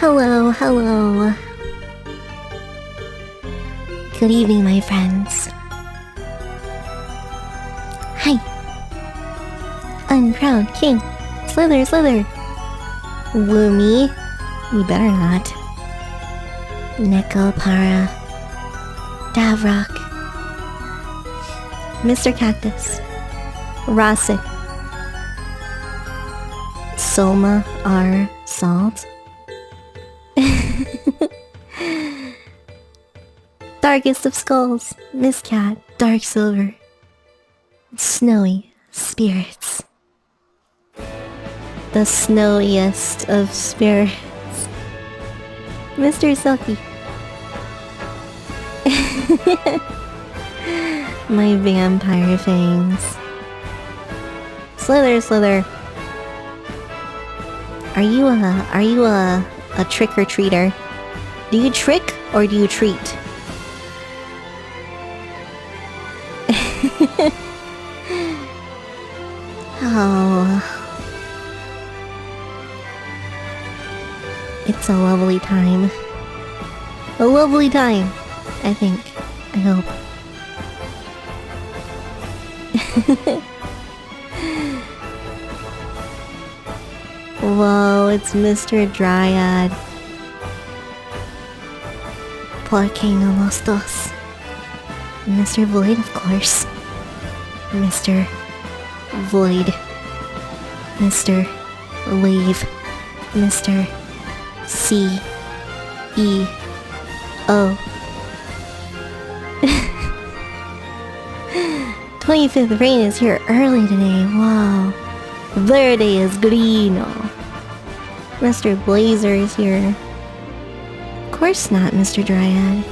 Hello, hello. Good evening, my friends. Hi. Uncrowned king. Slither, slither. Woo me. You better not. Neko, Para. Davrock. Mr. Cactus. Rosset. Soma R. Salt. Darkest of Skulls, Miss Cat, Dark Silver, Snowy Spirits. The snowiest of spirits, Mr. Silky. My vampire fangs. Slither, slither. Are you a trick-or-treater? Do you trick or do you treat? Oh. It's a lovely time. A lovely time, I think. I hope. Whoa, it's Mr. Dryad. Porque no los dos. Mr. Void, of course. Mr. Void. Mr. Leave. Mr. C. E. O. 25th rain is here early today. Wow. Verde is green. Mr. Blazer is here. Of course not, Mr. Dryad.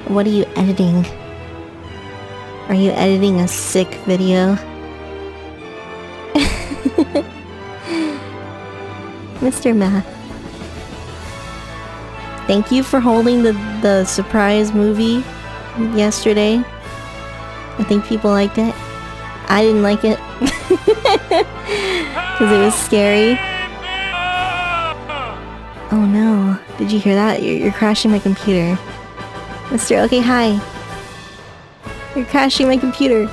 What are you editing? Are you editing a sick video? Mr. Math. Thank you for holding the surprise movie yesterday. I think people liked it. I didn't like it. Because it was scary. Oh no. Did you hear that? You're crashing my computer. Mr. Okay, hi. You're crashing my computer.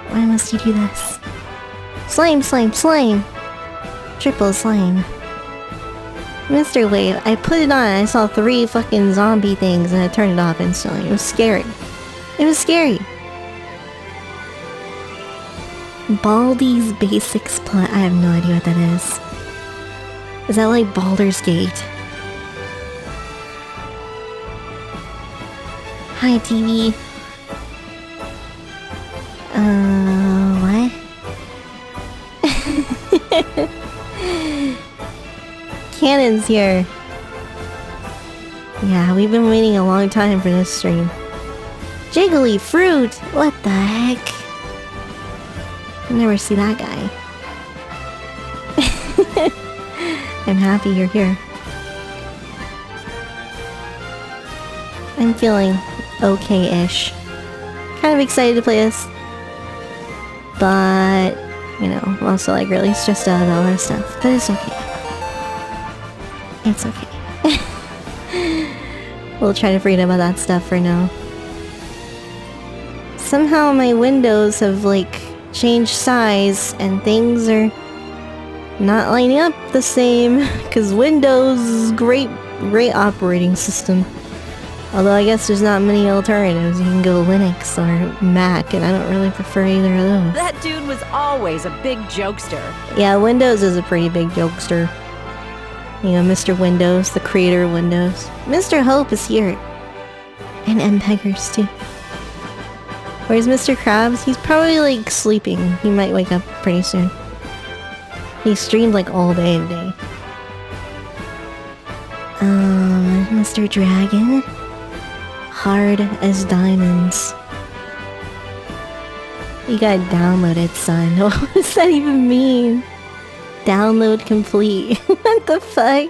Why must you do this? Slime, slime, slime! Triple slime. Mr. Wave, I put it on and I saw 3 fucking zombie things and I turned it off instantly. It was scary. It was scary. Baldi's Basics Plot. I have no idea what that is. Is that like Baldur's Gate? Hi, TV. What? Cannon's here. Yeah, we've been waiting a long time for this stream. Jiggly Fruit! What the heck? I never see that guy. I'm happy you're here. I'm feeling okay-ish. Kind of excited to play this. But, you know, I'm also like really stressed out about all that stuff. But it's okay. It's okay. We'll try to forget about that stuff for now. Somehow my windows have like changed size and things are not lining up the same because Windows is great operating system. Although I guess there's not many alternatives. You can go Linux or Mac, and I don't really prefer either of those. That dude was always a big jokester. Yeah, Windows is a pretty big jokester. You know, Mr. Windows, the creator of Windows. Mr. Hope is here. And MPeggers too. Where's Mr. Krabs? He's probably like sleeping. He might wake up pretty soon. He streamed like all day today. Mr. Dragon. Hard as diamonds. You got downloaded, son. What does that even mean? Download complete. What the fuck?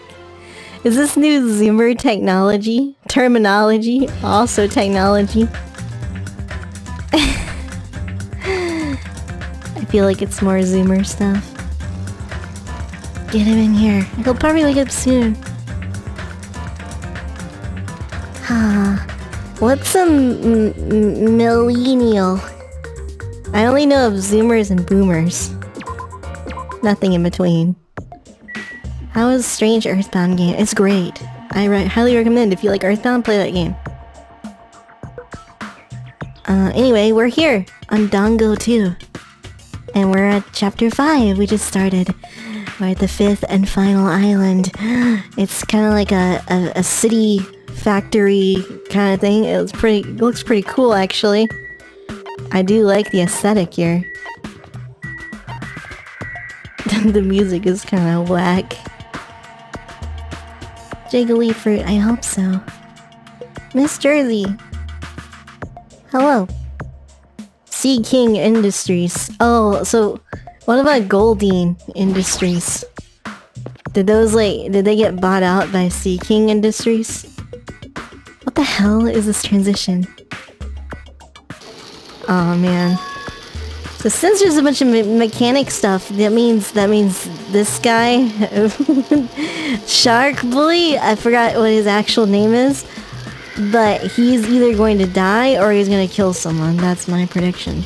Is this new Zoomer technology? Terminology? Also technology? I feel like it's more Zoomer stuff. Get him in here. He'll probably wake up soon. What's a millennial? I only know of Zoomers and Boomers. Nothing in between. How is Strange Earthbound game? It's great. I highly recommend if you like Earthbound, play that game. Anyway, we're here on Dango 2. And we're at Chapter 5. We just started. We're at the 5th and final island. It's kind of like a city factory kind of thing. It looks pretty cool, actually. I do like the aesthetic here. The music is kind of whack. Jiggly fruit, I hope so. Miss Jersey. Hello. Sea King Industries. Oh, so what about Goldine Industries? Did they get bought out by Sea King Industries? What the hell is this transition? Oh man. So since there's a bunch of mechanic stuff, that means this guy, Shark Bully, I forgot what his actual name is, but he's either going to die or he's gonna kill someone. That's my prediction.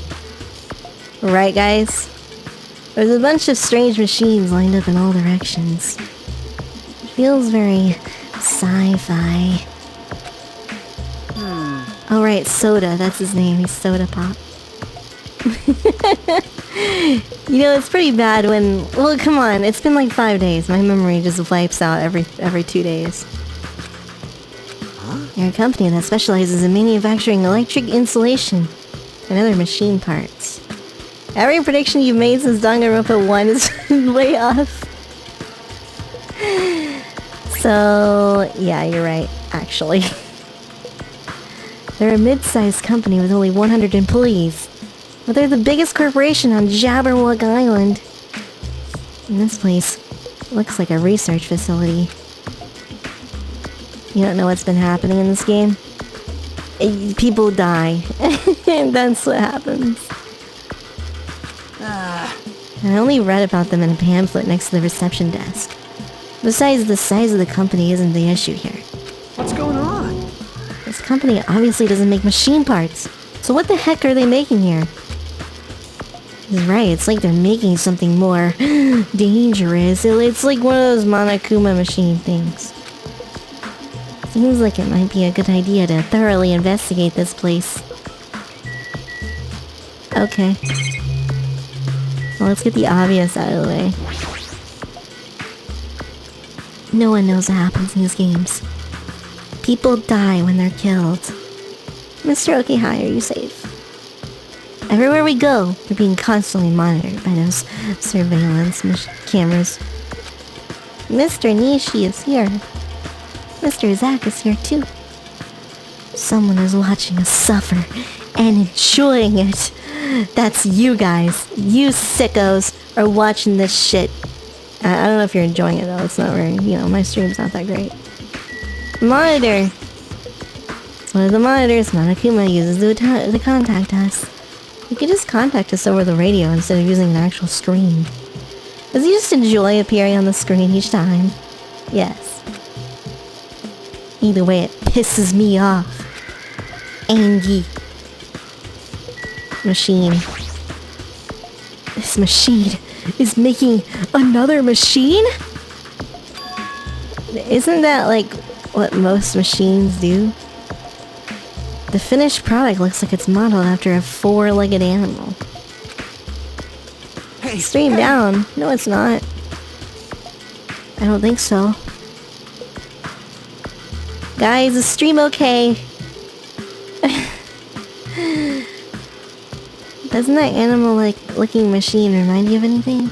Right, guys? There's a bunch of strange machines lined up in all directions. It feels very sci-fi. Oh right, Soda, that's his name. He's Soda Pop. You know, it's pretty bad when... Well, come on, it's been like 5 days. My memory just wipes out every 2 days. You're a company that specializes in manufacturing electric insulation and other machine parts. Every prediction you've made since Danganronpa 1 is way off. So, yeah, you're right, actually. They're a mid-sized company with only 100 employees. But they're the biggest corporation on Jabberwock Island. And this place looks like a research facility. You don't know what's been happening in this game? People die. That's what happens. I only read about them in a pamphlet next to the reception desk. Besides, the size of the company isn't the issue here. What's going on? This company obviously doesn't make machine parts. So what the heck are they making here? He's right, it's like they're making something more dangerous. It's like one of those Monokuma machine things. Seems like it might be a good idea to thoroughly investigate this place. Okay. Well, let's get the obvious out of the way. No one knows what happens in these games. People die when they're killed. Mr. Okay, hi, are you safe? Everywhere we go, we're being constantly monitored by those surveillance cameras. Mr. Nishi is here. Mr. Zack is here too. Someone is watching us suffer and enjoying it. That's you guys. You sickos are watching this shit. I don't know if you're enjoying it though. It's not very, my stream's not that great. Monitor! It's one of the monitors Monokuma uses to contact us. You could just contact us over the radio instead of using an actual screen. Does he just enjoy appearing on the screen each time? Yes. Either way, it pisses me off. Angie. Machine. This machine is making another machine? Isn't that like what most machines do? The finished product looks like it's modeled after a 4-legged animal. Hey, Stream down. No, it's not. I don't think so. Guys, is stream okay? Doesn't that animal-looking machine remind you of anything?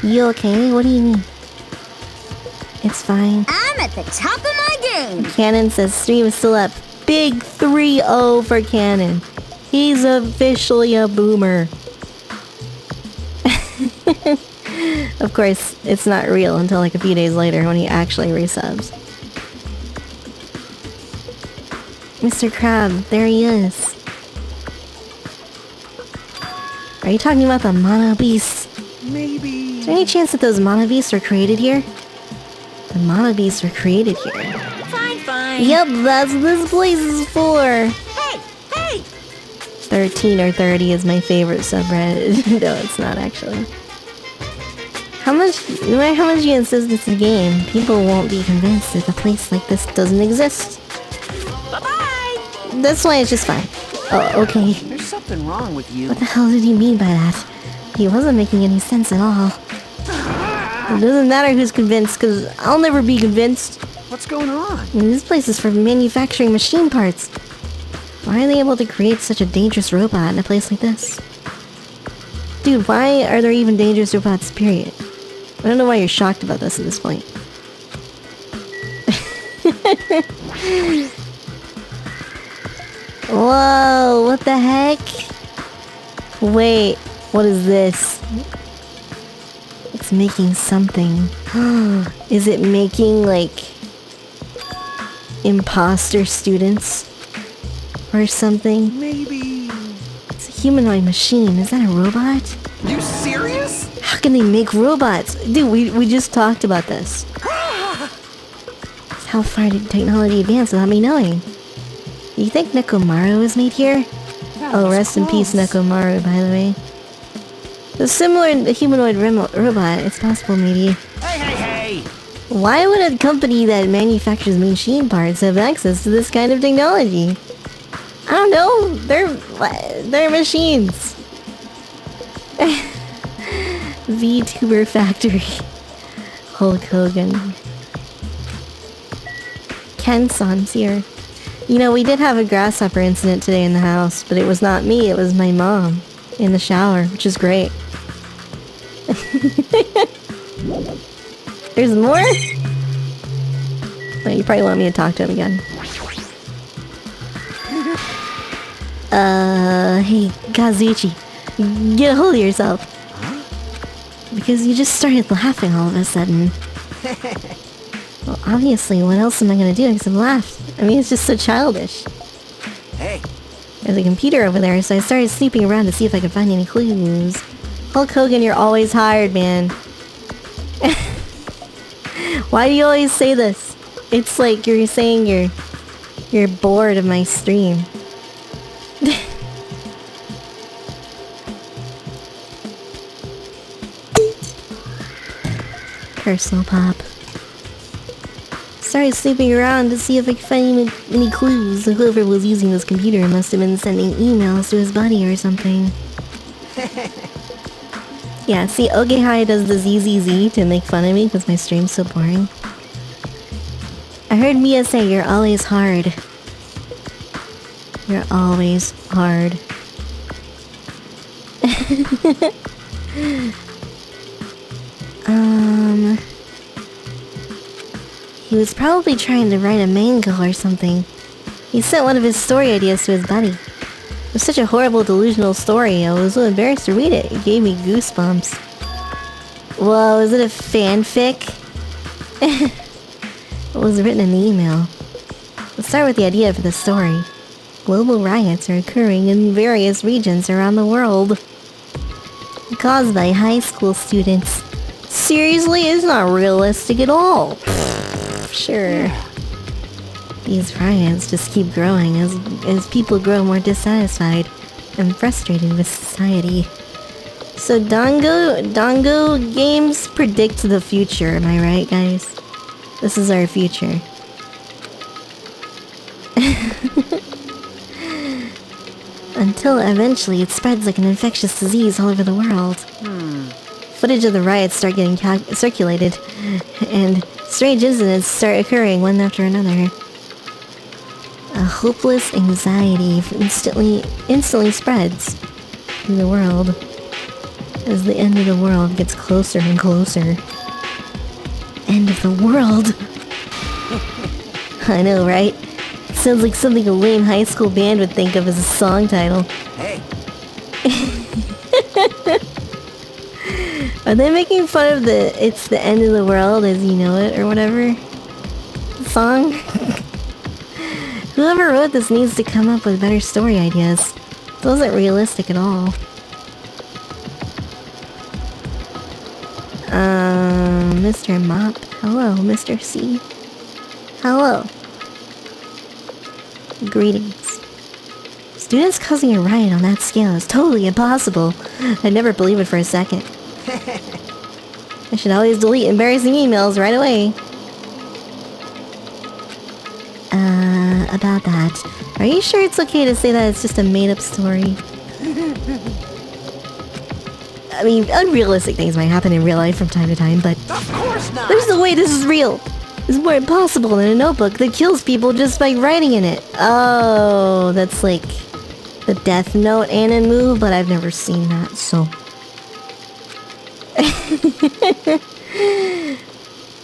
You okay? What do you mean? It's fine. I'm at the top of my game. Cannon says stream is still up. Big 3-0 for Cannon. He's officially a boomer. Of course, it's not real until like a few days later when he actually resubs. Mr. Crab, there he is. Are you talking about the Mono Beast? Maybe there any chance that those mana beasts were created here? The mana beasts were created here. Fine. Yep, that's what this place is for. Hey! 13 or 30 is my favorite subreddit. No, it's not actually. No matter how much you insist it's a game, people won't be convinced that a place like this doesn't exist. Bye-bye! That's why it's just fine. Oh, okay. There's something wrong with you. What the hell did he mean by that? He wasn't making any sense at all. It doesn't matter who's convinced, because I'll never be convinced. What's going on? I mean, this place is for manufacturing machine parts. Why are they able to create such a dangerous robot in a place like this? Dude, why are there even dangerous robots, period? I don't know why you're shocked about this at this point. Whoa, what the heck? Wait, what is this? It's making something. Is it making, like, imposter students? Or something? Maybe... It's a humanoid machine. Is that a robot? You serious? How can they make robots? Dude, we just talked about this. How far did technology advance without me knowing? Do you think Nekomaru was made here? Oh, rest in peace, Nekomaru, by the way. The similar humanoid robot, it's possible maybe. Hey! Why would a company that manufactures machine parts have access to this kind of technology? I don't know, they're machines. VTuber Factory. Hulk Hogan. Ken-san's here. You know, we did have a grasshopper incident today in the house, but it was not me, it was my mom. In the shower, which is great. There's more? Oh, you probably want me to talk to him again. Hey, Kazuichi. Get a hold of yourself. Because you just started laughing all of a sudden. Well, obviously, what else am I gonna do except laugh? I mean, it's just so childish. Hey! There's a computer over there, so I started snooping around to see if I could find any clues. Hulk Hogan, you're always hired, man. Why do you always say this? It's like you're saying you're bored of my stream. Personal pop. Started snooping around to see if I could find any clues. Whoever was using this computer must have been sending emails to his buddy or something. Yeah, see, Ogehai does the ZZZ to make fun of me because my stream's so boring. I heard Mia say you're always hard. You're always hard. He was probably trying to write a manga or something. He sent one of his story ideas to his buddy. It was such a horrible, delusional story, I was so embarrassed to read it. It gave me goosebumps. Whoa, is it a fanfic? It was written in the email. Let's start with the idea for the story. Global riots are occurring in various regions around the world. Caused by high school students. Seriously, it's not realistic at all. Sure. These riots just keep growing as people grow more dissatisfied and frustrated with society. So Dango games predict the future, am I right, guys? This is our future. Until eventually it spreads like an infectious disease all over the world. Footage of the riots start getting circulated, and strange incidents start occurring one after another. A hopeless anxiety instantly spreads through the world as the end of the world gets closer and closer. End of the world? I know, right? It sounds like something a lame high school band would think of as a song title. Hey! Are they making fun of the "It's the end of the world as you know it" or whatever song? Whoever wrote this needs to come up with better story ideas. It wasn't realistic at all. Mr. Mop. Hello, Mr. C. Hello. Greetings. Students causing a riot on that scale is totally impossible. I'd never believe it for a second. I should always delete embarrassing emails right away. About that. Are you sure it's okay to say that it's just a made-up story? I mean, unrealistic things might happen in real life from time to time, but... Of course not! There's no way this is real! It's more impossible than a notebook that kills people just by writing in it. Oh, that's like the Death Note anime move, but I've never seen that, so...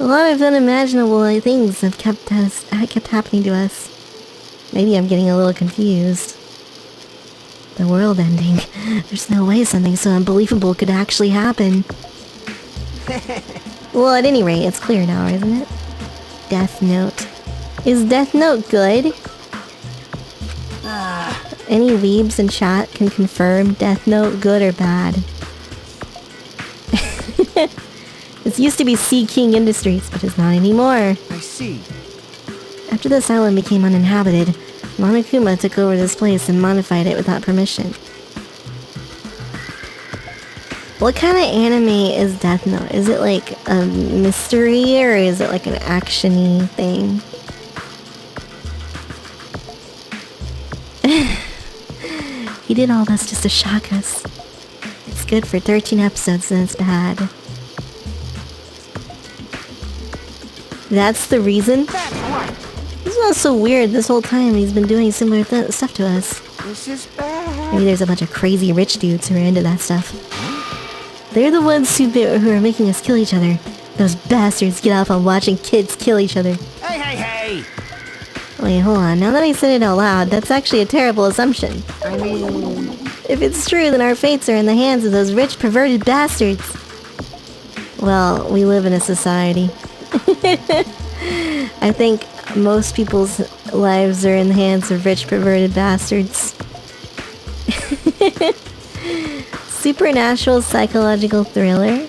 A lot of unimaginable things have kept happening to us. Maybe I'm getting a little confused. The world ending. There's no way something so unbelievable could actually happen. Well, at any rate, it's clear now, isn't it? Death Note. Is Death Note good? Any weebs in chat can confirm Death Note good or bad. This used to be Sea King Industries, but it's not anymore. I see. After this island became uninhabited, Monokuma took over this place and modified it without permission. What kind of anime is Death Note? Is it like a mystery or is it like an action-y thing? He did all this just to shock us. It's good for 13 episodes and it's bad. That's the reason? That's right. It's not so weird. This whole time he's been doing similar stuff to us. This is bad. Maybe there's a bunch of crazy rich dudes who are into that stuff. They're the ones who are making us kill each other. Those bastards get off on watching kids kill each other. Hey, hey, hey! Wait, hold on. Now that I said it out loud, that's actually a terrible assumption. I mean... If it's true, then our fates are in the hands of those rich, perverted bastards. Well, we live in a society. I think most people's lives are in the hands of rich, perverted bastards. Supernatural psychological thriller.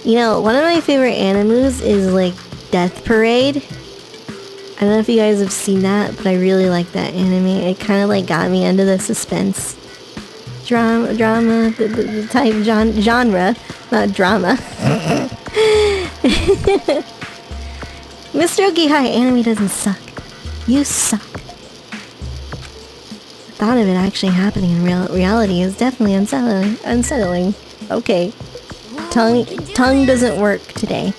You know, one of my favorite animes is like Death Parade. I don't know if you guys have seen that, but I really like that anime. It kind of like got me into the suspense drama, the type genre, not drama. Mr. Okihai, anime doesn't suck. You suck. The thought of it actually happening in reality is definitely unsettling. Okay. Tongue doesn't work today.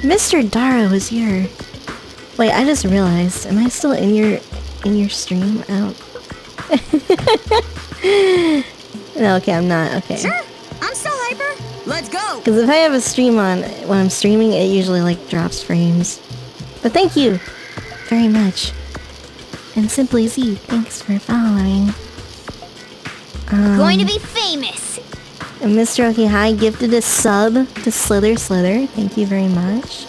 Mr. Daro is here. Wait, I just realized. Am I still in your stream? I don't... No, okay, I'm not. Okay. Sure, I'm still hyper. Let's go. Because if I have a stream on when I'm streaming, it usually like drops frames. But thank you very much. And Simply Z, thanks for following. Going to be famous. And Mr. Okihai gifted a sub to Slither. Thank you very much.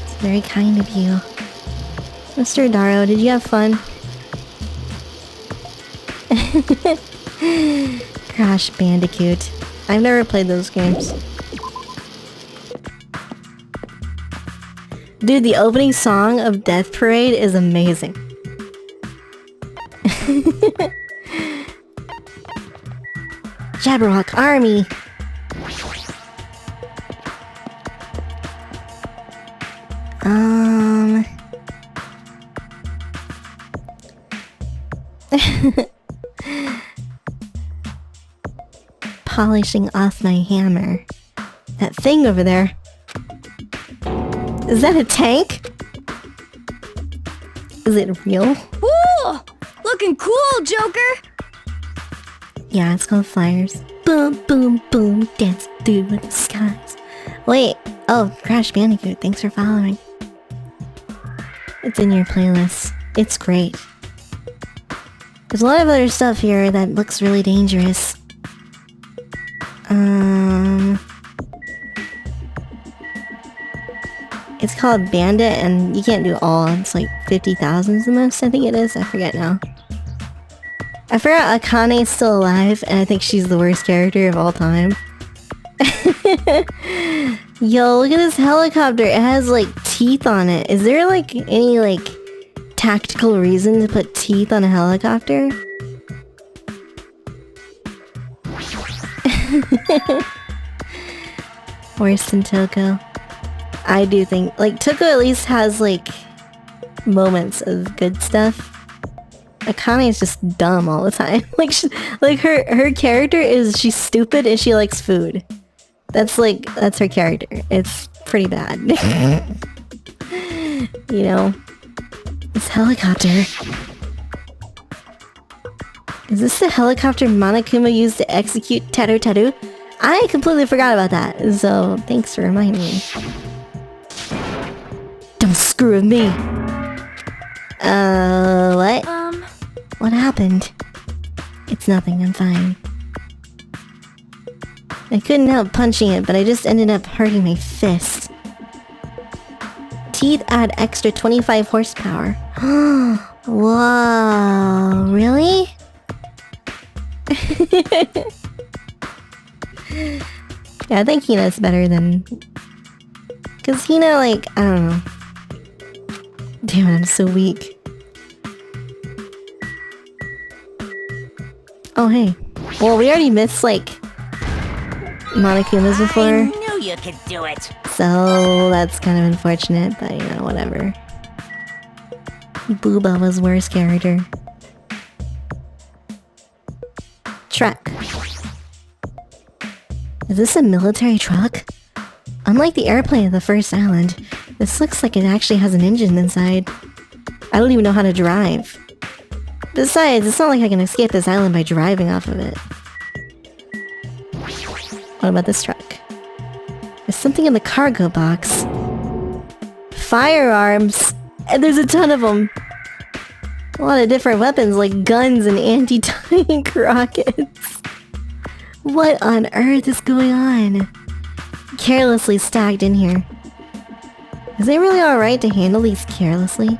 It's very kind of you. Mr. Daro, did you have fun? Crash Bandicoot. I've never played those games. Dude, the opening song of Death Parade is amazing. Jabberwock Army! Polishing off my hammer. That thing over there. Is that a tank? Is it real? Woo! Looking cool, Joker. Yeah, it's called Flyers. Boom, boom, boom, dance through the skies. Wait, oh, Crash Bandicoot, thanks for following. It's in your playlist. It's great. There's a lot of other stuff here that looks really dangerous. It's called Bandit, and you can't do all. It's like 50,000 is the most, I think it is. I forget now. I forgot Akane's still alive, and I think she's the worst character of all time. Yo, look at this helicopter. It has like teeth on it. Is there like any like tactical reason to put teeth on a helicopter? Worse than Toko. I do think like Toko at least has like moments of good stuff. Akane is just dumb all the time. Like her character is she's stupid and she likes food. That's her character. It's pretty bad. You know? This helicopter. Is this the helicopter Monokuma used to execute Teru Teru? I completely forgot about that, so thanks for reminding me. Don't screw with me! What? What happened? It's nothing, I'm fine. I couldn't help punching it, but I just ended up hurting my fist. Teeth add extra 25 horsepower. Whoa, really? Yeah, I think Hina's better than... Cause Hina, like, I don't know. Damn it, I'm so weak. Oh, hey. Well, we already missed, like, Monokuma's before. I knew you could do it. So, that's kind of unfortunate, but, you know, whatever. Booba was worst character. Truck. Is this a military truck? Unlike the airplane of the first island, this looks like it actually has an engine inside. I don't even know how to drive. Besides, it's not like I can escape this island by driving off of it. What about this truck? There's something in the cargo box. Firearms! And there's a ton of them! A lot of different weapons like guns and anti-tank rockets. What on earth is going on? Carelessly stacked in here. Is it really alright to handle these carelessly?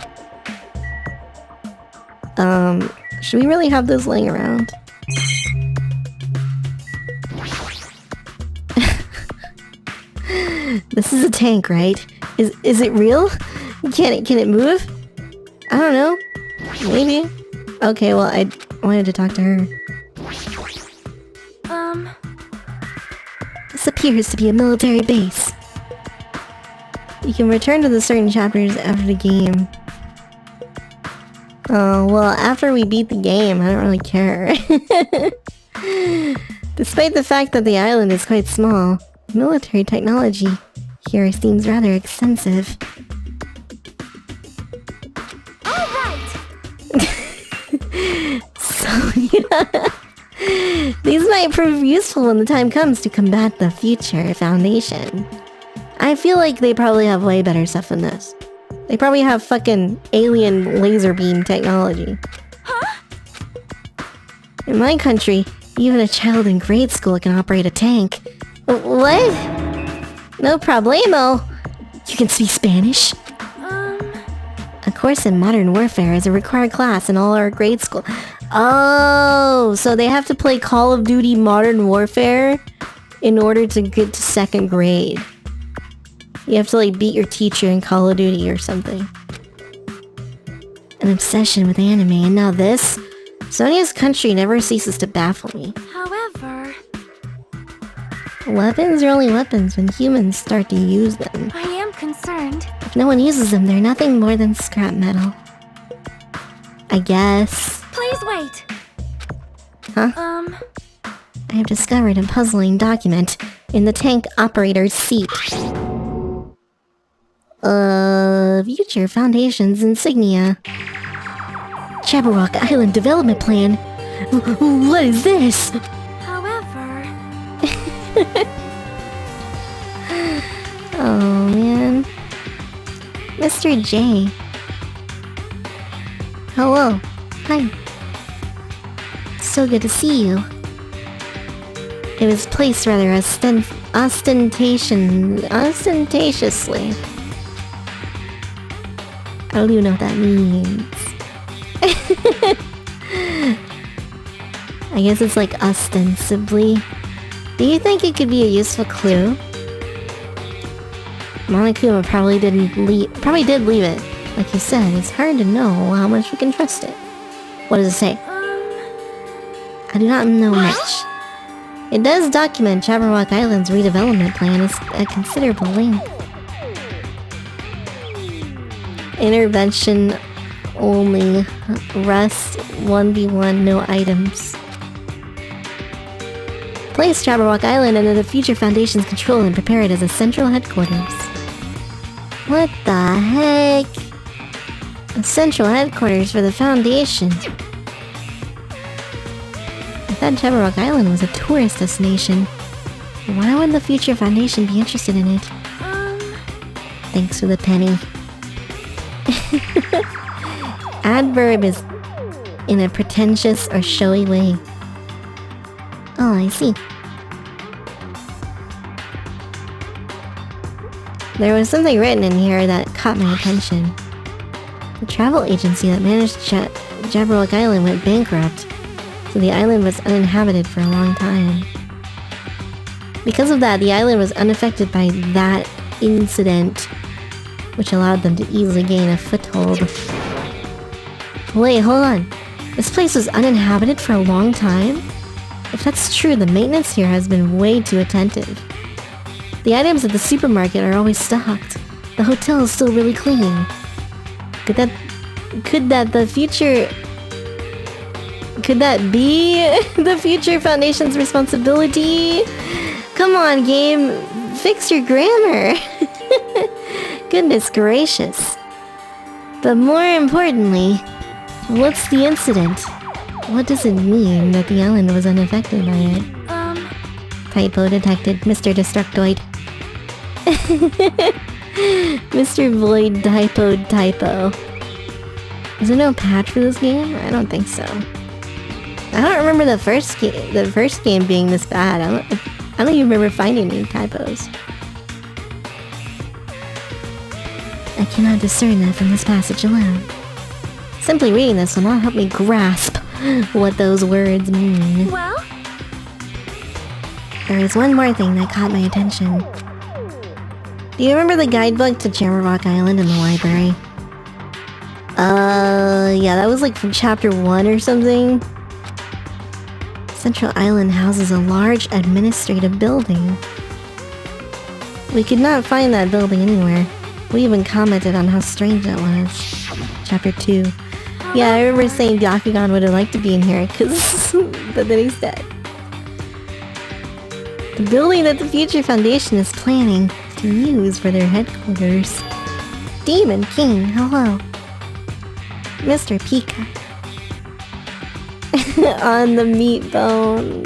Should we really have those laying around? This is a tank, right? Is it real? Can it move? I don't know. Maybe. Okay, well, I wanted to talk to her. This appears to be a military base. You can return to the certain chapters after the game. Oh, well, after we beat the game, I don't really care. Despite the fact that the island is quite small, military technology here seems rather extensive. So, yeah. These might prove useful when the time comes to combat the future Foundation. I feel like they probably have way better stuff than this. They probably have fucking alien laser beam technology. Huh? In my country, even a child in grade school can operate a tank. What? No problemo. You can speak Spanish? A course in modern warfare is a required class in all our grade school. Oh, so they have to play Call of Duty Modern Warfare in order to get to 2nd grade. You have to like beat your teacher in Call of Duty or something. An obsession with anime, and now this? Sonia's country never ceases to baffle me. However... Weapons are only weapons when humans start to use them. I am concerned. If no one uses them, they're nothing more than scrap metal. I guess. Please wait. Huh? I have discovered a puzzling document in the tank operator's seat. Future Foundation's insignia. Jabberwock Island Development Plan. What is this? However... Oh, man. Mr. J. Hello. Hi. So good to see you. It was placed rather ostentatiously. I don't even know what that means. I guess it's like ostensibly. Do you think it could be a useful clue? Monokuma probably did leave it. Like you said, it's hard to know how much we can trust it. What does it say? I do not know much. It does document Jabberwock Island's redevelopment plan at considerable length. Intervention only. Rust 1v1, no items. Place Jabberwock Island under the future Foundation's control and prepare it as a central headquarters. What the heck? A central headquarters for the Foundation. I thought Jabberwock Island was a tourist destination. Why would the future Foundation be interested in it? Thanks for the penny. Adverb is in a pretentious or showy way. Oh, I see. There was something written in here that caught my attention. The travel agency that managed Jabberwock Island went bankrupt, so the island was uninhabited for a long time. Because of that, the island was unaffected by that incident, which allowed them to easily gain a foothold. Wait, hold on. This place was uninhabited for a long time? If that's true, the maintenance here has been way too attentive. The items at the supermarket are always stocked. The hotel is still really clean. Could that be the future Foundation's responsibility? Come on, game. Fix your grammar. Goodness gracious. But more importantly, what's the incident? What does it mean that the island was unaffected by it? Typo detected, Mr. Destructoid. Mr. Void typo. Is there no patch for this game? I don't think so. I don't remember the first game being this bad. I don't even remember finding any typos. I cannot discern that from this passage alone. Simply reading this will not help me grasp what those words mean. Well? There is one more thing that caught my attention. Do you remember the guidebook to Jabberwock Island in the library? Yeah, that was like from chapter 1 or something. Central Island houses a large administrative building. We could not find that building anywhere. We even commented on how strange that was. Chapter 2. Yeah, I remember saying Byakugan would have liked to be in here, but then he's dead. The building that the Future Foundation is planning to use for their headquarters. Demon King, hello. Mr. Pika. On the meat bone.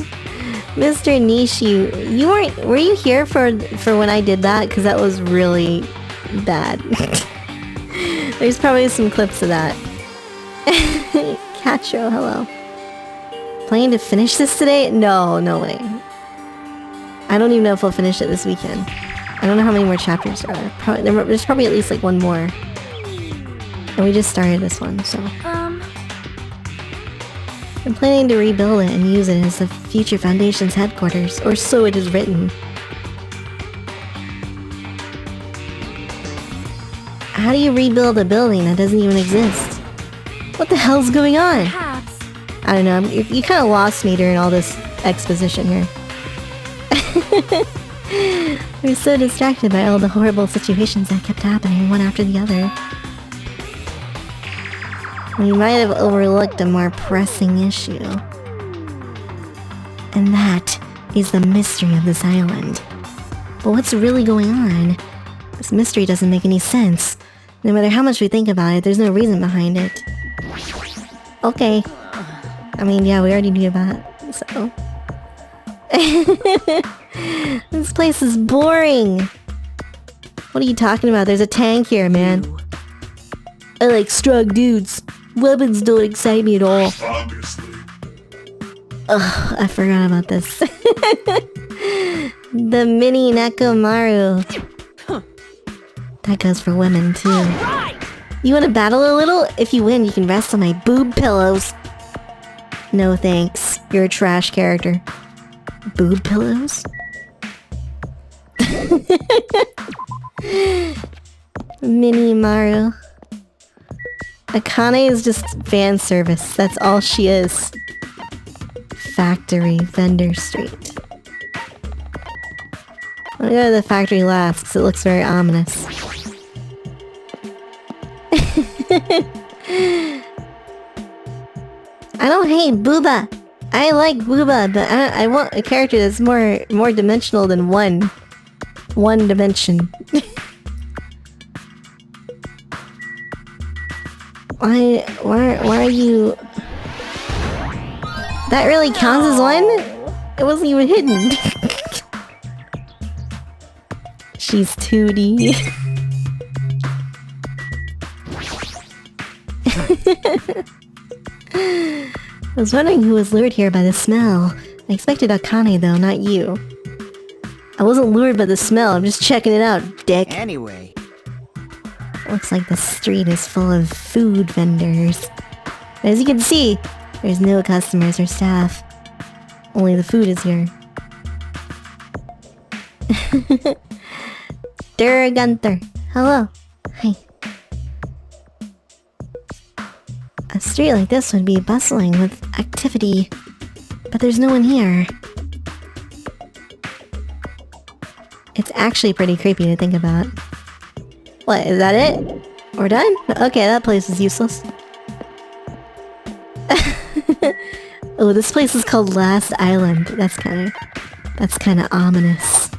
Mr. Nishi, were you here for when I did that? Because that was really bad. There's probably some clips of that. Catro, hello. Planning to finish this today? No way. I don't even know if we'll finish it this weekend. I don't know how many more chapters there are. There's probably at least like one more. And we just started this one, so... I'm planning to rebuild it and use it as the Future Foundation's headquarters, or so it is written. How do you rebuild a building that doesn't even exist? What the hell's going on? Perhaps. I don't know, you kind of lost me during all this exposition here. We're so distracted by all the horrible situations that kept happening one after the other. We might have overlooked a more pressing issue. And that is the mystery of this island. But what's really going on? This mystery doesn't make any sense. No matter how much we think about it, there's no reason behind it. Okay. I mean, yeah, we already knew that, so... This place is boring! What are you talking about? There's a tank here, man. I like strong dudes. Weapons don't excite me at all. Ugh, I forgot about this. The mini Nekomaru. That goes for women, too. You wanna battle a little? If you win, you can rest on my boob pillows. No thanks. You're a trash character. Boob pillows? Mini Maru. Akane is just fan service. That's all she is. Factory Vendor Street. I'm gonna go to the factory last because it looks very ominous. I don't hate Booba. I like Booba, but I want a character that's more dimensional than one dimension. Why are you... That really counts as one? It wasn't even hidden. She's 2D. I was wondering who was lured here by the smell. I expected Akane though, not you. I wasn't lured by the smell, I'm just checking it out, dick. Anyway. Looks like the street is full of food vendors. As you can see, there's no customers or staff. Only the food is here. Gunther. Hello. Hi. A street like this would be bustling with activity, but there's no one here. It's actually pretty creepy to think about. What, is that it? We're done? Okay, that place is useless. Oh, this place is called Last Island. That's kinda ominous.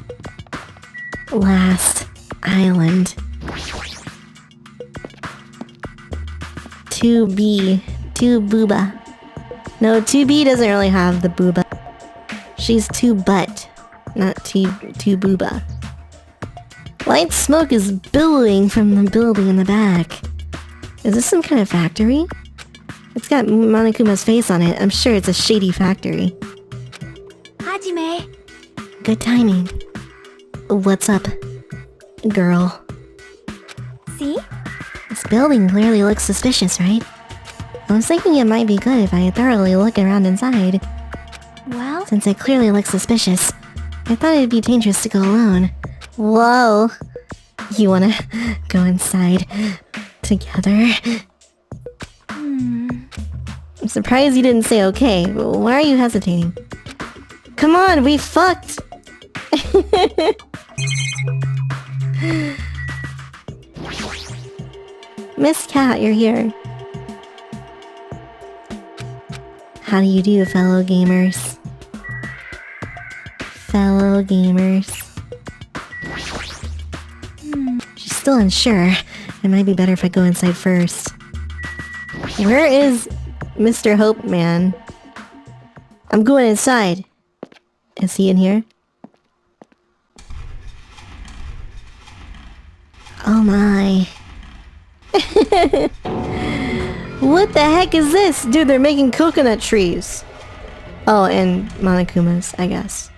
Last Island. 2B. 2 Booba. No, 2B doesn't really have the Booba. She's 2 Butt, not 2 Booba. White smoke is billowing from the building in the back. Is this some kind of factory? It's got Monokuma's face on it. I'm sure it's a shady factory. Hajime. Good timing. What's up, girl? See? This building clearly looks suspicious, right? I was thinking it might be good if I thoroughly look around inside. Well? Since it clearly looks suspicious, I thought it'd be dangerous to go alone. Whoa! You wanna go inside together? I'm surprised you didn't say okay. Why are you hesitating? Come on, we fucked! Miss Cat, you're here. How do you do, fellow gamers? Fellow gamers. She's still unsure. It might be better if I go inside first. Where is Mr. Hope Man? I'm going inside. Is he in here? Oh my. What the heck is this? Dude, they're making coconut trees. Oh, and Monokumas, I guess.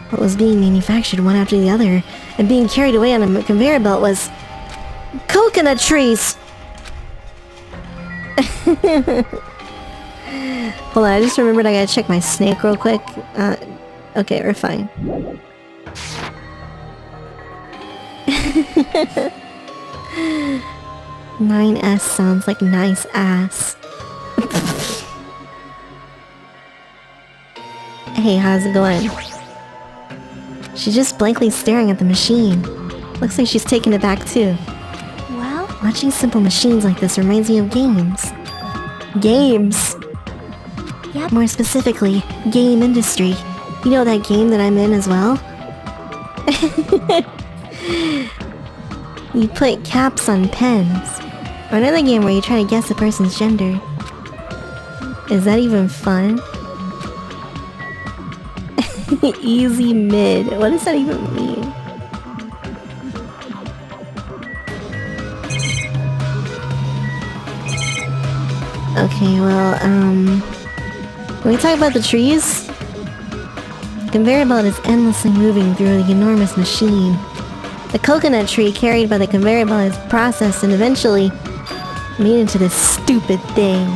What was being manufactured one after the other and being carried away on a conveyor belt was... coconut trees! Hold on, I just remembered I gotta check my snake real quick. Okay, we're fine. 9S sounds like nice ass. Hey, how's it going? She's just blankly staring at the machine. Looks like she's taken it back too. Well? Watching simple machines like this reminds me of games. Games! Yep. More specifically, game industry. You know that game that I'm in as well? You put caps on pens. Or another game where you try to guess a person's gender. Is that even fun? Easy mid. What does that even mean? Okay, well, can we talk about the trees? The conveyor belt is endlessly moving through the enormous machine. The coconut tree carried by the conveyor belt is processed and eventually made into this stupid thing.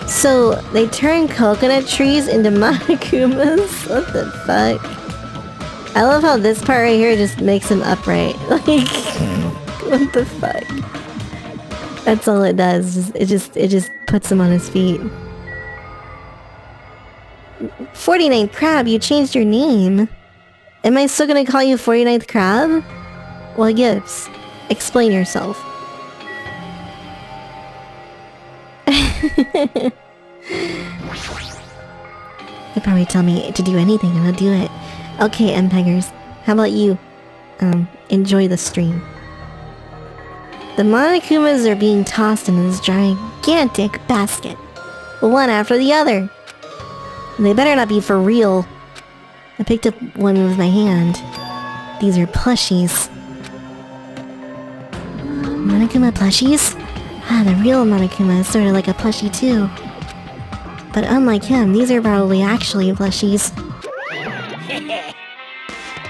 So, they turn coconut trees into Monokumas? What the fuck? I love how this part right here just makes him upright. Like, what the fuck? That's all it does. It just puts him on his feet. 49th Crab, you changed your name. Am I still gonna call you 49th Crab? What gives? Explain yourself. You'll probably tell me to do anything and I'll do it. Okay, MPeggers, how about you? Enjoy the stream. The Monokumas are being tossed in this gigantic basket. One after the other. They better not be for real. I picked up one with my hand. These are plushies. Monokuma plushies? Ah, the real Monokuma is sort of like a plushie too. But unlike him, these are probably actually plushies.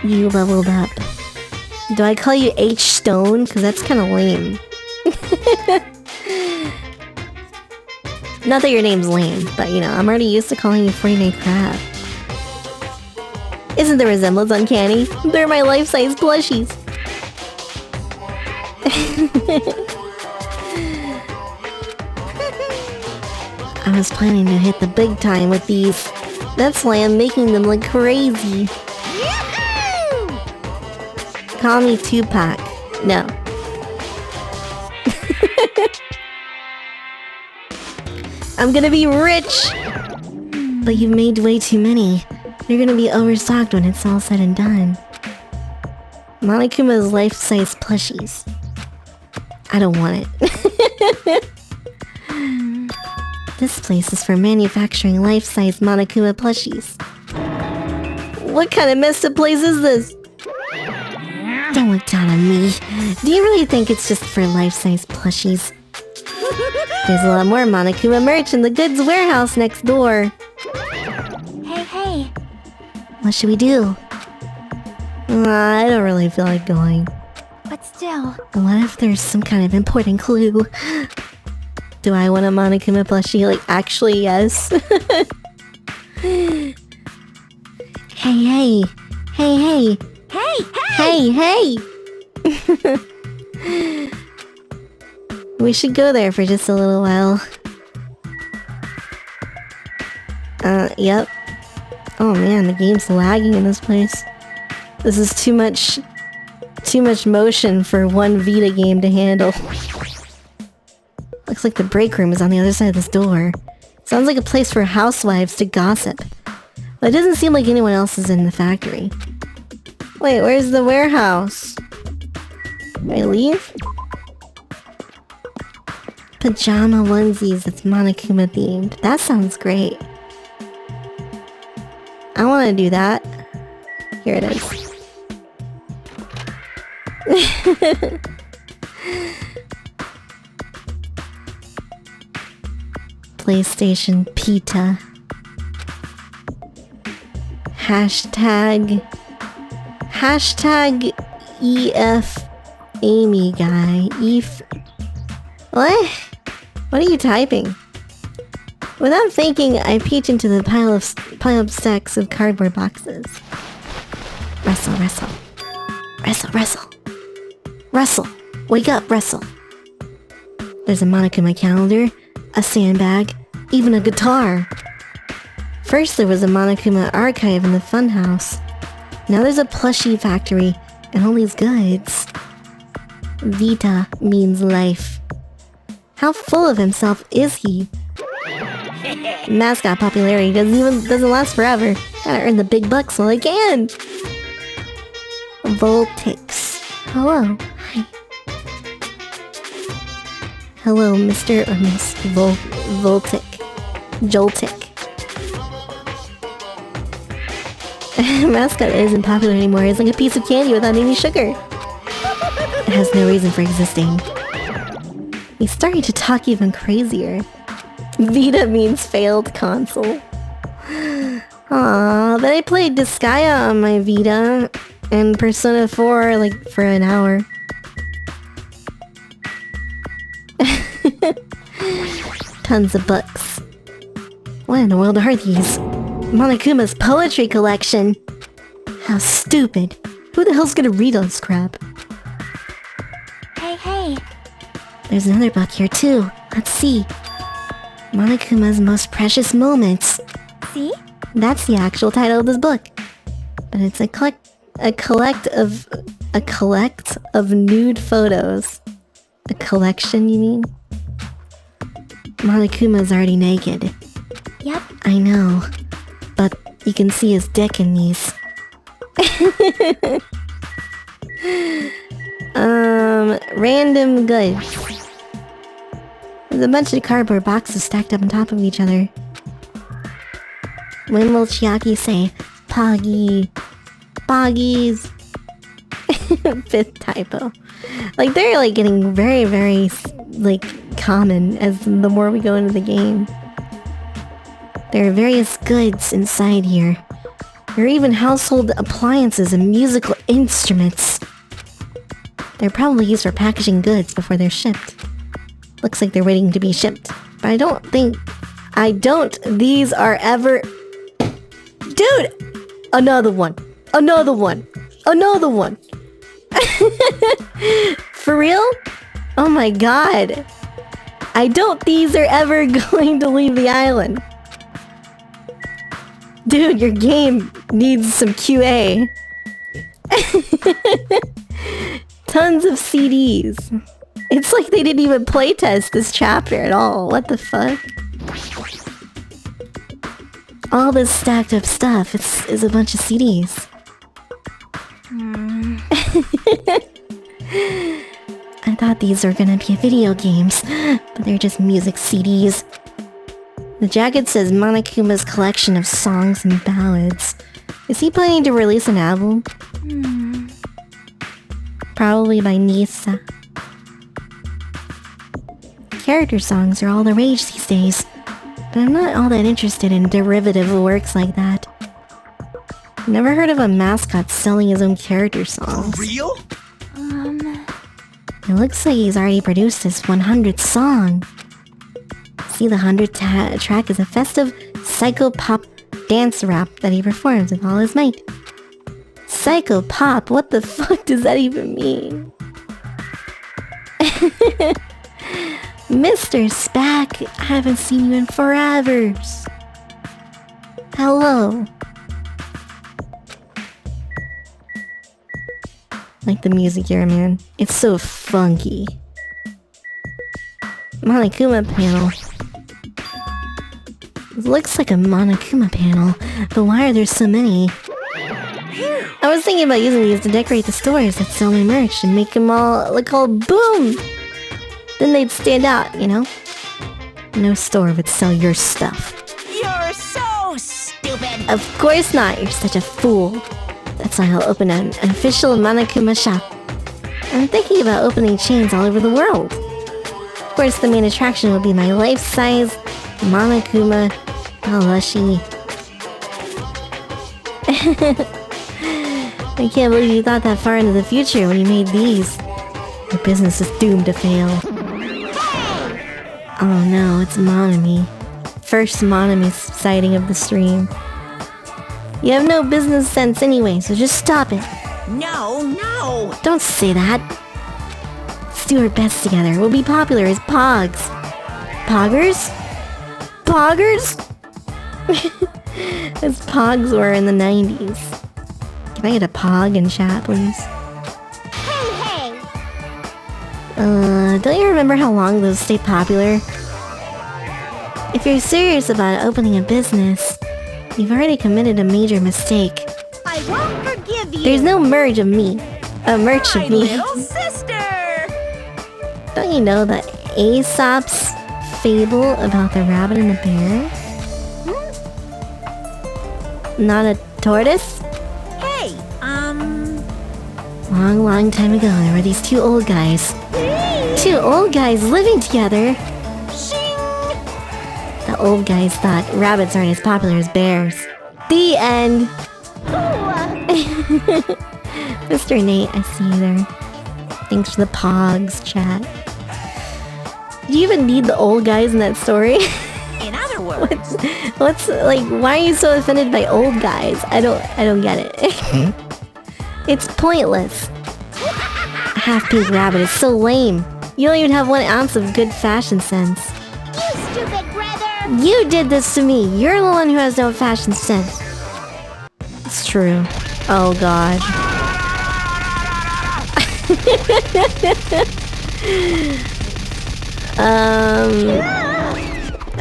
You leveled up. Do I call you H Stone? Because that's kind of lame. Not that your name's lame, but you know, I'm already used to calling you 49th Crab. Isn't the resemblance uncanny? They're my life-size plushies. I was planning to hit the big time with these. That's why I'm making them look crazy. Call me Tupac. No. I'm gonna be rich! But you've made way too many. You're gonna be overstocked when it's all said and done. Monokuma's life-size plushies. I don't want it. This place is for manufacturing life-size Monokuma plushies. What kind of messed up place is this? Don't look down on me. Do you really think it's just for life-size plushies? There's a lot more Monokuma merch in the goods warehouse next door. Hey. What should we do? I don't really feel like going. But still. What if there's some kind of important clue? Do I want a Monokuma plushie? Like, actually, yes. Hey. Hey! We should go there for just a little while. Yep. Oh man, the game's lagging in this place. This is too much motion for one Vita game to handle. Looks like the break room is on the other side of this door. Sounds like a place for housewives to gossip. But it doesn't seem like anyone else is in the factory. Wait, where's the warehouse? Do I leave? Pajama onesies that's Monokuma themed. That sounds great. I want to do that. Here it is. PlayStation Pita. Hashtag EF Amy guy. What? What are you typing? Without thinking, I peek into the pile of stacks of cardboard boxes. Wrestle. Wake up, wrestle. There's a Monokuma calendar, a sandbag, even a guitar. First there was a Monokuma archive in the funhouse. Now there's a plushie factory and all these goods. Vita means life. How full of himself is he? Mascot popularity doesn't last forever. Gotta earn the big bucks while I can. Voltix. Hello. Hi. Hello, Mr. or Miss Voltic. Joltic. Mascot isn't popular anymore. It's like a piece of candy without any sugar. It has no reason for existing. He's starting to talk even crazier. Vita means failed console. Aww, but I played Disgaea on my Vita and Persona 4 like for an hour. Tons of books. What in the world are these? Monokuma's poetry collection. How stupid. Who the hell's gonna read all this crap? Hey, hey. There's another book here too. Let's see. Monokuma's Most Precious Moments. See? That's the actual title of this book. But it's a collect of nude photos. A collection, you mean? Monokuma's already naked. Yep. I know. But you can see his dick in these. Random goods. There's a bunch of cardboard boxes stacked up on top of each other. When will Chiaki say, Poggy? Poggies? 5th typo. Like, they're like getting very, very, like, common as the more we go into the game. There are various goods inside here. There are even household appliances and musical instruments. They're probably used for packaging goods before they're shipped. Looks like they're waiting to be shipped. But these are ever... Dude! Another one. Another one. Another one. For real? Oh my god. I don't these are ever going to leave the island. Dude, your game needs some QA. Tons of CDs. It's like they didn't even playtest this chapter at all. What the fuck? All this stacked up stuff is a bunch of CDs. I thought these were gonna be video games, but they're just music CDs. The jacket says Monokuma's collection of songs and ballads. Is he planning to release an album? Probably by Nisa. Character songs are all the rage these days, but I'm not all that interested in derivative works like that. Never heard of a mascot selling his own character songs. For real? It looks like he's already produced his 100th song. See, the 100th track is a festive psycho-pop dance rap that he performs with all his might. Psycho-pop? What the fuck does that even mean? Mr. Spack, I haven't seen you in forever. Hello. Like the music here, man. It's so funky. Monokuma panel. It looks like a Monokuma panel, but why are there so many? I was thinking about using these to decorate the stores that sell my merch and make them all look all boom! Then they'd stand out, you know? No store would sell your stuff. You're so stupid. Of course not, you're such a fool. That's why I'll open an official Monokuma shop. I'm thinking about opening chains all over the world. Of course, the main attraction will be my life-size Monokuma plushie. I can't believe you thought that far into the future when you made these. Your business is doomed to fail. Oh no, it's Monami. First Monami sighting of the stream. You have no business sense anyway, so just stop it. No. Don't say that. Let's do our best together. We'll be popular as Pogs. Poggers? Poggers? As Pogs were in the 90s. Can I get a Pog in chat, please? Hey! Don't you remember how long those stayed popular? If you're serious about opening a business, you've already committed a major mistake. I won't forgive you. There's no merch of me. My little sister. Don't you know that Aesop's fable about the rabbit and the bear? Not a tortoise? Hey, Long time ago, there were these two old guys. Two old guys living together. shing. The old guys thought rabbits aren't as popular as bears. The end. Mr. Nate, I see you there. Thanks for the Pogs, chat. Did you even need the old guys in that story? In other words, What's like? Why are you so offended by old guys? I don't get it. It's pointless. Half-Pink Rabbit is so lame. You don't even have 1 ounce of good fashion sense. You stupid brother! You did this to me. You're the one who has no fashion sense. It's true. Oh god.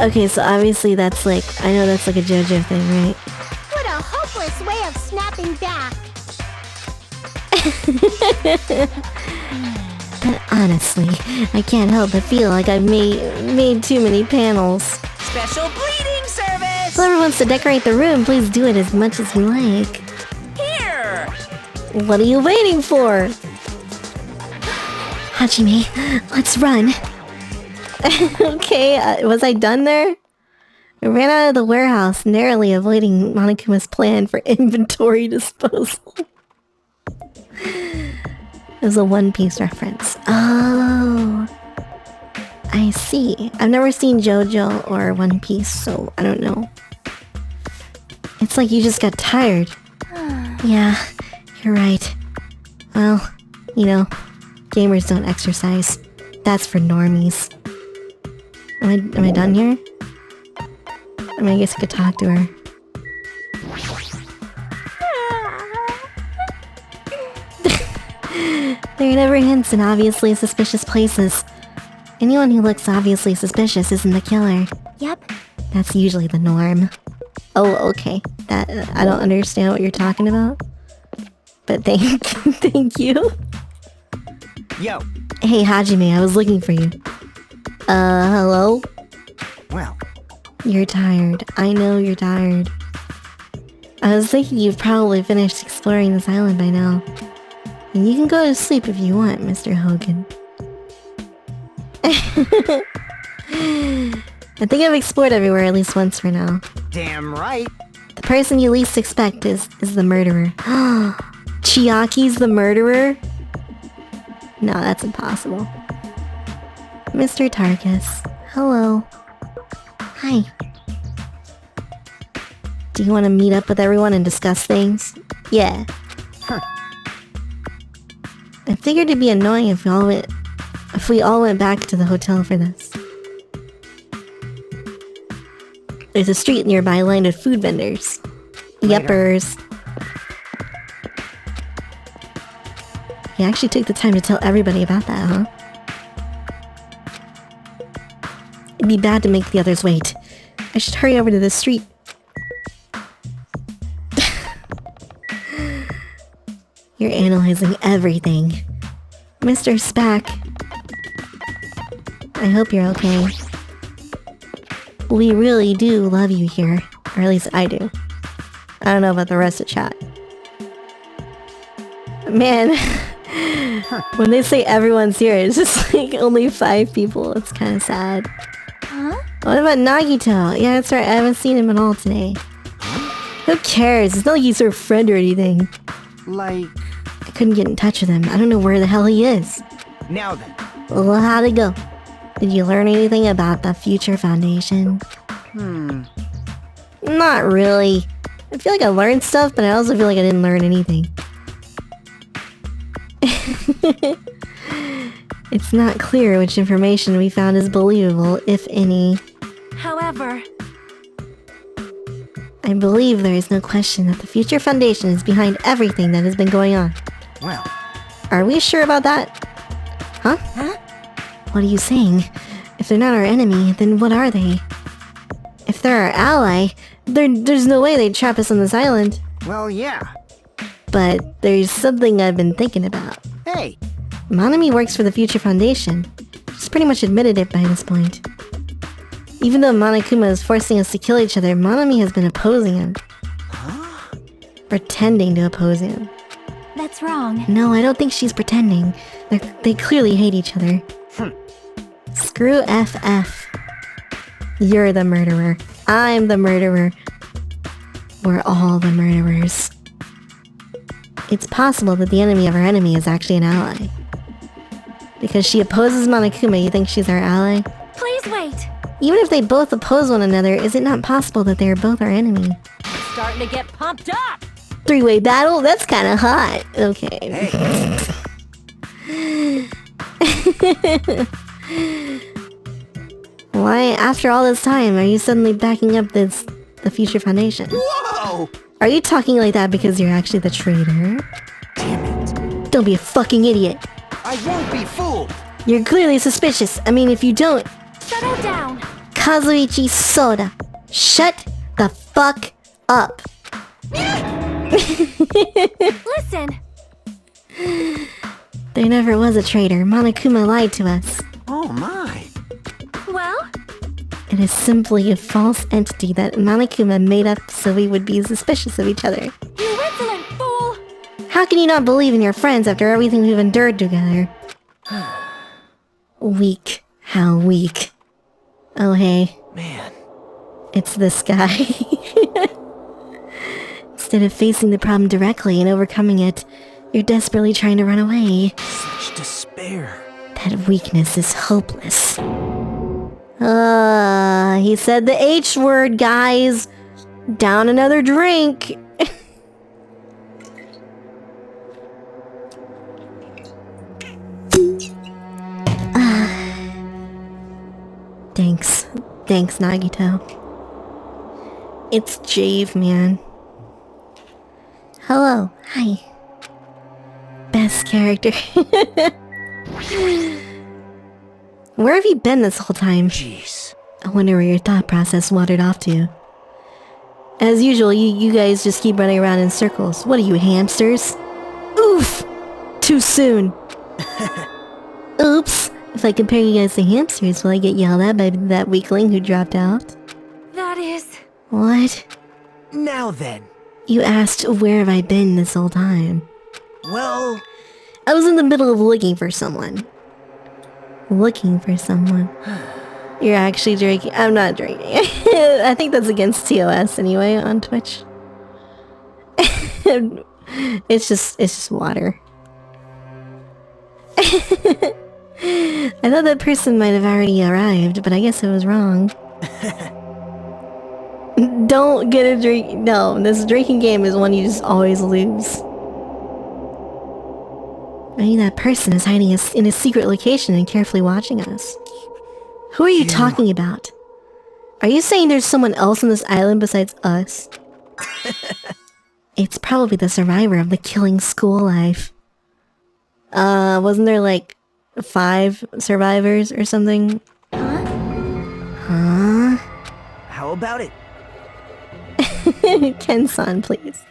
Okay, so obviously that's like, I know that's like a JoJo thing, right? What a hopeless way of snapping back! But honestly, I can't help but feel like I've made too many panels. Special bleeding service. Whoever wants to decorate the room, please do it as much as you like. Here. What are you waiting for? Hajime, let's run. Okay, was I done there? I ran out of the warehouse, narrowly avoiding Monokuma's plan for inventory disposal. It was a One Piece reference. Oh, I see. I've never seen JoJo or One Piece, so I don't know. It's like you just got tired. Yeah, you're right. Well, you know, gamers don't exercise. That's for normies. Am I done here? I mean, I guess I could talk to her. There are never hints in obviously suspicious places. Anyone who looks obviously suspicious isn't the killer. Yep. That's usually the norm. Oh, okay. That I don't understand what you're talking about. But thank you. Yo. Hey, Hajime, I was looking for you. Hello? Well, You're tired. I know you're tired. I was thinking you've probably finished exploring this island by now. And you can go to sleep if you want, Mr. Hogan. I think I've explored everywhere at least once for now. damn right. The person you least expect is the murderer. Chiaki's the murderer? No, that's impossible. Mr. Tarkus. Hello. Hi. Do you want to meet up with everyone and discuss things? Yeah. I figured it'd be annoying if we all went back to the hotel for this. There's a street nearby lined with food vendors. Yuppers. He actually took the time to tell everybody about that, huh? It'd be bad to make the others wait. I should hurry over to the street. You're analyzing everything. Mr. Spack. I hope you're okay. We really do love you here. Or at least I do. I don't know about the rest of chat. Man, when they say everyone's here, it's just like only 5 people. It's kind of sad. Huh? What about Nagito? Yeah, that's right. I haven't seen him at all today. Who cares? It's not like he's her friend or anything. Like, I couldn't get in touch with him. I don't know where the hell he is. now then. Well, how'd it go? Did you learn anything about the Future Foundation? Not really. I feel like I learned stuff, but I also feel like I didn't learn anything. It's not clear which information we found is believable, if any. However, I believe there is no question that the Future Foundation is behind everything that has been going on. Well, Are we sure about that? Huh? Huh? What are you saying? If they're not our enemy, then what are they? If they're our ally, there's no way they'd trap us on this island. well, yeah. But there's something I've been thinking about. Hey, Monami works for the Future Foundation. She's pretty much admitted it by this point. Even though Monokuma is forcing us to kill each other, Monami has been opposing him. Pretending to oppose him. That's wrong. No, I don't think she's pretending. They clearly hate each other. Screw FF. You're the murderer. I'm the murderer. We're all the murderers. It's possible that the enemy of our enemy is actually an ally. Because she opposes Monokuma, you think she's our ally? please wait. Even if they both oppose one another, is it not possible that they are both our enemy? Starting to get pumped up. Three-way battle? That's kind of hot. Okay. Why, after all this time, are you suddenly backing up the Future Foundation? Whoa! Are you talking like that because you're actually the traitor? Damn it. Don't be a fucking idiot. I won't be fooled. You're clearly suspicious. I mean, if you don't... Settle down. Kazuichi Soda. Shut the fuck up. Listen. There never was a traitor. Monokuma lied to us. Oh my. Well, It is simply a false entity that Monokuma made up so we would be suspicious of each other. you insolent fool. How can you not believe in your friends after everything we've endured together? Weak. How weak. Oh hey, Man. it's this guy. Instead of facing the problem directly and overcoming it, you're desperately trying to run away. Such despair. That weakness is hopeless. He said the H word, guys. Down another drink. Thanks. Thanks, Nagito. It's Jave, man. Hello. Hi. Best character. Where have you been this whole time? Jeez. I wonder where your thought process wandered off to. As usual, you guys just keep running around in circles. What are you, hamsters? Oof! Too soon. Oops. If I compare you guys to hamsters, will I get yelled at by that weakling who dropped out? That is... What? Now then. You asked where have I been this whole time? Well... I was in the middle of looking for someone. Looking for someone. You're actually drinking. I'm not drinking. I think that's against TOS anyway on Twitch. It's just water. I thought that person might have already arrived, but I guess I was wrong. Don't get a drink. No, this drinking game is one you just always lose. Maybe that person is hiding in a secret location and carefully watching us. Who are you talking about? Are you saying there's someone else on this island besides us? It's probably the survivor of the killing school life. Wasn't there like 5 survivors or something? Huh? How about it? Ken-san, please.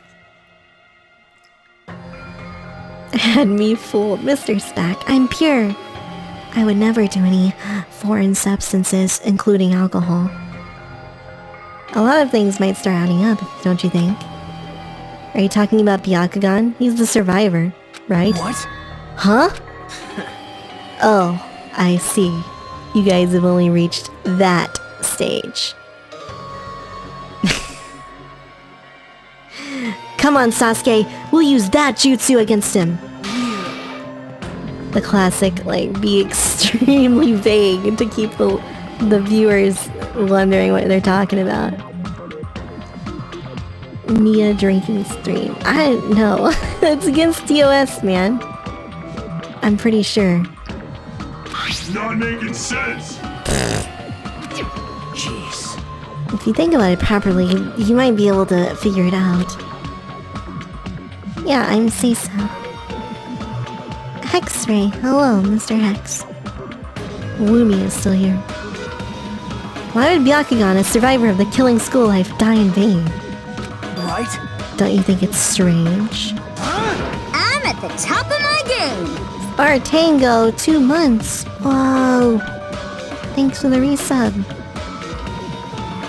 Had me fooled. Mr. Stack, I'm pure. I would never do any foreign substances, including alcohol. A lot of things might start adding up, don't you think? Are you talking about Byakugan? He's the survivor, right? What? Huh? Oh, I see. You guys have only reached that stage. Come on, Sasuke. We'll use that jutsu against him. The classic, like, be extremely vague to keep the viewers wondering what they're talking about. Mia drinking stream. I don't know. It's against TOS, man. I'm pretty sure. It's not making sense. Jeez. If you think about it properly, you might be able to figure it out. Yeah, I'm Cecil. X-Ray. Hello, Mr. X. Woomy is still here. Why would Byakugan, a survivor of the killing school life, die in vain? Right? Don't you think it's strange? I'm at the top of my game. Spartango, 2 months. Whoa. Thanks for the resub.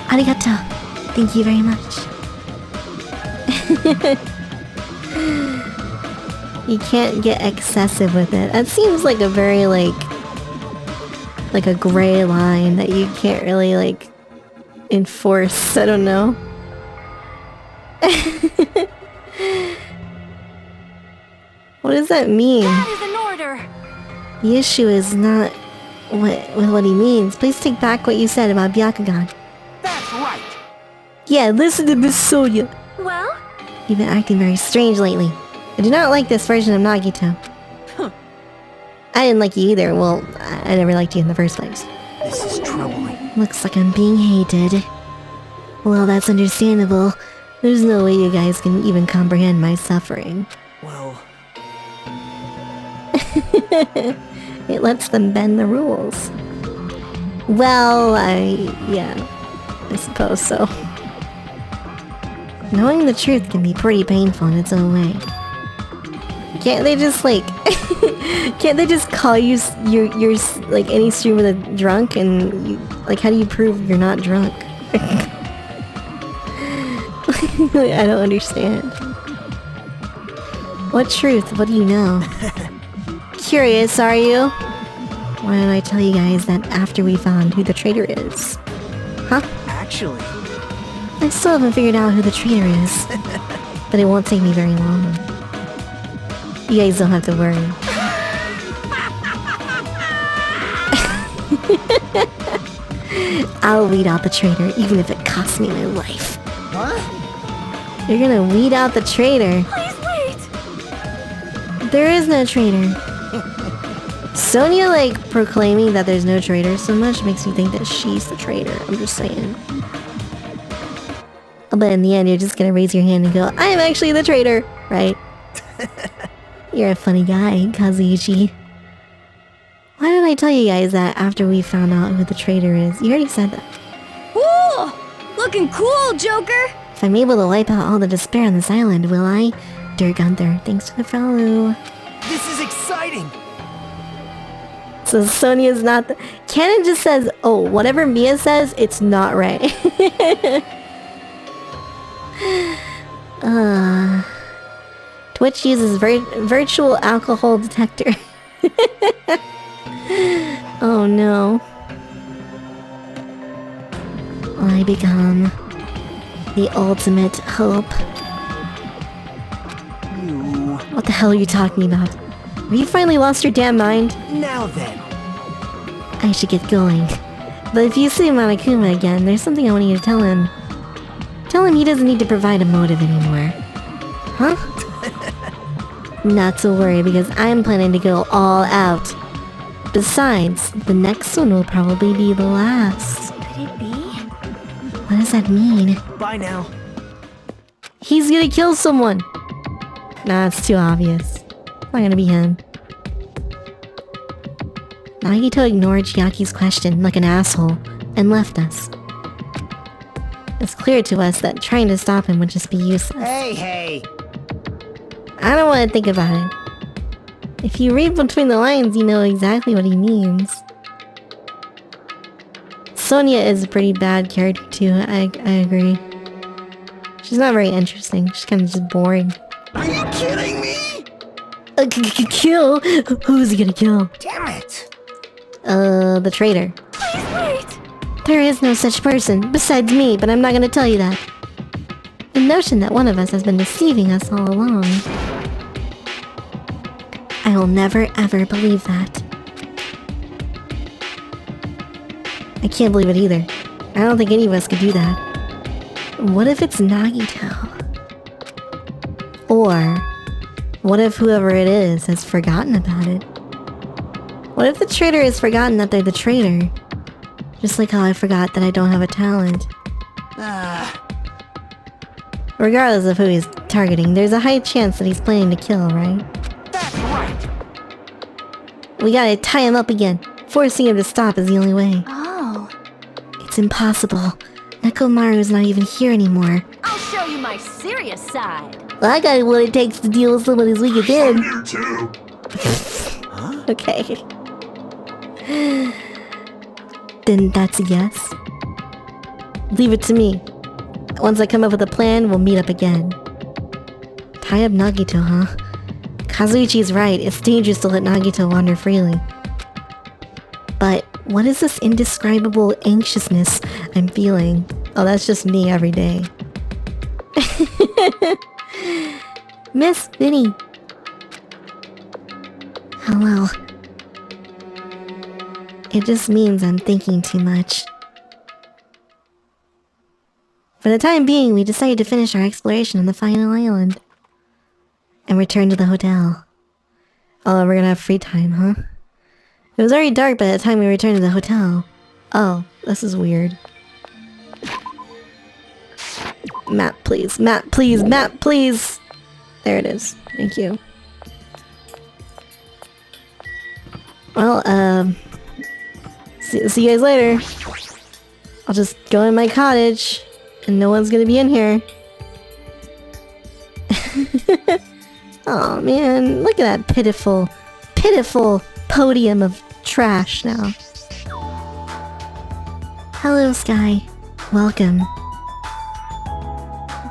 Arigato. Thank you very much. You can't get excessive with it. That seems like a very, like a gray line that you can't really, like, enforce. I don't know. What does that mean? That is an order. The issue is not what he means. Please take back what you said about Byakugan. That's right. Yeah, listen to Miss Sonia. Well? You've been acting very strange lately. I do not like this version of Nagito. I didn't like you either. Well, I never liked you in the first place. This is troubling. Looks like I'm being hated. Well, that's understandable. There's no way you guys can even comprehend my suffering. Well, It lets them bend the rules. Well, yeah, I suppose so. Knowing the truth can be pretty painful in its own way. Can't they just like, can't they just call you you're like any stream with a drunk and you, like how do you prove you're not drunk? I don't understand. What truth? What do you know? Curious, are you? Why don't I tell you guys that after we found who the traitor is? Huh? actually, I still haven't figured out who the traitor is. But it won't take me very long. You guys don't have to worry. I'll weed out the traitor, even if it costs me my life. what? You're gonna weed out the traitor? Please wait! There is no traitor. Sonia, like, proclaiming that there's no traitor so much makes me think that she's the traitor. I'm just saying. But in the end, you're just gonna raise your hand and go, I am actually the traitor, right? You're a funny guy, Kazuichi. Why did I tell you guys that after we found out who the traitor is? You already said that. Ooh! Looking cool, Joker! If I'm able to wipe out all the despair on this island, will I? Dear Gunther, thanks for the follow. This is exciting. So Sonia's not the... Canon just says, oh, whatever Mia says, it's not right. Twitch uses virtual alcohol detector. Oh no. I become the ultimate hope. You... What the hell are you talking about? Have you finally lost your damn mind? Now then. I should get going. But if you see Monokuma again, there's something I want you to tell him. Tell him he doesn't need to provide a motive anymore. Huh? Not to worry, because I'm planning to go all out. Besides, the next one will probably be the last. Could it be? What does that mean? Bye now. He's gonna kill someone! Nah, it's too obvious. It's not gonna be him. Nagito ignored Chiaki's question like an asshole and left us. It's clear to us that trying to stop him would just be useless. Hey! I don't want to think about it. If you read between the lines, you know exactly what he means. Sonia is a pretty bad character too, I agree. She's not very interesting, she's kind of just boring. Are you kidding me? Kill? Who's he gonna kill? Damn it! The traitor. Please wait! There is no such person, besides me, but I'm not gonna tell you that. The notion that one of us has been deceiving us all along. I will never ever believe that. I can't believe it either. I don't think any of us could do that. What if it's Nagito? Or, what if whoever it is has forgotten about it? What if the traitor has forgotten that they're the traitor? Just like how I forgot that I don't have a talent. Regardless of who he's targeting, there's a high chance that he's planning to kill, right? That's right! We gotta tie him up again. Forcing him to stop is the only way. Oh. It's impossible. Nekomaru's not even here anymore. I'll show you my serious side. Well, I got what it takes to deal with someone as weak as him. I'm here too. Okay. Then that's a yes. Leave it to me. Once I come up with a plan, we'll meet up again. Tie up Nagito, huh? Kazuichi's right, it's dangerous to let Nagito wander freely. But what is this indescribable anxiousness I'm feeling? Oh, that's just me every day. Miss Vinny. Hello. It just means I'm thinking too much. For the time being, we decided to finish our exploration on the final island. And return to the hotel. Oh, we're gonna have free time, huh? It was already dark by the time we returned to the hotel. Oh, this is weird. Map, please. Map, please. Map, please. There it is. Thank you. Well, see you guys later. I'll just go in my cottage, and no one's gonna be in here. Oh man, look at that pitiful, pitiful podium of trash now. Hello, Sky. Welcome.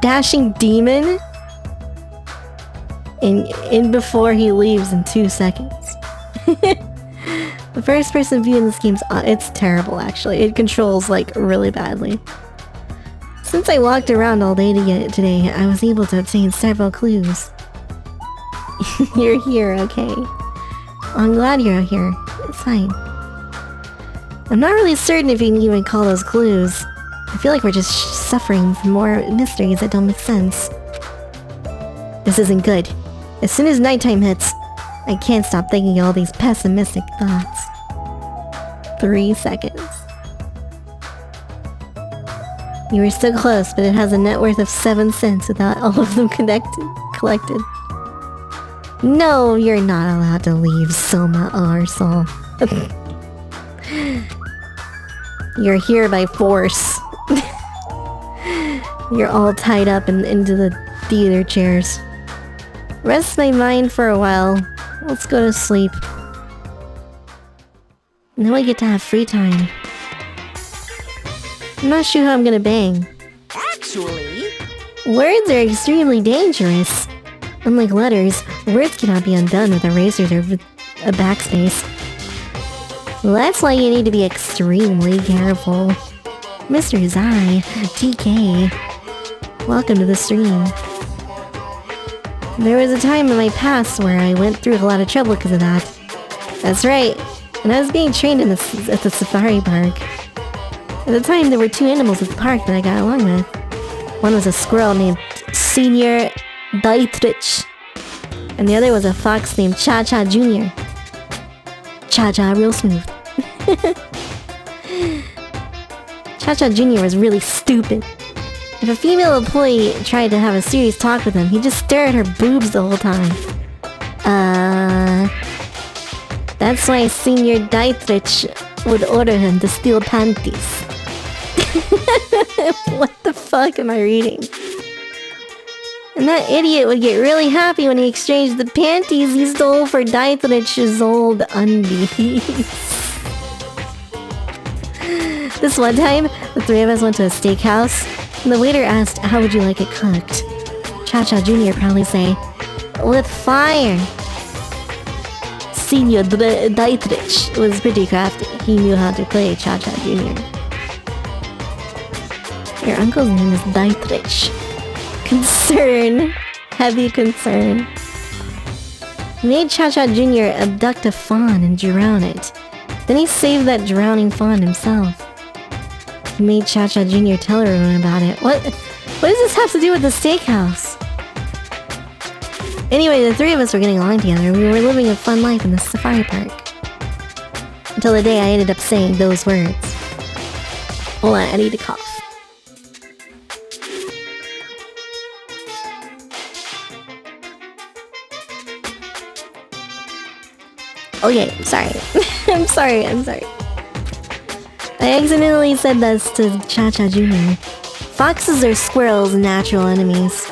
Dashing demon? In before he leaves in 2 seconds. The first person view in this game's it's terrible actually. It controls like really badly. Since I walked around all day today, I was able to obtain several clues. You're here, okay. Well, I'm glad you're here. It's fine. I'm not really certain if you can even call those clues. I feel like we're just suffering from more mysteries that don't make sense. This isn't good. As soon as nighttime hits, I can't stop thinking all these pessimistic thoughts. 3 seconds. You were so close, but it has a net worth of 7 cents without all of them collected. No, you're not allowed to leave, Soma Arsal. You're here by force. You're all tied up into the theater chairs. Rest my mind for a while. Let's go to sleep. Now I get to have free time. I'm not sure who I'm gonna bang. Actually... Words are extremely dangerous. Unlike letters, words cannot be undone with erasers or a backspace. That's why you need to be extremely careful. Mr. Zai, TK. Welcome to the stream. There was a time in my past where I went through a lot of trouble because of that. That's right. And I was being trained at the safari park. At the time, there were 2 animals at the park that I got along with. One was a squirrel named Senior Dietrich, and the other was a fox named Cha-Cha Jr. Cha-Cha real smooth. Cha-Cha Jr. was really stupid. If a female employee tried to have a serious talk with him, he'd just stare at her boobs the whole time. That's why Senior Dietrich would order him to steal panties. What the fuck am I reading? And that idiot would get really happy when he exchanged the panties he stole for Dietrich's old undies. This one time, the 3 of us went to a steakhouse, and the waiter asked, "How would you like it cooked?" Cha-Cha Jr. probably say, "With fire." Senior Dietrich was pretty crafty. He knew how to play Cha-Cha Jr. Your uncle's name is Dietrich. Concern. Heavy concern. He made Cha-Cha Jr. abduct a fawn and drown it. Then he saved that drowning fawn himself. He made Cha-Cha Jr. tell everyone about it. What does this have to do with the steakhouse? Anyway, the 3 of us were getting along together. We were living a fun life in the safari park. Until the day I ended up saying those words. Hold on, I need to cough. Okay, I'm sorry. I'm sorry. I accidentally said this to Cha-Cha Jr. Foxes are squirrels' natural enemies.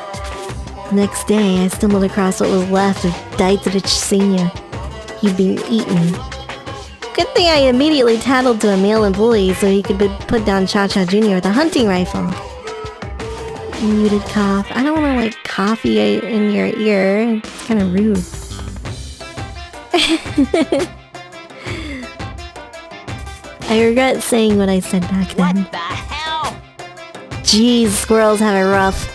The next day, I stumbled across what was left of Dietrich Sr. He'd been eaten. Good thing I immediately tattled to a male employee so he could put down Cha-Cha Jr. with a hunting rifle. Muted cough. I don't want to like coffee in your ear. It's kind of rude. I regret saying what I said back then. What the hell? Jeez, squirrels have it rough.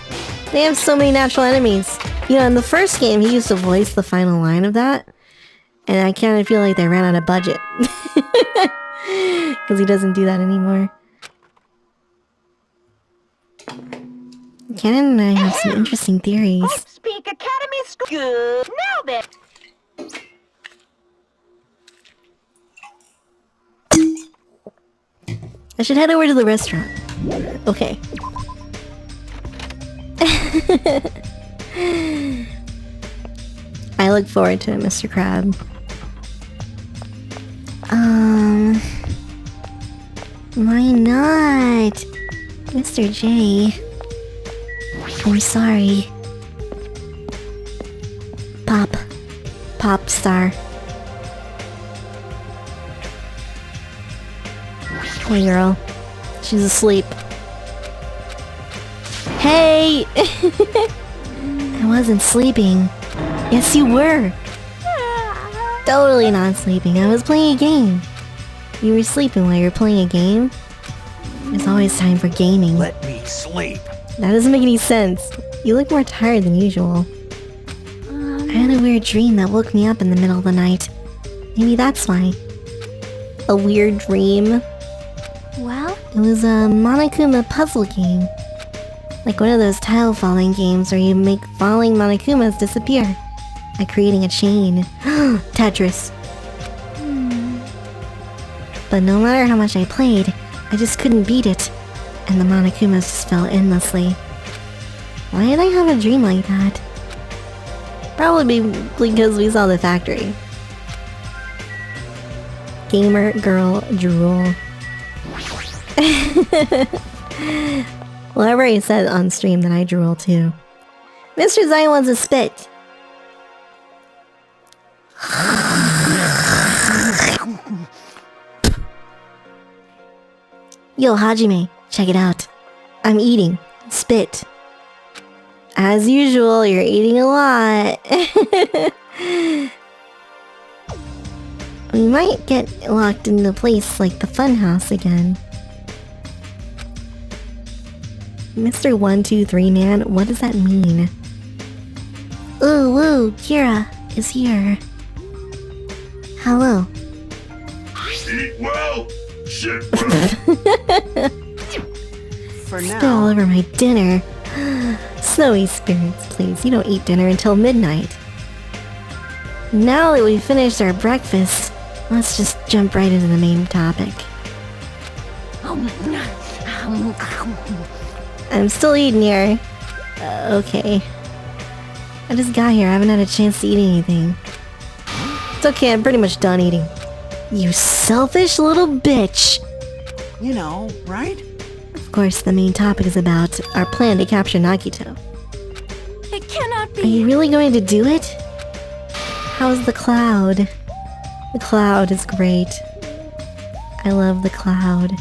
They have so many natural enemies. You know, in the first game, he used to voice the final line of that. And I kind of feel like they ran out of budget. Because he doesn't do that anymore. Cannon and I have some interesting theories. Speak Academy School. Good. Now then. I should head over to the restaurant. Okay. I look forward to it, Mr. Crab. Why not? Mr. J. I'm sorry. Pop star. Hey girl. She's asleep. Hey! I wasn't sleeping. Yes, you were. Totally not sleeping. I was playing a game. You were sleeping while you were playing a game? There's always time for gaming. Let me sleep. That doesn't make any sense. You look more tired than usual. I had a weird dream that woke me up in the middle of the night. Maybe that's why. A weird dream? Well, It was a Monokuma puzzle game. Like one of those tile falling games where you make falling Monokumas disappear by creating a chain. Tetris. But no matter how much I played, I just couldn't beat it. And the Monokumas just fell endlessly. Why did I have a dream like that? Probably because we saw the factory. Gamer girl drool. Well, I already said on stream that I drool too. Mr. Zion wants a spit. Yo, Hajime, check it out. I'm eating. Spit. As usual, you're eating a lot. We might get locked into a place like the funhouse again. Mr. 123 Man, what does that mean? Ooh, woo, Kira is here. Hello. Eat well, shit well. For Spit all over my dinner. Snowy spirits, please. You don't eat dinner until midnight. Now that we've finished our breakfast, let's just jump right into the main topic. I'm still eating here. Okay. I just got here. I haven't had a chance to eat anything. It's okay. I'm pretty much done eating. You selfish little bitch. You know, right? Of course, the main topic is about our plan to capture Nagito. it cannot Are you be. really going to do it? How's the cloud? The cloud is great. I love the cloud.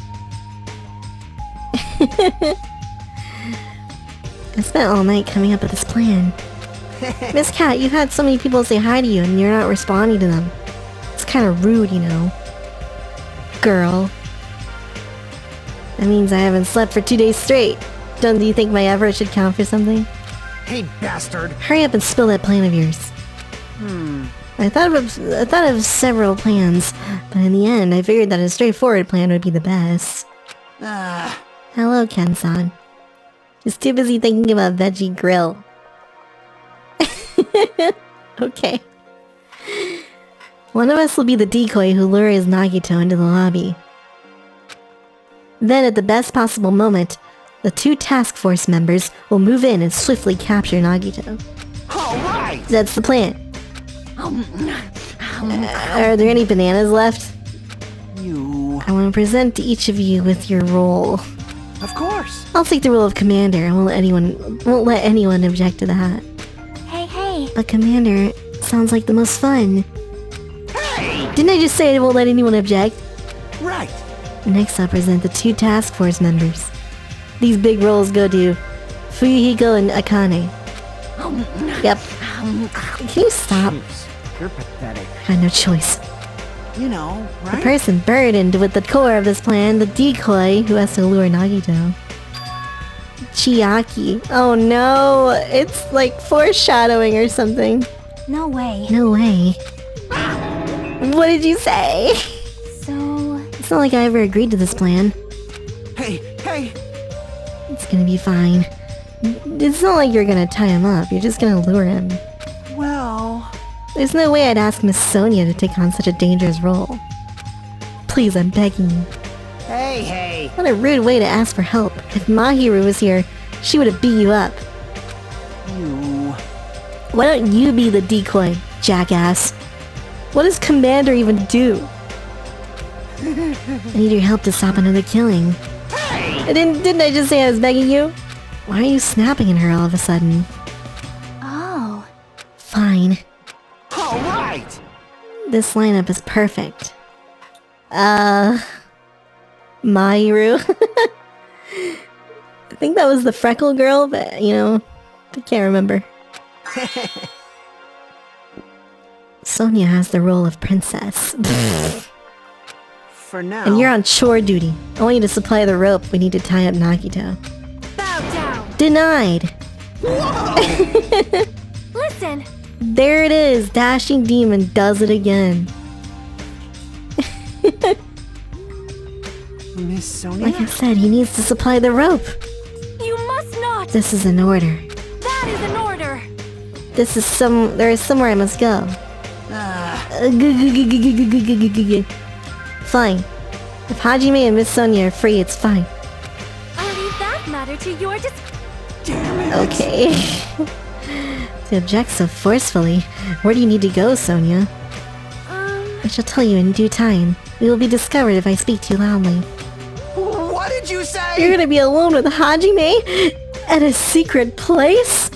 I spent all night coming up with this plan. Miss Cat, you've had so many people say hi to you and you're not responding to them. It's kind of rude, you know. Girl. That means I haven't slept for 2 days straight. Don't you think my effort should count for something? Hey, bastard. Hurry up and spill that plan of yours. I thought of several plans, but in the end, I figured that a straightforward plan would be the best. Hello, Ken-san. Just too busy thinking about veggie grill. Okay. One of us will be the decoy who lures Nagito into the lobby. Then, at the best possible moment, the 2 task force members will move in and swiftly capture Nagito. All right. That's the plan. Are there any bananas left? You. I want to present to each of you with your role. Of course. I'll take the role of commander. I won't let anyone object to that. Hey. But commander sounds like the most fun. Hey. Didn't I just say I won't let anyone object? Right. Next, I'll present the 2 task force members. These big roles go to Fuyuhiko and Akane. Yep. Can you stop? Jeez, you're pathetic. I had no choice. You know, The right? person burdened with the core of this plan, the decoy who has to lure Nagito. Chiaki. Oh no, it's like foreshadowing or something. No way. No way. What did you say? So, It's not like I ever agreed to this plan. Hey, hey! It's gonna be fine. It's not like you're gonna tie him up, you're just gonna lure him. Well... There's no way I'd ask Miss Sonia to take on such a dangerous role. Please, I'm begging you. Hey, hey! What a rude way to ask for help. If Mahiru was here, she would have beat you up. You... Why don't you be the decoy, jackass? What does Commander even do? I need your help to stop another killing. Hey! Didn't I just say I was begging you? Why are you snapping at her all of a sudden? Oh. Alright! Fine. This lineup is perfect. Mahiru. I think that was the freckle girl, but, you know, I can't remember. Sonia has the role of princess. For now... And you're on chore duty. I want you to supply the rope we need to tie up Nagito. Bow down. Denied! Listen. There it is! Dashing Demon does it again. Miss Sonia? Like I said, he needs to supply the rope. You must not. This is an order. That is an order. There is somewhere I must go. Fine. If Hajime and Miss Sonia are free, it's fine. I'll leave that matter to your Damn it! Okay. To object so forcefully. Where do you need to go, Sonia? I shall tell you in due time. We will be discovered if I speak too loudly. What did you say? You're gonna be alone with Hajime? At a secret place?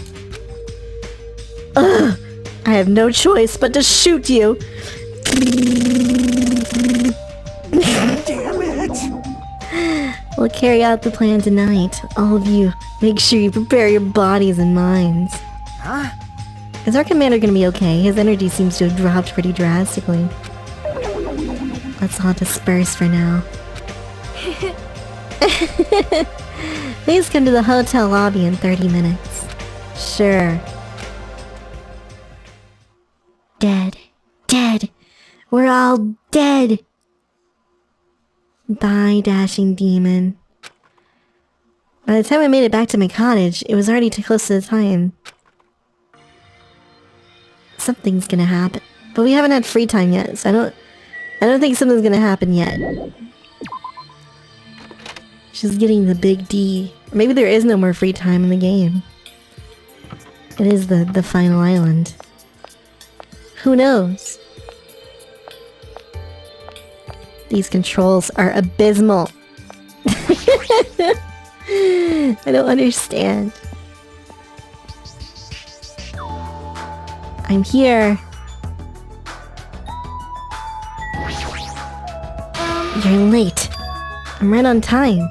Ugh! I have no choice but to shoot you! Damn it! We'll carry out the plan tonight. All of you, make sure you prepare your bodies and minds. Huh? Is our commander gonna be okay? His energy seems to have dropped pretty drastically. Let's all disperse for now. Please come to the hotel lobby in 30 minutes. Sure. Dead. Dead. We're all dead. Bye, Dashing Demon. By the time I made it back to my cottage, it was already too close to the time. Something's gonna happen. But we haven't had free time yet, so I don't think something's gonna happen yet. She's getting the big D. Maybe there is no more free time in the game. It is the final island. Who knows? These controls are abysmal. I don't understand. I'm here. You're late. I'm right on time.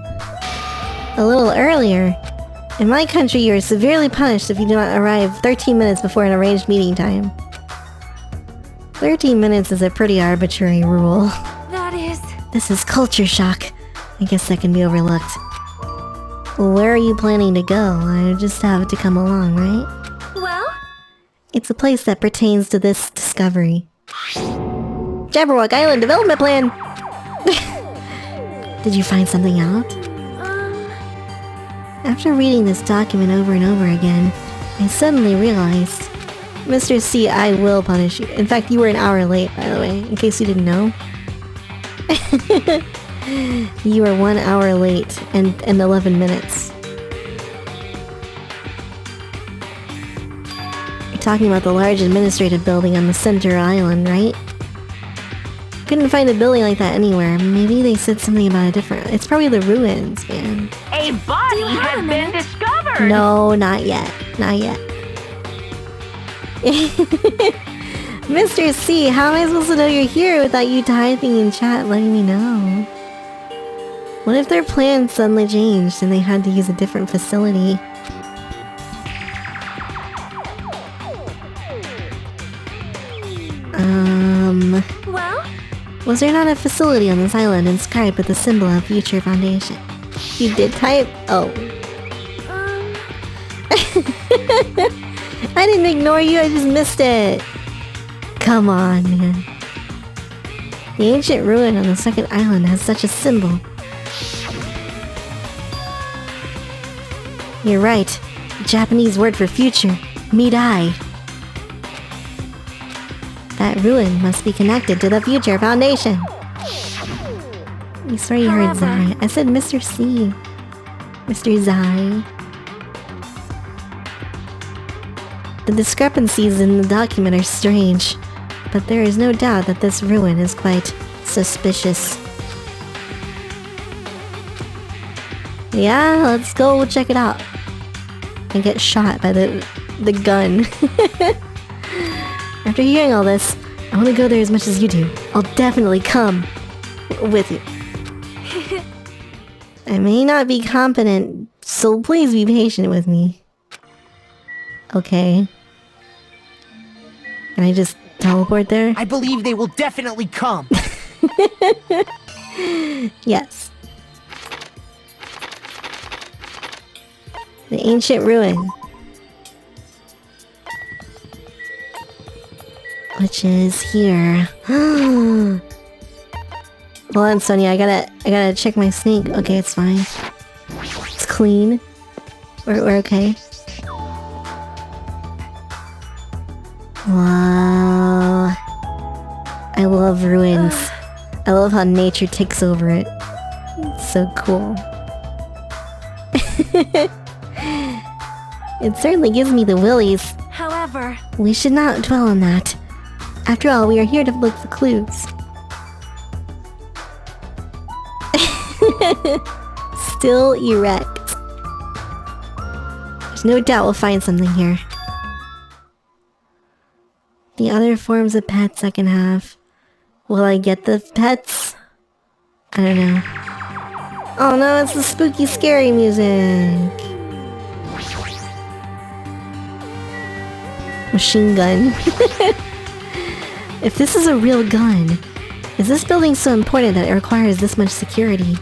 A little earlier. In my country, you are severely punished if you do not arrive 13 minutes before an arranged meeting time. 13 minutes is a pretty arbitrary rule. That is... This is culture shock. I guess that can be overlooked. Where are you planning to go? I just have to come along, right? Well? It's a place that pertains to this discovery. Jabberwock Island Development Plan! Did you find something out? After reading this document over and over again, I suddenly realized... Mr. C, I will punish you. In fact, you were an hour late, by the way, in case you didn't know. You were 1 hour late and 11 minutes. You're talking about the large administrative building on the center island, right? Couldn't find a building like that anywhere. Maybe they said something about a different... It's probably the ruins, man. A body has been discovered! No, not yet. Not yet. Mr. C, how am I supposed to know you're here without you typing in chat letting me know? What if their plans suddenly changed and they had to use a different facility? Well? Was there not a facility on this island inscribed with the symbol of Future Foundation? You did type? Oh. I didn't ignore you, I just missed it. Come on, man. The ancient ruin on the second island has such a symbol. You're right. Japanese word for future. Midai. That ruin must be connected to the Future Foundation. I swear you heard Zai. I said Mr. C. Mr. Zai. The discrepancies in the document are strange, but there is no doubt that this ruin is quite suspicious. Yeah, let's go check it out. And get shot by the gun. After hearing all this, I want to go there as much as you do. I'll definitely come with you. I may not be competent, so please be patient with me. Okay. Can I just teleport there? I believe they will definitely come. Yes. The ancient ruin. Which is here. Hold on, Sonia, I gotta check my sneak. Okay, it's fine. It's clean. We're okay. Wow. I love ruins. I love how nature takes over it. It's so cool. It certainly gives me the willies. However, We should not dwell on that. After all, we are here to look for clues. Still erect. There's no doubt we'll find something here. The other forms of pets I can have. Will I get the pets? I don't know. Oh no, it's the spooky, scary music. Machine gun. If this is a real gun, is this building so important that it requires this much security?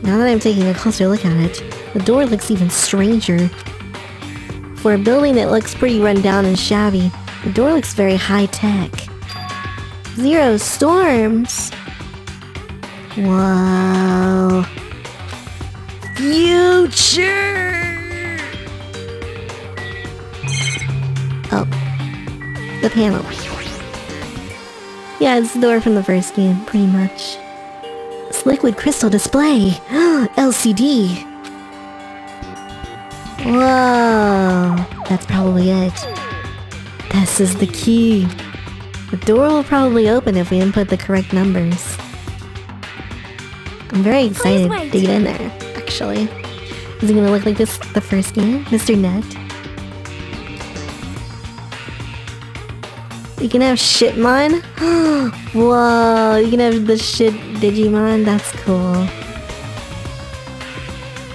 Now that I'm taking a closer look at it, the door looks even stranger. For a building that looks pretty run down and shabby, the door looks very high-tech. Zero storms! Wow. Future! Oh. The panel. Yeah, it's the door from the first game, pretty much. It's liquid crystal display! LCD! Whoa! That's probably it. This is the key. The door will probably open if we input the correct numbers. I'm very excited to get in there, actually. Is it gonna look like this the first game? Mr. Net? You can have Shitmon? Whoa, you can have the shit Digimon? That's cool.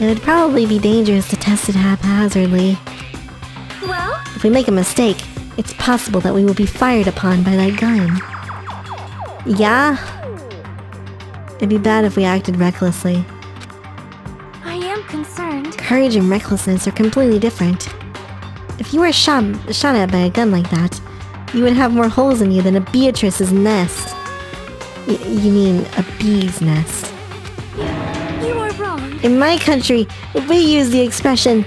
It would probably be dangerous to test it haphazardly. well, If we make a mistake, it's possible that we will be fired upon by that gun. Yeah? It'd be bad if we acted recklessly. I am concerned. Courage and recklessness are completely different. If you were shot at by a gun like that, you would have more holes in you than a Beatrice's nest. You mean a bee's nest. You are wrong. In my country, we use the expression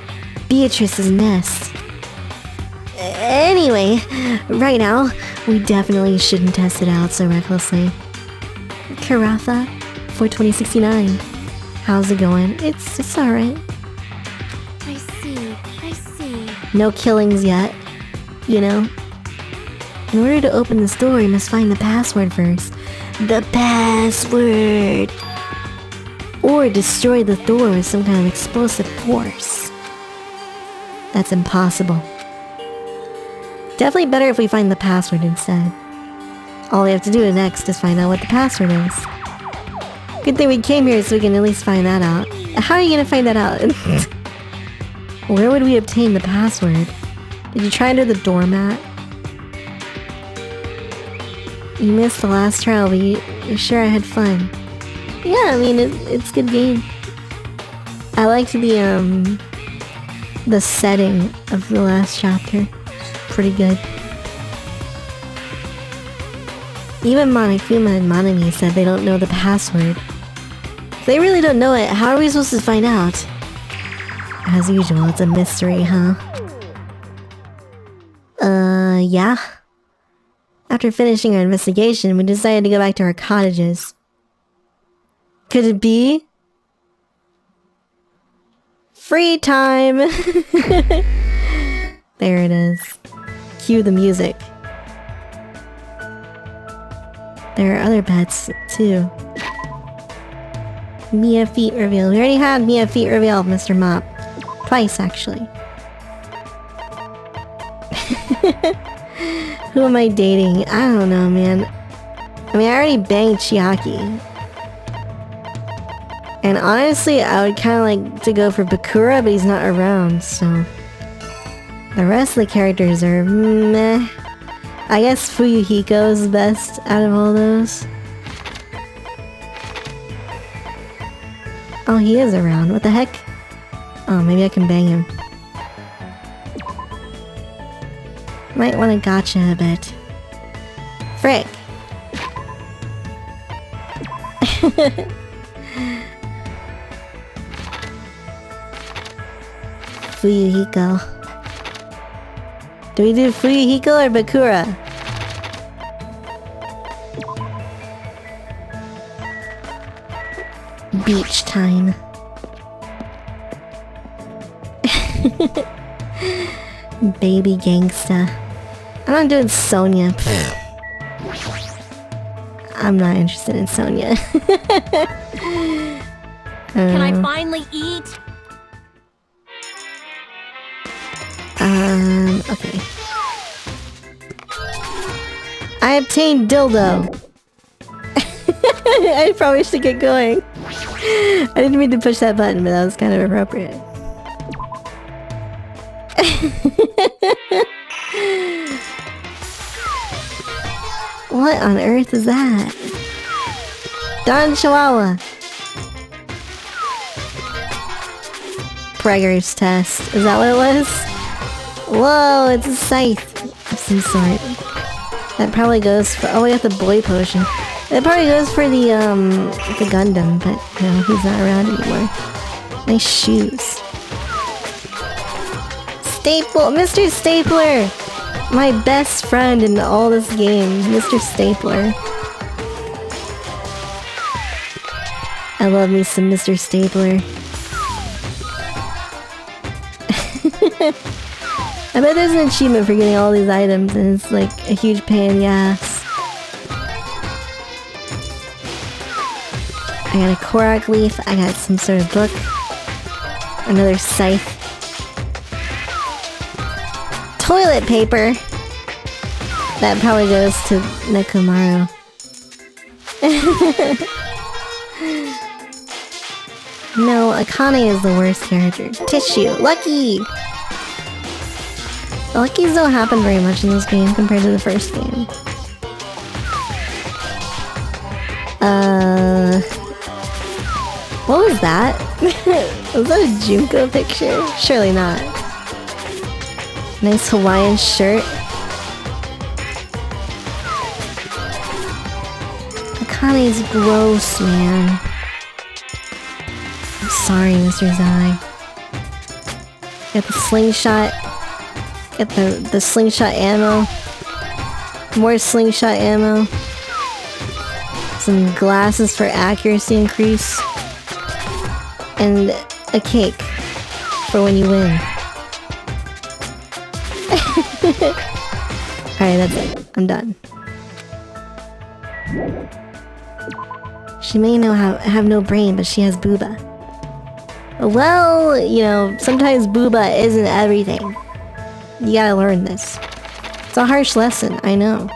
Beatrice's nest. Anyway, right now, we definitely shouldn't test it out so recklessly. Karatha, 42069. How's it going? It's alright. I see. No killings yet, you know? In order to open this door, we must find the password first. The password! Or destroy the door with some kind of explosive force. That's impossible. Definitely better if we find the password instead. All we have to do next is find out what the password is. Good thing we came here so we can at least find that out. How are you gonna find that out? Where would we obtain the password? Did you try under the doormat? You missed the last trial, but you're sure I had fun. Yeah, I mean, it's a good game. I liked the setting of the last chapter. Pretty good. Even Monokuma and Manami said they don't know the password. If they really don't know it, how are we supposed to find out? As usual, it's a mystery, huh? Yeah. After finishing our investigation, we decided to go back to our cottages. Could it be? Free time! There it is. Cue the music. There are other pets, too. Mia feet reveal. We already had Mia feet reveal, Mr. Mop. Twice, actually. Who am I dating? I don't know, man. I mean, I already banged Chiaki. And honestly, I would kind of like to go for Bakura, but he's not around, so... The rest of the characters are meh. I guess Fuyuhiko is the best out of all those. Oh, he is around. What the heck? Oh, maybe I can bang him. Might want to gotcha a bit. Frick! Fuyuhiko. Do we do Fuyuhiko or Bakura? Beach time. Baby gangsta. I'm not doing Sonia. I'm not interested in Sonia. Can I finally eat? Okay. I obtained dildo. I probably should get going. I didn't mean to push that button, but that was kind of appropriate. What on earth is that? Don Chihuahua. Preggers test. Is that what it was? Whoa, it's a scythe of some sort. That probably goes for... Oh, we got the boy potion. It probably goes for the Gundam, but no, he's not around anymore. Nice shoes. Staple! Mr. Stapler! My best friend in all this game, Mr. Stapler. I love me some Mr. Stapler. I bet there's an achievement for getting all these items, and it's like a huge pain in the ass. I got a Korak leaf, I got some sort of book, another scythe. Toilet paper! That probably goes to Nekomaru. No, Akane is the worst character. Tissue! Lucky! The Luckies don't happen very much in this game compared to the first game. What was that? Was that a Junko picture? Surely not. Nice Hawaiian shirt. Akane's gross, man. I'm sorry, Mr. Zai. Got the slingshot. Get the slingshot ammo. More slingshot ammo. Some glasses for accuracy increase. And a cake for when you win. Alright, that's it. I'm done. She may have no brain, but she has booba. Well, you know, sometimes booba isn't everything. You gotta learn this. It's a harsh lesson, I know.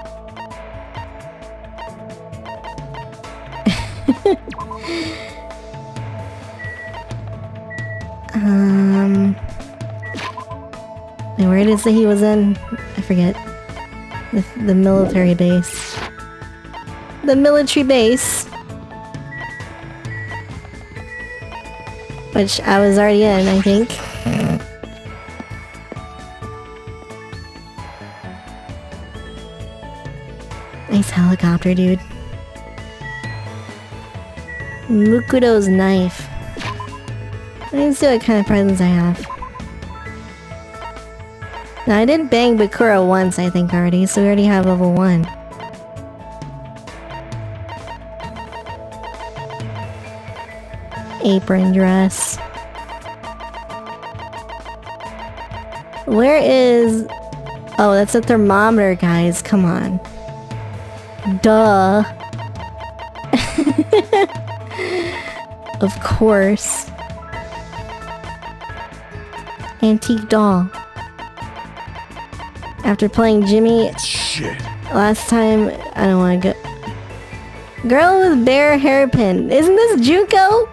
And where did it say he was in? I forget. The military base. The military base! Which I was already in, I think. I this helicopter, dude. Mukudo's knife. Let's see what kind of presents I have. Now, I did bang Bakura once, I think, already, so we already have level 1. Apron dress. Where is... Oh, that's a thermometer, guys. Come on. Duh. Of course. Antique doll. After playing Jimmy Shit. last time, I don't want to go. Girl with bare hairpin. Isn't this Junko?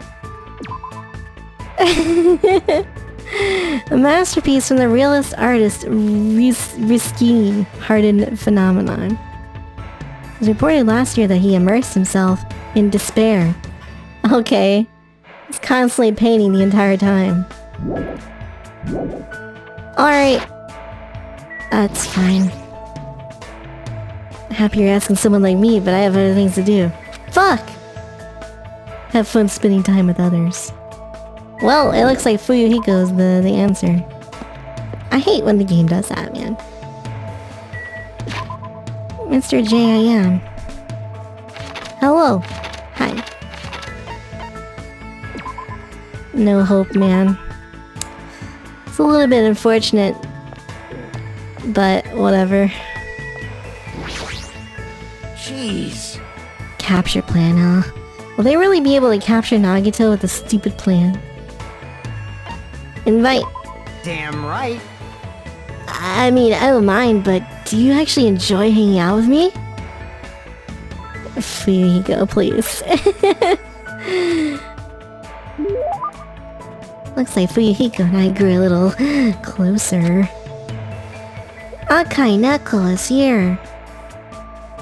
A masterpiece from the realist artist Risky Hardened Phenomenon. It was reported last year that he immersed himself in despair. Okay. He's constantly painting the entire time. Alright. That's fine. Happy you're asking someone like me, but I have other things to do. Fuck! Have fun spending time with others. Well, it looks like Fuyuhiko's the answer. I hate when the game does that, man. Mr. J, I am. Hello. Hi. No hope, man. It's a little bit unfortunate, but whatever. Jeez. Capture plan, huh? Will they really be able to capture Nagito with a stupid plan? Invite. Damn right. I mean, I don't mind, but do you actually enjoy hanging out with me? Fuyuhiko, please. Looks like Fuyuhiko and I grew a little closer. Akai Neko is here.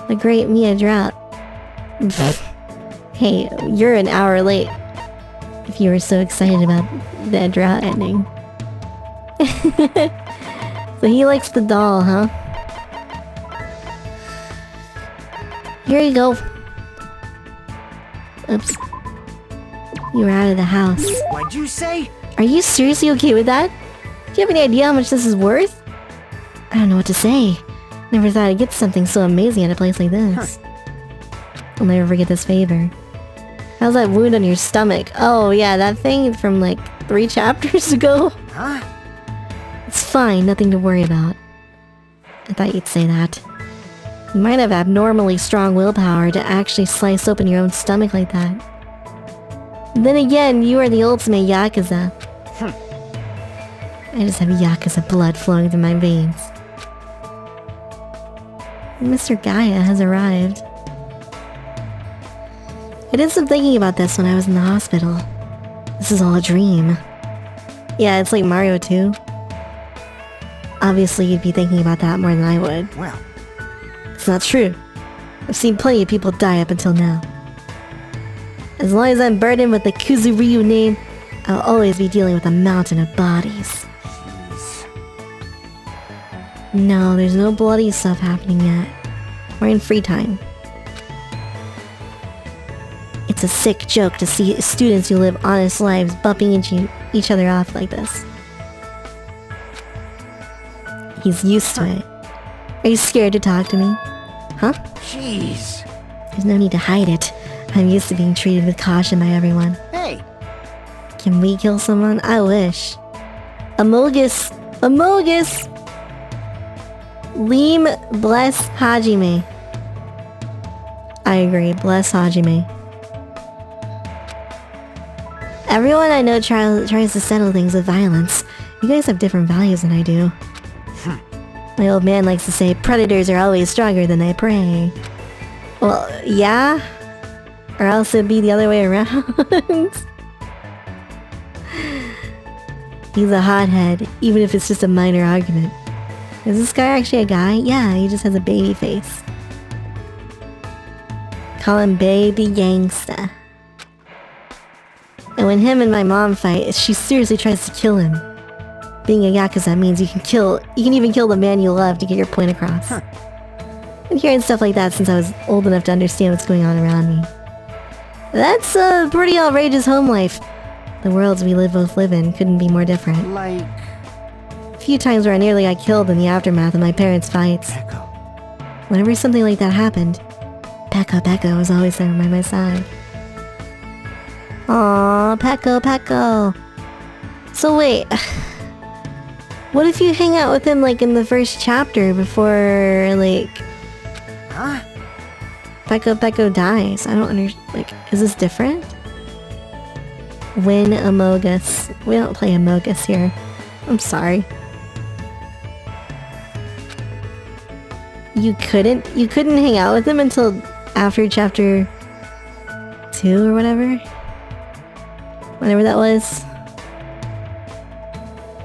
The great Mia drought. Hey, you're an hour late. If you were so excited about that drought ending. So he likes the doll, huh? Here you go. Oops. You were out of the house. What'd you say? Are you seriously okay with that? Do you have any idea how much this is worth? I don't know what to say. Never thought I'd get something so amazing at a place like this. I'll never forget this favor. How's that wound on your stomach? Oh yeah, that thing from like 3 chapters ago? Huh? It's fine, nothing to worry about. I thought you'd say that. You might have abnormally strong willpower to actually slice open your own stomach like that. Then again, you are the ultimate Yakuza. I just have Yakuza blood flowing through my veins. Mr. Gaia has arrived. I did some thinking about this when I was in the hospital. This is all a dream. Yeah, it's like Mario 2. Obviously, you'd be thinking about that more than I would. Well, it's not true. I've seen plenty of people die up until now. As long as I'm burdened with the Kuzuryu name, I'll always be dealing with a mountain of bodies. jeez. No, there's no bloody stuff happening yet. We're in free time. It's a sick joke to see students who live honest lives bumping each other off like this. He's used to it. Are you scared to talk to me? Huh? Jeez. There's no need to hide it. I'm used to being treated with caution by everyone. Hey. Can we kill someone? I wish. Amogus! Amogus! Leem bless Hajime. I agree, bless Hajime. Everyone I know tries to settle things with violence. You guys have different values than I do. My old man likes to say predators are always stronger than their prey. Well, yeah? Or else it'd be the other way around. He's a hothead, even if it's just a minor argument. Is this guy actually a guy? Yeah, he just has a baby face. Call him Baby Gangsta. And when him and my mom fight, she seriously tries to kill him. Being a Yakuza means you can even kill the man you love to get your point across. Been hearing stuff like that since I was old enough to understand what's going on around me. That's a pretty outrageous home life. The worlds we both live in couldn't be more different. Like... A few times where I nearly got killed in the aftermath of my parents' fights. Echo. Whenever something like that happened, Pekka was always there by my side. Aww, Pekka. So wait, what if you hang out with him like in the first chapter before like... Huh? Pekka dies? I don't understand. Like, is this different? Win Amogus. We don't play Amogus here. I'm sorry. You couldn't hang out with him until after chapter 2 or whatever? Whatever that was.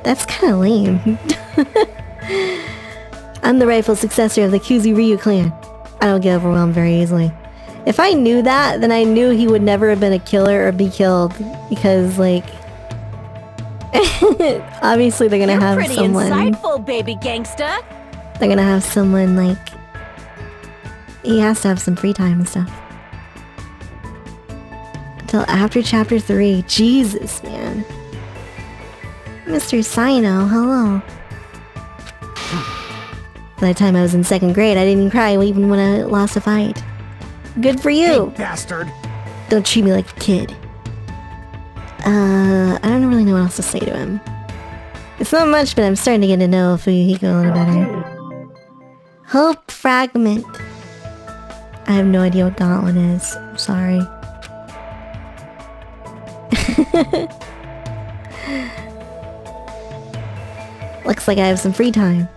That's kinda lame. I'm the rightful successor of the Kuzu Ryu clan. I don't get overwhelmed very easily. If I knew that, then I knew he would never have been a killer or be killed. Because, like... obviously they're gonna have someone... You're pretty insightful, baby gangsta. They're gonna have someone, like... He has to have some free time and stuff. Until after chapter 3. Jesus, man. Mr. Sino, hello. By the time I was in 2nd grade, I didn't cry even when I lost a fight. Good for you! Big bastard! Don't treat me like a kid. I don't really know what else to say to him. It's not much, but I'm starting to get to know Fuyuhiko a little better. Hope Fragment. I have no idea what Gauntlet is. I'm sorry. Looks like I have some free time.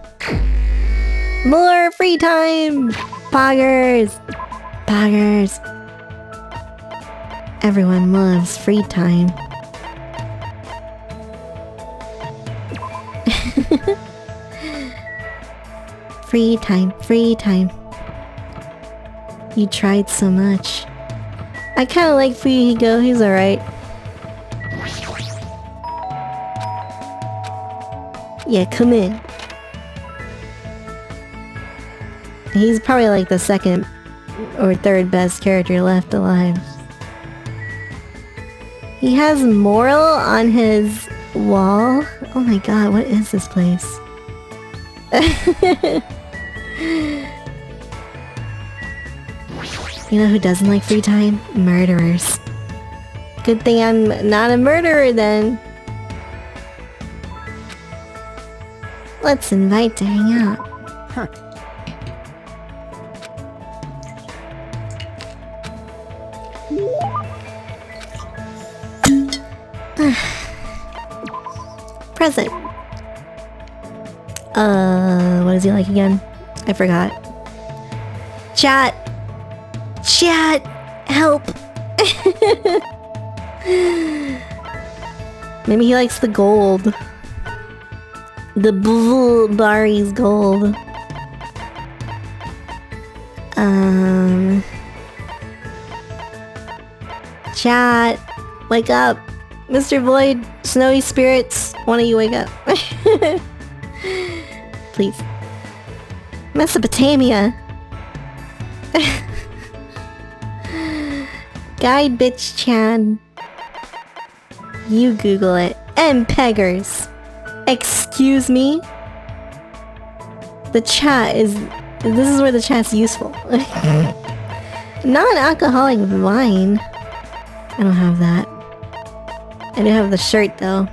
More free time! Poggers! Poggers. Everyone loves free time. Free time, free time. You tried so much. I kinda like Fuyuhiko, he's alright. Yeah, come in. He's probably like the 2nd or 3rd best character left alive. He has Moral on his wall. Oh my god, what is this place? You know who doesn't like free time? Murderers. Good thing I'm not a murderer then. Let's invite to hang out. Huh. Present. What is he like again? I forgot. Chat! Chat! Help! Maybe he likes the gold. The Bari's gold. Chat! Wake up! Mr. Void, Snowy Spirits, one of you wake up. Please. Mesopotamia. Guide bitch Chan. You Google it. And peggers. Excuse me? The chat is... This is where the chat's useful. Non-alcoholic wine. I don't have that. I do have the shirt though.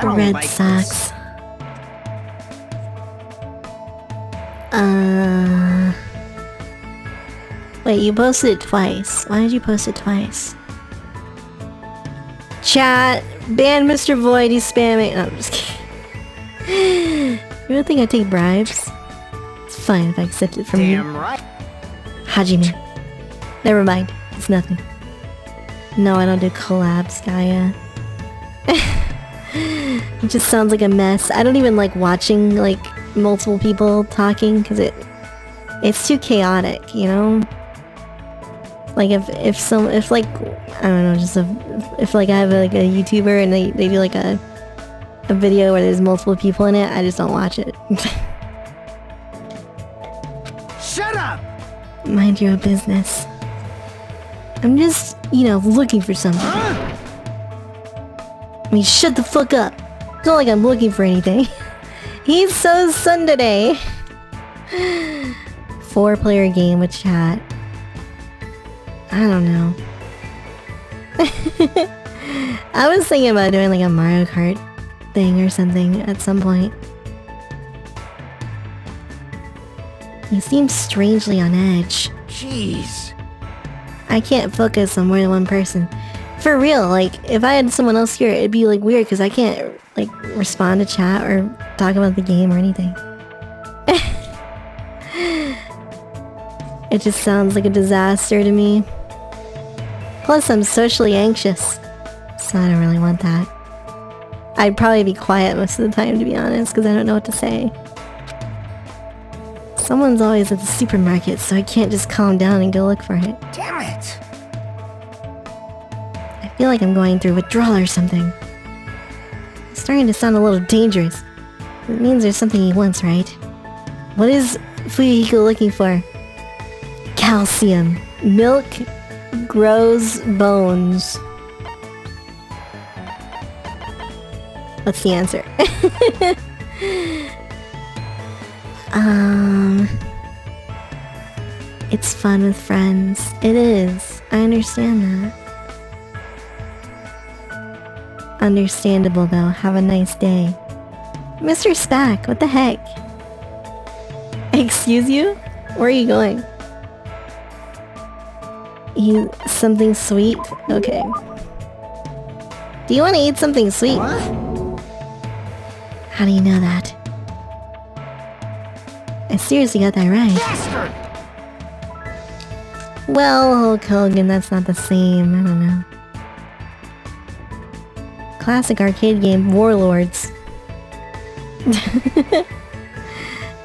Red like Sox. Wait, you posted it twice. Why did you post it twice? Chat, ban Mr. Void, he's spamming. No, I'm just kidding. You don't think I take bribes? It's fine if I accept it from you. Damn right. Hajime. Never mind, it's nothing. No, I don't do collabs, Gaia. It just sounds like a mess. I don't even like watching like multiple people talking because it's too chaotic, you know? Like if like I don't know, just if like I have like a YouTuber and they do like a a video where there's multiple people in it, I just don't watch it. Shut up! Mind your own business. I'm just, you know, looking for something. Huh? I mean, shut the fuck up. It's not like I'm looking for anything. He's so tsundere. 4-player game with chat. I don't know. I was thinking about doing like a Mario Kart thing or something at some point. You seem strangely on edge. Jeez. I can't focus on more than one person. For real, like, if I had someone else here, it'd be like weird because I can't like respond to chat or talk about the game or anything. It just sounds like a disaster to me. Plus, I'm socially anxious, so I don't really want that. I'd probably be quiet most of the time, to be honest, because I don't know what to say. Someone's always at the supermarket, so I can't just calm down and go look for it. Damn it. I feel like I'm going through withdrawal or something. It's starting to sound a little dangerous. It means there's something he wants, right? What is Fuyuhiko looking for? Calcium. Milk grows bones. What's the answer? It's fun with friends. It is. I understand that. Understandable though. Have a nice day. Mr. Spack, what the heck? Excuse you? Where are you going? Something sweet? Okay. Do you want to eat something sweet? What? How do you know that? I seriously got that right. Bastard! Well, Hulk Hogan, that's not the same. I don't know. Classic arcade game, Warlords.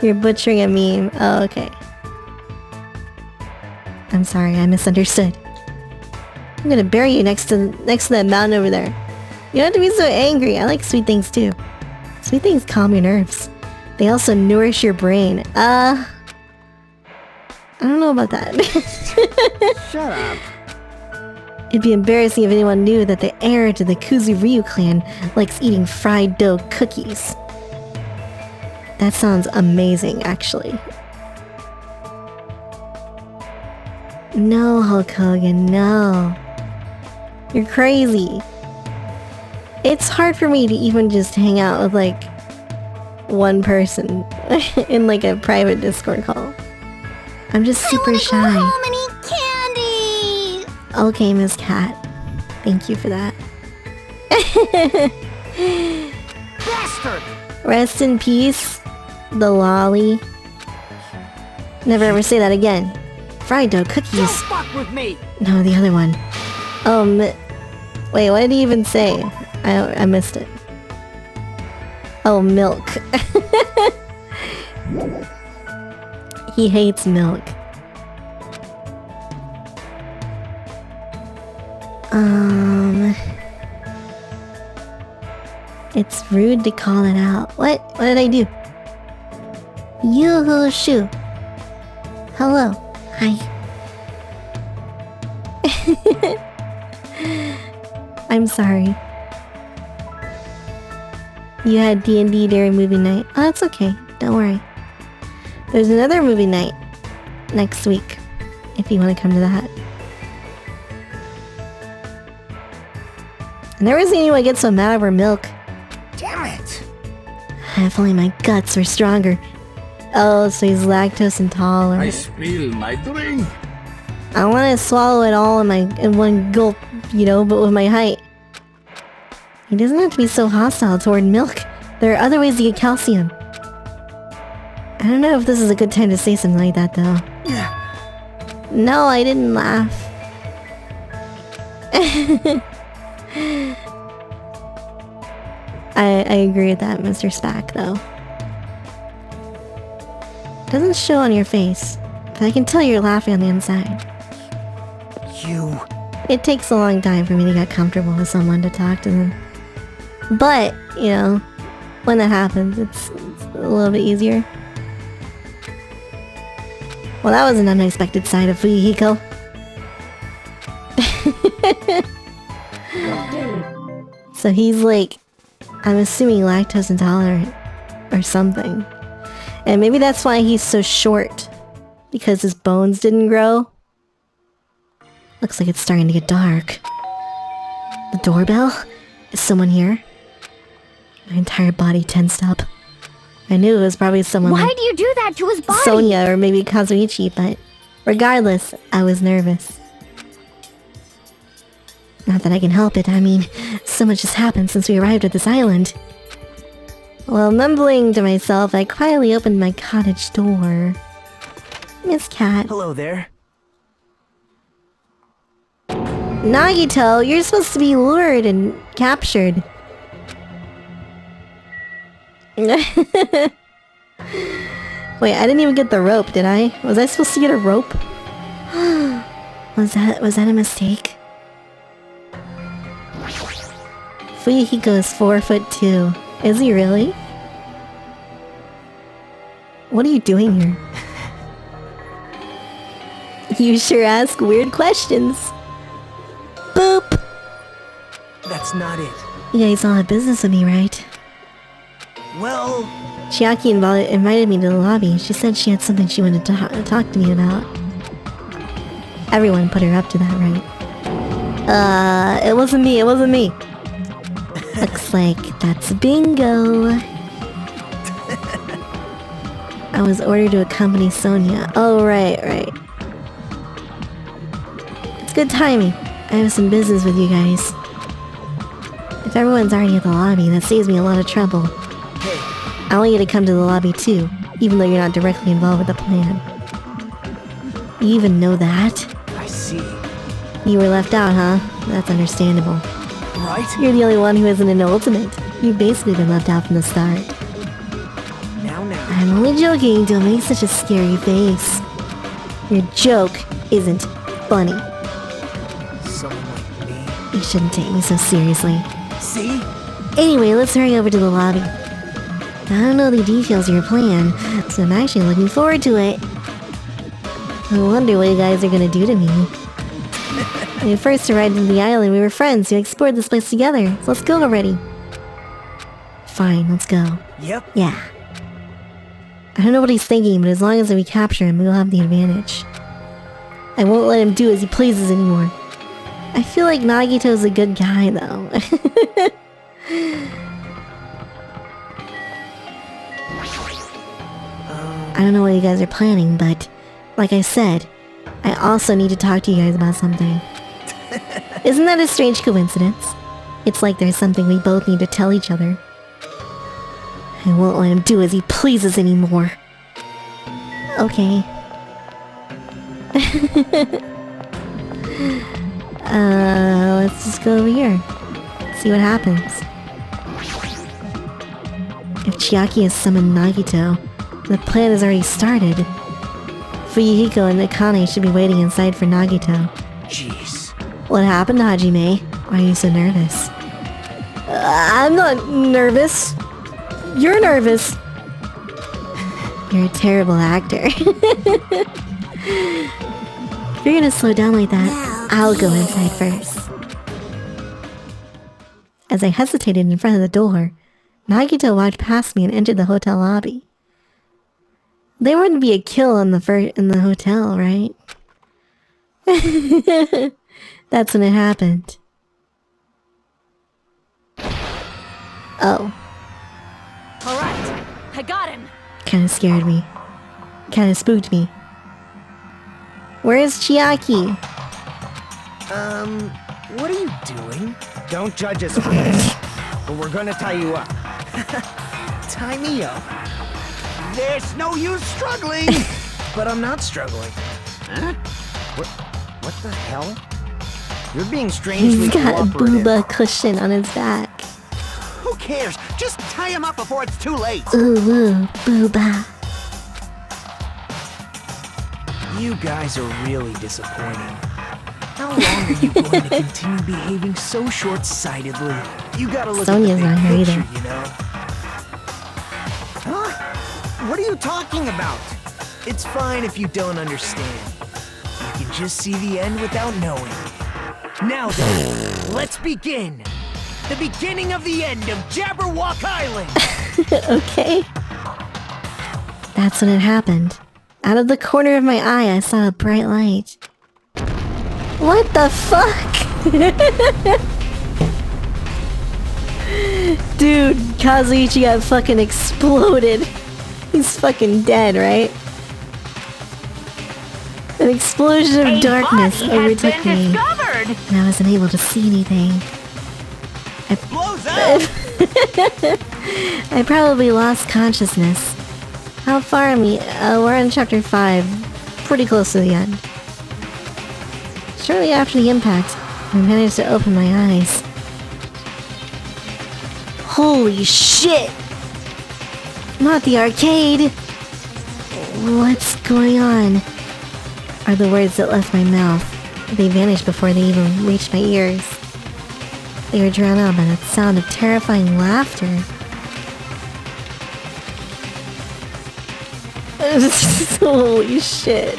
You're butchering a meme. Oh, okay. I'm sorry, I misunderstood. I'm gonna bury you next to that mountain over there. You don't have to be so angry. I like sweet things too. Sweet things calm your nerves. They also nourish your brain. I don't know about that. Shut up. It'd be embarrassing if anyone knew that the heir to the Kuzuryu clan likes eating fried dough cookies. That sounds amazing, actually. No, Hulk Hogan, no. You're crazy. It's hard for me to even just hang out with, like, one person in, like, a private Discord call. I'm just super shy. Go home and eat candy. Okay, Miss Cat. Thank you for that. Bastard! Rest in peace, the lolly. Never ever say that again. Fried dough Don't cookies. fuck with me! No, the other one. Wait, what did he even say? I missed it. Oh, milk. He hates milk. It's rude to call it out. What? What did I do? Yoo-hoo shoo. Hello. Hi. I'm sorry. You had D&D during movie night. Oh, that's okay. Don't worry. There's another movie night next week, if you want to come to that. I never seen anyone get so mad over milk. Damn it! If only my guts were stronger. Oh, so he's lactose intolerant. I spill my drink. I want to swallow it all in one gulp, you know, but with my height. He doesn't have to be so hostile toward milk. There are other ways to get calcium. I don't know if this is a good time to say something like that, though. No, I didn't laugh. I agree with that, Mr. Spack, though. It doesn't show on your face, but I can tell you're laughing on the inside. You... It takes a long time for me to get comfortable with someone to talk to them. But, you know, when that happens, it's a little bit easier. Well, that was an unexpected side of Fuyuhiko. So he's like, I'm assuming lactose intolerant or something. And maybe that's why he's so short. Because his bones didn't grow. Looks like it's starting to get dark. The doorbell? Is someone here? My entire body tensed up. I knew it was probably someone Why like do you do that to his body? Sonia or maybe Kazuichi, but regardless, I was nervous. Not that I can help it, I mean, so much has happened since we arrived at this island. While mumbling to myself, I quietly opened my cottage door. Miss Cat. Hello there. Nagito, you're supposed to be lured and captured. Wait, I didn't even get the rope, did I? Was I supposed to get a rope? Was that a mistake? Fuyuhiko is 4'2". Is he really? What are you doing here? You sure ask weird questions. Boop! That's not it. You guys all have business with me, right? Well... Chiaki invited me to the lobby. She said she had something she wanted to talk to me about. Everyone put her up to that, right? It wasn't me, Looks like that's bingo. I was ordered to accompany Sonia. Oh, right. It's good timing. I have some business with you guys. If everyone's already at the lobby, that saves me a lot of trouble. Hey. I want you to come to the lobby too, even though you're not directly involved with the plan. You even know that? I see. You were left out, huh? That's understandable. Right? You're the only one who isn't in Ultimate. You've basically been left out from the start. Now. I'm only joking, don't make such a scary face. Your joke isn't funny. Someone like me. You shouldn't take me so seriously. See? Anyway, let's hurry over to the lobby. I don't know the details of your plan, so I'm actually looking forward to it. I wonder what you guys are gonna do to me. When we first arrived on the island, we were friends who explored this place together, so let's go already. Fine, let's go. Yep. Yeah. I don't know what he's thinking, but as long as we capture him, we'll have the advantage. I won't let him do as he pleases anymore. I feel like Nagito's a good guy, though. I don't know what you guys are planning, but like I said, I also need to talk to you guys about something. Isn't that a strange coincidence? It's like there's something we both need to tell each other. I won't let him do as he pleases anymore. Okay. Let's just go over here. See what happens. If Chiaki has summoned Nagito, the plan has already started. Fuyuhiko and Akane should be waiting inside for Nagito. Jeez. What What happened, Hajime? Why are you so nervous? I'm not nervous. You're nervous. You're a terrible actor. If you're gonna slow down like that, I'll go inside first. As I hesitated in front of the door, Nagito walked past me and entered the hotel lobby. There wouldn't be a kill in the hotel, right? That's when it happened. Oh. Alright, I got him. Kinda scared me. Kinda spooked me. Where's Chiaki? What are you doing? Don't judge us for this, but we're gonna tie you up. Tie me up? There's no use struggling! But I'm not struggling. Huh? What the hell? You're being strangely He's got a cooperative. booba cushion on his back. Who cares? Just tie him up before it's too late! Ooh, ooh, booba. You guys are really disappointing. How long are you going to continue behaving so short-sightedly? You gotta look Sonia's at the not here big picture, either. you know? What are you talking about? It's fine if you don't understand. You can just see the end without knowing. Now then, let's begin. The beginning of the end of Jabberwock Island! Okay. That's when it happened. Out of the corner of my eye, I saw a bright light. What the fuck? Dude, Kazuichi got fucking exploded. He's fucking dead, right? An explosion of darkness overtook me, and I wasn't able to see anything. I probably lost consciousness. How far are we? We're on chapter 5. Pretty close to the end. Shortly after the impact, I managed to open my eyes. Holy shit! Not the arcade! What's going on? Are the words that left my mouth. They vanished before they even reached my ears. They were drowned out by the sound of terrifying laughter. Holy shit.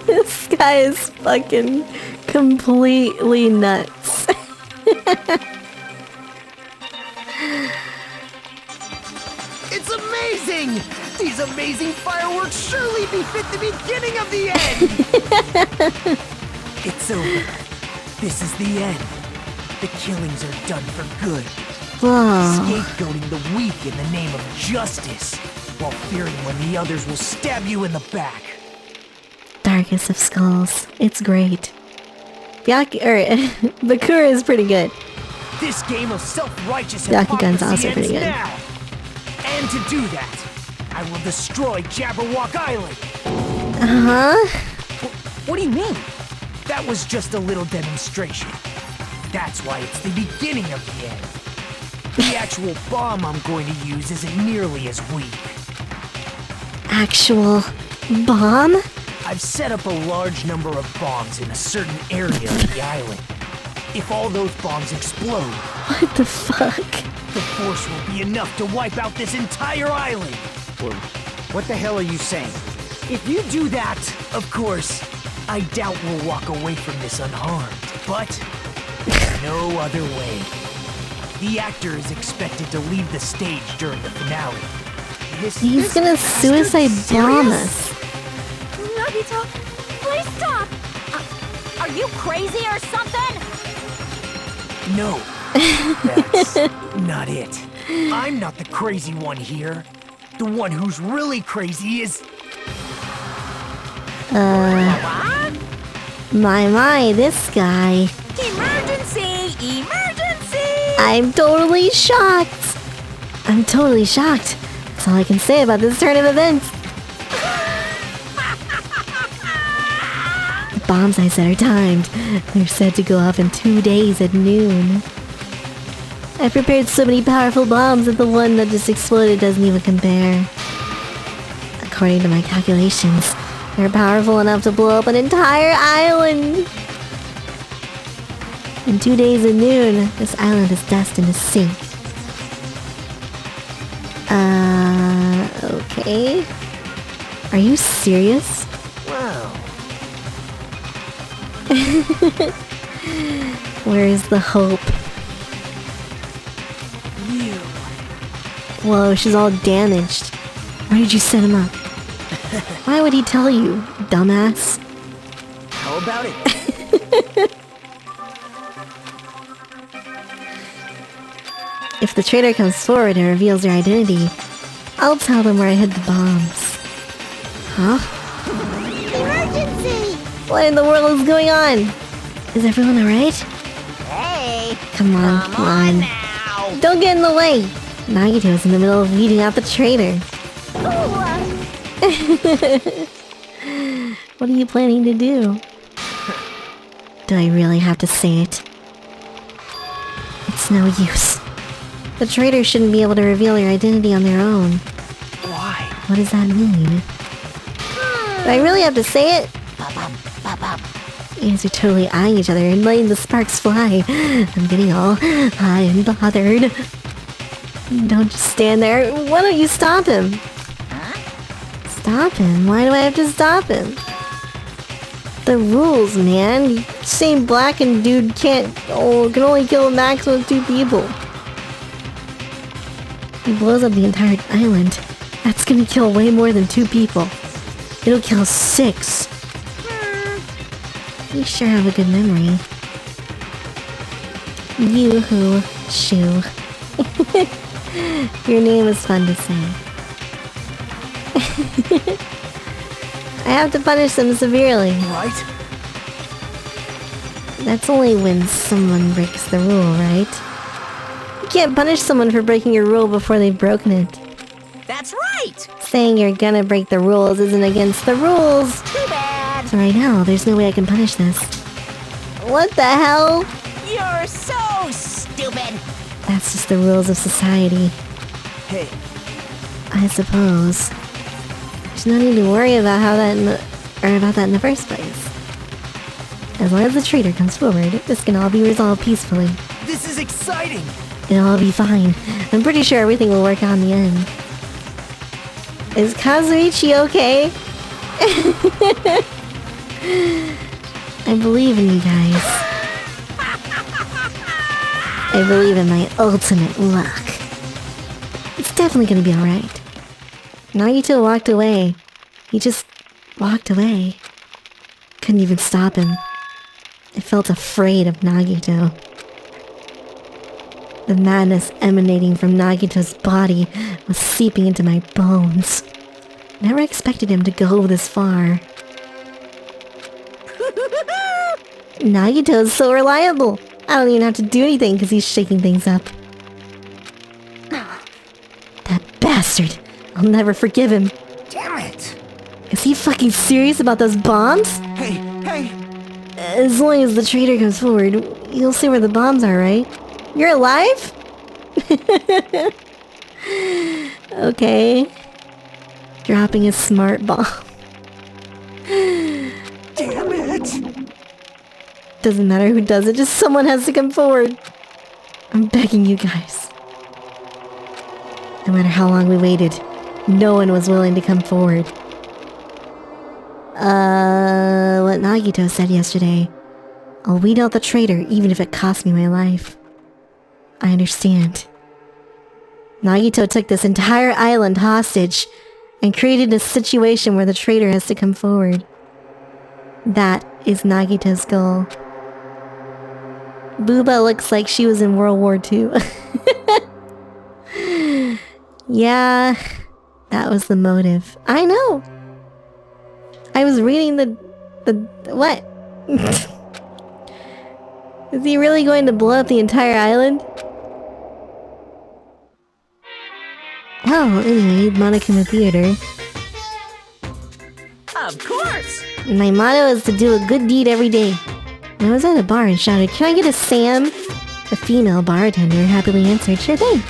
This guy is fucking completely nuts. It's amazing! These amazing fireworks surely befit the beginning of the end! It's over. This is the end. The killings are done for good. Whoa. Scapegoating the weak in the name of justice, while fearing when the others will stab you in the back. Darkest of Skulls. It's great. Bakura is pretty good. This game of self-righteous Byakugan's hypocrisy also pretty ends good. now. And to do that, I will destroy Jabberwock Island. Uh-huh. What do you mean? That was just a little demonstration. That's why it's the beginning of the end. The actual bomb I'm going to use isn't nearly as weak. Actual bomb? I've set up a large number of bombs in a certain area of the island. If all those bombs explode, What the fuck? the force will be enough to wipe out this entire island. What the hell are you saying? If you do that, of course, I doubt we'll walk away from this unharmed. But there's no other way. The actor is expected to leave the stage during the finale. He's gonna suicide bomb us. Nobita, please stop! Are you crazy or something? No, that's not it. I'm not the crazy one here. The one who's really crazy is... My, this guy. Emergency! Emergency! I'm totally shocked. That's all I can say about this turn of events. The bombs I set are timed. They're set to go off in 2 days at noon. I prepared so many powerful bombs that the one that just exploded doesn't even compare. According to my calculations, they're powerful enough to blow up an entire island. In 2 days at noon, this island is destined to sink. Okay. Are you serious? Wow. Where is the hope? You. Whoa, she's all damaged. Where did you set him up? Why would he tell you, dumbass? How about it? If the traitor comes forward and reveals their identity, I'll tell them where I hid the bombs. Huh? Emergency! What in the world is going on? Is everyone alright? Hey! Come on. Now! Don't get in the way! Nagito's in the middle of weeding out the traitor. What are you planning to do? Do I really have to say it? It's no use. The traitor shouldn't be able to reveal their identity on their own. Why? What does that mean? Do I really have to say it? You guys are totally eyeing each other and letting the sparks fly. I'm getting all high and bothered. Don't just stand there. Why don't you stop him? Stop him? Why do I have to stop him? The rules, man. You saying black and dude can only kill a maximum of 2 people. He blows up the entire island. That's gonna kill way more than 2 people. It'll kill 6. You sure have a good memory. Yoo-hoo, shoo. Your name is fun to say. I have to punish them severely. Right? That's only when someone breaks the rule, right? You can't punish someone for breaking your rule before they've broken it. That's right! Saying you're gonna break the rules isn't against the rules. Too bad! So right now, there's no way I can punish this. What the hell? You're so stupid! That's just the rules of society. Hey, I suppose. There's no need to worry about about that in the first place. As long as the traitor comes forward, this can all be resolved peacefully. this is exciting! It'll all be fine. I'm pretty sure everything will work out in the end. Is Kazuichi okay? I believe in you guys. I believe in my ultimate luck. It's definitely gonna be alright. Nagito walked away. He just walked away. Couldn't even stop him. I felt afraid of Nagito. The madness emanating from Nagito's body was seeping into my bones. Never expected him to go this far. Nagito's so reliable. I don't even have to do anything because he's shaking things up. That bastard. I'll never forgive him. Damn it! Is he fucking serious about those bombs? Hey! As long as the traitor comes forward, you'll see where the bombs are, right? You're alive? Okay. Dropping a smart bomb. Damn it! Doesn't matter who does it, just someone has to come forward. I'm begging you guys. No matter how long we waited, no one was willing to come forward. What Nagito said yesterday. I'll weed out the traitor even if it costs me my life. I understand. Nagito took this entire island hostage and created a situation where the traitor has to come forward. That is Nagito's goal. Booba looks like she was in World War II. Yeah, that was the motive. I know. I was reading the what? Is he really going to blow up the entire island? Oh, anyway, Monokuma Theater. Of course! My motto is to do a good deed every day. I was at a bar and shouted, "Can I get a Sam?" The female bartender happily answered, "Sure thing."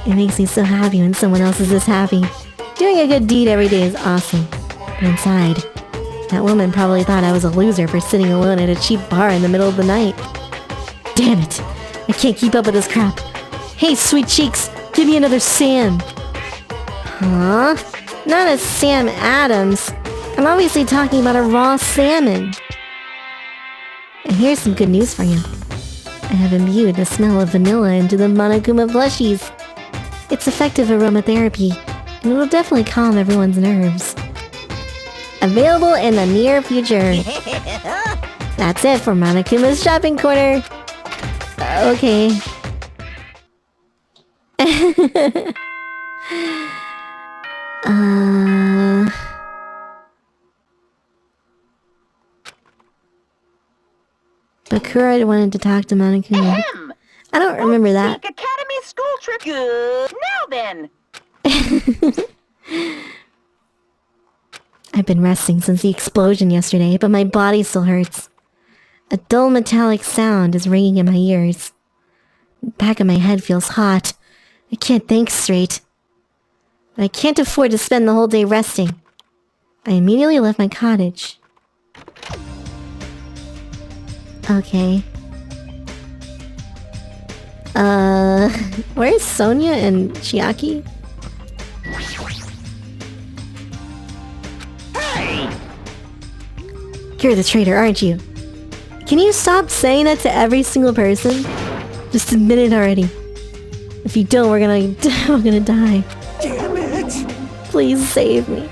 It makes me so happy when someone else is this happy. Doing a good deed every day is awesome. But inside, that woman probably thought I was a loser for sitting alone at a cheap bar in the middle of the night. Damn it! I can't keep up with this crap. Hey, sweet cheeks, give me another Sam. Huh? Not a Sam Adams. I'm obviously talking about a raw salmon. And here's some good news for you. I have imbued the smell of vanilla into the Monokuma plushies. It's effective aromatherapy, and it'll definitely calm everyone's nerves. Available in the near future. That's it for Monokuma's shopping corner. Okay. Bakura wanted to talk to Monokuma. Ahem. I don't remember that. Take Academy school trip. Good. Now then. I've been resting since the explosion yesterday, but my body still hurts. A dull metallic sound is ringing in my ears. The back of my head feels hot. I can't think straight. But I can't afford to spend the whole day resting. I immediately left my cottage. Okay. Where's Sonia and Chiaki? You're the traitor, aren't you? Can you stop saying that to every single person? Just admit it already. If you don't, we're gonna die. Damn it! Please save me.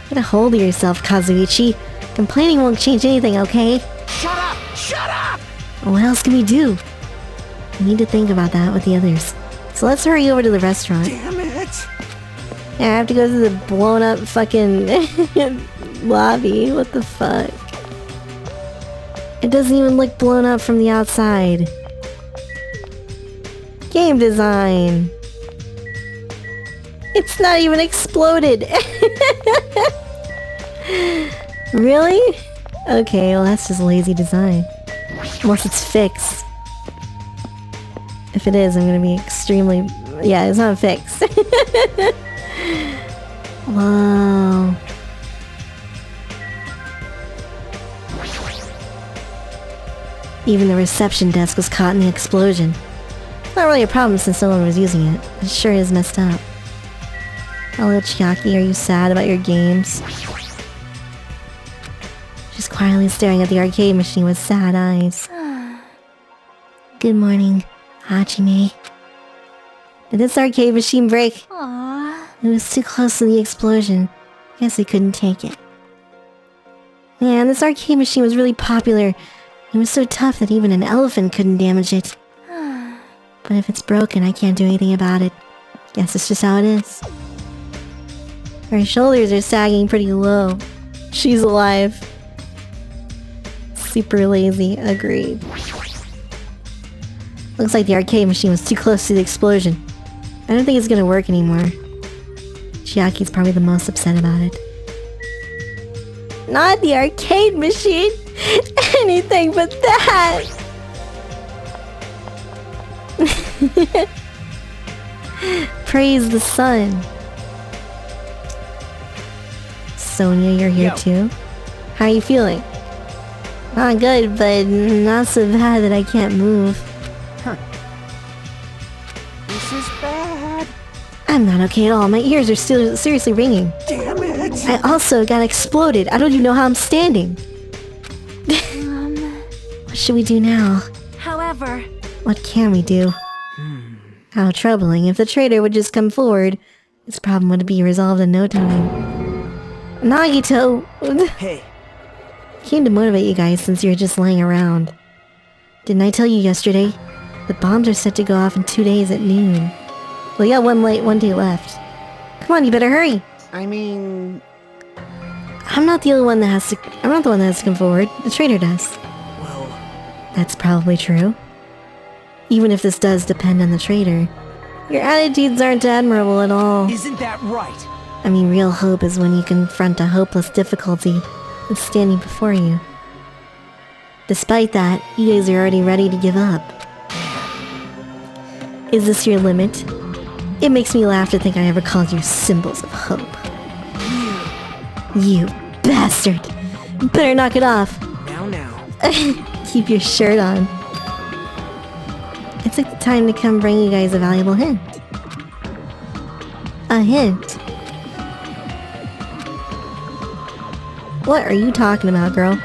Get a hold of yourself, Kazuichi. Complaining won't change anything, okay? Shut up! Shut up! What else can we do? We need to think about that with the others. So let's hurry over to the restaurant. Damn it! Yeah, I have to go to the blown up fucking lobby. What the fuck? It doesn't even look blown up from the outside. Game design. It's not even exploded. Really? Okay, well that's just lazy design. Unless it's fixed. If it is, I'm gonna be extremely... Yeah, it's not fixed. Whoa. Even the reception desk was caught in the explosion. Not really a problem since no one was using it. It sure is messed up. Hello, Chiaki, are you sad about your games? She's quietly staring at the arcade machine with sad eyes. Good morning, Hachime. Did this arcade machine break? Aww. It was too close to the explosion. Guess I couldn't take it. Man, this arcade machine was really popular. It was so tough that even an elephant couldn't damage it. But if it's broken, I can't do anything about it. Guess it's just how it is. Her shoulders are sagging pretty low. She's alive. Super lazy, agreed. Looks like the arcade machine was too close to the explosion. I don't think it's gonna work anymore. Chiaki's probably the most upset about it. Not the arcade machine! Anything but that! Praise the sun. Sonia, you're here too? How are you feeling? Not good, but not so bad that I can't move. This is bad. I'm not okay at all. My ears are still seriously ringing. Damn it! I also got exploded. I don't even know how I'm standing. What should we do now? However... What can we do? How troubling. If the traitor would just come forward, this problem would be resolved in no time. Nagito! Hey. Came to motivate you guys since you're just laying around. Didn't I tell you yesterday? The bombs are set to go off in 2 days at noon. Well, you got one day left. Come on, you better hurry! I mean... I'm not the one that has to come forward. The traitor does. Well... That's probably true. Even if this does depend on the traitor. Your attitudes aren't admirable at all. Isn't that right? I mean, real hope is when you confront a hopeless difficulty that's standing before you. Despite that, you guys are already ready to give up. Is this your limit? It makes me laugh to think I ever called you symbols of hope. You bastard! You better knock it off! Now. Keep your shirt on. It's like time to come bring you guys a valuable hint. A hint? What are you talking about, girl?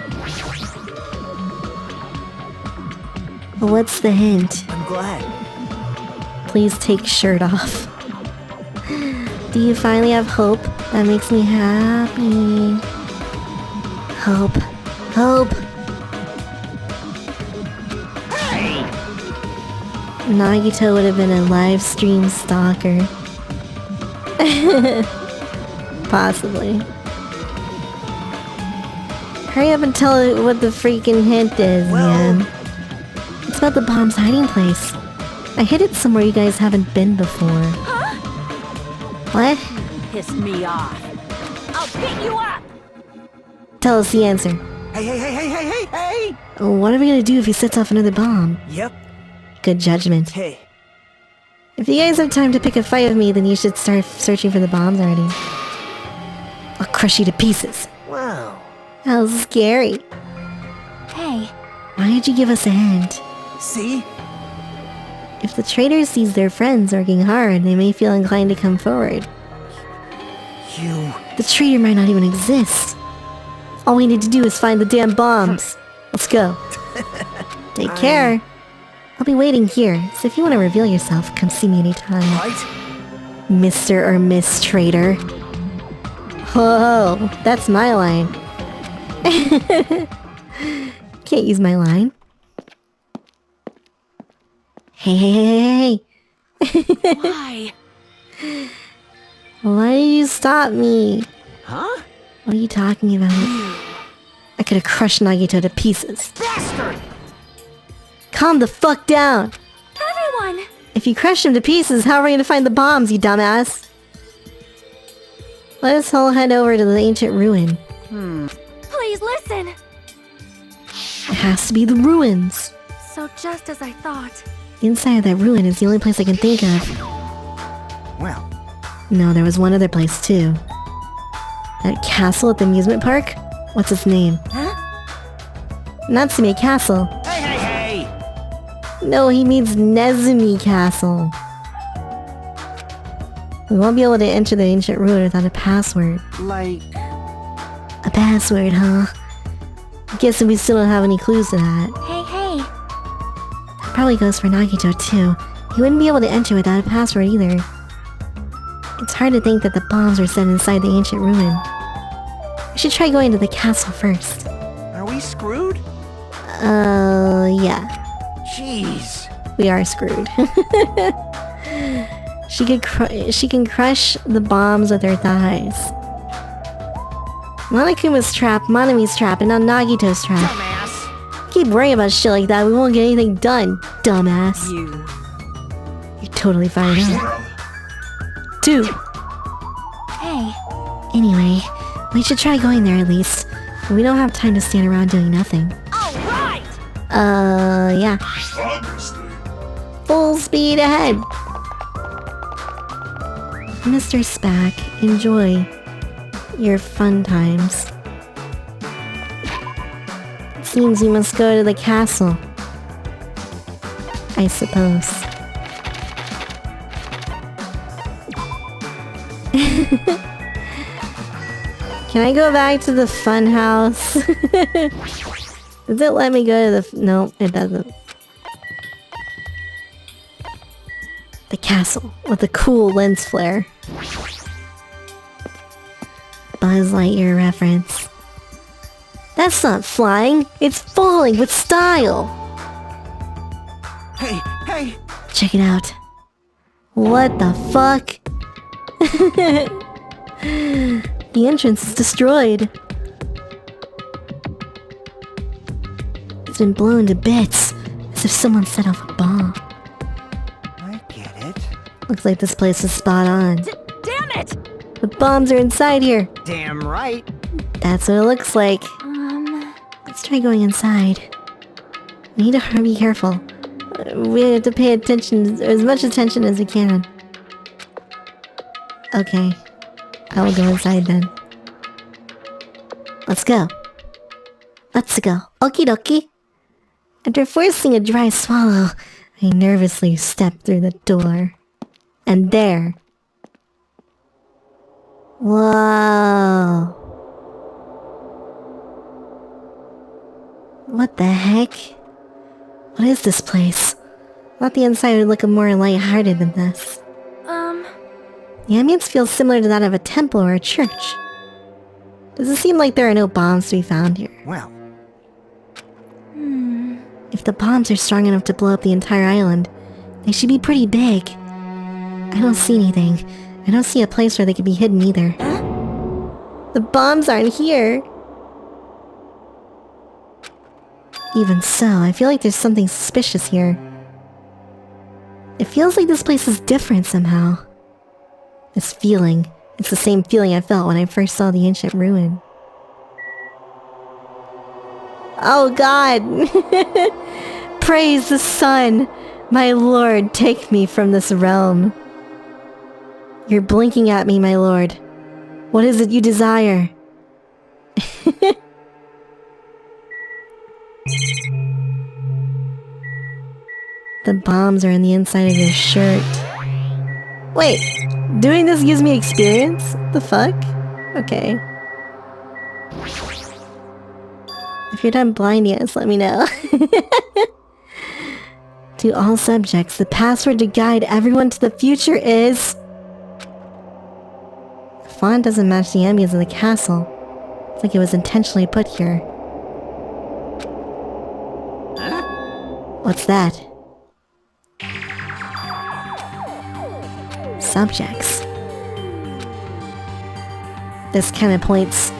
What's the hint? I'm glad. Please take shirt off. Do you finally have hope? That makes me happy. Hope. Hope! Nagito would have been a live stream stalker. Possibly. Hurry up and tell it what the freaking hint is, man. It's about the bomb's hiding place. I hid it somewhere you guys haven't been before. What? Piss me off. I'll beat you up! Tell us the answer. Hey! What are we gonna do if he sets off another bomb? Yep. Good judgment. Hey. If you guys have time to pick a fight with me, then you should start searching for the bombs already. I'll crush you to pieces. Wow. How scary. Hey, Why did you give us a hint? See? If the traitor sees their friends working hard, they may feel inclined to come forward. You... The traitor might not even exist. All we need to do is find the damn bombs. Let's go. Take care. I'll be waiting here, so if you want to reveal yourself, come see me anytime. Right? Mr. or Miss Traitor. Oh, that's my line. Can't use my line. Hey. Why? Why did you stop me? Huh? What are you talking about? I could have crushed Nagito to pieces. Bastard! Calm the fuck down! Everyone! If you crush him to pieces, how are we gonna find the bombs, you dumbass? Let us all head over to the ancient ruin. Please listen! It has to be the ruins. So just as I thought. The inside of that ruin is the only place I can think of. Well, No, there was one other place too. That castle at the amusement park? What's its name? Huh? Natsume Castle. hey! No, he means Nezumi Castle. We won't be able to enter the ancient ruin without a password. Like... A password, huh? Guessing we still don't have any clues to that. Hey. That probably goes for Nagito too. He wouldn't be able to enter without a password either. It's hard to think that the bombs were set inside the ancient ruin. We should try going to the castle first. Are we screwed? Yeah. Jeez. We are screwed. She can crush the bombs with her thighs. Monokuma's trap, Monami's trap, and now Nagito's trap. Dumbass. Keep worrying about shit like that, we won't get anything done, dumbass. You're totally fired up. 2. Hey. Anyway, we should try going there at least. We don't have time to stand around doing nothing. Alright! Yeah. Full speed ahead! Mr. Spack, enjoy your fun times. It seems you must go to the castle. I suppose. Can I go back to the fun house? Does it let me go to the... No, it doesn't. The castle with a cool lens flare. Buzz Lightyear reference. That's not flying, it's falling with style! Hey! Check it out. What the fuck? The entrance is destroyed. It's been blown to bits, as if someone set off a bomb. I get it. Looks like this place is spot on. Damn it! The bombs are inside here. Damn right. That's what it looks like. Let's try going inside. We need to be careful. We have to pay attention, as much attention as we can. Okay. I will go inside then. Let's go. Let's go. Okie dokie. After forcing a dry swallow, I nervously stepped through the door. And there... Whoa. What the heck? What is this place? I thought the inside would look more lighthearted than this. The ambience feels similar to that of a temple or a church. Does it seem like there are no bombs to be found here? Well, If the bombs are strong enough to blow up the entire island, they should be pretty big. I don't see anything. I don't see a place where they could be hidden either. The bombs aren't here! Even so, I feel like there's something suspicious here. It feels like this place is different somehow. This feeling, it's the same feeling I felt when I first saw the ancient ruin. Oh god! Praise the sun! My lord, take me from this realm. You're blinking at me, my lord. What is it you desire? The bombs are on the inside of your shirt. Wait, doing this gives me experience? The fuck? Okay. If you're done blinding us, let me know. To all subjects, the password to guide everyone to the future is... The font doesn't match the ambience of the castle. It's like it was intentionally put here. What's that? Subjects. This kind of points,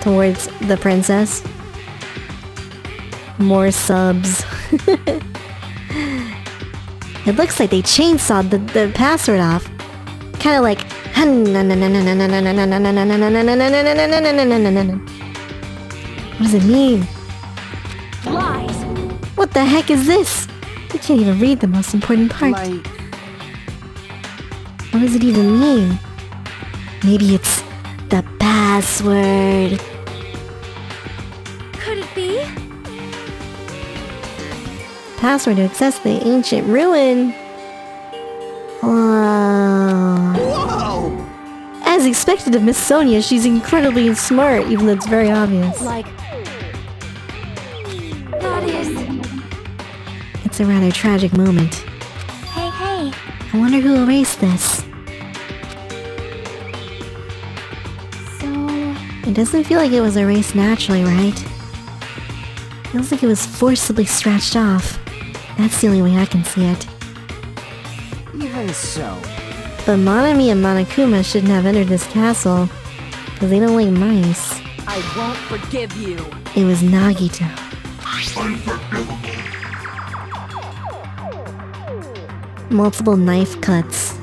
towards the princess. More subs. It looks like they chainsawed the password off. Kind of like... What does it mean? Lies. What the heck is this? I can't even read the most important part. Like... What does it even mean? Maybe it's the password. Could it be? Password to access the ancient ruin. Whoa. Whoa! As expected of Miss Sonia, she's incredibly smart, even though it's very obvious. Like... That is... It's a rather tragic moment. Hey, hey. I wonder who erased this. So... It doesn't feel like it was erased naturally, right? Feels like it was forcibly scratched off. That's the only way I can see it. Even so. But Monami and Monokuma shouldn't have entered this castle, because they don't like mice. I won't forgive you. It was Nagito. Multiple knife cuts.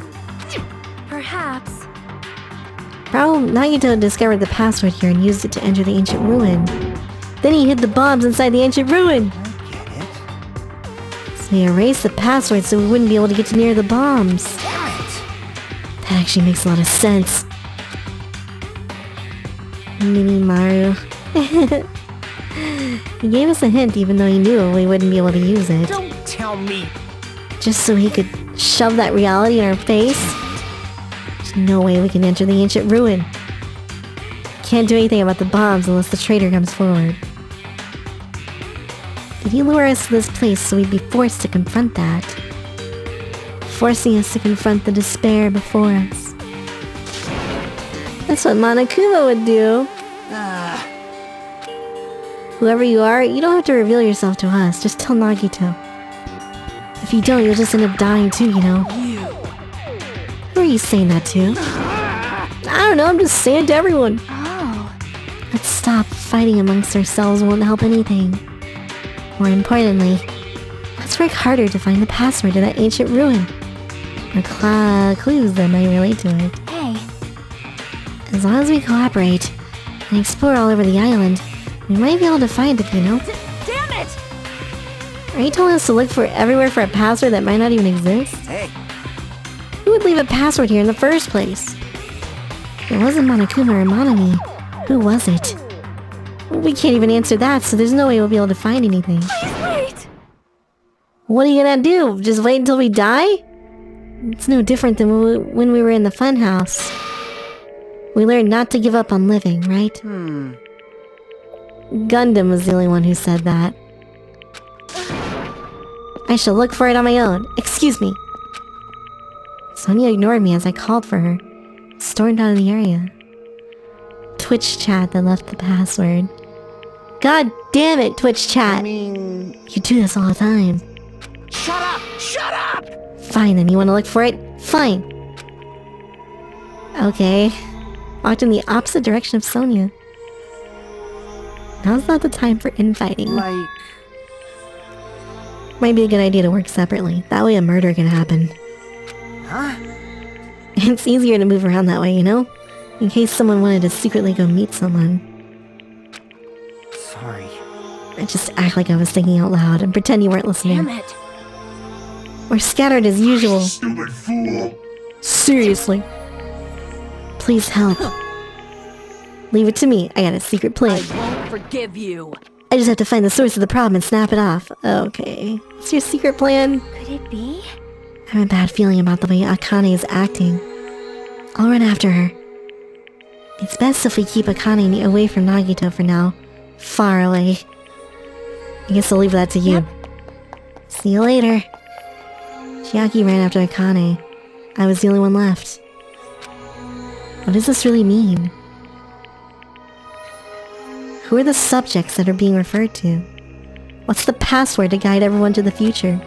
Perhaps. Probably Nagito discovered the password here and used it to enter the ancient ruin. Then he hid the bombs inside the ancient ruin. I get it. So he erased the password so we wouldn't be able to get near the bombs. Damn it! That actually makes a lot of sense. Mini Maru. He gave us a hint even though he knew we wouldn't be able to use it. Don't tell me. Just so he could shove that reality in our face? There's no way we can enter the ancient ruin. Can't do anything about the bombs unless the traitor comes forward. Did he lure us to this place so we'd be forced to confront that? Forcing us to confront the despair before us. That's what Monokuma would do. Whoever you are, you don't have to reveal yourself to us. Just tell Nagito. If you don't, you'll just end up dying too, you know. Who are you saying that to? I don't know, I'm just saying it to everyone. Oh. Let's stop fighting amongst ourselves won't help anything. More importantly, let's work harder to find the password to that ancient ruin. Or clues that might relate to it. Hey. As long as we cooperate and explore all over the island, we might be able to find it, you know? Damn it! Are you telling us to look for everywhere for a password that might not even exist? Hey, Who would leave a password here in the first place? It wasn't Monokuma or Monami. Who was it? We can't even answer that, so there's no way we'll be able to find anything. Please wait. What are you gonna do? Just wait until we die? It's no different than when we were in the funhouse. We learned not to give up on living, right? Gundam was the only one who said that. I shall look for it on my own. Excuse me. Sonia ignored me as I called for her. Stormed out of the area. Twitch chat that left the password. God damn it, Twitch chat! I mean... You do this all the time. Shut up! Shut up! Fine, then you want to look for it? Fine. Okay. Walked in the opposite direction of Sonia. Now's not the time for infighting. Like... Might be a good idea to work separately. That way a murder can happen. Huh? It's easier to move around that way, you know? In case someone wanted to secretly go meet someone. Sorry. I just act like I was thinking out loud and pretend you weren't listening. Damn it. We're scattered as usual. Stupid fool. Seriously. Please help. Leave it to me. I got a secret I plan. won't forgive you. I just have to find the source of the problem and snap it off. Okay. What's your secret plan? Could it be? I have a bad feeling about the way Akane is acting. I'll run after her. It's best if we keep Akane away from Nagito for now. Far away. I guess I'll leave that to you. Yep. See you later. Chiaki ran after Akane. I was the only one left. What does this really mean? Who are the subjects that are being referred to? What's the password to guide everyone to the future?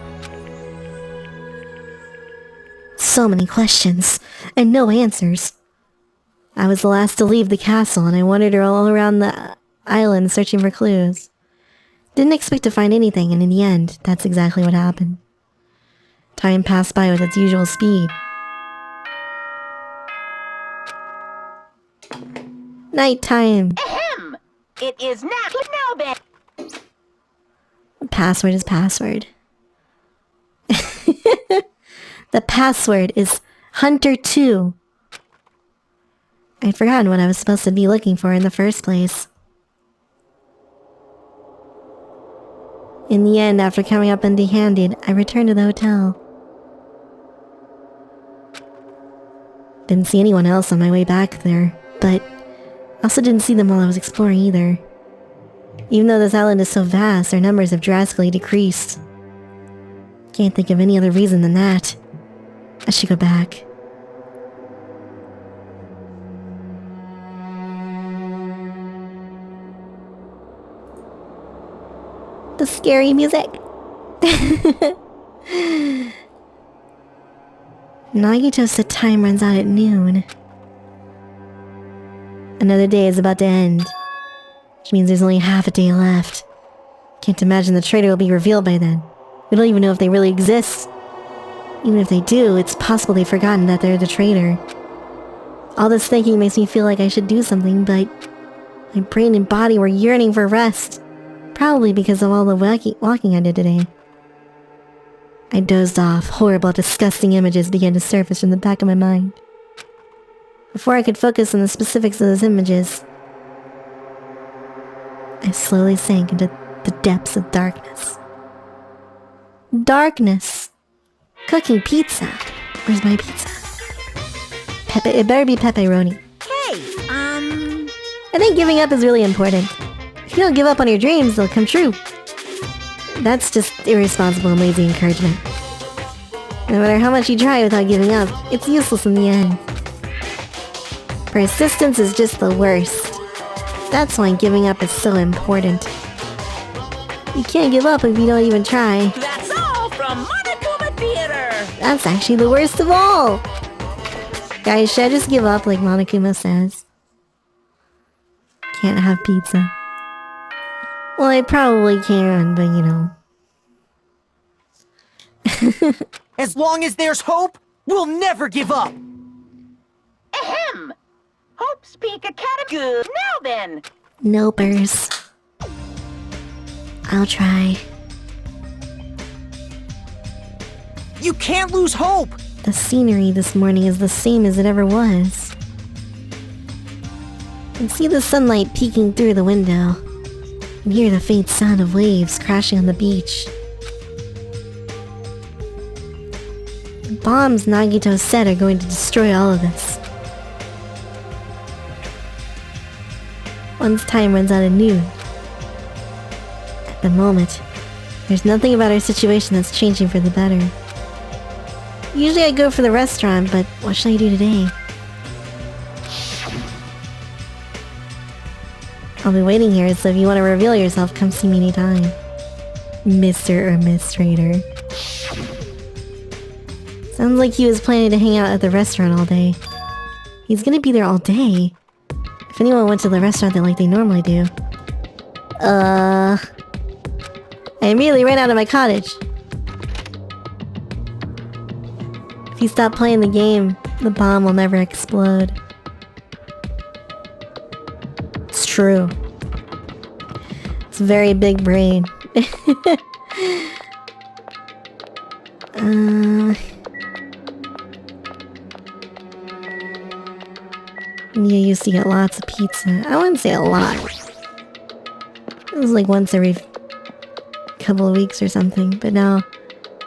So many questions, and no answers. I was the last to leave the castle, and I wandered all around the island searching for clues. Didn't expect to find anything, and in the end, that's exactly what happened. Time passed by with its usual speed. Nighttime. Ahem! It is now then. Password is password. The password is Hunter2. I'd forgotten what I was supposed to be looking for in the first place. In the end, after coming up empty-handed, I returned to the hotel. Didn't see anyone else on my way back there, but I also didn't see them while I was exploring either. Even though this island is so vast, their numbers have drastically decreased. Can't think of any other reason than that. I should go back. The scary music. Nagito said time runs out at noon. Another day is about to end, which means there's only half a day left. Can't imagine the traitor will be revealed by then. We don't even know if they really exist. Even if they do, it's possible they've forgotten that they're the traitor. All this thinking makes me feel like I should do something, but my brain and body were yearning for rest. Probably because of all the walking I did today. I dozed off. Horrible, disgusting images began to surface from the back of my mind. Before I could focus on the specifics of those images, I slowly sank into the depths of darkness. Darkness! Cooking pizza. Where's my pizza? It better be pepperoni. Hey, I think giving up is really important. If you don't give up on your dreams, they'll come true. That's just irresponsible and lazy encouragement. No matter how much you try without giving up, it's useless in the end. Persistence is just the worst. That's why giving up is so important. You can't give up if you don't even try. that's all from Monokuma Theater. That's actually the worst of all! Guys, should I just give up like Monokuma says? Can't have pizza. Well, I probably can, but you know. As long as there's hope, we'll never give up. Ahem! Hope speak a category. Now then. Nopers. I'll try. You can't lose hope. The scenery this morning is the same as it ever was. I can see the sunlight peeking through the window, and hear the faint sound of waves crashing on the beach. The bombs Nagito said are going to destroy all of this. Once time runs out at noon. At the moment, there's nothing about our situation that's changing for the better. Usually I go for the restaurant, but what should I do today? I'll be waiting here, so if you want to reveal yourself, come see me anytime. Mr. or Miss Trader. Sounds like he was planning to hang out at the restaurant all day. He's gonna be there all day. If anyone went to the restaurant like they normally do. I immediately ran out of my cottage. If you stop playing the game, the bomb will never explode. It's true. It's a very big brain. You used to get lots of pizza. I wouldn't say a lot. It was like once every couple of weeks or something, but now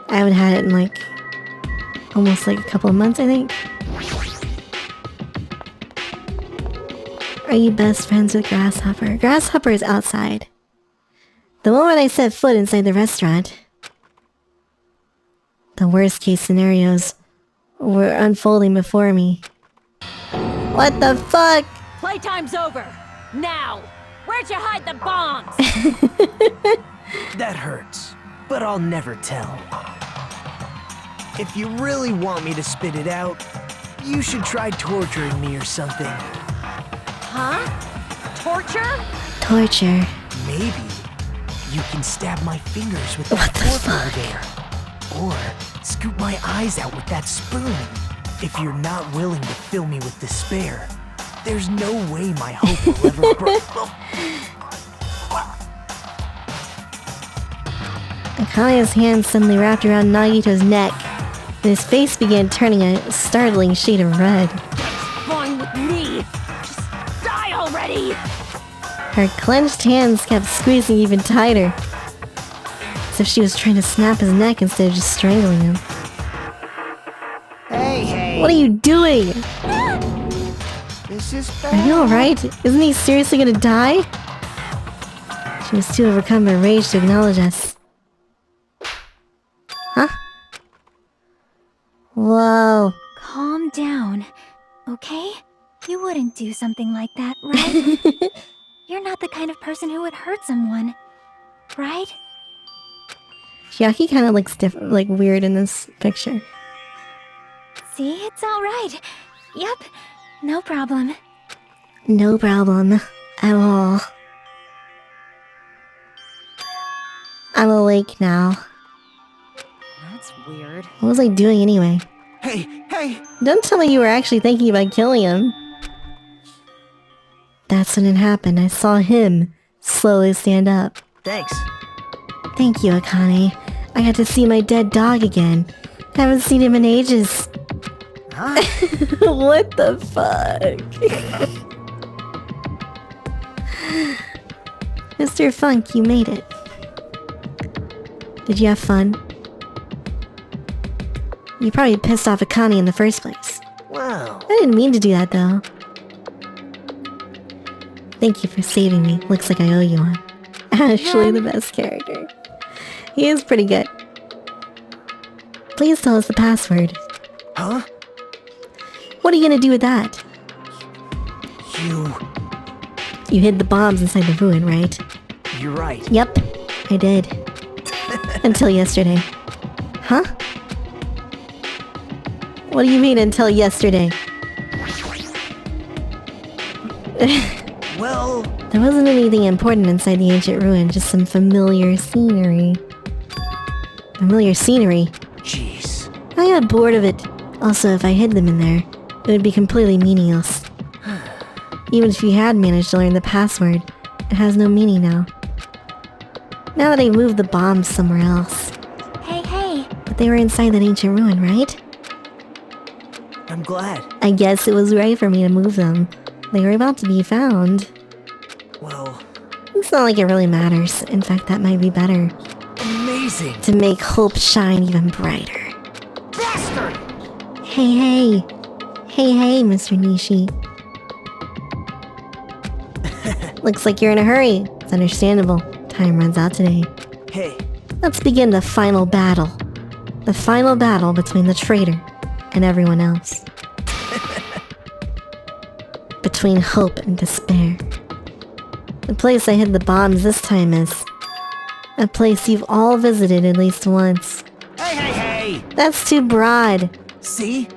I haven't had it in like almost like a couple of months, I think. Are you best friends with Grasshopper? Grasshopper is outside. The moment I set foot inside the restaurant, the worst case scenarios were unfolding before me. What the fuck? Playtime's over. Now! Where'd you hide the bombs? That hurts, but I'll never tell. If you really want me to spit it out, you should try torturing me or something. Huh? Torture? Torture. Maybe you can stab my fingers with What that the fork over fuck? there. Or scoop my eyes out with that spoon. If you're not willing to fill me with despair, there's no way my hope will ever grow. Akane's hand suddenly wrapped around Nagito's neck, and his face began turning a startling shade of red. Fine with me. Just die already. Her clenched hands kept squeezing even tighter, as if she was trying to snap his neck instead of just strangling him. Hey! What are you doing? This is Are bad. you alright? Isn't he seriously gonna die? She was too overcome by rage to acknowledge us. Huh? Whoa. Calm down, okay? You wouldn't do something like that, right? You're not the kind of person who would hurt someone, right? Chiaki kinda looks different, like weird in this picture. See, it's alright. Yep, no problem. No problem at all. I'm awake now. That's weird. What was I doing anyway? Hey! Don't tell me you were actually thinking about killing him. That's when it happened. I saw him slowly stand up. Thanks. Thank you, Akane. I got to see my dead dog again. Haven't seen him in ages. Huh? What the fuck? Mr. Funk, you made it. Did you have fun? You probably pissed off Akane in the first place. Wow. I didn't mean to do that, though. Thank you for saving me. Looks like I owe you one. Actually, the best character. He is pretty good. Please tell us the password. Huh? What are you gonna do with that? You hid the bombs inside the ruin, right? You're right. Yep, I did. Until yesterday. Huh? What do you mean until yesterday? Well, There wasn't anything important inside the ancient ruin, just some familiar scenery. Familiar scenery? jeez. I got bored of it. Also, if I hid them in there, it would be completely meaningless. Even if you had managed to learn the password, it has no meaning now. Now that I've moved the bombs somewhere else. Hey, But they were inside that ancient ruin, right? I'm glad. I guess it was right for me to move them. They were about to be found. Well, It's not like it really matters. In fact, that might be better. amazing. To make hope shine even brighter. Bastard! Hey, Mr. Nishi. Looks like you're in a hurry. It's understandable. Time runs out today. Hey, Let's begin the final battle. The final battle between the traitor and everyone else. Between hope and despair. The place I hid the bombs this time is a place you've all visited at least once. hey! That's too broad. See?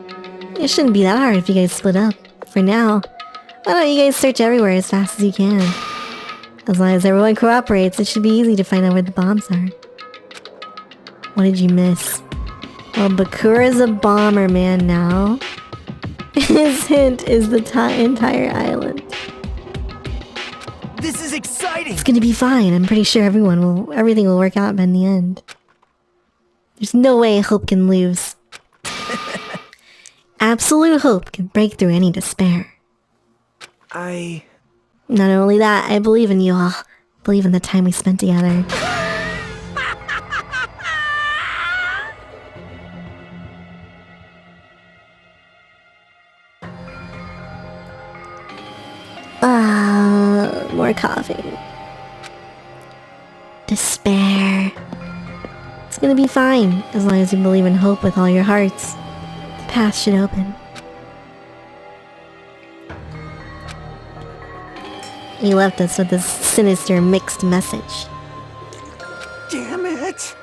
It shouldn't be that hard if you guys split up. For now, why don't you guys search everywhere as fast as you can? As long as everyone cooperates, it should be easy to find out where the bombs are. What did you miss? Well, Bakura's a bomber man now. His hint is the entire island. This is exciting! It's gonna be fine. I'm pretty sure everything will work out in the end. There's no way hope can lose. Absolute hope can break through any despair. Not only that, I believe in you all. believe in the time we spent together. More coughing. Despair. It's gonna be fine, as long as you believe in hope with all your hearts. The path should open. He left us with this sinister mixed message. Damn it!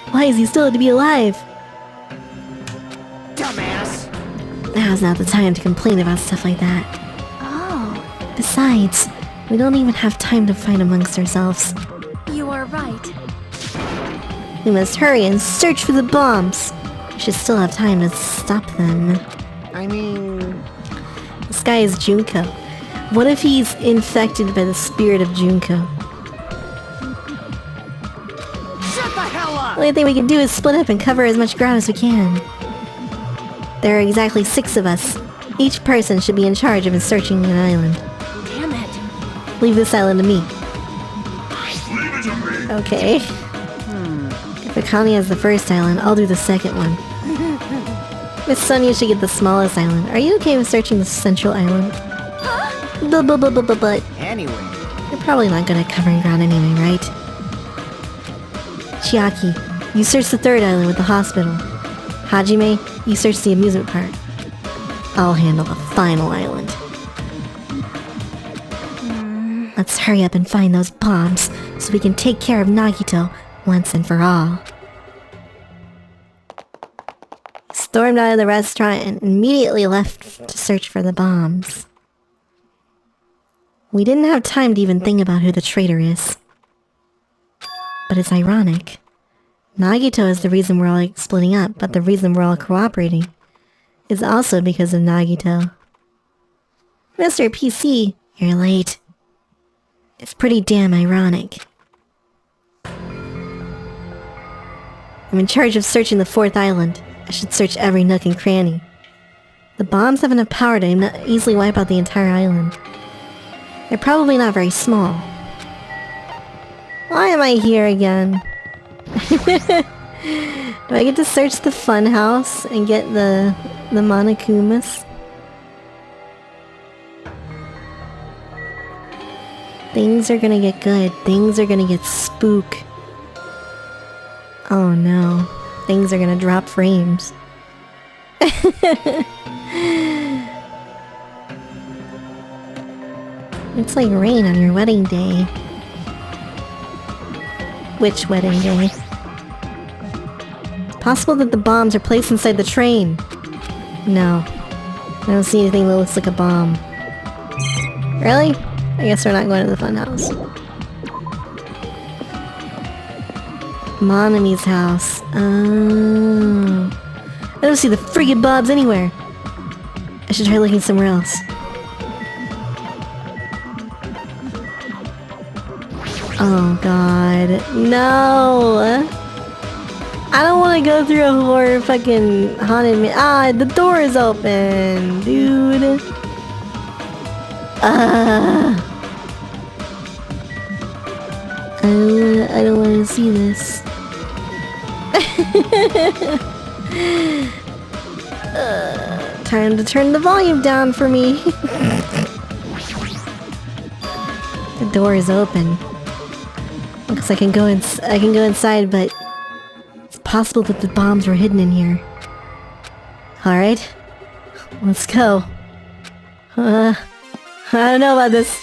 Why is he still to be alive? Dumbass! Now's not the time to complain about stuff like that. Oh, Besides, we don't even have time to fight amongst ourselves. you are right. We must hurry and search for the bombs. We should still have time to stop them. I mean... This guy is Junko. What if he's infected by the spirit of Junko? Shut the hell up! The only thing we can do is split up and cover as much ground as we can. There are exactly 6 of us. Each person should be in charge of searching an island. Damn it. Leave this island to me. Leave it to me. Okay. If Akane has the first island, I'll do the second one. Miss Sonia should get the smallest island. Are you okay with searching the central island? But Anyway, you're probably not good at covering ground anyway, right? Chiaki, you search the third island with the hospital. Hajime, you search the amusement park. I'll handle the final island. Let's hurry up and find those bombs so we can take care of Nagito once and for all. He stormed out of the restaurant and immediately left to search for the bombs. We didn't have time to even think about who the traitor is. But it's ironic. Nagito is the reason we're all splitting up, but the reason we're all cooperating is also because of Nagito. Mr. PC, you're late. It's pretty damn ironic. I'm in charge of searching the 4th island. I should search every nook and cranny. The bombs have enough power to easily wipe out the entire island. They're probably not very small. Why am I here again? Do I get to search the fun house and get the Monokumas? Things are gonna get good. Things are gonna get spook. Oh no. Things are gonna drop frames. It's like rain on your wedding day. Which wedding day? It's possible that the bombs are placed inside the train. No. I don't see anything that looks like a bomb. Really? I guess we're not going to the funhouse. Monami's house. Oh. I don't see the friggin' bombs anywhere. I should try looking somewhere else. Oh god. No! I don't want to go through a horror fucking haunted the door is open, dude. I don't want to see this. Time to turn the volume down for me. The door is open. Looks like I can go inside, but it's possible that the bombs were hidden in here. Alright. Let's go. I don't know about this.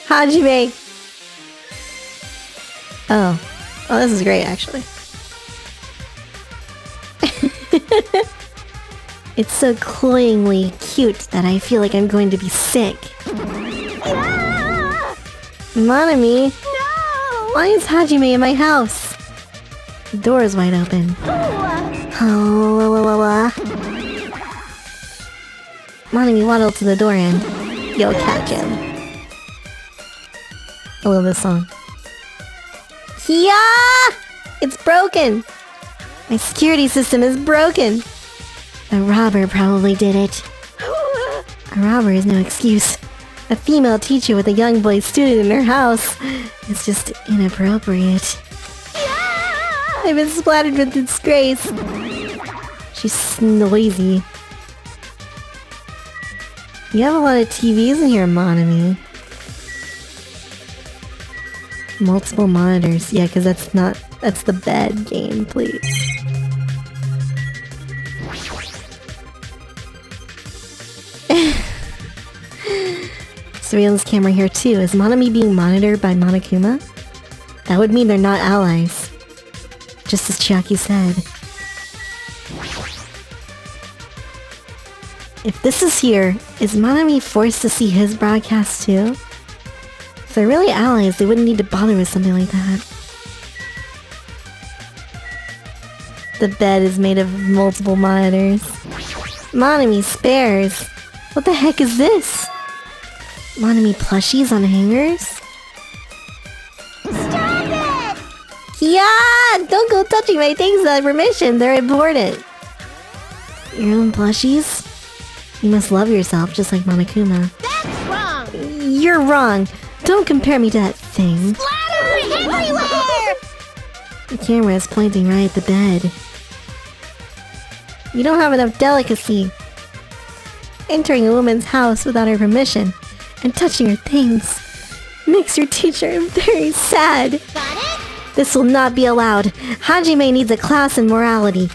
Hajime! Oh, this is great, actually. It's so cloyingly cute that I feel like I'm going to be sick. Monami! No! Why is Hajime in my house? The door is wide open. Monami waddled to the door and... Yo, catch him. I love this song. Yeah! It's broken! My security system is broken! The robber probably did it. A robber is no excuse. A female teacher with a young boy student in her house is just inappropriate. I've been splattered with disgrace. She's noisy. You have a lot of TVs in here, Monami. Multiple monitors. Yeah, because that's the bed game, please. Surveillance camera here too. Is Monami being monitored by Monokuma? That would mean they're not allies. Just as Chiaki said. If this is here, is Monami forced to see his broadcast too? If they're really allies, they wouldn't need to bother with something like that. The bed is made of multiple monitors. Monami spares. What the heck is this? Monami plushies on hangers? Stop it! Yeah! Don't go touching my things without permission. They're important. Your own plushies? You must love yourself just like Monokuma. That's wrong! You're wrong. Don't compare me to that thing. Splatter everywhere! The camera is pointing right at the bed. You don't have enough delicacy. Entering a woman's house without her permission and touching her things makes your teacher very sad. Got it? This will not be allowed. Hajime needs a class in morality.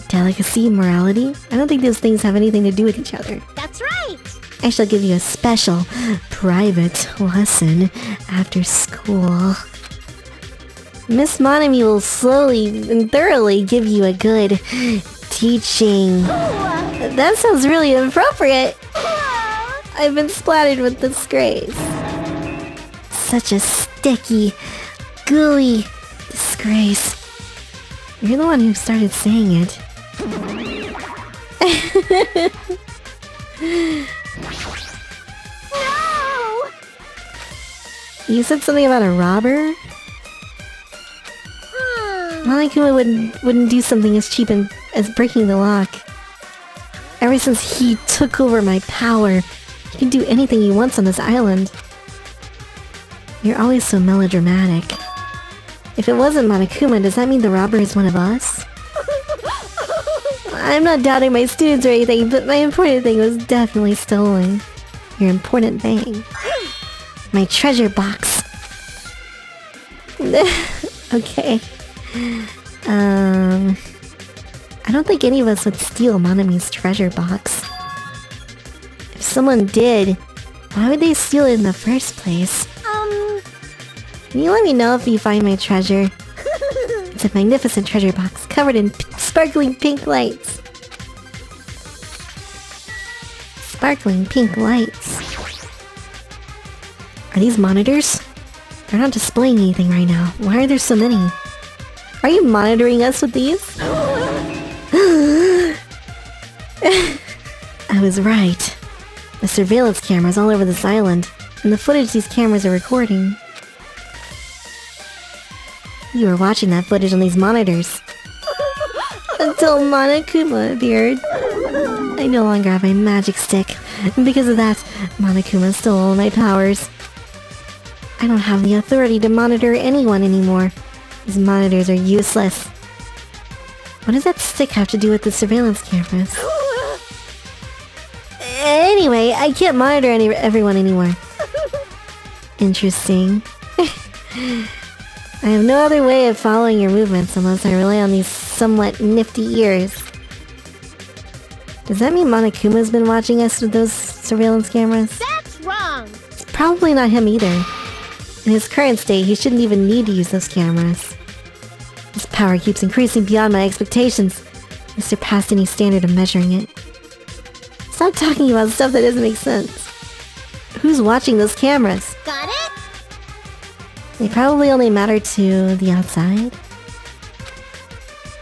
Delicacy, morality? I don't think those things have anything to do with each other. That's right! I shall give you a special, private lesson after school. Miss Monami will slowly and thoroughly give you a good teaching. That sounds really inappropriate. I've been splattered with disgrace. Such a sticky, gooey disgrace. You're the one who started saying it. No! You said something about a robber? Monokuma wouldn't do something as cheap as breaking the lock. Ever since he took over my power, he can do anything he wants on this island. You're always so melodramatic. If it wasn't Monokuma, does that mean the robber is one of us? I'm not doubting my students or anything, but my important thing was definitely stolen. Your important thing. My treasure box. Okay. I don't think any of us would steal Monami's treasure box. If someone did, why would they steal it in the first place? Can you let me know if you find my treasure? It's a magnificent treasure box covered in sparkling pink lights. Sparkling pink lights. Are these monitors? They're not displaying anything right now. Why are there so many? Are you monitoring us with these? I was right. The surveillance cameras all over this island, and the footage these cameras are recording. You were watching that footage on these monitors. Until Monokuma appeared. I no longer have my magic stick, and because of that, Monokuma stole all my powers. I don't have the authority to monitor anyone anymore. These monitors are useless. What does that stick have to do with the surveillance cameras? Anyway, I can't monitor everyone anymore. Interesting. I have no other way of following your movements unless I rely on these somewhat nifty ears. Does that mean Monokuma's been watching us with those surveillance cameras? That's wrong! It's probably not him either. In his current state, he shouldn't even need to use those cameras. His power keeps increasing beyond my expectations. I surpassed any standard of measuring it. Stop talking about stuff that doesn't make sense. Who's watching those cameras? Got it? They probably only matter to the outside.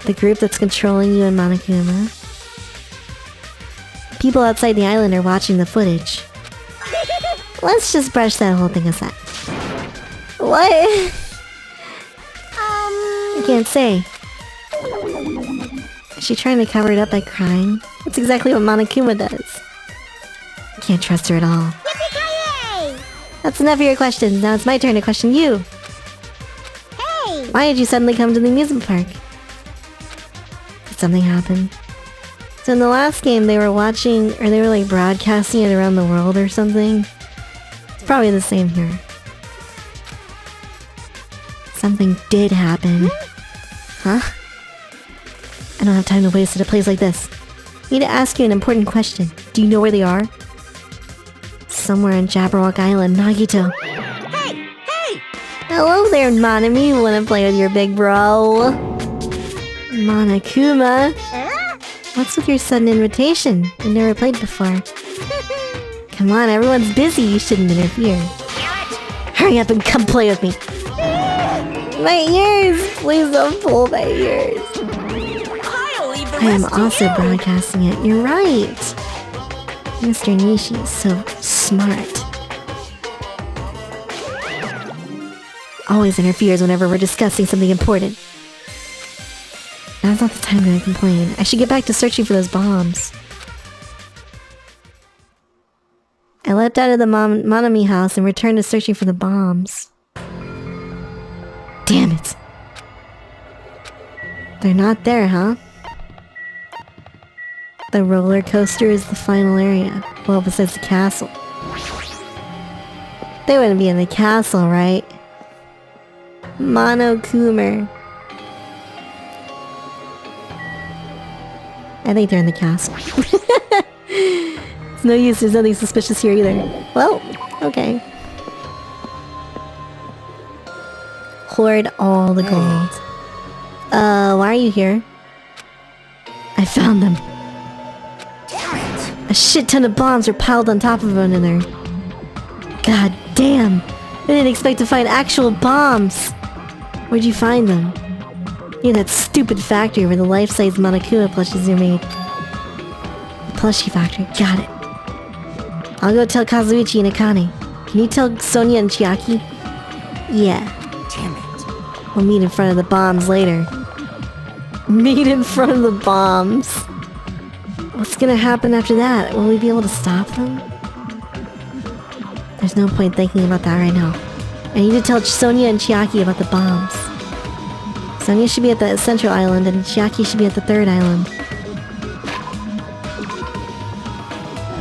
The group that's controlling you and Monokuma. People outside the island are watching the footage. Let's just brush that whole thing aside. What? I can't say. Is she trying to cover it up by crying? That's exactly what Monokuma does. Can't trust her at all. Yippee-ki-yay! That's enough of your questions. Now it's my turn to question you. Hey! Why did you suddenly come to the amusement park? Did something happen? So in the last game, they were watching, or they were like broadcasting it around the world or something. It's probably the same here. Something did happen. Huh? I don't have time to waste at a place like this. I need to ask you an important question. Do you know where they are? Somewhere on Jabberwock Island, Nagito. Hey! Hey! Hello there, Monami. Wanna play with your big bro? Monokuma. What's with your sudden invitation? We've never played before. Come on, everyone's busy. You shouldn't interfere. Hurry up and come play with me. My ears! Please don't pull my ears. I'll leave the I am rest to also you. broadcasting it. You're right. Mr. Nishi is so smart. Always interferes whenever we're discussing something important. Now's not the time to complain. I should get back to searching for those bombs. I leapt out of the Monami house and returned to searching for the bombs. Damn it. They're not there, huh? The roller coaster is the final area. Well, besides the castle. They wouldn't be in the castle, right? Monokuma. I think they're in the castle. It's no use, there's nothing suspicious here either. Well, okay. Hoard all the gold. Why are you here? I found them. A shit ton of bombs are piled on top of one another. God damn! I didn't expect to find actual bombs! Where'd you find them? Near that stupid factory where the life-size Monokuma plushies are made. The plushie factory, got it. I'll go tell Kazuichi and Akane. Can you tell Sonia and Chiaki? Yeah. Damn it. We'll meet in front of the bombs later. Meet in front of the bombs? What's gonna happen after that? Will we be able to stop them? There's no point thinking about that right now. I need to tell Sonia and Chiaki about the bombs. Sonia should be at the central island and Chiaki should be at the third island.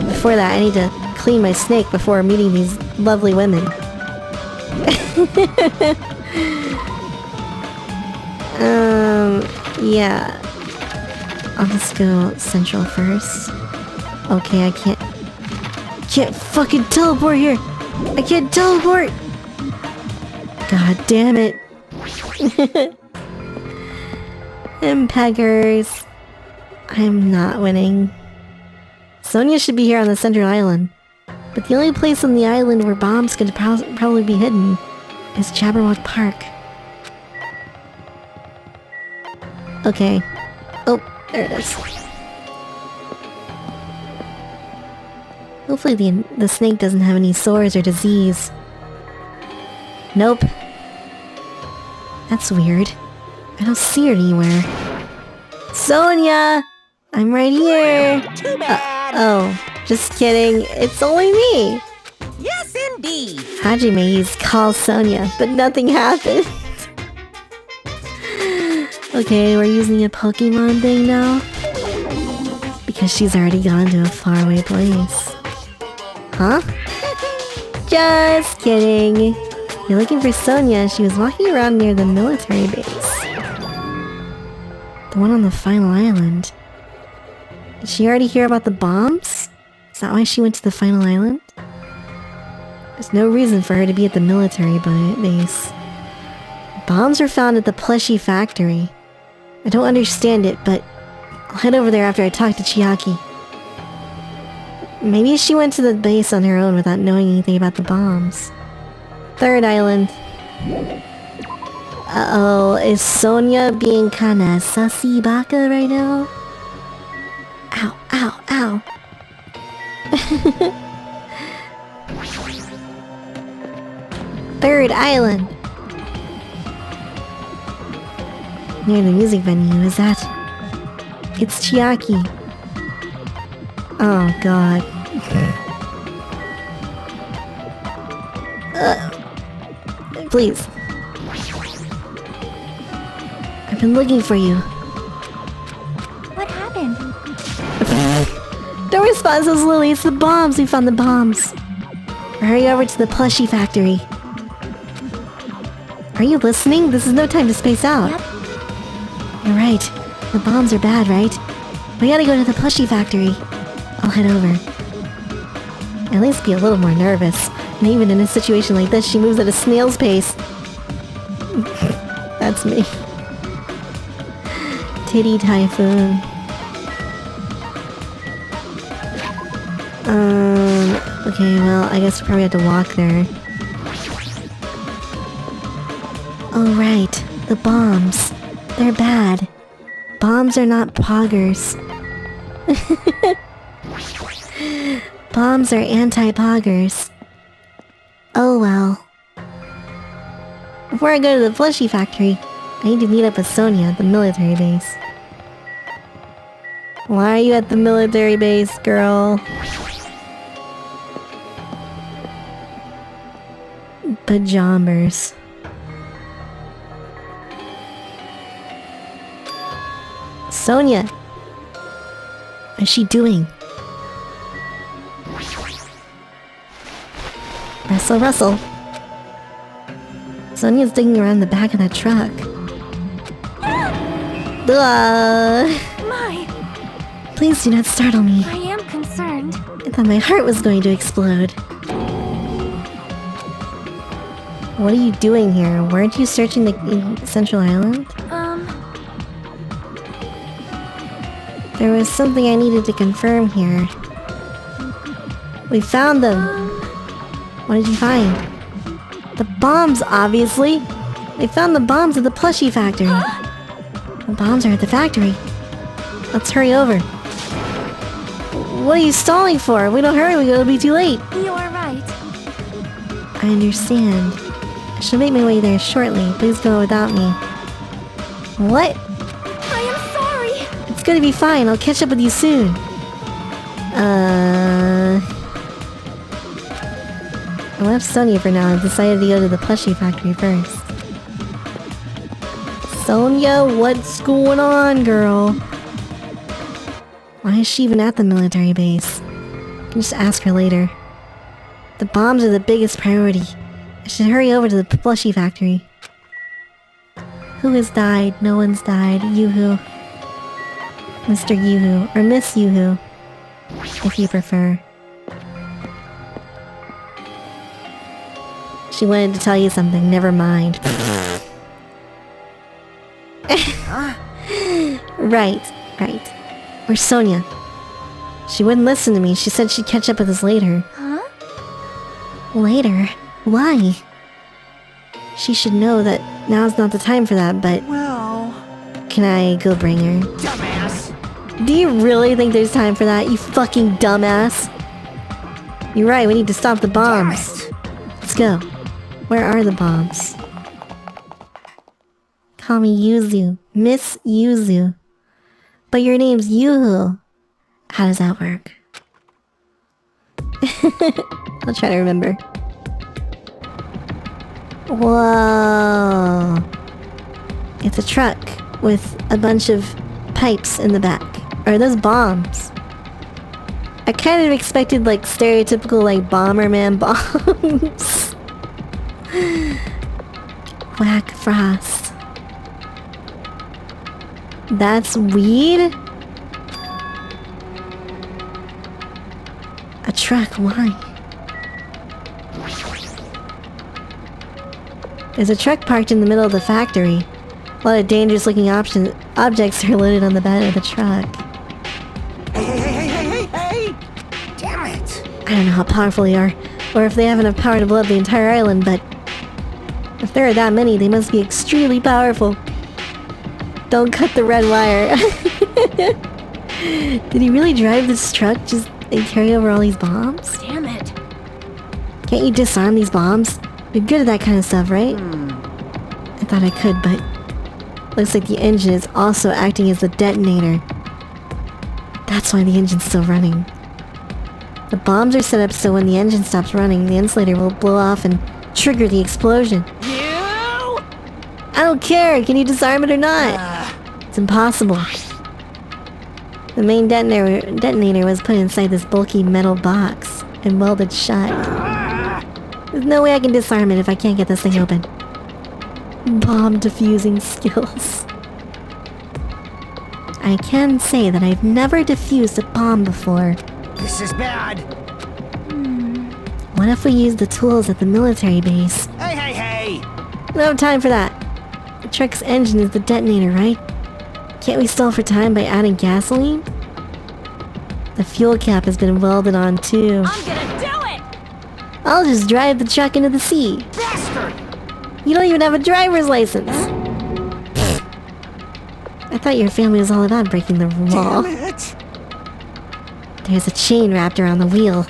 Before that, I need to clean my snake before meeting these lovely women. Yeah. I'll just go central first. Okay, I can't fucking teleport here! I can't teleport! God damn it. Impeggers. I'm not winning. Sonia should be here on the central island. But the only place on the island where bombs could probably be hidden is Jabberwock Park. Okay. Oh, there it is. Hopefully the snake doesn't have any sores or disease. Nope. That's weird. I don't see her anywhere. Sonia! I'm right here! Too bad. Oh, just kidding. It's only me! Yes, indeed. Hajime used call Sonia, but nothing happened. Okay, we're using a Pokemon thing now? Because she's already gone to a faraway place. Huh? Just kidding. You're looking for Sonia. She was walking around near the military base. The one on the final island. Did she already hear about the bombs? Is that why she went to the final island? There's no reason for her to be at the military base. Bombs were found at the plushie factory. I don't understand it, but I'll head over there after I talk to Chiaki. Maybe she went to the base on her own without knowing anything about the bombs. Third island. Uh-oh, is Sonia being kinda sussy baka right now? Ow, ow, ow. Third island. Near the music venue, is that? It's Chiaki. Oh god. Please. I've been looking for you. What happened? Don't respond so slowly, it's the bombs! We found the bombs! Hurry over to the plushie factory. Are you listening? This is no time to space out. Yep. You're right. The bombs are bad, right? We gotta go to the plushie factory. I'll head over. At least be a little more nervous. And even in a situation like this, she moves at a snail's pace. That's me. Titty Typhoon. Okay, well, I guess we probably have to walk there. Oh, right. The bombs. They're bad. Bombs are not poggers. Bombs are anti-poggers. Oh well. Before I go to the plushie factory, I need to meet up with Sonia at the military base. Why are you at the military base, girl? Pajamas. Sonia! What is she doing? Rustle, rustle. Sonia's digging around the back of that truck. My, Please do not startle me. I am concerned. I thought my heart was going to explode. What are you doing here? Weren't you searching the Central Island? There was something I needed to confirm here. We found them. What did you find? The bombs, obviously. They found the bombs at the plushie factory. The bombs are at the factory. Let's hurry over. What are you stalling for? If we don't hurry, it'll be too late. You are right. I understand. I shall make my way there shortly. Please go without me. What? I am sorry. It's gonna be fine. I'll catch up with you soon. I left Sonia for now and decided to go to the plushie factory first. Sonia, what's going on, girl? Why is she even at the military base? I can just ask her later. The bombs are the biggest priority. I should hurry over to the plushie factory. Who has died? No one's died. Yoo-hoo. Mr. Yoo-hoo. Or Miss Yoo-hoo. If you prefer. She wanted to tell you something. Never mind. Right. Where's Sonia? She wouldn't listen to me. She said she'd catch up with us later. Huh? Later? Why? She should know that now's not the time for that, but... Well... Can I go bring her? Dumbass! Do you really think there's time for that, you fucking dumbass? You're right, we need to stop the bombs. Let's go. Where are the bombs? Call me Yuzu. Miss Yuzu. But your name's Yoo-hoo. How does that work? I'll try to remember. Whoa. It's a truck with a bunch of pipes in the back. Are those bombs? I kind of expected like stereotypical like Bomberman bombs. Whack frost. That's weed? A truck, why? There's a truck parked in the middle of the factory. A lot of dangerous looking objects are loaded on the back of the truck. Hey! Damn it! I don't know how powerful they are, or if they have enough power to blow up the entire island, but... if there are that many, they must be extremely powerful. Don't cut the red wire. Did he really drive this truck just and carry over all these bombs? Damn it. Can't you disarm these bombs? You're good at that kind of stuff, right? I thought I could, but... looks like the engine is also acting as the detonator. That's why the engine's still running. The bombs are set up so when the engine stops running, the insulator will blow off and trigger the explosion. You! I don't care, can you disarm it or not? It's impossible. The main detonator was put inside this bulky metal box and welded shut. There's no way I can disarm it if I can't get this thing open. Bomb defusing skills. I can say that I've never defused a bomb before. This is bad. What if we use the tools at the military base? Hey, hey, hey! We don't have time for that. The truck's engine is the detonator, right? Can't we stall for time by adding gasoline? The fuel cap has been welded on too. I'm gonna do it! I'll just drive the truck into the sea. Bastard! You don't even have a driver's license. I thought your family was all about breaking the law. Damn it! There's a chain wrapped around the wheel.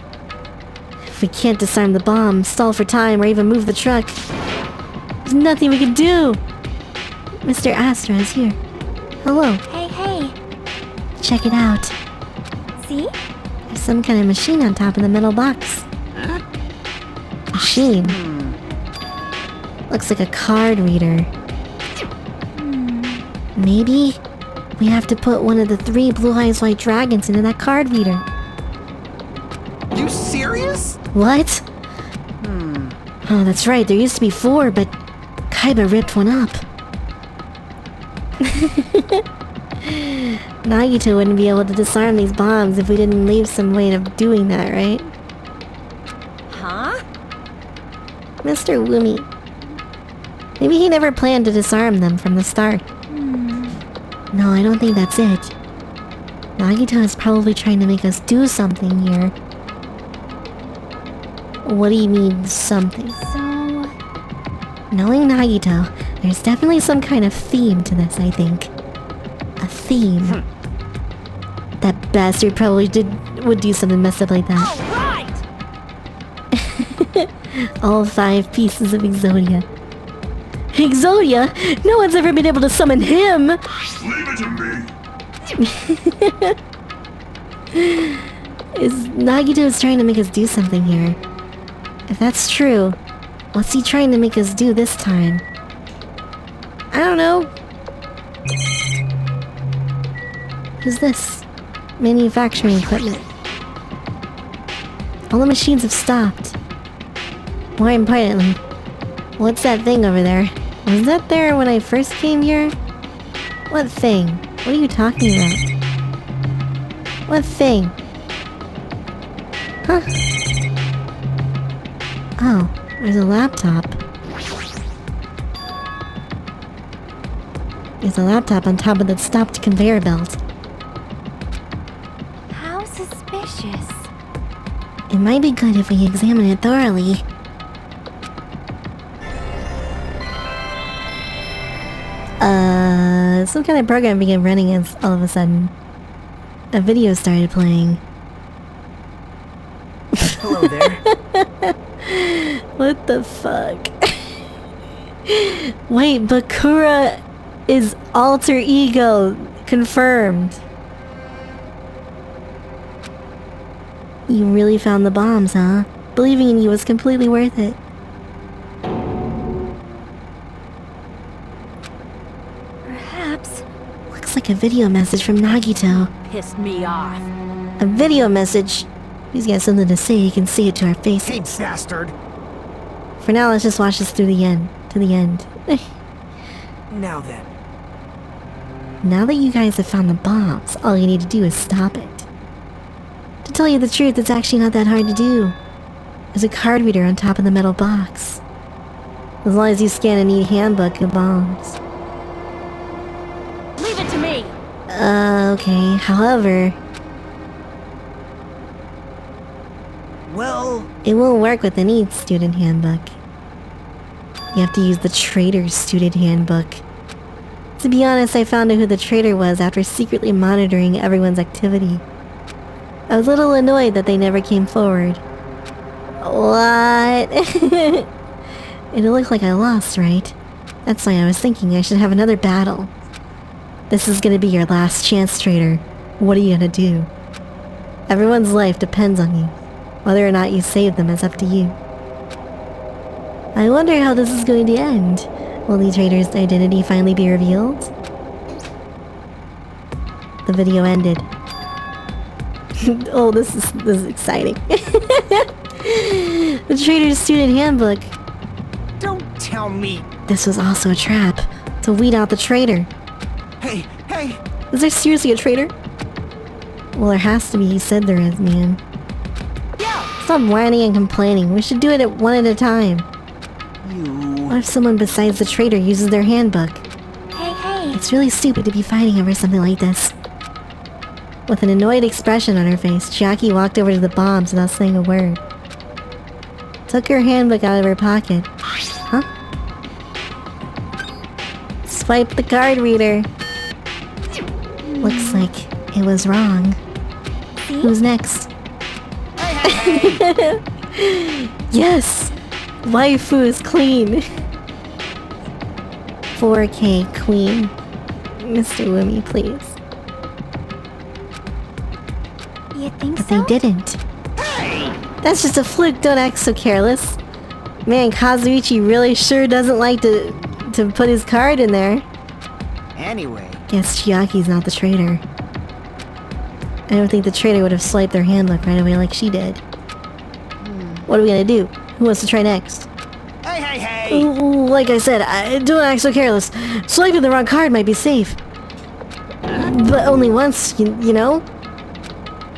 If we can't disarm the bomb, stall for time, or even move the truck, there's nothing we can do. Mr. Astra is here. Hello. Hey, hey. Check it out. See? There's some kind of machine on top of the metal box. Machine? Looks like a card reader. Maybe we have to put one of the 3 Blue Eyes White Dragons into that card reader. You serious? What? Oh, that's right. There used to be 4, but Kaiba ripped one up. Nagito wouldn't be able to disarm these bombs if we didn't leave some way of doing that, right? Huh? Mr. Woomy. Maybe he never planned to disarm them from the start. No, I don't think that's it. Nagito is probably trying to make us do something here. What do you mean, something? So... Knowing Nagito, there's definitely some kind of theme to this, I think. A theme. That bastard probably would do something messed up like that. All right! All 5 pieces of Exodia. Exodia? No one's ever been able to summon him! Leave it to me. Nagito's trying to make us do something here. If that's true, what's he trying to make us do this time? I don't know. Who's this? Manufacturing equipment. All the machines have stopped. More importantly, what's that thing over there? Was that there when I first came here? What thing? What are you talking about? What thing? Huh? Oh, there's a laptop. There's a laptop on top of the stopped conveyor belt. How suspicious. It might be good if we examine it thoroughly. Some kind of program began running and all of a sudden, a video started playing. Hello there. What the fuck? Wait, Bakura is alter ego confirmed. You really found the bombs, huh? Believing in you was completely worth it. Perhaps... Looks like a video message from Nagito. Pissed me off. A video message? He's got something to say, he can see it to our Hey, faces. bastard! For now, let's just watch this through the end. To the end. Now then. Now that you guys have found the bombs, all you need to do is stop it. To tell you the truth, it's actually not that hard to do. There's a card reader on top of the metal box. As long as you scan a neat handbook of bombs. Leave it to me! Okay. However, Well, it won't work with the neat student handbook. You have to use the traitor's student handbook. To be honest, I found out who the traitor was after secretly monitoring everyone's activity. I was a little annoyed that they never came forward. What? It looked like I lost, right? That's why I was thinking I should have another battle. This is gonna be your last chance, traitor. What are you gonna do? Everyone's life depends on you. Whether or not you save them is up to you. I wonder how this is going to end. Will the traitor's identity finally be revealed? The video ended. Oh, this is exciting. The traitor's student handbook. Don't tell me. This was also a trap to weed out the traitor. Hey! Is there seriously a traitor? Well, there has to be. He said there is, man. Stop whining and complaining. We should do it one at a time. What if someone besides the traitor uses their handbook? Hey. It's really stupid to be fighting over something like this. With an annoyed expression on her face, Chiaki walked over to the bombs without saying a word. Took her handbook out of her pocket. Huh? Swipe the card reader. Looks like it was wrong. See? Who's next? Yes! Waifu is clean. 4K queen. Mr. Woomy, please. You think But so? they didn't. That's just a fluke, don't act so careless. Man, Kazuichi really sure doesn't like to put his card in there. Anyway. Guess Chiaki's not the traitor. I don't think the traitor would have swiped their handbook right away like she did. What are we gonna do? Who wants to try next? Hey! Like I said, don't act so careless. Swiping the wrong card might be safe. But only once, you know?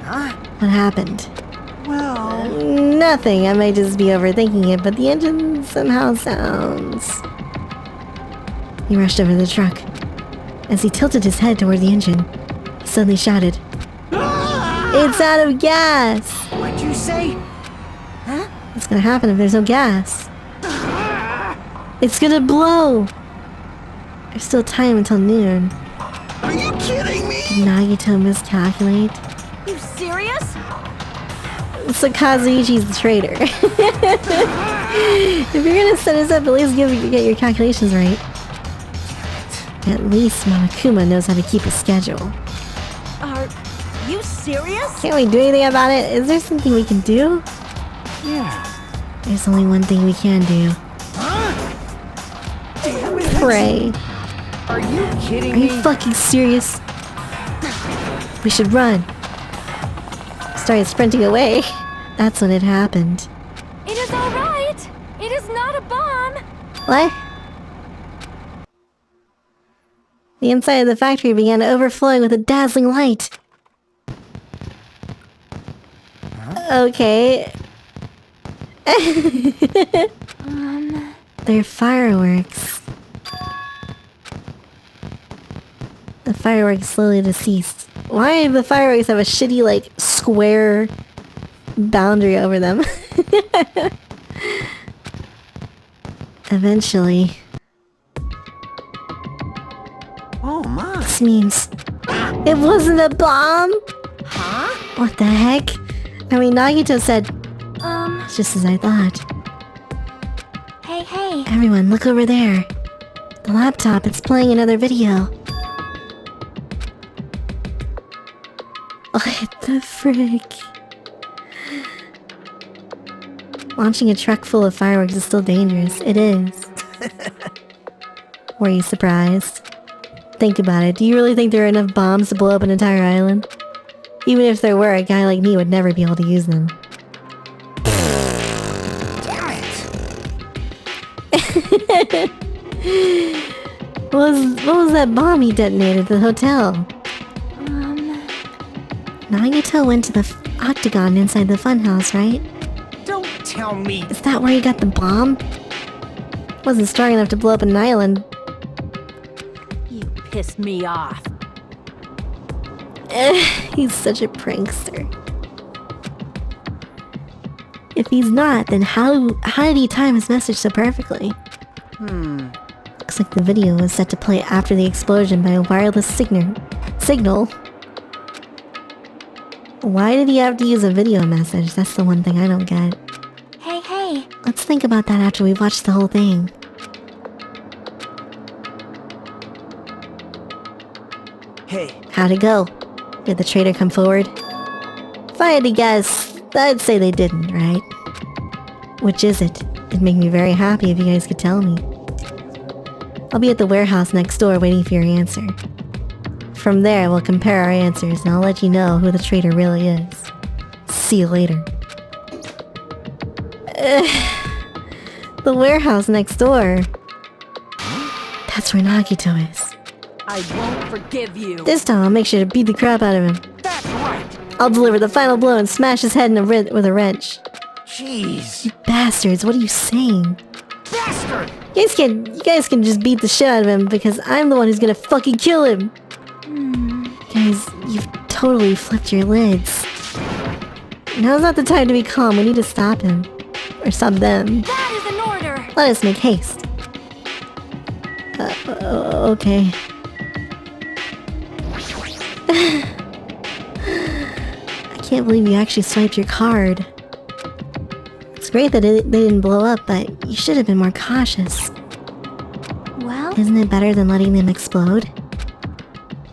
Huh? What happened? Well... Nothing, I might just be overthinking it, but the engine somehow sounds... He rushed over to the truck. As he tilted his head toward the engine, he suddenly shouted, "It's out of gas!" What'd you say? What's gonna happen if there's no gas? It's gonna blow! There's still time until noon. Are you kidding me? Did Nagito miscalculate? You serious? So Kazuichi's the traitor. If you're gonna set us up, at least get your calculations right. At least Monokuma knows how to keep a schedule. Are you serious? Can't we do anything about it? Is there something we can do? Yeah. There's only one thing we can do. Damn it. Pray. Are you kidding Are me? you fucking serious? We should run. Started sprinting away. That's when it happened. It is alright! It is not a bomb! What? The inside of the factory began overflowing with a dazzling light. Okay. They're fireworks. The fireworks slowly deceased. Why do the fireworks have a shitty, like, square boundary over them? Eventually. Oh my. This means it wasn't a bomb? Huh? What the heck? I mean, Nagito said, it's just as I thought. Hey. Everyone, look over there. The laptop, it's playing another video. What the frick? Launching a truck full of fireworks is still dangerous. It is. Were you surprised? Think about it. Do you really think there are enough bombs to blow up an entire island? Even if there were, a guy like me would never be able to use them. Damn it. What was that bomb he detonated at the hotel? Nagito went to the octagon inside the funhouse, right? Don't tell me. Is that where he got the bomb? Wasn't strong enough to blow up an island. You pissed me off. He's such a prankster. If he's not, then how did he time his message so perfectly? Looks like the video was set to play after the explosion by a wireless signal. Why did he have to use a video message? That's the one thing I don't get. Hey. Let's think about that after we've watched the whole thing. Hey. How'd it go? Did the traitor come forward? If I had to guess, I'd say they didn't, right? Which is it? It'd make me very happy if you guys could tell me. I'll be at the warehouse next door waiting for your answer. From there, we'll compare our answers and I'll let you know who the traitor really is. See you later. The warehouse next door. That's where Nagito is. I won't forgive you. This time I'll make sure to beat the crap out of him. That's right. I'll deliver the final blow and smash his head with a wrench. Jeez. You bastards, what are you saying? Bastard! You guys can just beat the shit out of him because I'm the one who's gonna fucking kill him. Guys, you've totally flipped your lids. Now's not the time to be calm. We need to stop him. Or stop them. That is an order! Let us make haste. Okay. I can't believe you actually swiped your card. It's great that they didn't blow up, but you should have been more cautious. Well, Isn't it better than letting them explode?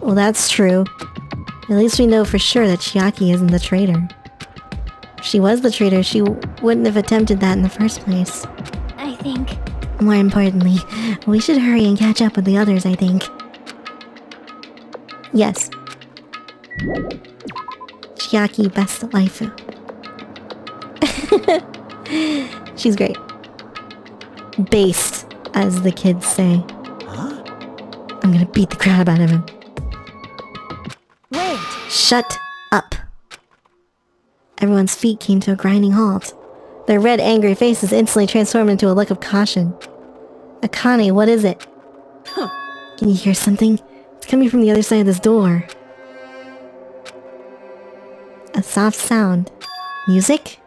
Well, that's true. At least we know for sure that Chiaki isn't the traitor. If she was the traitor, she wouldn't have attempted that in the first place. I think... More importantly, we should hurry and catch up with the others, I think. Yes. Chiaki, best waifu. She's great. Based, as the kids say. Huh? I'm gonna beat the crap out of him. Wait. Shut up. Everyone's feet came to a grinding halt. Their red, angry faces instantly transformed into a look of caution. Akane, what is it? Huh. Can you hear something? It's coming from the other side of this door. A soft sound. Music?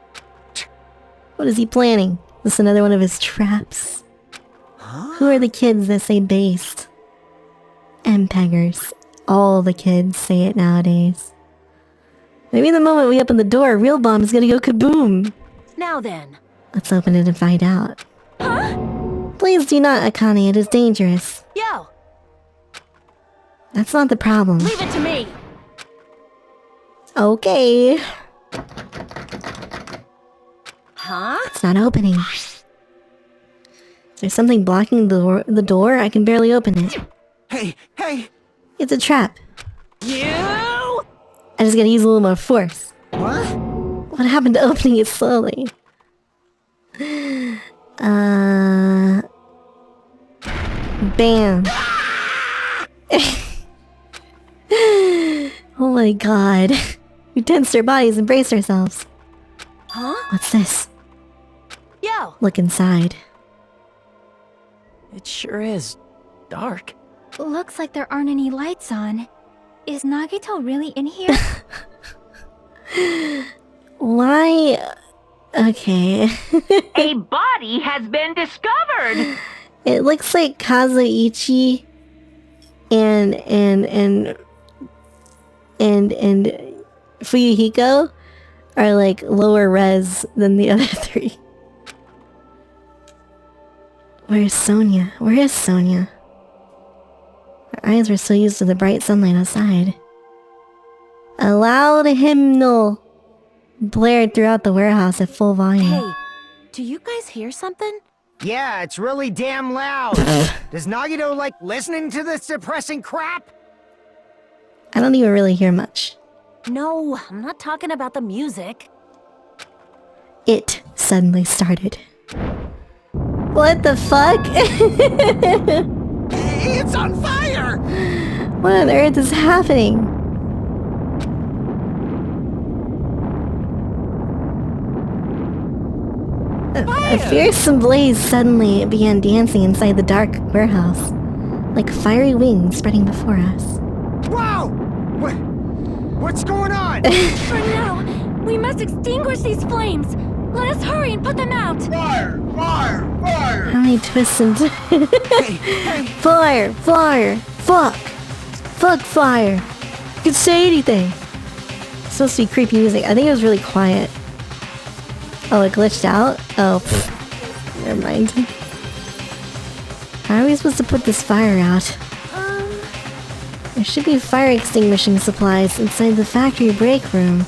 What is he planning? Is this another one of his traps? Huh? Who are the kids that say based? MPeggers. All the kids say it nowadays. Maybe the moment we open the door, a real bomb is gonna go kaboom! Now then. Let's open it and find out. Huh? Please do not, Akane, it is dangerous. Yo, That's not the problem. leave it to me. Okay. Huh? It's not opening. There's something blocking the door? I can barely open it. Hey, hey! It's a trap. You? I just gotta use a little more force. What? What happened to opening it slowly? Bam. Oh my god. We tensed our bodies and braced ourselves. Huh? What's this? Yo, Look inside. It sure is dark. Looks like there aren't any lights on. Is Nagito really in here? Why? Okay. a body has been discovered. It looks like Kazuichi and Fuyuhiko are like lower res than the other three. Where's Sonia? Where is Sonia? Her eyes were so used to the bright sunlight outside. A loud hymnal blared throughout the warehouse at full volume. Hey, do you guys hear something? Yeah, it's really damn loud. Does Nagito like listening to this depressing crap? I don't even really hear much. No, I'm not talking about the music. It suddenly started. What the fuck? It's on fire! What on earth is happening? A fearsome blaze suddenly began dancing inside the dark warehouse, like fiery wings spreading before us. Whoa! What's going on? For now, we must extinguish these flames. Let us hurry and put them out. Fire! Fire! Fire! How many twists and Hey! Fire! Fire! Fuck! Fuck fire! You can say anything! It's supposed to be creepy music. I think it was really quiet. Oh, it glitched out? Oh, pfft. Never mind. How are we supposed to put this fire out? There should be fire extinguishing supplies inside the factory break room.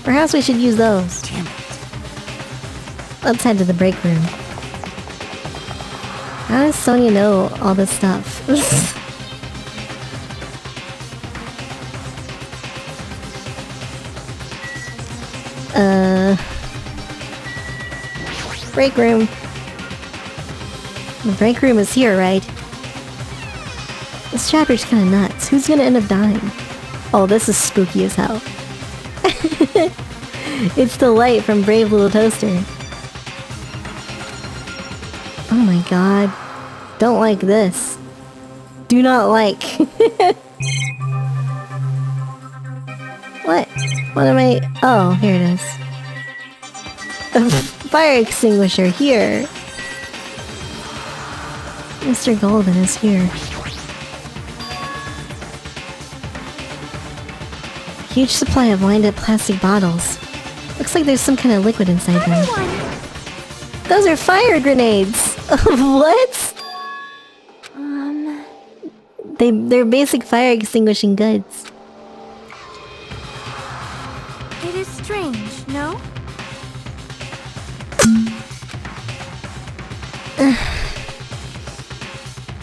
Perhaps we should use those. Damn it. Let's head to the break room. How does Sonia know all this stuff? Break room. The break room is here, right? This chapter's kinda nuts. Who's gonna end up dying? Oh, this is spooky as hell. It's the light from Brave Little Toaster. Oh my god. Don't like this. Do not like. What? What am I... Oh, here it is. A fire extinguisher here. Mr. Golden is here. Huge supply of wind-up plastic bottles. Looks like there's some kind of liquid inside them. Those are fire grenades! What? They're basic fire extinguishing goods. It is strange, no?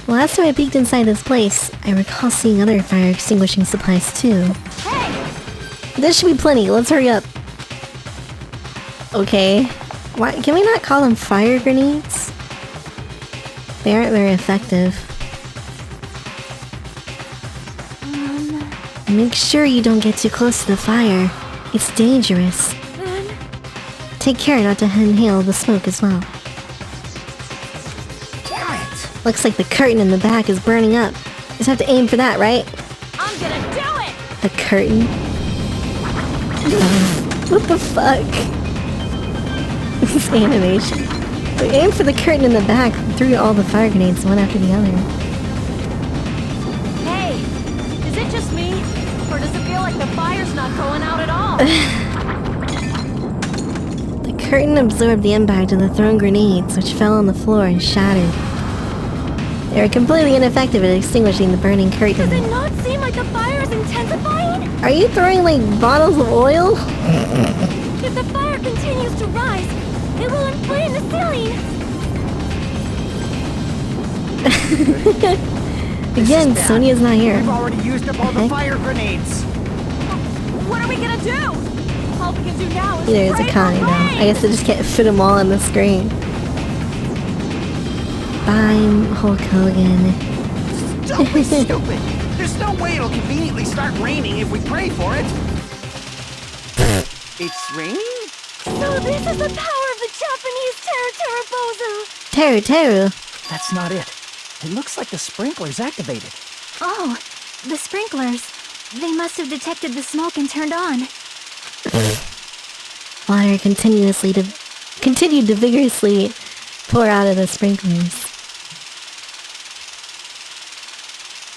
Last time I peeked inside this place, I recall seeing other fire extinguishing supplies too. Hey! There should be plenty, let's hurry up. Okay. Why can we not call them fire grenades? They aren't very effective. Make sure you don't get too close to the fire. It's dangerous. Take care not to inhale the smoke as well. Damn it! Looks like the curtain in the back is burning up. Just have to aim for that, right? I'm gonna do it! The curtain? What the fuck? This animation. We aimed for the curtain in the back, threw all the fire grenades one after the other. Hey! Is it just me? Or does it feel like the fire's not going out at all? The curtain absorbed the impact of the thrown grenades, which fell on the floor and shattered. They were completely ineffective at extinguishing the burning curtain. Does it not seem like the fire is intensifying? Are you throwing, like, bottles of oil? If the fire continues to rise, it will inflame the ceiling! Again, Sonia's not here. We've already used up all the fire grenades. What are we gonna do? All we can do now is There's pray a for kind, though. rain. I guess I just can't fit them all on the screen. I'm Hulk Hogan. Don't be stupid! There's no way it'll conveniently start raining if we pray for it. It's raining? So this is the power of the Japanese Teru Teru. That's not it. It looks like the sprinkler's activated. Oh, the sprinklers. They must have detected the smoke and turned on. Water continued to vigorously pour out of the sprinklers.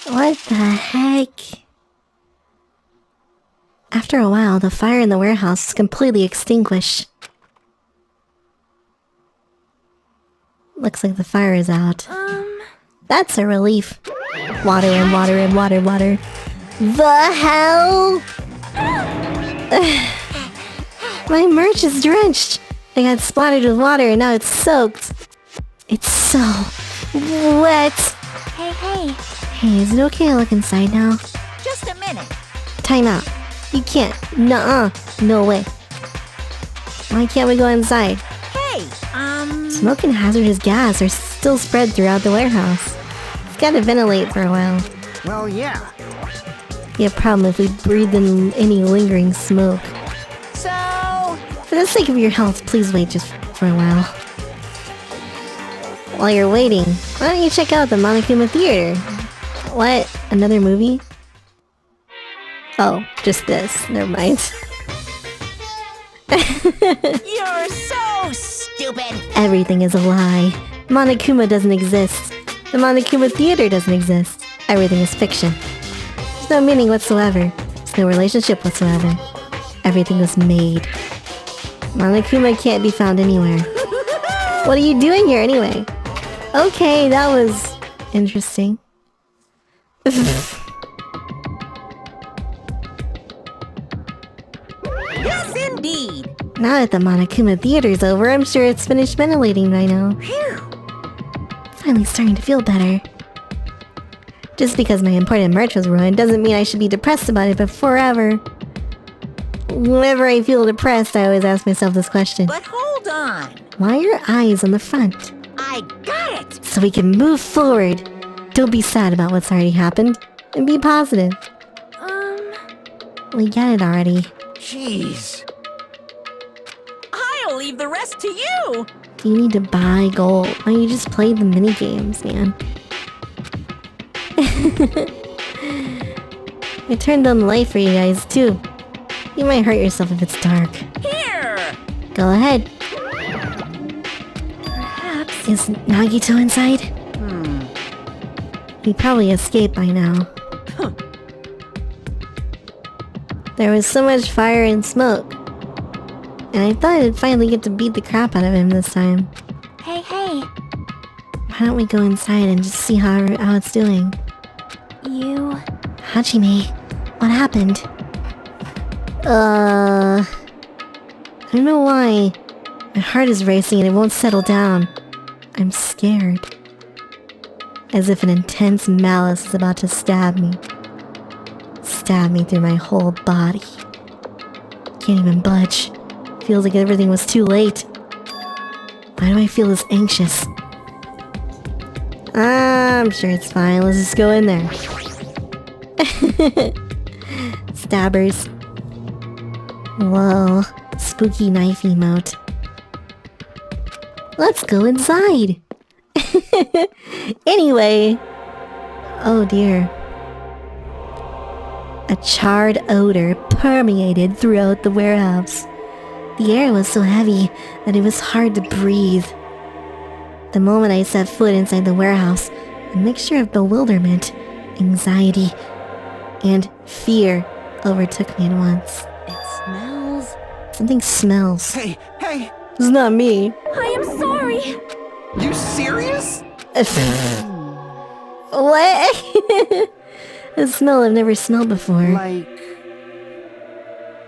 What the heck? After a while, the fire in the warehouse was completely extinguished. Looks like the fire is out. That's a relief. Water and water and water, water. The hell? My merch is drenched. I got splattered with water and now it's soaked. It's so wet. Hey. Hey, is it okay to look inside now? Just a minute. Time out. You can't. Nuh-uh. No way. Why can't we go inside? Hey, Smoke and hazardous gas are still spread throughout the warehouse. It's gotta ventilate for a while. Well, yeah. Be a problem if we breathe in any lingering smoke. so... For the sake of your health, please wait just for a while. While you're waiting, why don't you check out the Monokuma Theater? What? Another movie? Oh, just this. Never mind. You're so stupid! Everything is a lie. Monokuma doesn't exist. The Monokuma Theater doesn't exist. Everything is fiction. There's no meaning whatsoever. There's no relationship whatsoever. Everything was made. Monokuma can't be found anywhere. What are you doing here anyway? Okay, that was interesting. Yes, indeed! Now that the Monokuma Theater's over, I'm sure it's finished ventilating by now. finally starting to feel better. Just because my important merch was ruined doesn't mean I should be depressed about it, but forever. Whenever I feel depressed, I always ask myself this question. But hold on. Why are eyes on the front? I got it. So we can move forward. Don't be sad about what's already happened. And be positive. We get it already. Jeez. I'll leave the rest to you. Do you need to buy gold? Why don't you just play the mini games, man? I turned on the light for you guys, too. You might hurt yourself if it's dark. Here. Go ahead. Perhaps. Is Nagito inside? He probably escaped by now. There was so much fire and smoke. And I thought I'd finally get to beat the crap out of him this time. Hey, hey. Why don't we go inside and just see how it's doing? You... Hajime, what happened? I don't know why. My heart is racing and it won't settle down. I'm scared. As if an intense malice is about to stab me. Stab me through my whole body. Can't even budge. Feels like everything was too late. Why do I feel this anxious? I'm sure it's fine. Let's just go in there. Stabbers. Whoa. Spooky knife emote. Let's go inside. Anyway. Oh dear. A charred odor permeated throughout the warehouse. The air was so heavy that it was hard to breathe. The moment I set foot inside the warehouse, a mixture of bewilderment, anxiety, and fear overtook me at once. It smells. Something smells. Hey, hey, It's not me. I am sorry. you serious? What? A smell I've never smelled before. Like...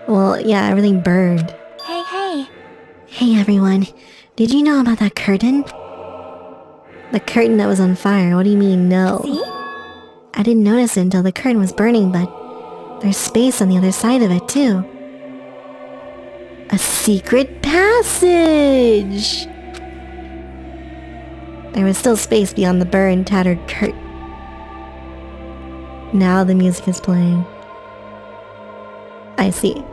Well, yeah, everything burned. Hey, hey. Hey everyone, did you know about that curtain? The curtain that was on fire, what do you mean no? See? I didn't notice it until the curtain was burning, but there's space on the other side of it too. A secret passage! There was still space beyond the burned, tattered curtain. Now the music is playing. I see.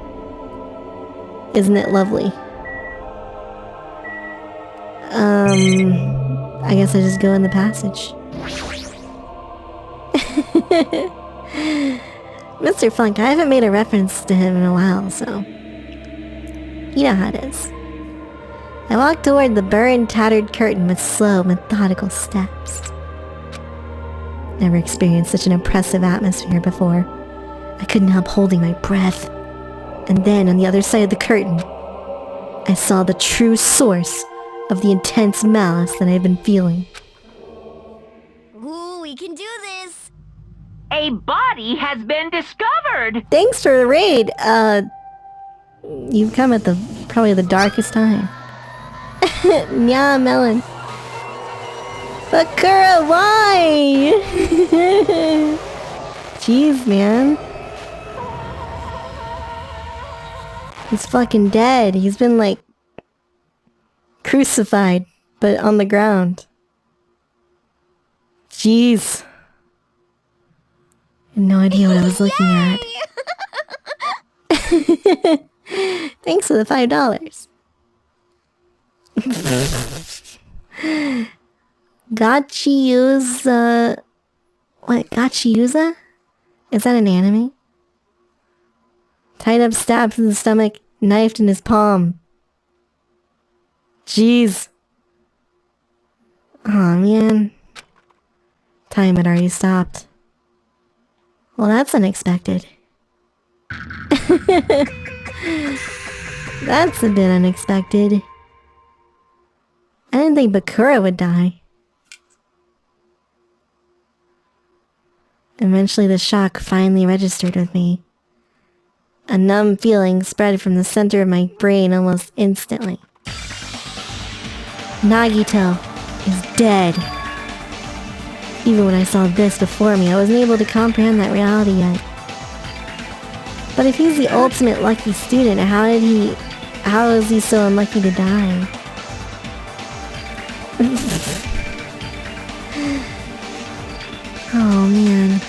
Isn't it lovely? I guess I just go in the passage. Mr. Funk, I haven't made a reference to him in a while, so... You know how it is. I walked toward the burned, tattered curtain with slow, methodical steps. Never experienced such an oppressive atmosphere before. I couldn't help holding my breath. And then, on the other side of the curtain, I saw the true source of the intense malice that I had been feeling. Ooh, we can do this. A body has been discovered. Thanks for the raid. You've come at probably the darkest time. Yeah, Melon. Bakura, why? Jeez, man. He's fucking dead. He's been, like, crucified, but on the ground. Jeez. I had no idea what I was looking at. Thanks for the $5. Gachiyuza... What? Gachiyuza? Is that an anime? Tied up, stabbed in the stomach, knifed in his palm. Jeez. Aw, man. Time had already stopped. Well, that's unexpected. That's a bit unexpected. I didn't think Bakura would die. Eventually the shock finally registered with me. A numb feeling spread from the center of my brain almost instantly. Nagito is dead. Even when I saw this before me, I wasn't able to comprehend that reality yet. But if he's the ultimate lucky student, how is he so unlucky to die? Oh man.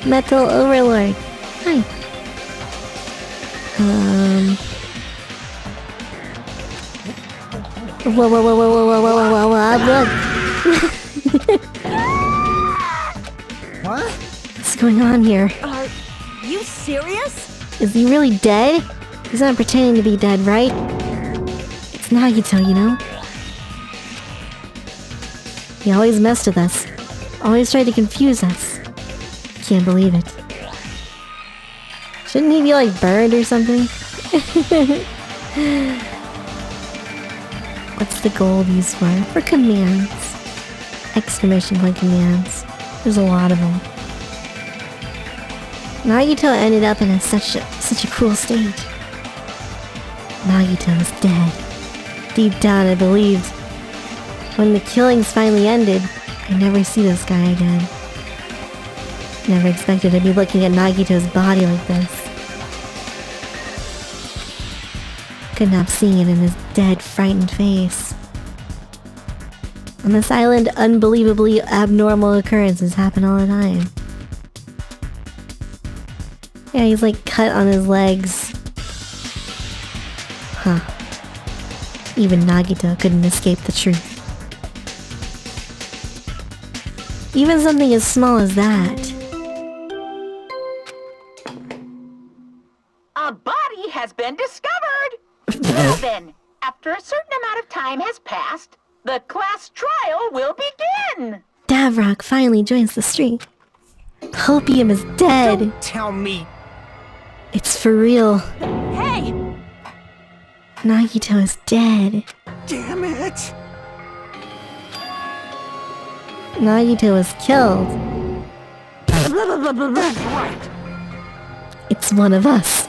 Metal Overlord. Hi. Whoa, whoa, whoa, whoa, whoa, whoa, whoa, whoa, whoa, look. What? What's going on here? Are you serious? Is he really dead? He's not pretending to be dead, right? It's Nagito, you know? He always messed with us. Always tried to confuse us. Can't believe it. Shouldn't he be like burned or something? What's the gold used for? For commands. Exclamation point commands. There's a lot of them. Nagito ended up in such a cruel state. Nagito is dead. Deep down I believed. When the killings finally ended, I'd never see this guy again. Never expected to be looking at Nagito's body like this. Couldn't help seeing it in his dead, frightened face. On this island, unbelievably abnormal occurrences happen all the time. Yeah, he's like cut on his legs. Huh. Even Nagito couldn't escape the truth. Even something as small as that. A body has been discovered! Well then, after a certain amount of time has passed, the class trial will begin! Davrock finally joins the street. Hopium is dead. Don't tell me. It's for real. Hey! Nagito is dead. Damn it. Nagito was killed. That's right. It's one of us.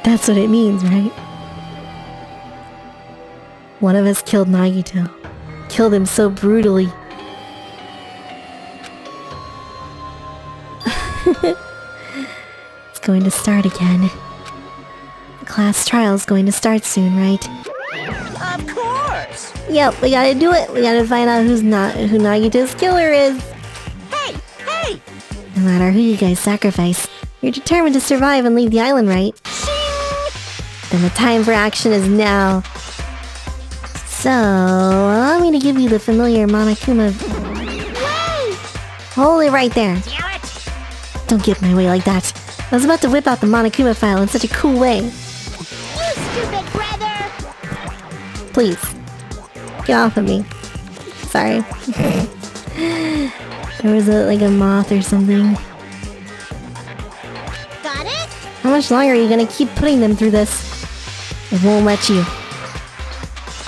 That's what it means, right? One of us killed Nagito. Killed him so brutally. It's going to start again. The class trial's going to start soon, right? Of course! Yep, we gotta do it. We gotta find out who Nagito's killer is. Hey! Hey! No matter who you guys sacrifice, you're determined to survive and leave the island, right? Then the time for action is now. So, allow me to give you the familiar Monokuma. Wait! Hold it right there. Damn it! Don't get in my way like that. I was about to whip out the Monokuma file in such a cool way. You stupid brother! Please. Get off of me. Sorry. There was like a moth or something. Got it? How much longer are you gonna keep putting them through this? I won't let you.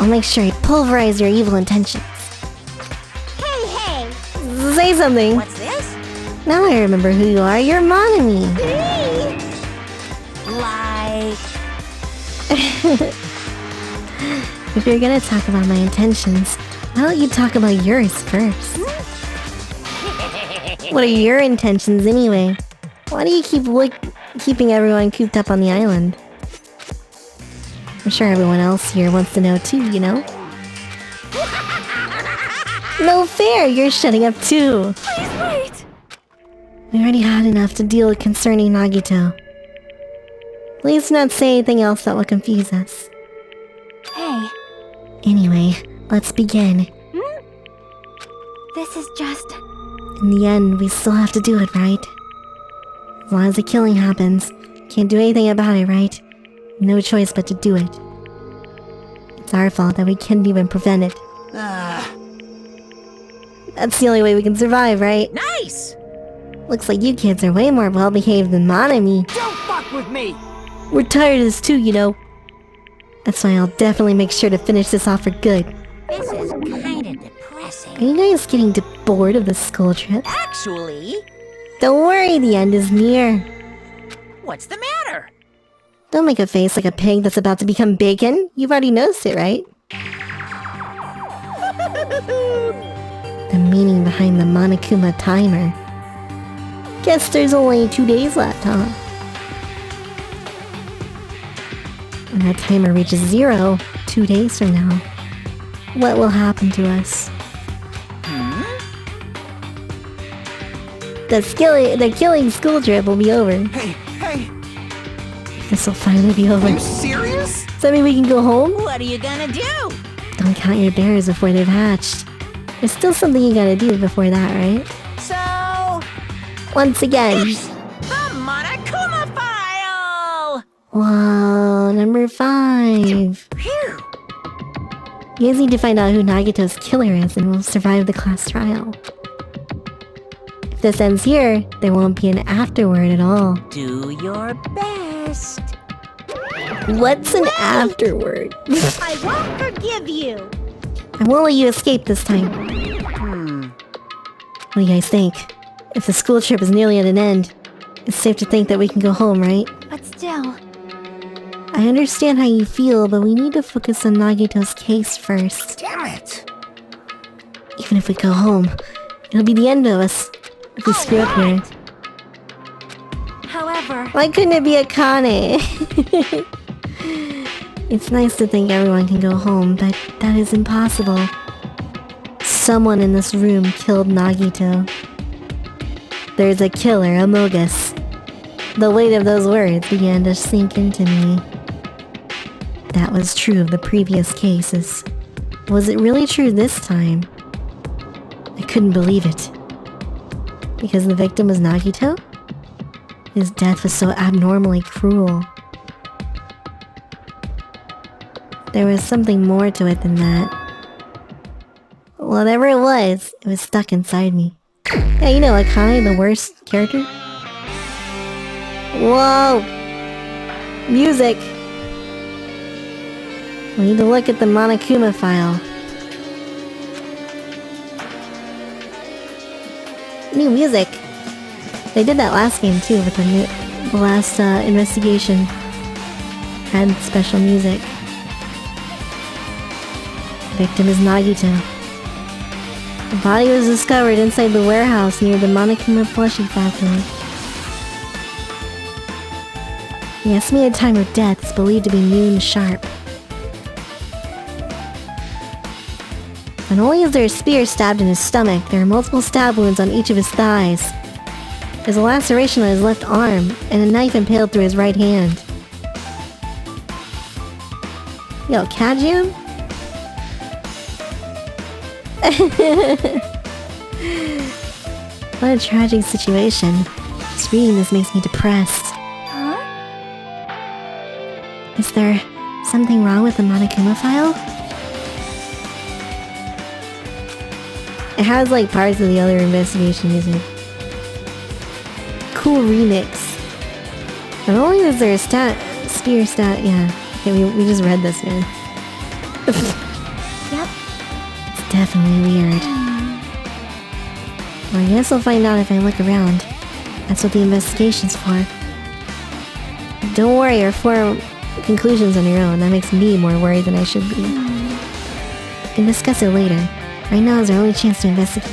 I'll make sure I pulverize your evil intentions. Hey, hey! Say something. What's this? Now I remember who you are. You're Monami. Like... If you're gonna talk about my intentions, why don't you talk about yours first? What are your intentions anyway? Why do you keep keeping everyone cooped up on the island? I'm sure everyone else here wants to know too, you know? No fair! You're shutting up too! Please wait! We already had enough to deal with concerning Nagito. Please do not say anything else that will confuse us. Hey, Anyway, let's begin. this is just... In the end, we still have to do it, right? As long as the killing happens, can't do anything about it, right? No choice but to do it. It's our fault that we couldn't even prevent it. That's the only way we can survive, right? Nice! Looks like you kids are way more well-behaved than Monami. Don't fuck with me. We're tired of this too, you know. That's why I'll definitely make sure to finish this off for good. This is kinda depressing. Are you guys getting bored of the school trip? Actually, Don't worry, the end is near. what's the matter? Don't make a face like a pig that's about to become bacon. You've already noticed it, right? The meaning behind the Monokuma timer. Guess there's only 2 days left, huh? When that timer reaches 0, 2 days from now, what will happen to us? The killing school trip will be over. Hey, This will finally be over. are you serious? Does that mean we can go home? What are you gonna do? Don't count your bears before they've hatched. There's still something you gotta do before that, right? So, Once again. the Monokuma file! Whoa, number 5. Phew. You guys need to find out who Nagito's killer is and will survive the class trial. If this ends here, there won't be an afterword at all. Do your best. What's an afterword? I won't forgive you. I won't let you escape this time. What do you guys think? If the school trip is nearly at an end, it's safe to think that we can go home, right? But still, I understand how you feel, but we need to focus on Nagito's case first. Damn it! Even if we go home, it'll be the end of us if we screw up here. however, Why couldn't it be Akane? It's nice to think everyone can go home, but that is impossible. Someone in this room killed Nagito. There's a killer among us. The weight of those words began to sink into me. That was true of the previous cases. Was it really true this time? I couldn't believe it. Because the victim was Nagito? His death was so abnormally cruel. There was something more to it than that. Whatever it was stuck inside me. Yeah, you know, Akane, the worst character? Whoa! Music! We need to look at the Monokuma file. New music! They did that last game too, with the last investigation. Had special music. Victim is Nagito. The body was discovered inside the warehouse near the Monokuma plushie factory. The estimated time of death is believed to be noon sharp. Not only is there a spear stabbed in his stomach, there are multiple stab wounds on each of his thighs. There's a laceration on his left arm, and a knife impaled through his right hand. Yo, Kajun? What a tragic situation. Just reading this makes me depressed. huh? Is there something wrong with the Monokuma file? It has like parts of the other investigation music. Cool remix. Not only is there a spear stat, yeah. Okay, we just read this, man. Yep. It's definitely weird. Well, I guess I'll find out if I look around. That's what the investigation's for. Don't worry or form conclusions on your own. That makes me more worried than I should be. We can discuss it later. Right now is our only chance to investigate.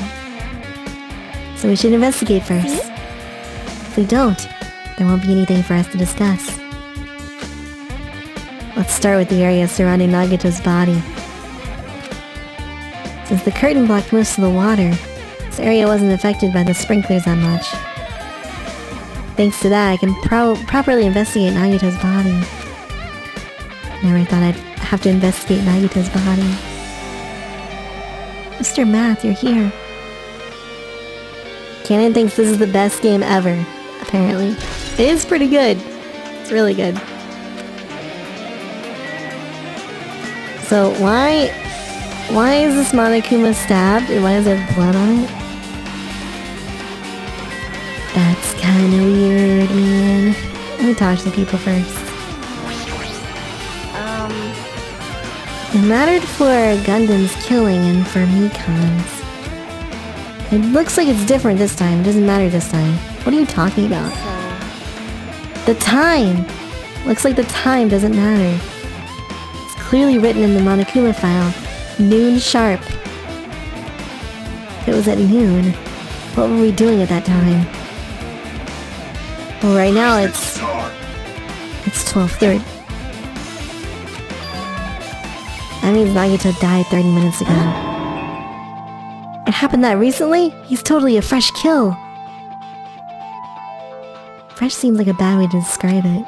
So we should investigate first. If we don't, there won't be anything for us to discuss. Let's start with the area surrounding Nagito's body. Since the curtain blocked most of the water, this area wasn't affected by the sprinklers that much. Thanks to that, I can properly investigate Nagito's body. Never thought I'd have to investigate Nagito's body. Mr. Math, you're here. Canon thinks this is the best game ever, apparently. It is pretty good. It's really good. So why is this Monokuma stabbed and why does it have blood on it? That's kinda weird, man. Let me talk to the people first. It mattered for Gundam's killing and for Mikan's. It looks like it's different this time. It doesn't matter this time. What are you talking about? The time! Looks like the time doesn't matter. It's clearly written in the Monokuma file. Noon sharp. If it was at noon, what were we doing at that time? Well, right now it's 12:30. That means Nagito died 30 minutes ago. It happened that recently? He's totally a fresh kill. Fresh seems like a bad way to describe it.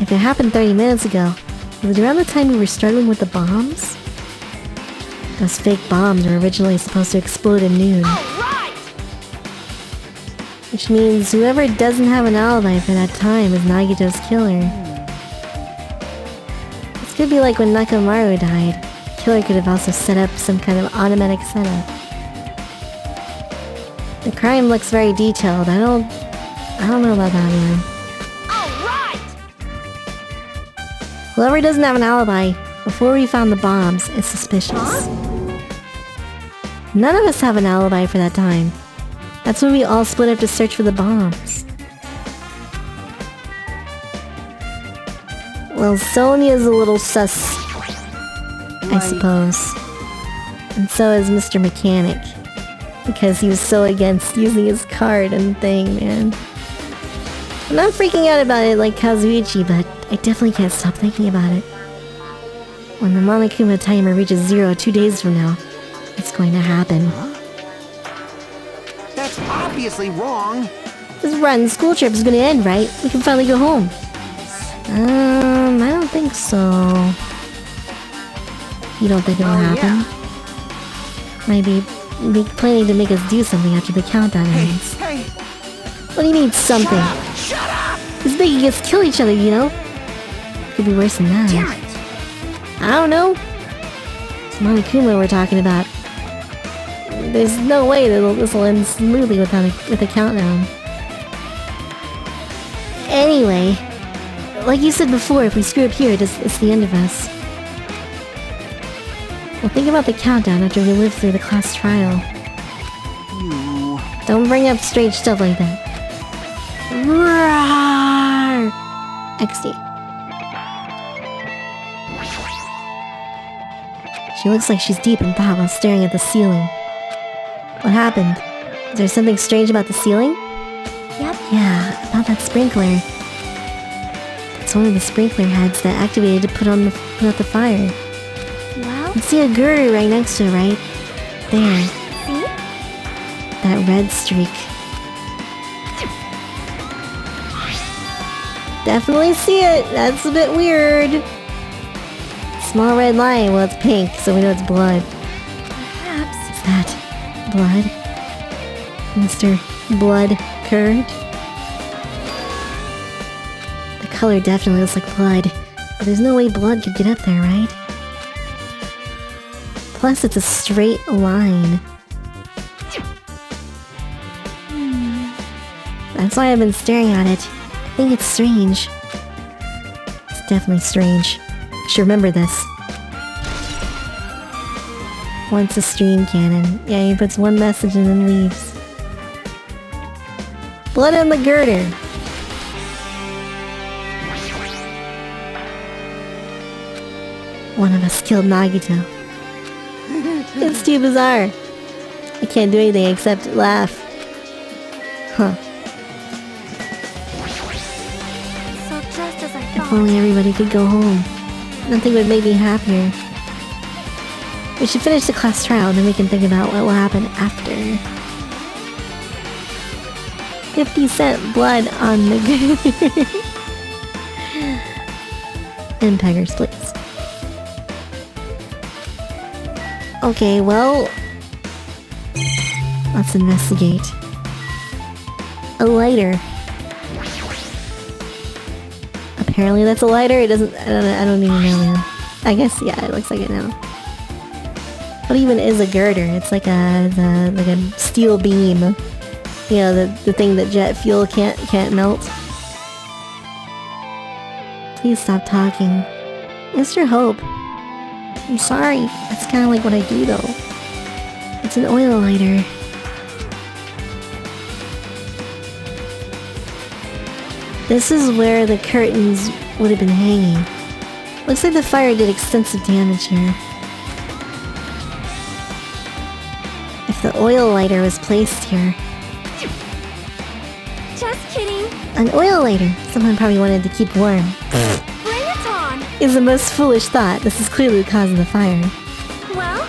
If it happened 30 minutes ago, was it around the time we were struggling with the bombs? Those fake bombs were originally supposed to explode at noon. Which means whoever doesn't have an alibi for that time is Nagito's killer. This could be like when Nakamaru died. The killer could have also set up some kind of automatic setup. The crime looks very detailed. I don't know about that, man. Whoever doesn't have an alibi before we found the bombs is suspicious. None of us have an alibi for that time. That's when we all split up to search for the bombs. Well, Sonia's a little sus, I suppose. And so is Mr. Mechanic. Because he was so against using his card and thing, man. I'm not freaking out about it like Kazuichi, but I definitely can't stop thinking about it. When the Monokuma timer reaches 0 2 days from now, it's going to happen. That's obviously wrong. This rotten school trip is gonna end, right? We can finally go home. I don't think so. You don't think it'll happen? Maybe planning to make us do something after the countdown ends. Hey! What do you mean, something? Shut up! He's making us kill each other, you know? Could be worse than that. Damn it! I don't know. It's Monokuma we're talking about. There's no way that this will end smoothly with a countdown. Anyway, like you said before, if we screw up here, it's the end of us. Well, think about the countdown after we live through the class trial. Don't bring up strange stuff like that. Roar! XD. She looks like she's deep in thought while staring at the ceiling. What happened? Is there something strange about the ceiling? Yep. Yeah, about that sprinkler. It's one of the sprinkler heads that activated to put out the fire. Well, You see a girder right next to it, right? There. see? That red streak. Definitely see it! That's a bit weird. Small red line, well it's pink, so we know it's blood. Perhaps. Is that blood? Mr. Blood Curd? The color definitely looks like blood, but there's no way blood could get up there, right? Plus it's a straight line. That's why I've been staring at it. I think it's strange. It's definitely strange. I should remember this. Once a stream cannon. Yeah, he puts one message and then leaves. Blood on the girder. One of us killed Nagito. It's too bizarre. I can't do anything except laugh. Huh. So just as I If thought. only everybody could go home. Nothing would make me happier. We should finish the class trial, then we can think about what will happen after. 50-cent blood on the girder. And peggers, please. Okay, well... let's investigate. A lighter. Apparently that's a lighter. It doesn't... I don't even know, man. I guess, yeah, it looks like it now. What even is a girder? It's like a steel beam. You know, the thing that jet fuel can't melt. Please stop talking. Mr. Hope. I'm sorry. That's kind of like what I do, though. It's an oil lighter. This is where the curtains would have been hanging. Looks like the fire did extensive damage here. If the oil lighter was placed here... Just kidding. An oil lighter! Someone probably wanted to keep warm. Bring it on. Is the most foolish thought. This is clearly the cause of the fire. Well,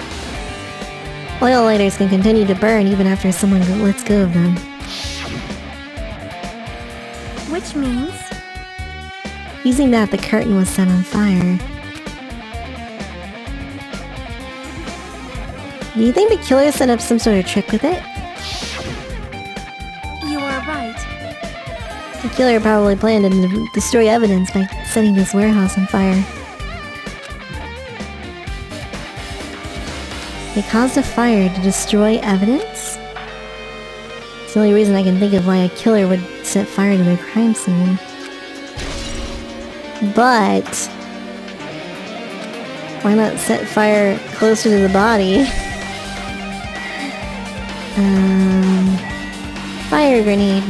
Oil lighters can continue to burn even after someone lets go of them. which means... Using that, the curtain was set on fire. Do you think the killer set up some sort of trick with it? You are right. The killer probably planned to destroy evidence by setting this warehouse on fire. They caused a fire to destroy evidence? It's the only reason I can think of why a killer would set fire to their crime scene. But... why not set fire closer to the body? Fire grenade.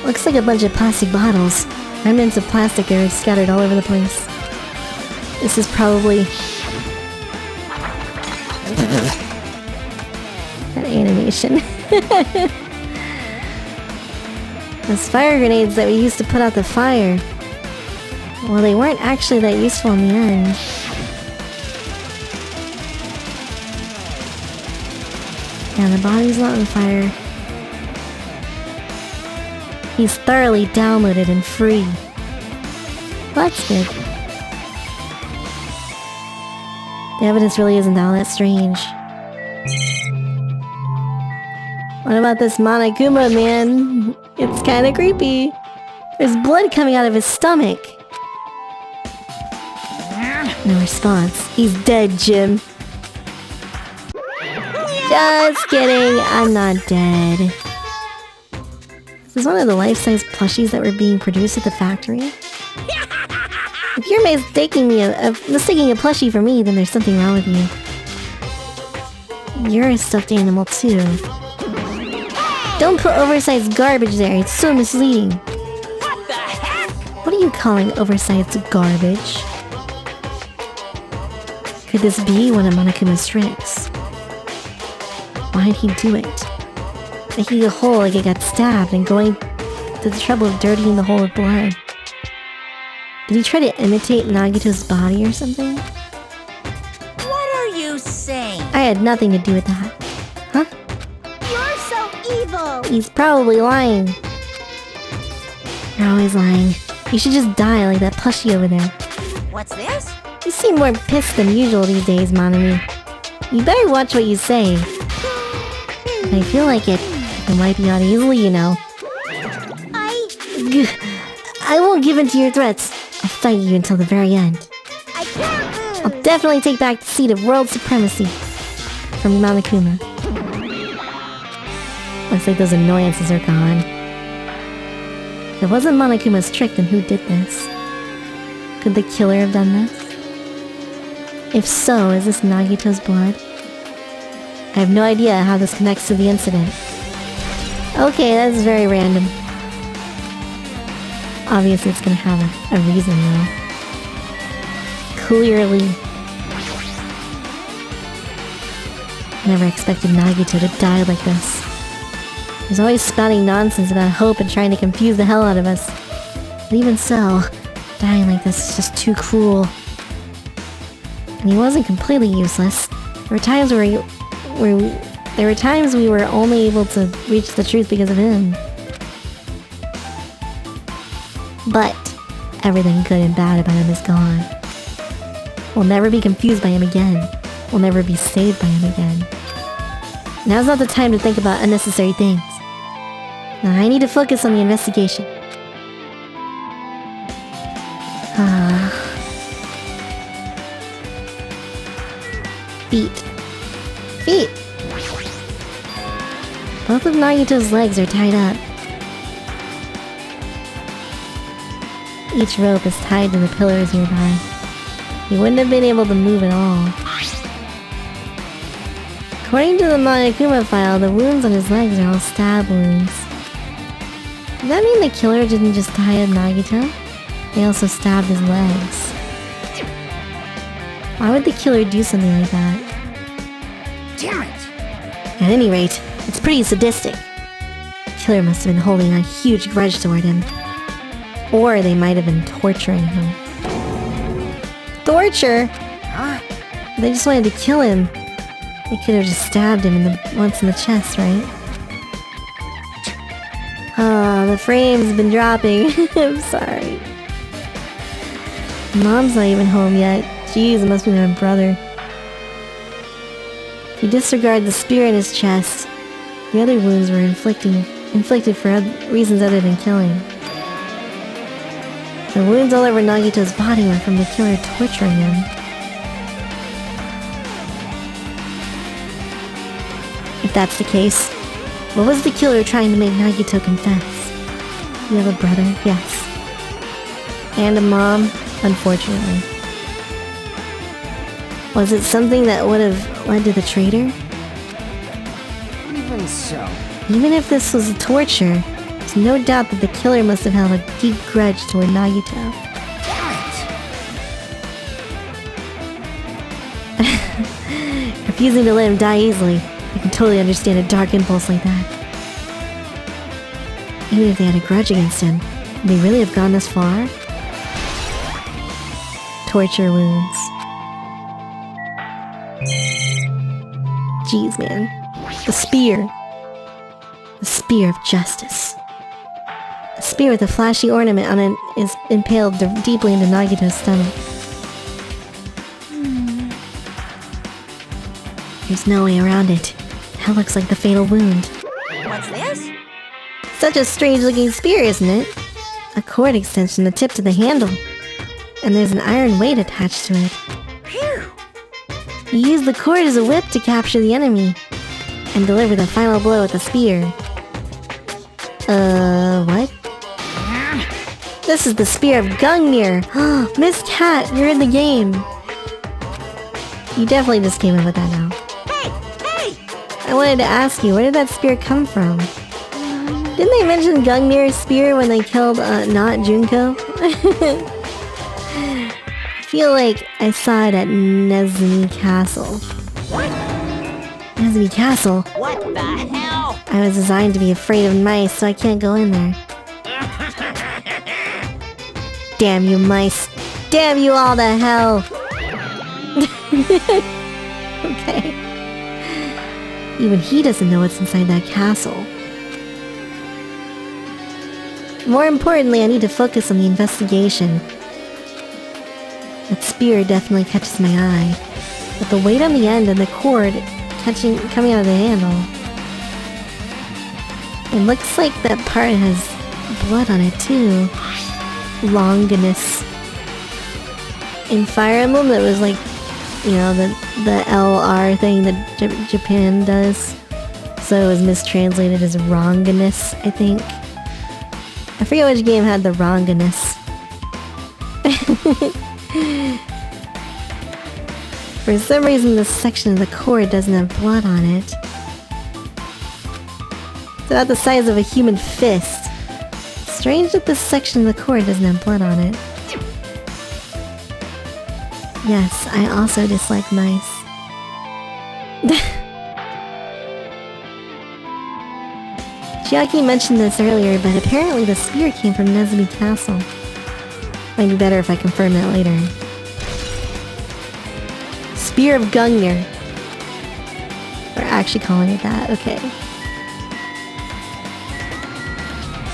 Looks like a bunch of plastic bottles. Remnants of plastic are scattered all over the place. This is probably... that animation. Those fire grenades that we used to put out the fire. Well, they weren't actually that useful in the end. Yeah, the body's not on fire. He's thoroughly downloaded and free. Well, that's good. The evidence really isn't all that strange. What about this Monokuma man? It's kinda creepy. There's blood coming out of his stomach. No response. He's dead, Jim. Just kidding, I'm not dead. This is one of the life-size plushies that were being produced at the factory. If you're mistaking a plushie for me, then there's something wrong with you. You're a stuffed animal too. Don't put oversized garbage there, it's so misleading. What the heck? What are you calling oversized garbage? Could this be one of Monokuma's tricks? Why'd he do it? Making a hole like it got stabbed and going to the trouble of dirtying the hole with blood. Did he try to imitate Nagito's body or something? What are you saying? I had nothing to do with that. Huh? You're so evil! He's probably lying. You're always lying. You should just die like that plushie over there. What's this? You seem more pissed than usual these days, Monami. You better watch what you say. I feel like it might be out easily, you know. I won't give in to your threats. I'll fight you until the very end. I can't lose! I'll definitely take back the seat of world supremacy from Monokuma. Looks like those annoyances are gone. If it wasn't Monokuma's trick, then who did this? Could the killer have done this? If so, is this Nagito's blood? I have no idea how this connects to the incident. Okay, that's very random. Obviously it's gonna have a reason though. Clearly. Never expected Nagito to die like this. He's always spouting nonsense about hope and trying to confuse the hell out of us. But even so, dying like this is just too cruel. And he wasn't completely useless. There were times we were only able to reach the truth because of him. But everything good and bad about him is gone. We'll never be confused by him again. We'll never be saved by him again. Now's not the time to think about unnecessary things. Now I need to focus on the investigation. Feet. Feet! Both of Nagito's legs are tied up. Each rope is tied to the pillars nearby. He wouldn't have been able to move at all. According to the Monokuma file, the wounds on his legs are all stab wounds. Does that mean the killer didn't just tie up Nagito? They also stabbed his legs. Why would the killer do something like that? Damn it! At any rate, it's pretty sadistic. The killer must have been holding a huge grudge toward him. Or they might have been torturing him. Torture? Huh? They just wanted to kill him. They could have just stabbed him once in the chest, right? Oh, the frame's been dropping. I'm sorry. Mom's not even home yet. Jeez, it must be my brother. If you disregard the spear in his chest, the other wounds were inflicted for reasons other than killing. The wounds all over Nagito's body were from the killer torturing him. If that's the case, what was the killer trying to make Nagito confess? You have a brother, yes. And a mom, unfortunately. Was it something that would have led to the traitor? Even so. Even if this was torture, there's no doubt that the killer must have held a deep grudge toward Nagito. Refusing to let him die easily, I can totally understand a dark impulse like that. Even if they had a grudge against him, would they really have gone this far? Torture wounds. Jeez, man. The spear. The spear of justice. A spear with a flashy ornament on it is impaled deeply into Nagito's stomach. There's no way around it. That looks like the fatal wound. What's this? Such a strange looking spear, isn't it? A cord extends from the tip to the handle. And there's an iron weight attached to it. Phew! You use the cord as a whip to capture the enemy. And deliver the final blow with the spear. What? This is the spear of Gungnir! Miss Cat, you're in the game! You definitely just came up with that now. Hey! I wanted to ask you, where did that spear come from? Didn't they mention Gungnir's spear when they killed, not Junko? I feel like I saw it at Nezumi Castle. What? Nezumi Castle? What the hell? I was designed to be afraid of mice, so I can't go in there. Damn you mice. Damn you all to hell. Okay. Even he doesn't know what's inside that castle. More importantly, I need to focus on the investigation. That spear definitely catches my eye. But the weight on the end and the cord coming out of the handle. It looks like that part has blood on it too. Longinus. In Fire Emblem, that was like, you know, the LR thing that Japan does. So it was mistranslated as Ronginus, I think. I forget which game had the Ronginus. For some reason, this section of the cord doesn't have blood on it. It's about the size of a human fist. Strange that this section of the cord doesn't have blood on it. Yes, I also dislike mice. Chiaki mentioned this earlier, but apparently the spear came from Nezumi Castle. Might be better if I confirm that later. Spear of Gungnir. We're actually calling it that, okay.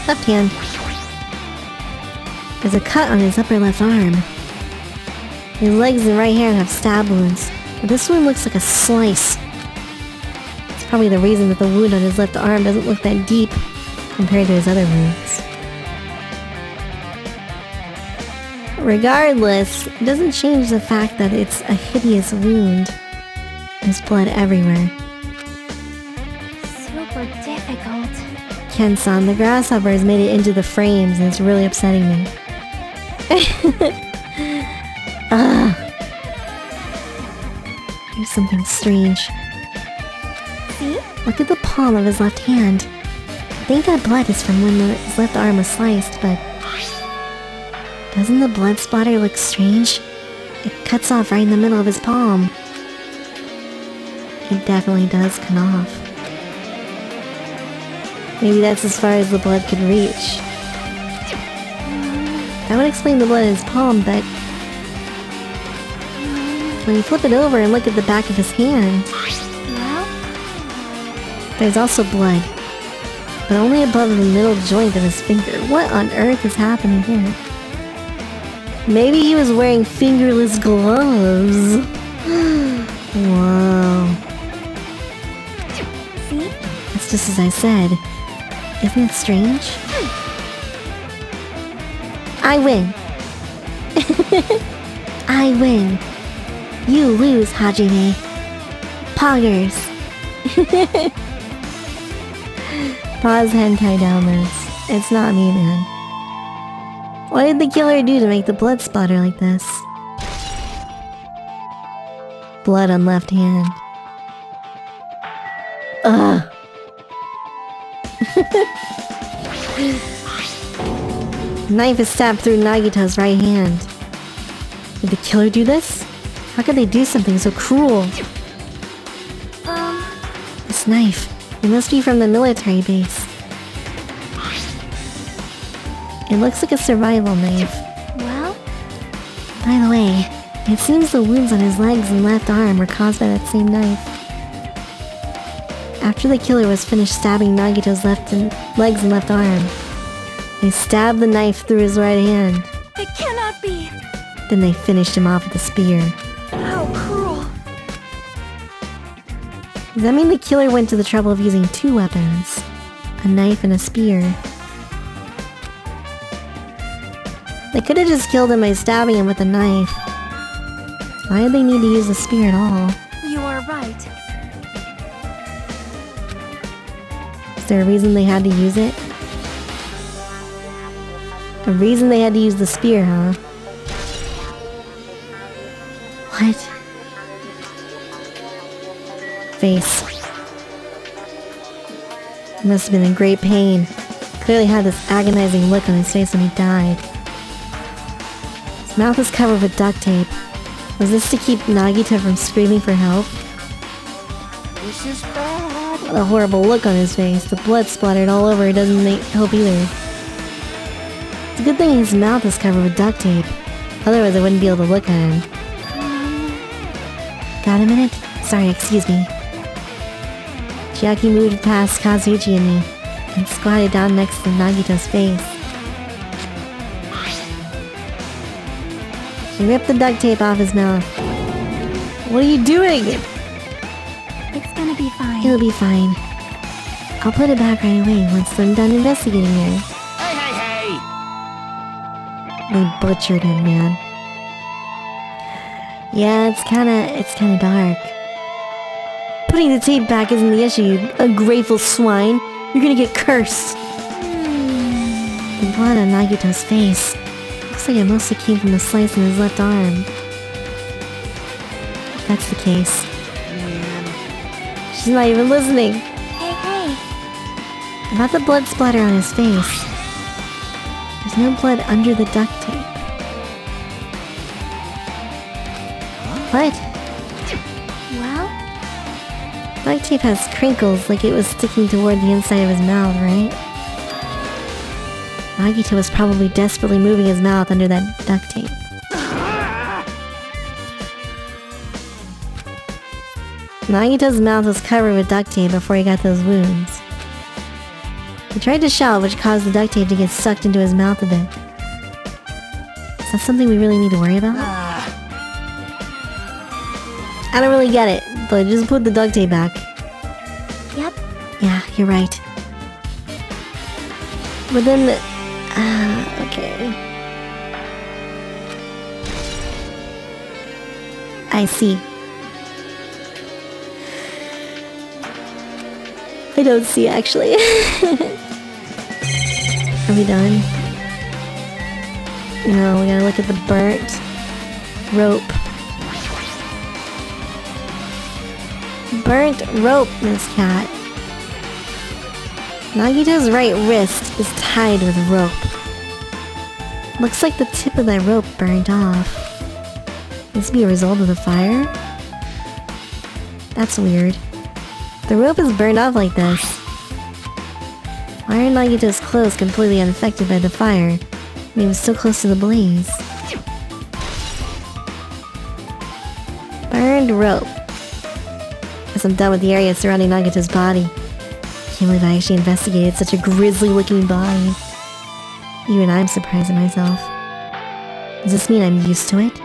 Left hand. There's a cut on his upper left arm. His legs and right hand have stab wounds, but this one looks like a slice. It's probably the reason that the wound on his left arm doesn't look that deep compared to his other wounds. Regardless, it doesn't change the fact that it's a hideous wound. There's blood everywhere. Super difficult. Ken-san, the grasshopper has made it into the frames and it's really upsetting me. Here's something strange. See? Look at the palm of his left hand. think that blood is from when his left arm was sliced, but... doesn't the blood splatter look strange? It cuts off right in the middle of his palm. It definitely does cut off. Maybe that's as far as the blood could reach. That would explain the blood in his palm, but... when you flip it over and look at the back of his hand... there's also blood. But only above the middle joint of his finger. What on earth is happening here? Maybe he was wearing fingerless gloves. Whoa. See? That's just as I said. Isn't it strange? I win. I win. You lose, Hajime. Poggers. Pause hentai downloads. It's not me, man. What did the killer do to make the blood splatter like this? Blood on left hand. Ugh. Knife is stabbed through Nagito's right hand. Did the killer do this? How could they do something so cruel? This knife. It must be from the military base. It looks like a survival knife. Well? By the way, it seems the wounds on his legs and left arm were caused by that same knife. After the killer was finished stabbing Nagito's legs and left arm, they stabbed the knife through his right hand. It cannot be! Then they finished him off with a spear. How cruel! Does that mean the killer went to the trouble of using two weapons? A knife and a spear? They could have just killed him by stabbing him with a knife. Why did they need to use a spear at all? You are right. Is there a reason they had to use it? A reason they had to use the spear, huh? What? Face. He must have been in great pain. Clearly had this agonizing look on his face when he died. His mouth is covered with duct tape. Was this to keep Nagito from screaming for help? This is bad. What a horrible look on his face. The blood splattered all over. It doesn't help either. It's a good thing his mouth is covered with duct tape. Otherwise I wouldn't be able to look at him. Got a minute? Sorry, excuse me. Chiaki moved past Kazuchi and me, and squatted down next to Nagito's face. She ripped the duct tape off his mouth. What are you doing? It's gonna be fine. It'll be fine. I'll put it back right away once I'm done investigating her. Hey! They butchered him, man. Yeah, it's kinda dark. Putting the tape back isn't the issue, you ungrateful swine. You're gonna get cursed. The blood on Nagito's face. Looks like it mostly came from the slice in his left arm. If that's the case. She's not even listening. Hey! About the blood splatter on his face. There's no blood under the duct tape. What? Well? Duct tape has crinkles like it was sticking toward the inside of his mouth, right? Nagito was probably desperately moving his mouth under that duct tape. Nagito's mouth was covered with duct tape before he got those wounds. He tried to shout, which caused the duct tape to get sucked into his mouth a bit. Is that something we really need to worry about? I don't really get it, but just put the duct tape back. Yep. Yeah, you're right. But then... okay. I see. I don't see, actually. Are we done? No, we gotta look at the burnt rope. Burnt rope, Miss Cat. Nagito's right wrist is tied with rope. Looks like the tip of that rope burned off. This be a result of the fire? That's weird. The rope is burned off like this. Why are Nagito's clothes completely unaffected by the fire when he was so close to the blaze? Burned rope. Guess I'm done with the area surrounding Nagito's body. Can't believe I actually investigated such a grisly looking body. Even I'm surprised at myself. Does this mean I'm used to it?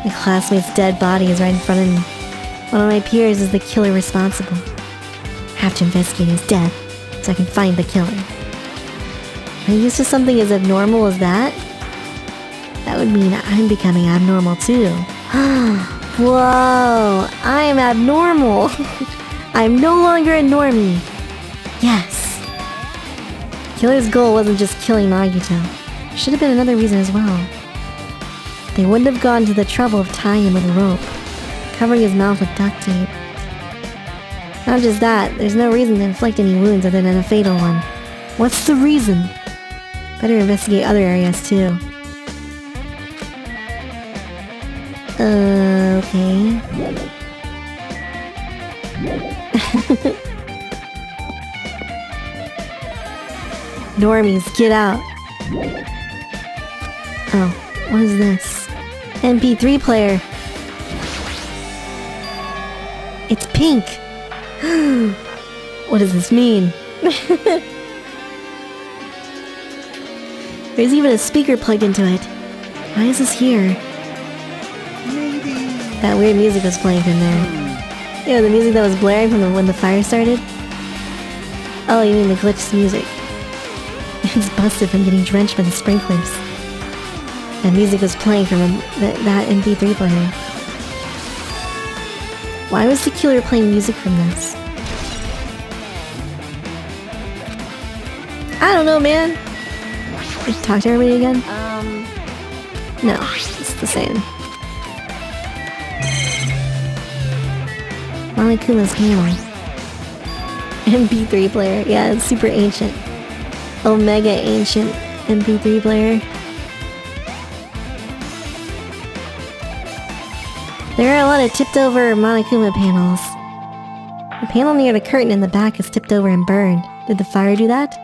My classmate's dead body is right in front of me. One of my peers is the killer responsible. I have to investigate his death so I can find the killer. Am I used to something as abnormal as that? That would mean I'm becoming abnormal too. Whoa! I am abnormal! I'm no longer a normie! Yes! Killer's goal wasn't just killing Nagito. There should have been another reason as well. They wouldn't have gone to the trouble of tying him with a rope, covering his mouth with duct tape. Not just that, there's no reason to inflict any wounds other than a fatal one. What's the reason? Better investigate other areas too. Okay. Normies, get out. Oh, what is this? MP3 player. It's pink. What does this mean? There's even a speaker plugged into it. Why is this here? That weird music was playing from there. You know, the music that was blaring from when the fire started? Oh, you mean the glitched music. It's busted from getting drenched by the sprinklers. That music was playing from that MP3 player. Why was the killer playing music from this? I don't know, man. Talk to everybody again? No, it's the same. Monikuma's hammer. MP3 player. Yeah, it's super ancient. Omega ancient MP3 player. There are a lot of tipped over Monokuma panels. The panel near the curtain in the back is tipped over and burned. Did the fire do that?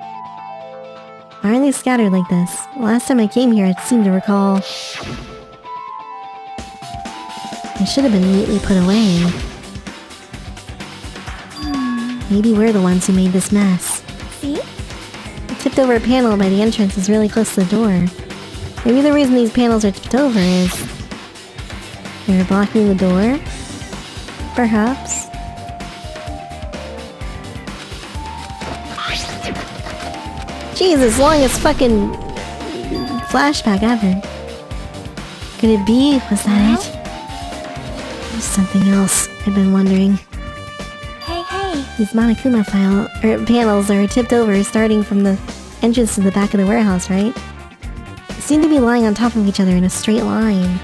Why are they scattered like this? Last time I came here, I seem to recall... They should have been neatly put away. Maybe we're the ones who made this mess. See? The tipped over panel by the entrance is really close to the door. Maybe the reason these panels are tipped over is... they were blocking the door? Perhaps? Jesus, longest fucking flashback ever. Could it be? Was that it? There's something else I've been wondering. Hey. These Monokuma panels are tipped over starting from the entrance to the back of the warehouse, right? They seem to be lying on top of each other in a straight line.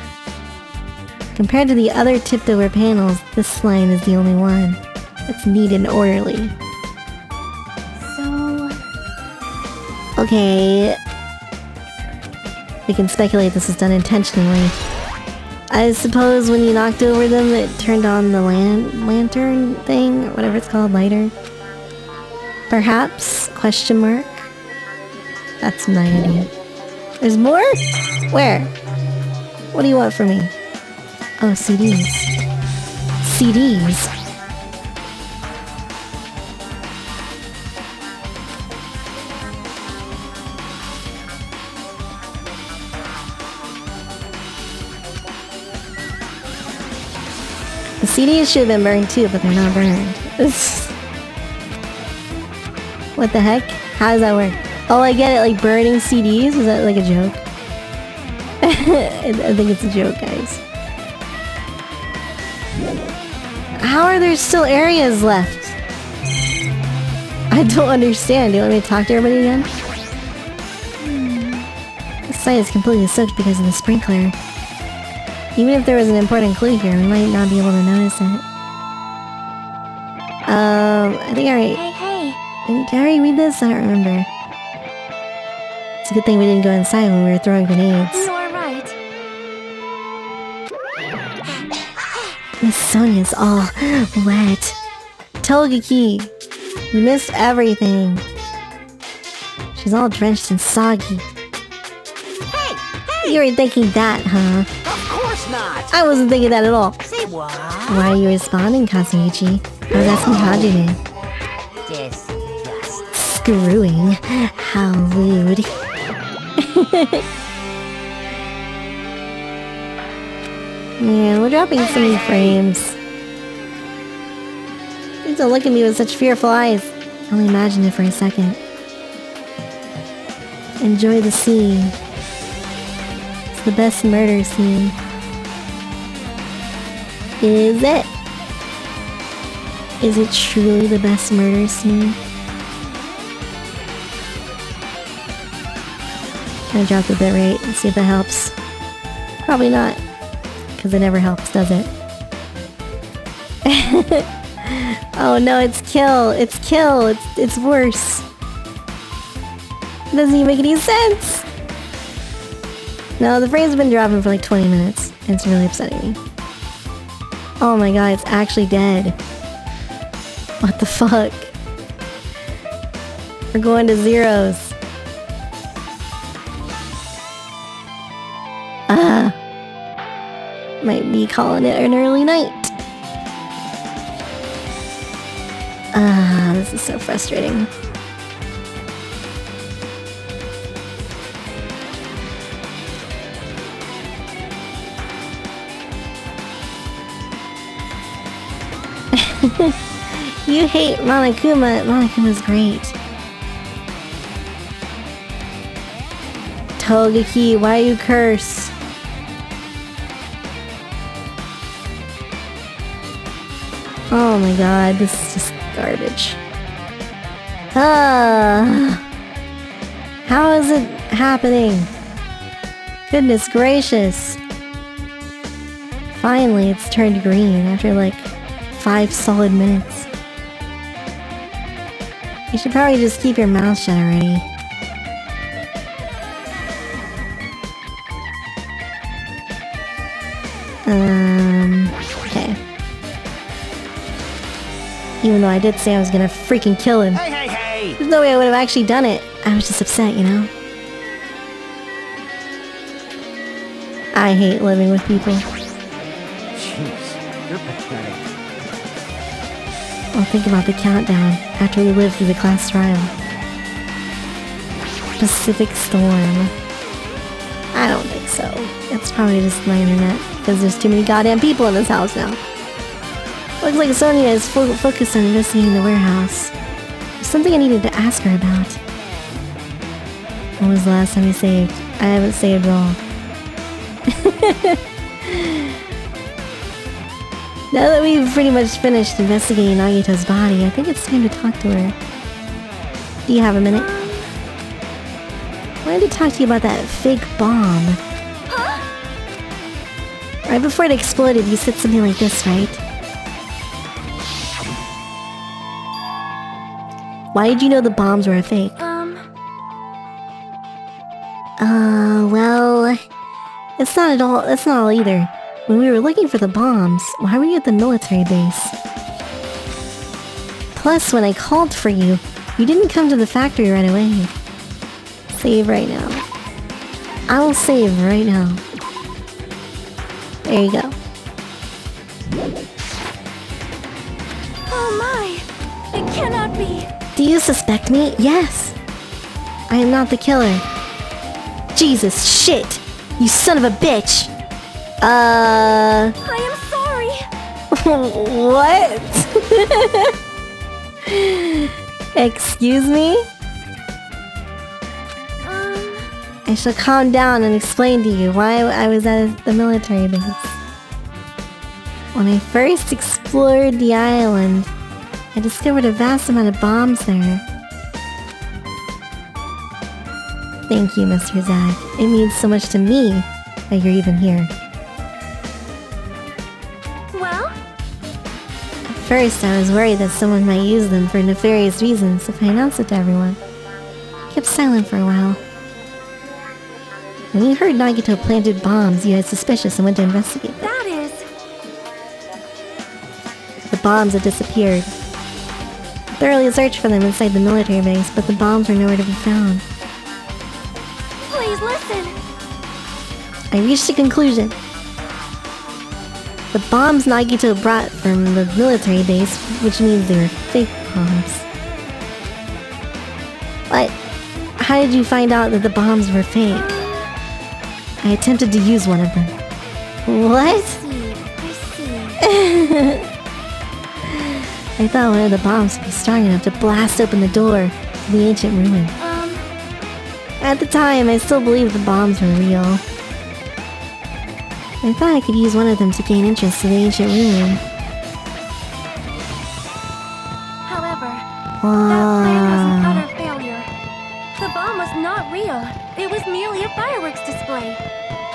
Compared to the other tipped over panels, this line is the only one that's neat and orderly. Okay, we can speculate this was done intentionally. I suppose when you knocked over them, it turned on the lantern thing, or whatever it's called, lighter. Perhaps? Question mark? That's my idea. There's more? Where? What do you want from me? Oh, CDs. CDs? The CDs should have been burned too, but they're not burned. What the heck? How does that work? Oh, I get it, like burning CDs? Is that like a joke? I think it's a joke, guys. How are there still areas left? I don't understand. Do you want me to talk to everybody again? This site is completely soaked because of the sprinkler. Even if there was an important clue here, we might not be able to notice it. I think I... Hey. Did Harry read this? I don't remember. It's a good thing we didn't go inside when we were throwing grenades. You are right. Miss Sonia's all wet. Togeki, you missed everything. She's all drenched and soggy. Hey, hey! You were thinking that, huh? Of course not! I wasn't thinking that at all. Say what? Why are you responding, Kazuichi? I was asking Hajime. Just. Screwing. How rude. Man, we're dropping so many frames. Please don't look at me with such fearful eyes. Only imagine it for a second. Enjoy the scene. It's the best murder scene. Is it? Is it truly the best murder scene? I'm gonna drop the bitrate and see if that helps. Probably not. Because it never helps, does it? Oh no, it's kill! It's kill! It's worse. It doesn't even make any sense! No, the frame's been dropping for like 20 minutes. It's really upsetting me. Oh my god, it's actually dead. What the fuck? We're going to zeros. Might be calling it an early night. This is so frustrating. You hate Monokuma. Monokuma's great. Togeki, why you curse? Oh my god, this is just garbage. How is it happening? Goodness gracious. Finally, it's turned green after like 5 solid minutes. You should probably just keep your mouth shut already. Okay. Even though I did say I was gonna freaking kill him. Hey, hey, hey! There's no way I would have actually done it. I was just upset, you know? I hate living with people. Jeez, you're pathetic. Well, think about the countdown after we lived through the class trial. Pacific Storm. I don't think so. It's probably just my internet, because there's too many goddamn people in this house now. Looks like Sonia is focused on investigating the warehouse. There's something I needed to ask her about. When was the last time you saved? I haven't saved at all. Now that we've pretty much finished investigating Nagito's body, I think it's time to talk to her. Do you have a minute? I wanted to talk to you about that fake bomb. Huh? Right before it exploded, you said something like this, right? Why did you know the bombs were a fake? Well... It's not all either. When we were looking for the bombs, why were you at the military base? Plus, when I called for you, you didn't come to the factory right away. Save right now. I will save right now. There you go. Oh my! It cannot be! Do you suspect me? Yes. I am not the killer. Jesus, shit! You son of a bitch! I am sorry! What? Excuse me? I shall calm down and explain to you why I was at the military base. When I first explored the island, I discovered a vast amount of bombs there. Thank you, Mr. Zach. It means so much to me that you're even here. Well? At first, I was worried that someone might use them for nefarious reasons if I announced it to everyone. I kept silent for a while. When you heard Nagito planted bombs, you had suspicious and went to investigate them. That is... The bombs had disappeared. I thoroughly searched for them inside the military base, but the bombs were nowhere to be found. Please listen! I reached a conclusion. The bombs Nagito brought from the military base, which means they were fake bombs. But how did you find out that the bombs were fake? I attempted to use one of them. What? I see. I thought one of the bombs would be strong enough to blast open the door to the ancient ruin. At the time, I still believed the bombs were real. I thought I could use one of them to gain entrance to the ancient ruin. However, that plan was an utter failure. The bomb was not real. It was merely a fireworks display.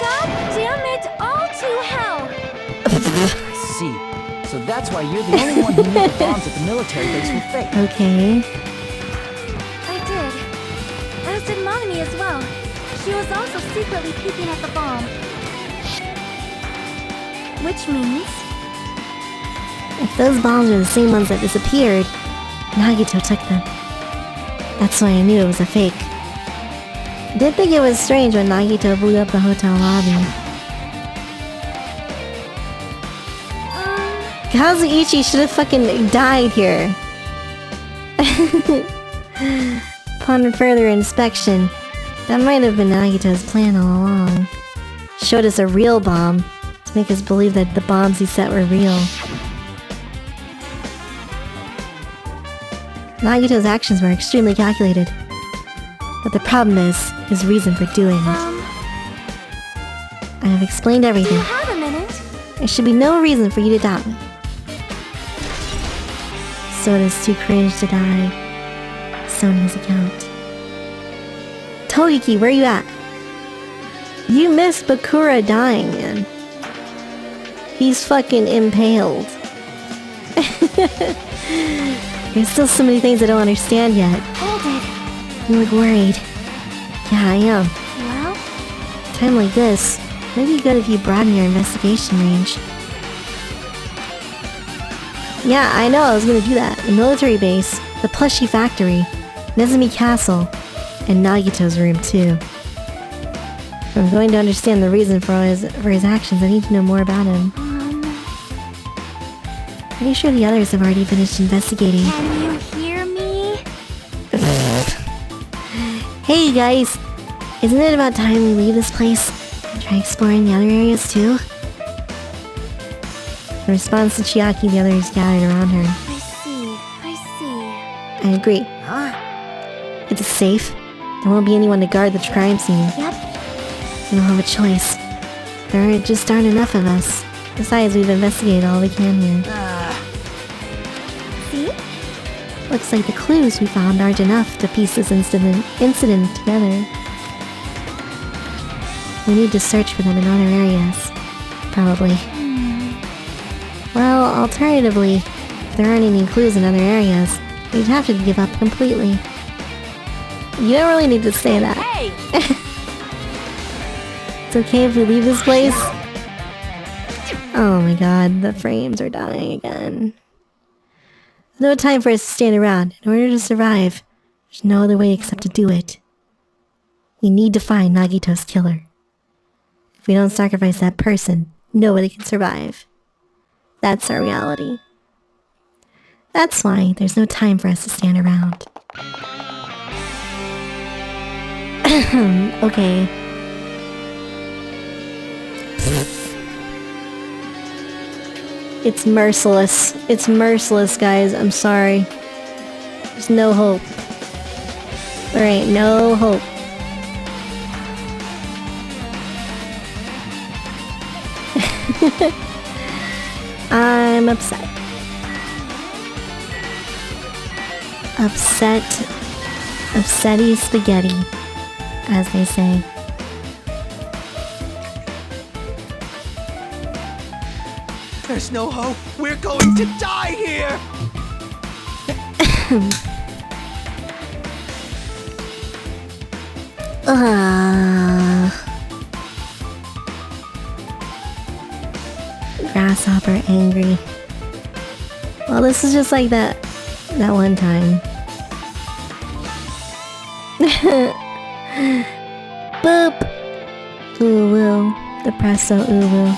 God damn it, all to hell! I see. So that's why you're the only one who knew the bombs at the military base were fake. Okay. I did. As did Monami as well. She was also secretly peeking at the bomb. Which means... If those bombs are the same ones that disappeared, Nagito took them. That's why I knew it was a fake. I did think it was strange when Nagito blew up the hotel lobby. Kazuichi should have fucking died here. Upon further inspection, that might have been Nagito's plan all along. Showed us a real bomb to make us believe that the bombs he set were real. Nagito's actions were extremely calculated. But the problem is his reason for doing it. I have explained Do everything. you have a minute? There should be no reason for you to doubt me. Soda's too cringe to die. Sony's account. Togeki, where you at? You missed Bakura dying, man. He's fucking impaled. There's still so many things I don't understand yet. Hold it. You look worried. Yeah, I am. Well, A time like this, it might be good if you broaden your investigation range. Yeah, I know, I was gonna do that. The military base, the plushie factory, Nezumi Castle, and Nagito's room too. If I'm going to understand the reason for his actions, I need to know more about him. Pretty sure the others have already finished investigating. can you hear me? Hey guys! Isn't it about time we leave this place and try exploring the other areas too? In response to Chiaki, the others gathered around her. I see. I agree. Huh? It's safe. There won't be anyone to guard the crime scene. Yep. We don't have a choice. There just aren't enough of us. Besides, we've investigated all we can here. See? Looks like the clues we found aren't enough to piece this incident together. We need to search for them in other areas. Probably. Well, alternatively, if there aren't any clues in other areas, we'd have to give up completely. You don't really need to say that. Hey! It's okay if we leave this place? Oh my god, the frames are dying again. There's no time for us to stand around. In order to survive, there's no other way except to do it. We need to find Nagito's killer. If we don't sacrifice that person, nobody can survive. That's our reality. That's why there's no time for us to stand around. Okay. It's merciless. It's merciless, guys. I'm sorry. There's no hope. There ain't no hope. I'm upset. Upsetty spaghetti, as they say. There's no hope. We're going to die here. Grasshopper angry. Well, this is just like that one time. Boop! Ooh woo. Depresso ooh woo.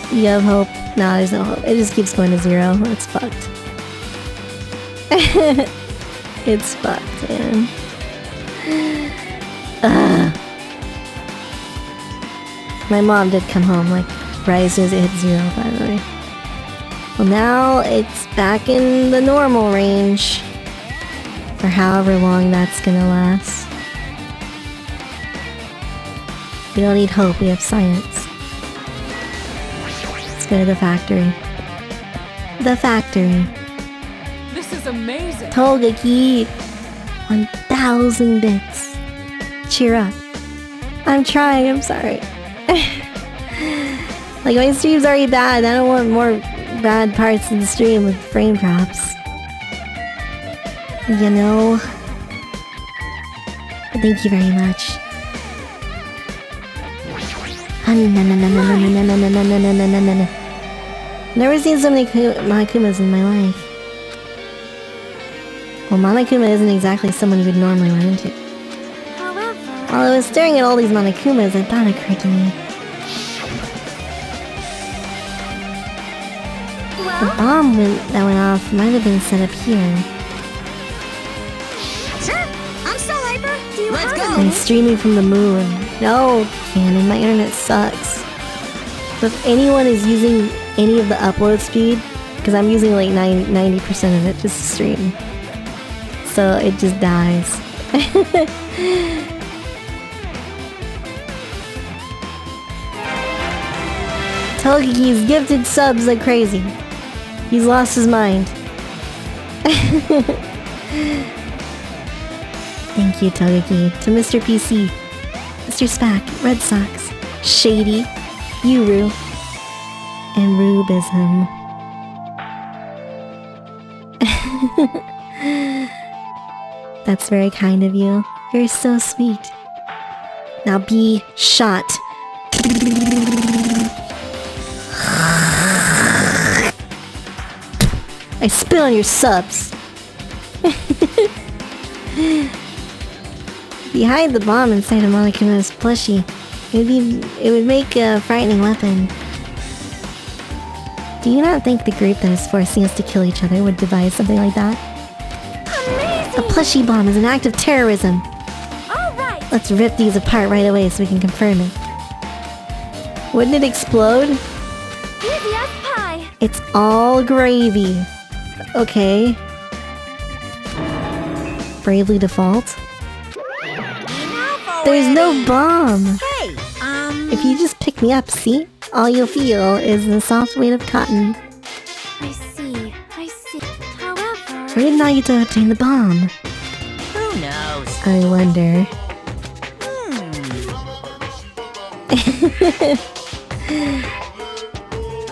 You have hope? Nah, there's no hope. It just keeps going to 0. It's fucked. It's fucked, man. My mom did come home, like, right as soon as it hit 0, by the way. Well, now it's back in the normal range. For however long that's gonna last. We don't need hope, we have science. Let's go to the factory. The factory. This is amazing. Togeki! 1,000 bits. Cheer up. I'm trying, I'm sorry. Like, my stream's already bad. I don't want more bad parts of the stream with frame drops. You know? Thank you very much. Never seen so many Monokumas in my life. Well, Monokuma isn't exactly someone you would normally run into. However... While I was staring at all these Monokumas, I thought occurred to me. The bomb that went off might have been set up here. Sure, I'm still hyper. Let's go. I'm streaming from the moon. No, Canon, my internet sucks. So if anyone is using any of the upload speed, because I'm using like 90% of it just to stream. So it just dies. Togeki's gifted subs like crazy. He's lost his mind. Thank you, Togeki. To Mr. PC, Mr. Spack, Red Sox, Shady, Yuru, and Rubism. That's very kind of you. You're so sweet. Now be shot. I spit on your subs. If you hide the bomb inside a Monokuma's plushie, it would make a frightening weapon. Do you not think the group that is forcing us to kill each other would devise something like that? Amazing! A plushie bomb is an act of terrorism. Alright! Let's rip these apart right away so we can confirm it. Wouldn't it explode? Easy as pie! It's all gravy. Okay. Bravely default? There's no bomb! Hey, If you just pick me up, see? All you'll feel is the soft weight of cotton. I see. However... Where did Nagito obtain the bomb? who knows? I wonder.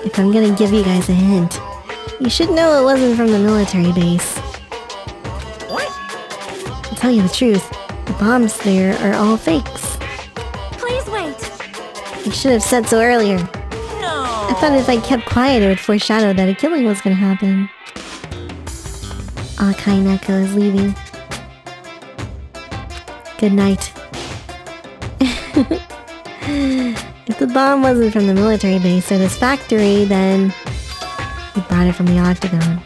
If I'm gonna give you guys a hint, you should know it wasn't from the military base. What? To tell you the truth, the bombs there are all fakes. Please wait! You should have said so earlier. No. I thought if I kept quiet it would foreshadow that a killing was gonna happen. Akai Neko is leaving. Good night. If the bomb wasn't from the military base or this factory, then he brought it from the Octagon.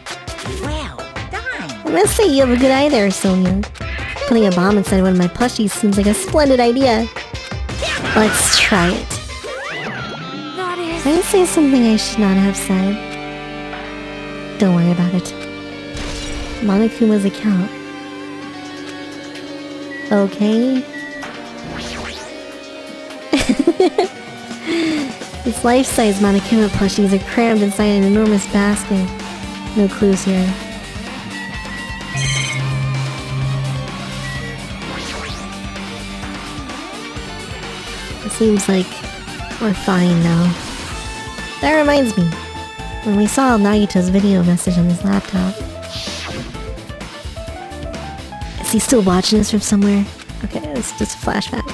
Well done. I must say you have a good eye there, Sonia. Putting a bomb inside one of my plushies seems like a splendid idea. Let's try it. That is... Did I say something I should not have said? Don't worry about it. Monokuma's account. Okay. These life-size Monokuma plushies are crammed inside an enormous basket. No clues here. It seems like we're fine now. That reminds me. When we saw Nagito's video message on his laptop. Is he still watching us from somewhere? Okay, it's just a flashback.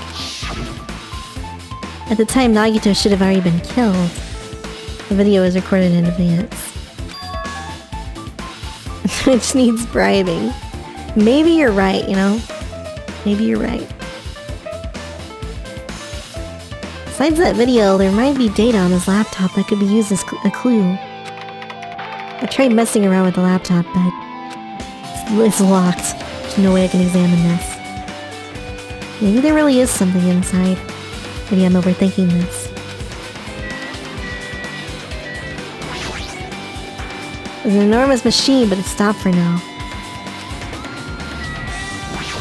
At the time, Nagito should have already been killed. The video was recorded in advance. Which needs bribing. Maybe you're right, you know? Maybe you're right. Besides that video, there might be data on his laptop that could be used as a clue. I tried messing around with the laptop, but it's locked. There's no way I can examine this. Maybe there really is something inside. Maybe I'm overthinking this. It's an enormous machine, but it's stopped for now.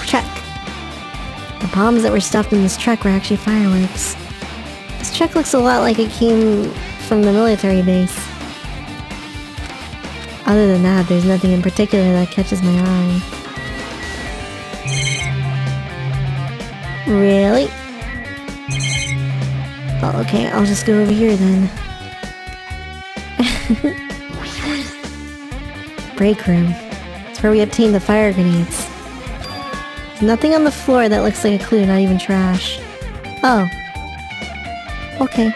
Check. The bombs that were stuffed in this truck were actually fireworks. This truck looks a lot like it came from the military base. Other than that, there's nothing in particular that catches my eye. Really? Oh, okay, I'll just go over here then. Break room. It's where we obtain the fire grenades. There's nothing on the floor that looks like a clue, not even trash. Oh. Okay.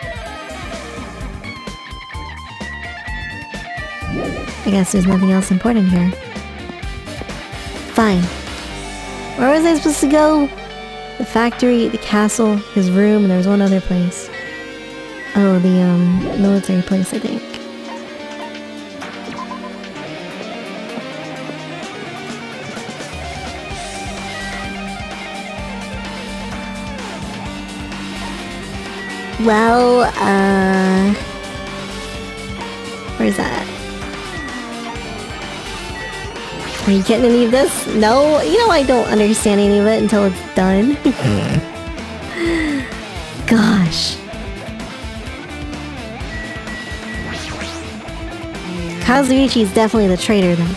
I guess there's nothing else important here. Fine. Where was I supposed to go? The factory, the castle, his room, and there was one other place. Oh, the, military place, I think. Well, where's that? Are you getting any of this? No? You know I don't understand any of it until it's done. Gosh. Kazuichi is definitely the traitor, though.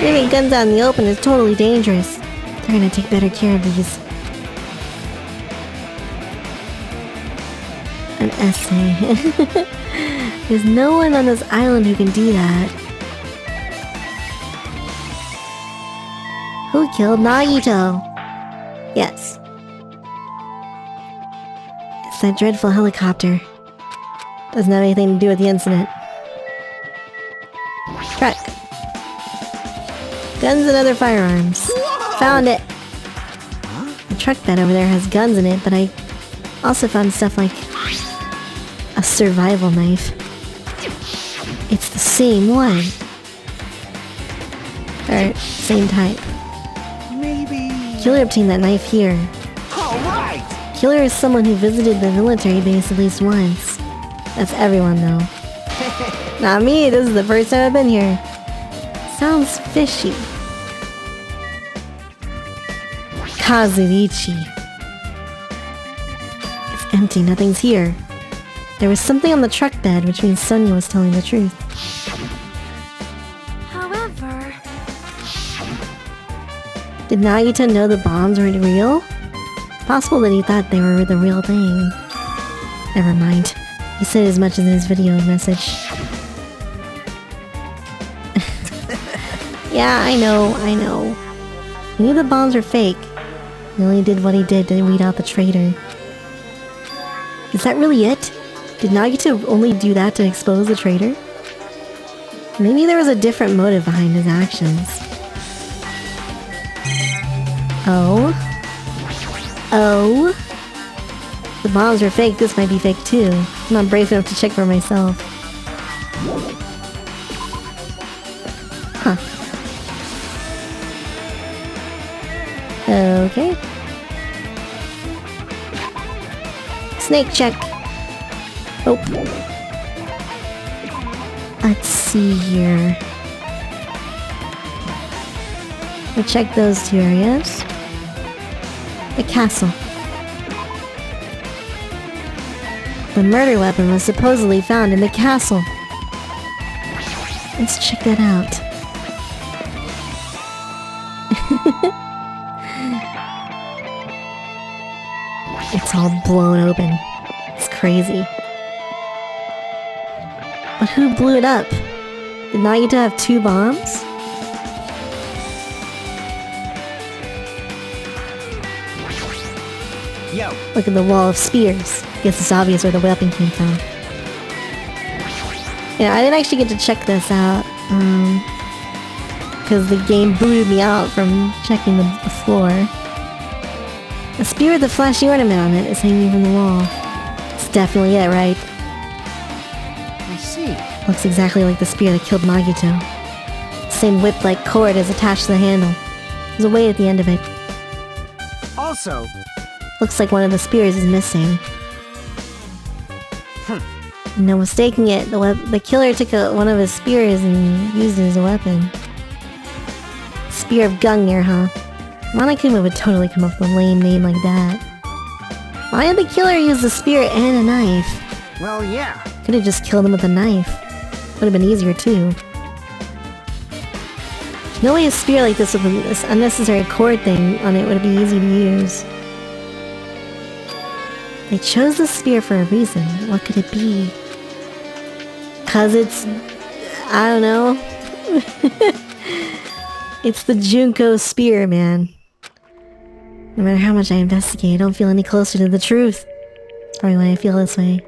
Leaving guns out in the open is totally dangerous. They're gonna take better care of these. An essay. There's no one on this island who can do that. Who killed Nagito? Yes. It's that dreadful helicopter. Doesn't have anything to do with the incident. Truck. Guns and other firearms. Whoa! Found it! The truck bed over there has guns in it, but I also found stuff like a survival knife. It's the same one. Or same type. Maybe... Killer obtained that knife here. Alright! Killer is someone who visited the military base at least once. That's everyone, though. Not me, this is the first time I've been here. Sounds fishy. Kazuichi. It's empty, nothing's here. There was something on the truck bed, which means Sonia was telling the truth. However... Did Nagito know the bombs weren't real? It's possible that he thought they were the real thing. Never mind. He said as much as in his video message. Yeah, I know. He knew the bombs were fake. He only did what he did to weed out the traitor. Is that really it? Did Nagito only do that to expose the traitor? Maybe there was a different motive behind his actions. Oh? The bombs were fake, this might be fake too. I'm not brave enough to check for myself. Huh. Okay. Snake check. Oh. Let's see here. We'll check those two areas. The castle. The murder weapon was supposedly found in the castle. Let's check that out. It's all blown open. It's crazy. who blew it up? Did Nagito have 2 bombs? Yo, Look at the wall of spears. Guess it's obvious where the weapon came from. Yeah, I didn't actually get to check this out. Because the game blew me out from checking the floor. A spear with a flashy ornament on it is hanging from the wall. It's definitely it, right? I see. Looks exactly like the spear that killed Nagito. Same whip-like cord is attached to the handle. There's a weight at the end of it. Also, Looks like one of the spears is missing. No mistaking it, the killer took one of his spears and used it as a weapon. Spear of Gungnir, huh? Monokuma would totally come up with a lame name like that. Why did the killer use a spear and a knife? well, yeah. Could have just killed him with a knife. Would have been easier too. No way a spear like this with this unnecessary cord thing on it would be easy to use. They chose the spear for a reason. What could it be? 'Cause it's... I don't know. It's the Junko spear, man. No matter how much I investigate, I don't feel any closer to the truth. Probably why I feel this way.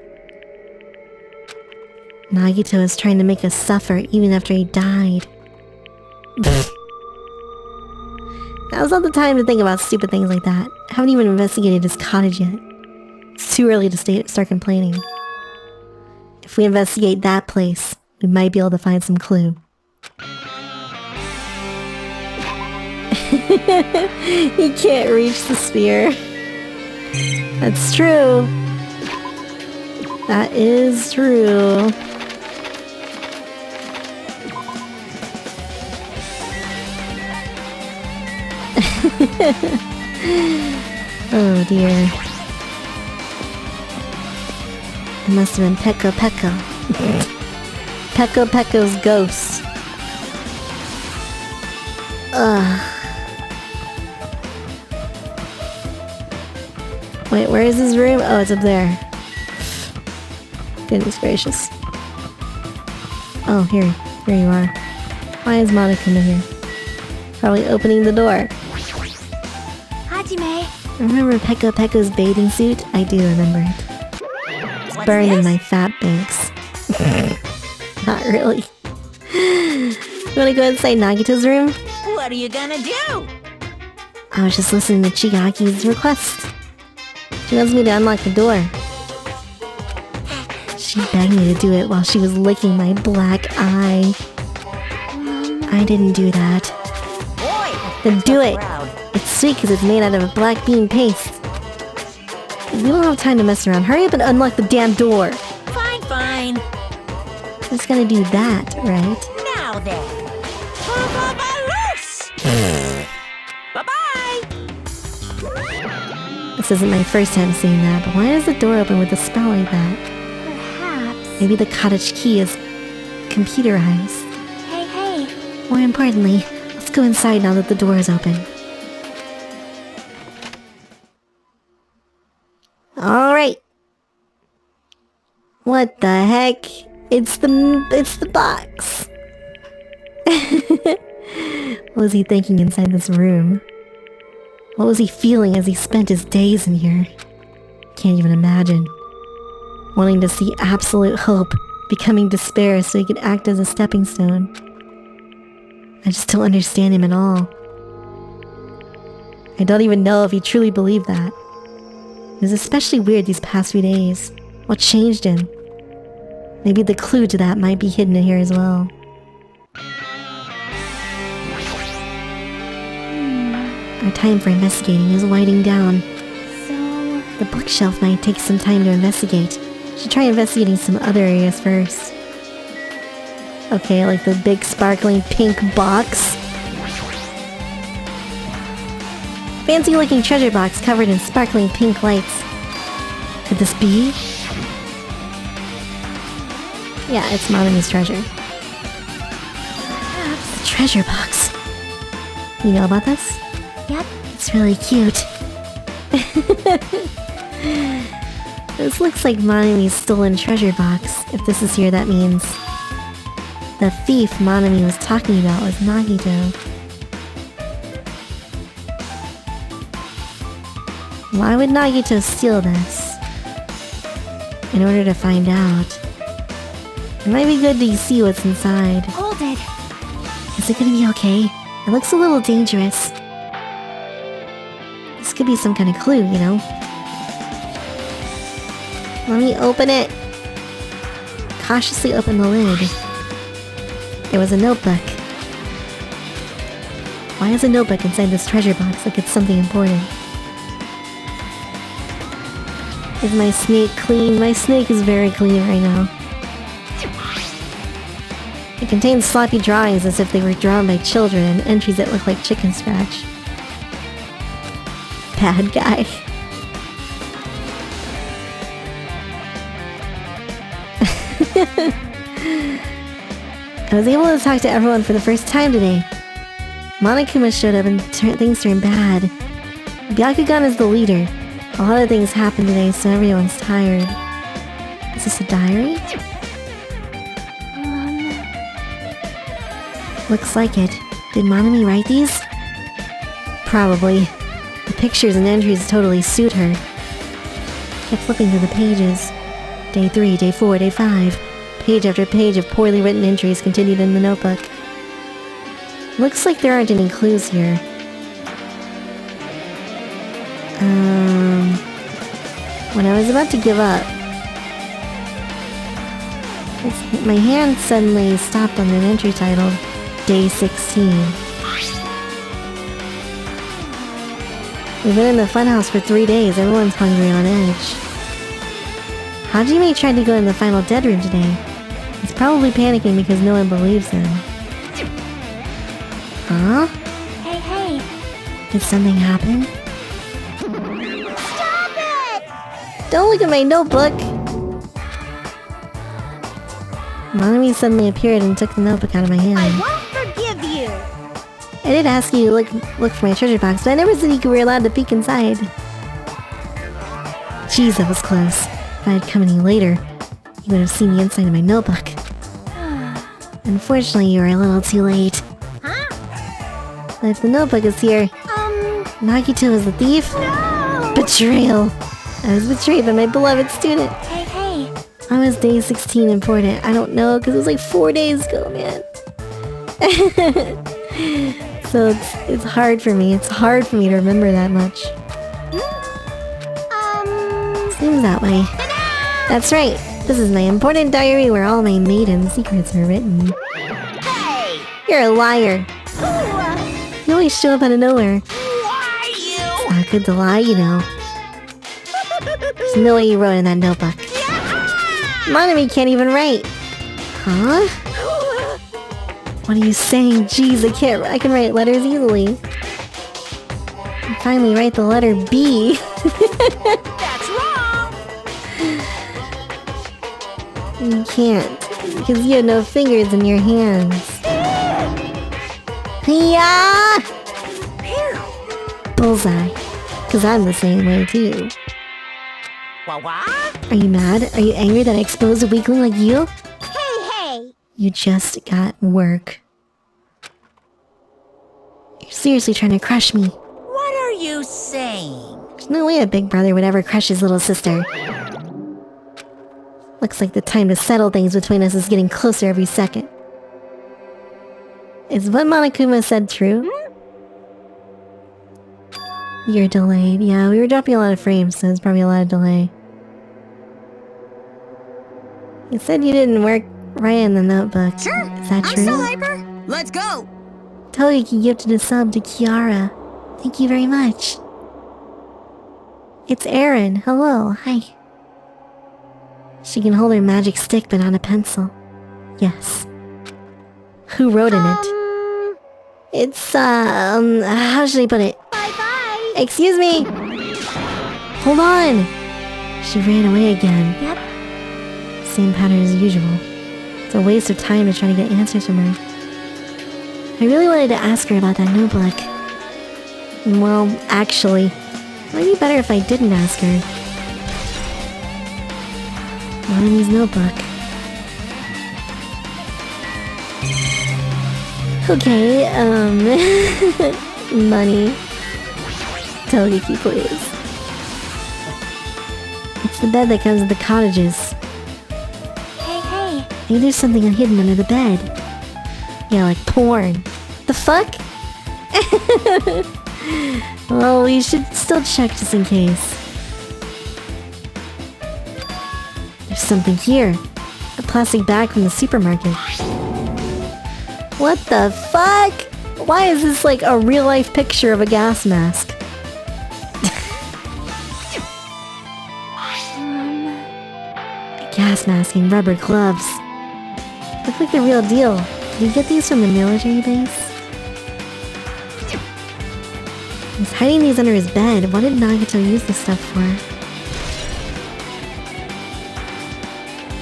Nagito is trying to make us suffer even after he died. Now's not the time to think about stupid things like that. I haven't even investigated his cottage yet. It's too early to start complaining. If we investigate that place, we might be able to find some clue. He can't reach the spear. That's true. That is true. Oh dear. It must have been Peko Peko. Peko Peko's ghost. Ugh. Wait, where is his room? Oh, it's up there. Goodness gracious. Oh, here you are. Why is Monokuma here? Probably opening the door. Hajime. Remember Peko Peko's bathing suit? I do remember it. It's burned in my fat banks. Not really. You wanna go inside Nagito's room? What are you gonna do? I was just listening to Chigaki's request. She wants me to unlock the door. She begged me to do it while she was licking my black eye. I didn't do that. Boy, Then do it! proud. It's sweet because it's made out of a black bean paste. We don't have time to mess around. Hurry up and unlock the damn door. Fine, fine. Just gotta do that, right? Now then. Loose! Bye-bye! This isn't my first time seeing that, but why is the door open with a spell like that? Perhaps. Maybe the cottage key is computerized. Hey. More importantly, let's go inside now that the door is open. Alright. What the heck? It's the box. What was he thinking inside this room? What was he feeling as he spent his days in here? Can't even imagine. Wanting to see absolute hope, becoming despair so he could act as a stepping stone. I just don't understand him at all. I don't even know if he truly believed that. It was especially weird these past few days. What changed him? Maybe the clue to that might be hidden in here as well. Our time for investigating is winding down. So, The bookshelf might take some time to investigate. Should try investigating some other areas first. Okay, like the big sparkling pink box. Fancy looking treasure box covered in sparkling pink lights. Could this be? Yeah, it's Mommy's treasure. perhaps. A treasure box. You know about this? Yep. It's really cute. This looks like Mommy's stolen treasure box. If this is here, that means... the thief Monami was talking about was Nagito. Why would Nagito steal this? In order to find out. It might be good to see what's inside. Hold it. Is it gonna be okay? It looks a little dangerous. This could be some kind of clue, you know? Let me open it. Cautiously open the lid. There was a notebook. Why is a notebook inside this treasure box like it's something important? Is my snake clean? My snake is very clean right now. It contains sloppy drawings as if they were drawn by children and entries that look like chicken scratch. Bad guy. I was able to talk to everyone for the first time today. Monokuma showed up and things turned bad. Byakugan is the leader. A lot of things happened today, so everyone's tired. Is this a diary? Looks like it. Did Monami write these? Probably. The pictures and entries totally suit her. Kept flipping through the pages. Day 3, Day 4, Day 5. Page after page of poorly written entries continued in the notebook. Looks like there aren't any clues here. When I was about to give up, my hand suddenly stopped on an entry titled Day 16. We've been in the funhouse for 3 days. Everyone's hungry on edge. Hajime tried to go in the final dead room today. He's probably panicking because no one believes him. Huh? Hey, hey. Did something happen? Stop it! Don't look at my notebook! Monami suddenly appeared and took the notebook out of my hand. I won't forgive you. I did ask you to look for my treasure box, but I never said you were allowed to peek inside. Jeez, that was close. If I had come any later, you would have seen the inside of my notebook. Unfortunately, you were a little too late. Huh? But if the notebook is here, Nagito is the thief? No! Betrayal! I was betrayed by my beloved student. Hey, hey. How is day 16 important? I don't know, because it was like 4 days ago, man. So it's hard for me. It's hard for me to remember that much. Seems that way. That's right. This is my important diary where all my maiden secrets are written. Hey! You're a liar. You always show up out of nowhere. Why you? It's not good to lie, you know. There's no way you wrote in that notebook. Monami can't even write. Huh? What are you saying? Jeez, I can write letters easily. And finally write the letter B. That's wrong! You can't, because you have no fingers in your hands. Yeah! Bullseye. Because I'm the same way too. What? Are you mad? Are you angry that I exposed a weakling like you? Hey, hey. You just got work. You're seriously trying to crush me. What are you saying? There's no way a big brother would ever crush his little sister. Looks like the time to settle things between us is getting closer every second. Is what Monokuma said true? You're delayed. Yeah, we were dropping a lot of frames, so there's probably a lot of delay. You said you didn't work right in the notebook. Sure. Is that true? I'm so hyper. Let's go. Toiki gifted a sub to Kiara. Thank you very much. It's Erin. Hello. Hi. She can hold her magic stick but not a pencil. Yes. Who wrote in it? It's, how should I put it? Bye-bye. Excuse me! Hold on! She ran away again. Yep. Same pattern as usual. It's a waste of time to try to get answers from her. I really wanted to ask her about that notebook. Well, actually, it might be better if I didn't ask her. Monami's notebook. Okay, money. Togeki, please. It's the bed that comes with the cottages. Hey. Maybe there's something hidden under the bed. Yeah, like porn. The fuck? Well, we should still check just in case. There's something here. A plastic bag from the supermarket. What the fuck? Why is this like a real-life picture of a gas mask? Gas mask and rubber gloves. Look like the real deal. Did you get these from the military base? He's hiding these under his bed. What did Nagato use this stuff for?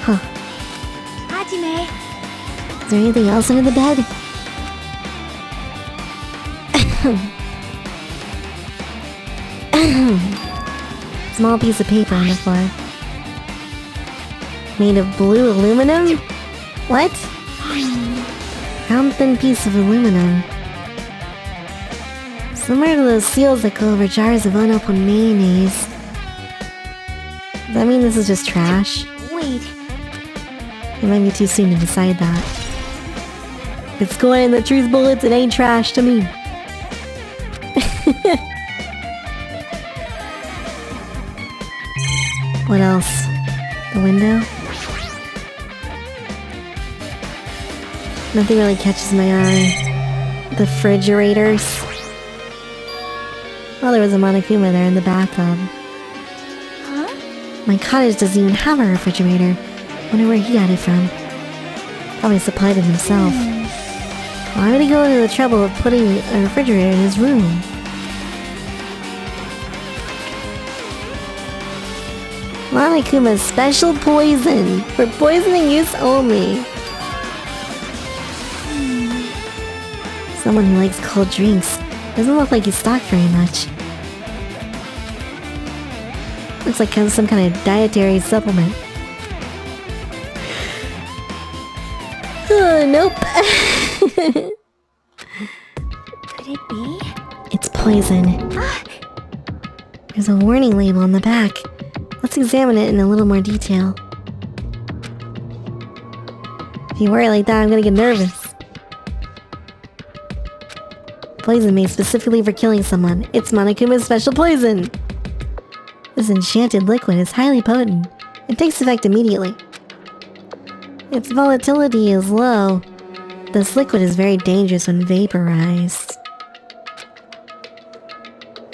Huh. Hajime. Is there anything else under the bed? Small piece of paper on the floor. Made of blue aluminum? What? Round thin piece of aluminum. Similar to those seals that go over jars of unopened mayonnaise. Does that mean this is just trash? Wait. It might be too soon to decide that. If it's going in the truth bullets, it ain't trash to me. What else? The window? Nothing really catches my eye. The refrigerators. Oh, there was a Monokuma there in the bathtub. Huh? My cottage doesn't even have a refrigerator. Wonder where he got it from. Probably supplied it himself. Why would he go into the trouble of putting a refrigerator in his room? Monokuma's special poison. For poisoning use only. Someone who likes cold drinks. Doesn't look like he's stocked very much. Looks like some kind of dietary supplement. Nope. Could it be? It's poison. There's a warning label on the back. Let's examine it in a little more detail. If you worry like that, I'm gonna get nervous. Poison made specifically for killing someone. It's Monokuma's special poison! This enchanted liquid is highly potent. It takes effect immediately. Its volatility is low. This liquid is very dangerous when vaporized.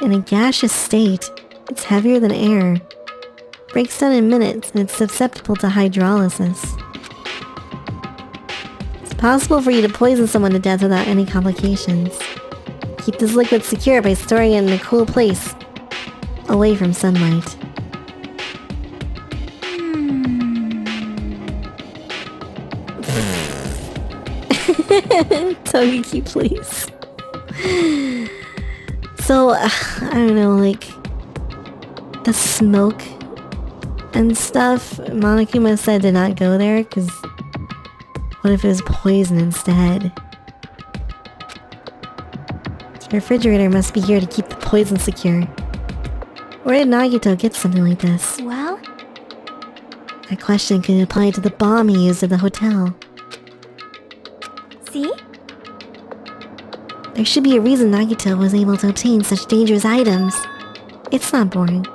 In a gaseous state, it's heavier than air. Breaks down in minutes and it's susceptible to hydrolysis. It's possible for you to poison someone to death without any complications. Keep this liquid secure by storing it in a cool place, away from sunlight. Togeki, please. So, I don't know, like, the smoke and stuff, Monokuma said to not go there, because what if it was poison instead? The refrigerator must be here to keep the poison secure. Where did Nagito get something like this? Well? That question could apply to the bomb he used at the hotel. See? There should be a reason Nagito was able to obtain such dangerous items. It's not boring.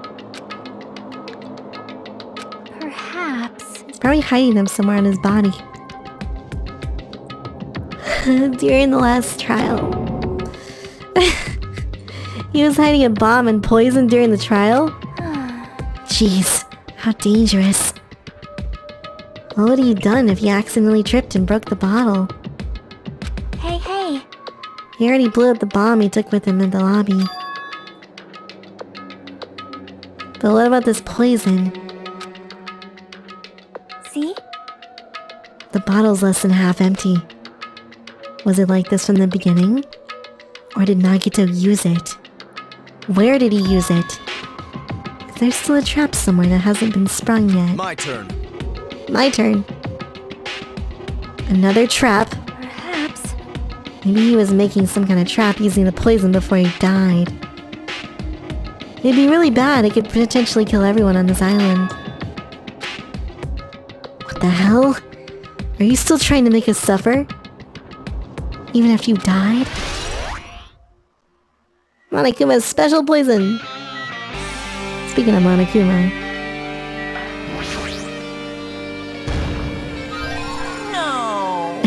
Perhaps. He's probably hiding them somewhere on his body. During the last trial. He was hiding a bomb and poison during the trial? Jeez, how dangerous. What would he have done if he accidentally tripped and broke the bottle? Hey. He already blew up the bomb he took with him in the lobby. But what about this poison? See? The bottle's less than half empty. Was it like this from the beginning? Or did Nagito use it? Where did he use it? Is there still a trap somewhere that hasn't been sprung yet? My turn. My turn. Another trap. Perhaps. Maybe he was making some kind of trap using the poison before he died. It'd be really bad. It could potentially kill everyone on this island. What the hell? Are you still trying to make us suffer? Even after you died? Monokuma's special poison! Speaking of Monokuma... No.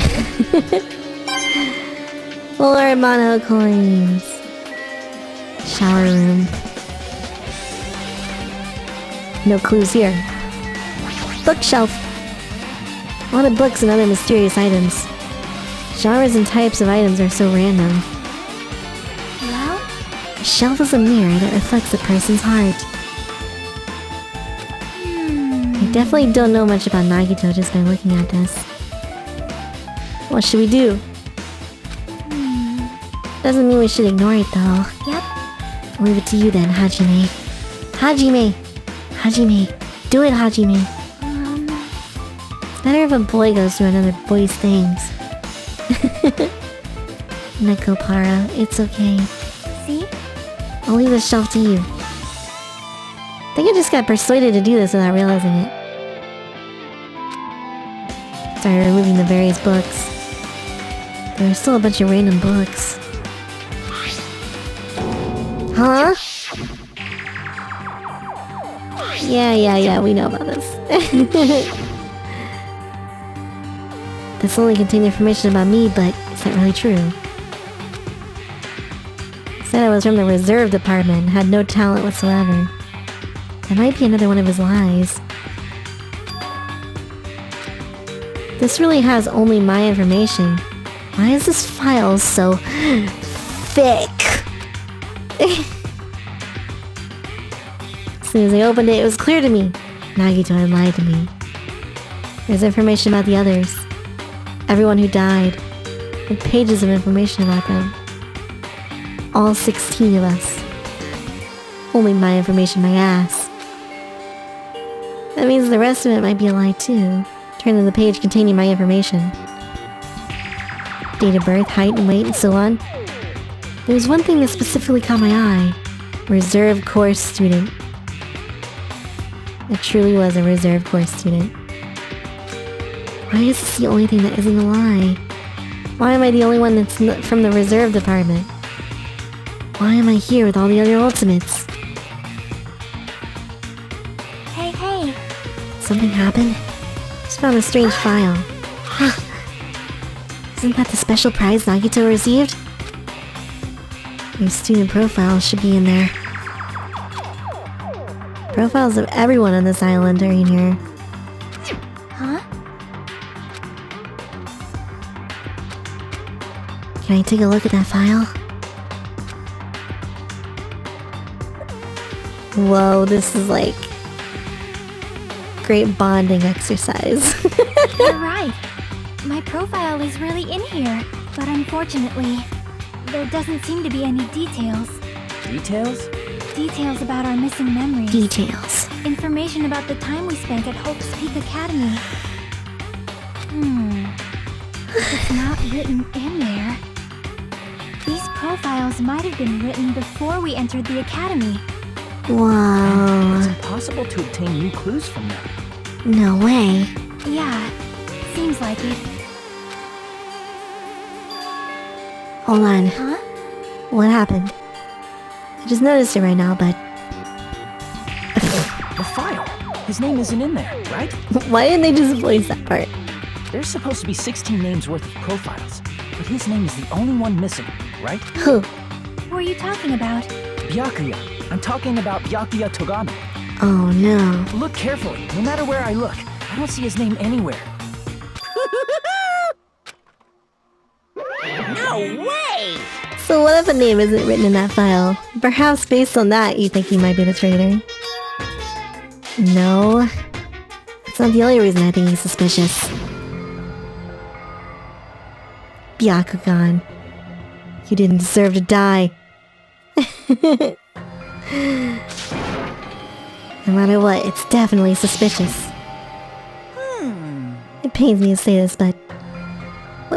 4 mono coins. Shower room. No clues here. Bookshelf. A lot of books and other mysterious items. Genres and types of items are so random. Well, A shelf is a mirror that reflects a person's heart. I definitely don't know much about Nagito just by looking at this. What should we do? Doesn't mean we should ignore it though. yep. I'll leave it to you then, Hajime. Hajime! Hajime! Do it, Hajime! It's better if a boy goes to another boy's things. Nekopara, it's okay. See? I'll leave the shelf to you. I think I just got persuaded to do this without realizing it. Started removing the various books. There were still a bunch of random books. Huh? Yeah, we know about this. This only contained information about me, but is that really true? He said I was from the reserve department and had no talent whatsoever. That might be another one of his lies. This really has only my information. Why is this file so thick? As soon as I opened it, it was clear to me. Nagito had lied to me. There's information about the others. Everyone who died. And pages of information about them. All 16 of us. Only my information, my ass. That means the rest of it might be a lie too. Turn to the page containing my information. Date of birth, height and weight, and so on. There was one thing that specifically caught my eye. Reserve course student. It truly was a reserve course student. Why is this the only thing that isn't a lie? Why am I the only one that's from the reserve department? Why am I here with all the other ultimates? Hey. Something happened? Just found a strange file. Isn't that the special prize Nagito received? Your student profile should be in there. Profiles of everyone on this island are in here. Huh? Can I take a look at that file? Whoa, this is like... great bonding exercise. You're right. My profile is really in here, but unfortunately, there doesn't seem to be any details. Details? Details about our missing memories. Details. Information about the time we spent at Hope's Peak Academy. If it's not written in there, these profiles might have been written before we entered the academy. Whoa. It's impossible to obtain new clues from them. No way. Yeah, seems like it. Hold on. Huh? What happened? I just noticed it right now, but... The file. His name isn't in there, right? why didn't they just voice that part? There's supposed to be 16 names worth of profiles, but his name is the only one missing, right? Who? Who are you talking about? Byakuya. I'm talking about Byakuya Togami. Oh no. Look carefully. No matter where I look, I don't see his name anywhere. No way! So what if a name isn't written in that file? Perhaps based on that, you think he might be the traitor? No. That's not the only reason I think he's suspicious. Byakugan. You didn't deserve to die. No matter what, it's definitely suspicious. It pains me to say this, but...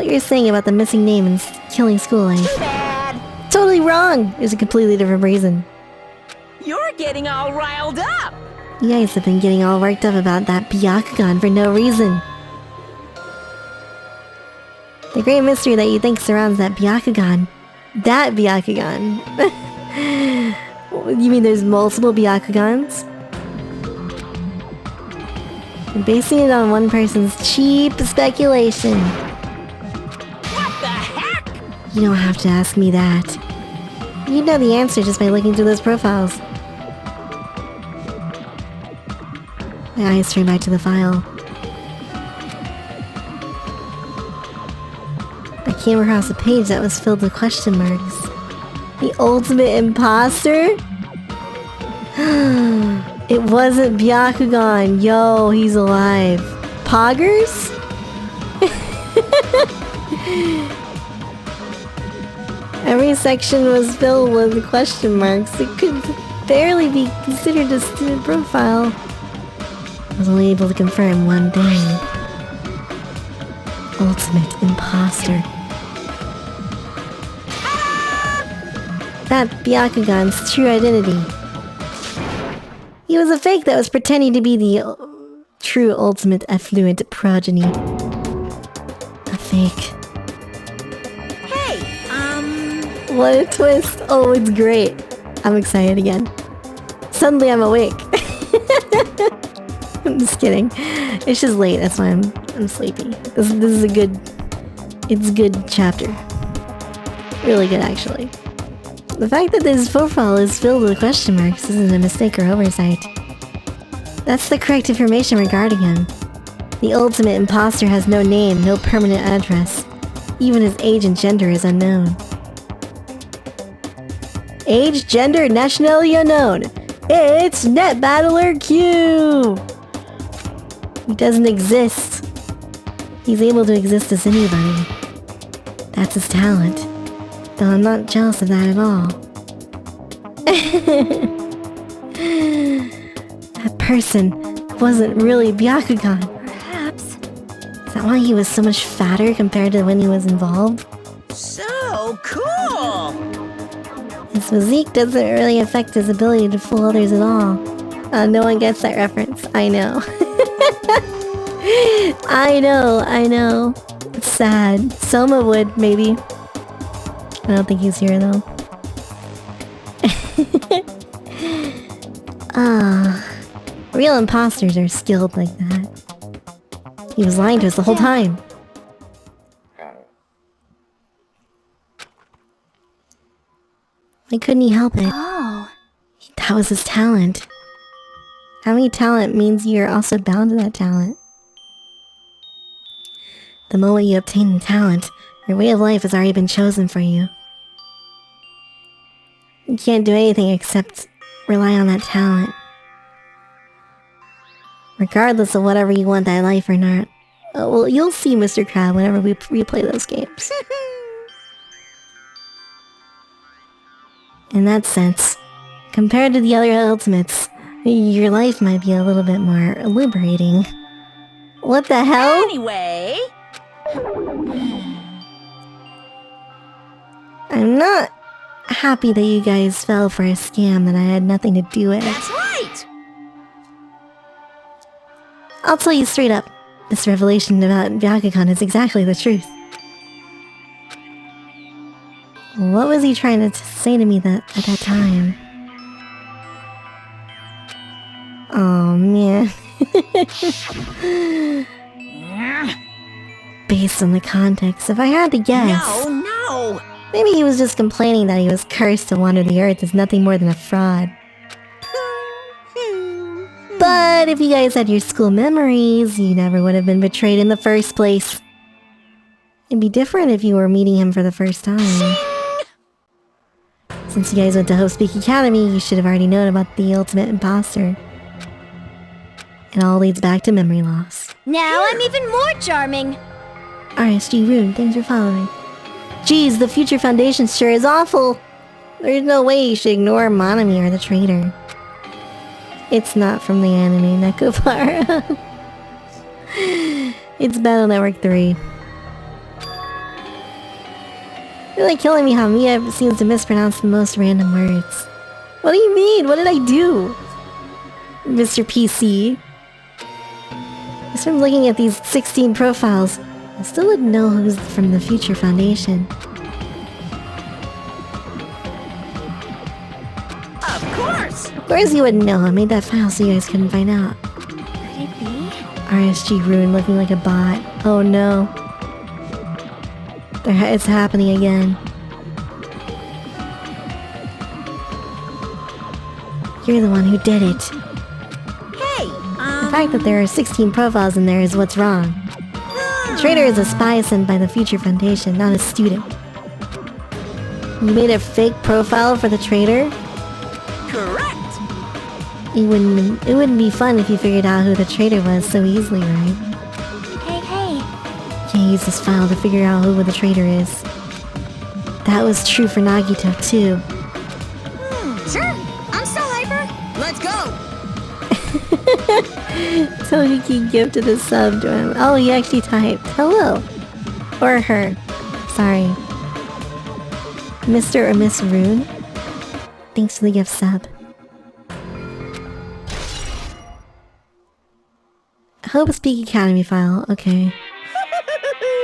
what you're saying about the missing name and killing school life. Too bad. Totally wrong! There's a completely different reason. You're getting all riled up. You guys have been getting all worked up about that Byakugan for no reason. The great mystery that you think surrounds that Byakugan. That Byakugan. You mean there's multiple Byakugans? You're basing it on one person's cheap speculation. What the heck? You don't have to ask me that. You know the answer just by looking through those profiles. My eyes turn back to the file. I came across a page that was filled with question marks. The ultimate imposter? It wasn't Byakugan. Yo, he's alive. Poggers? Every section was filled with question marks. It could barely be considered a student profile. I was only able to confirm one thing. Ultimate imposter. That Byakugan's true identity. He was a fake that was pretending to be the true ultimate affluent progeny. A fake. Hey, What a twist. Oh, it's great. I'm excited again. Suddenly I'm awake. I'm just kidding. It's just late, that's why I'm sleepy. This is a good... It's a good chapter. Really good, actually. The fact that this profile is filled with question marks isn't a mistake or oversight. That's the correct information regarding him. The ultimate imposter has no name, no permanent address. Even his age and gender is unknown. Age, gender, nationality unknown. It's Net Battler Q! He doesn't exist. He's able to exist as anybody. That's his talent. Though I'm not jealous of that at all. That person wasn't really Byakugan. Perhaps. Is that why he was so much fatter compared to when he was involved? so cool. His physique doesn't really affect his ability to fool others at all. No one gets that reference. I know. I know. It's sad. Soma would, maybe. I don't think he's here, though. Real imposters are skilled like that. He was lying to us the whole time. Why couldn't he help it? Oh. That was his talent. Having talent means you're also bound to that talent. The moment you obtain talent, your way of life has already been chosen for you. You can't do anything except rely on that talent. Regardless of whatever you want that life or not. Well, you'll see, Mr. Crab, whenever we replay those games. In that sense, compared to the other ultimates, your life might be a little bit more liberating. What the hell? Anyway, I'm not happy that you guys fell for a scam that I had nothing to do with. that's right. I'll tell you straight up, this revelation about Byakugan is exactly the truth. What was he trying to say to me at that time? Oh man. Based on the context, if I had to guess... No. Maybe he was just complaining that he was cursed to wander the earth as nothing more than a fraud. But if you guys had your school memories, you never would have been betrayed in the first place. It'd be different if you were meeting him for the first time. Since you guys went to Hope Speak Academy, you should have already known about the ultimate imposter. It all leads back to memory loss. Now I'm even more charming. RSG Rune, thanks for following. Geez, the Future Foundation sure is awful. There's no way you should ignore Monami or the traitor. It's not from the anime, Nekopara. It's Battle Network 3. You're like killing me how Mia seems to mispronounce the most random words. What do you mean? What did I do? Mr. PC. Just from looking at these 16 profiles, I still wouldn't know who's from the Future Foundation. Of course! Of course you wouldn't know. I made that file so you guys couldn't find out. Could it be? RSG Rune looking like a bot. Oh no. It's happening again. You're the one who did it. Hey, The fact that there are 16 profiles in there is what's wrong. The traitor is a spy sent by the Future Foundation, not a student. You made a fake profile for the traitor? correct! It wouldn't be fun if you figured out who the traitor was so easily, right? Hey. Can't use this file to figure out who the traitor is. That was true for Nagito too. Sure, I'm still hyper. Let's go! Togeki gifted a sub to him. Oh, he actually typed hello. Or her. Sorry. Mr. or Miss Rune? Thanks for the gift sub. Hope Speak Academy file. Okay.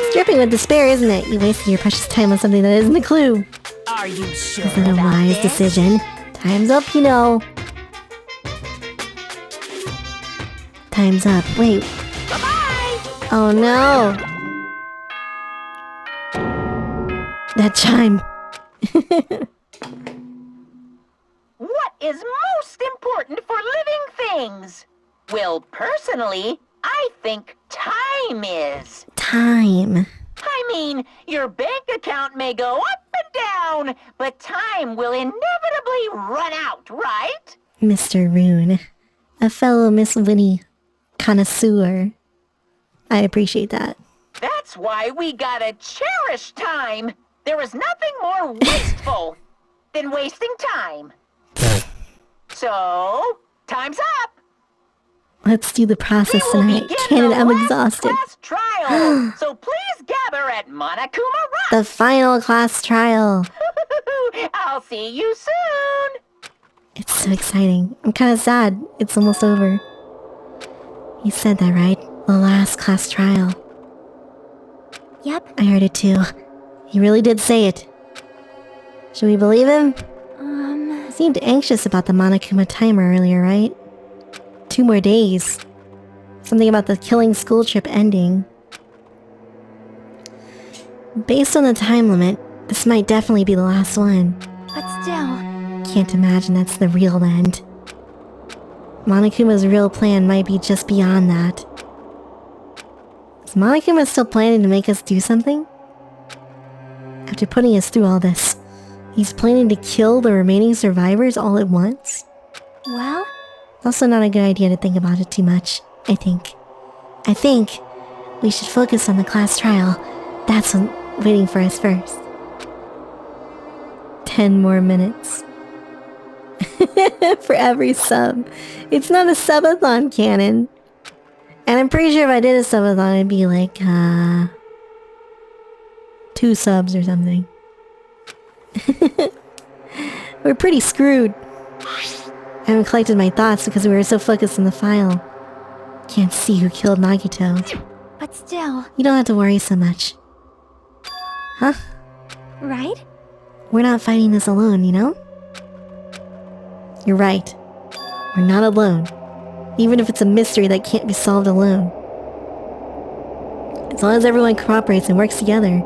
It's dripping with despair, isn't it? You wasted your precious time on something that isn't a clue. Are you sure Is that a about wise this? decision? Time's up, you know. Time's up. Wait. Bye-bye! Oh no. That chime. What is most important for living things? Well, personally, I think time is. Time. I mean, your bank account may go up and down, but time will inevitably run out, right? Mr. Rune. A fellow Miss Winnie connoisseur. I appreciate that. That's why we gotta cherish time. There is nothing more wasteful than wasting time. So, time's up. Let's do the process We will tonight. begin Cannon, the I'm last exhausted. class trial. So please gather at Monokuma Rock. The final class trial. I'll see you soon. It's so exciting. I'm kind of sad. It's almost over. You said that, right? The last class trial. Yep. I heard it too. He really did say it. Should we believe him? He seemed anxious about the Monokuma timer earlier, right? 2 more days. Something about the killing school trip ending. Based on the time limit, this might definitely be the last one. But still, Can't imagine that's the real end. Monokuma's real plan might be just beyond that. Is Monokuma still planning to make us do something? After putting us through all this, he's planning to kill the remaining survivors all at once? well, Also not a good idea to think about it too much, I think. I think we should focus on the class trial. That's what's waiting for us first. 10 more minutes. For every sub. It's not a subathon, Cannon. And I'm pretty sure if I did a subathon, it'd be like, 2 subs or something. We're pretty screwed. I haven't collected my thoughts because we were so focused on the file. Can't see who killed Nagito. but still, You don't have to worry so much. Huh? right? We're not fighting this alone, you know? You're right. We're not alone. Even if it's a mystery that can't be solved alone. As long as everyone cooperates and works together.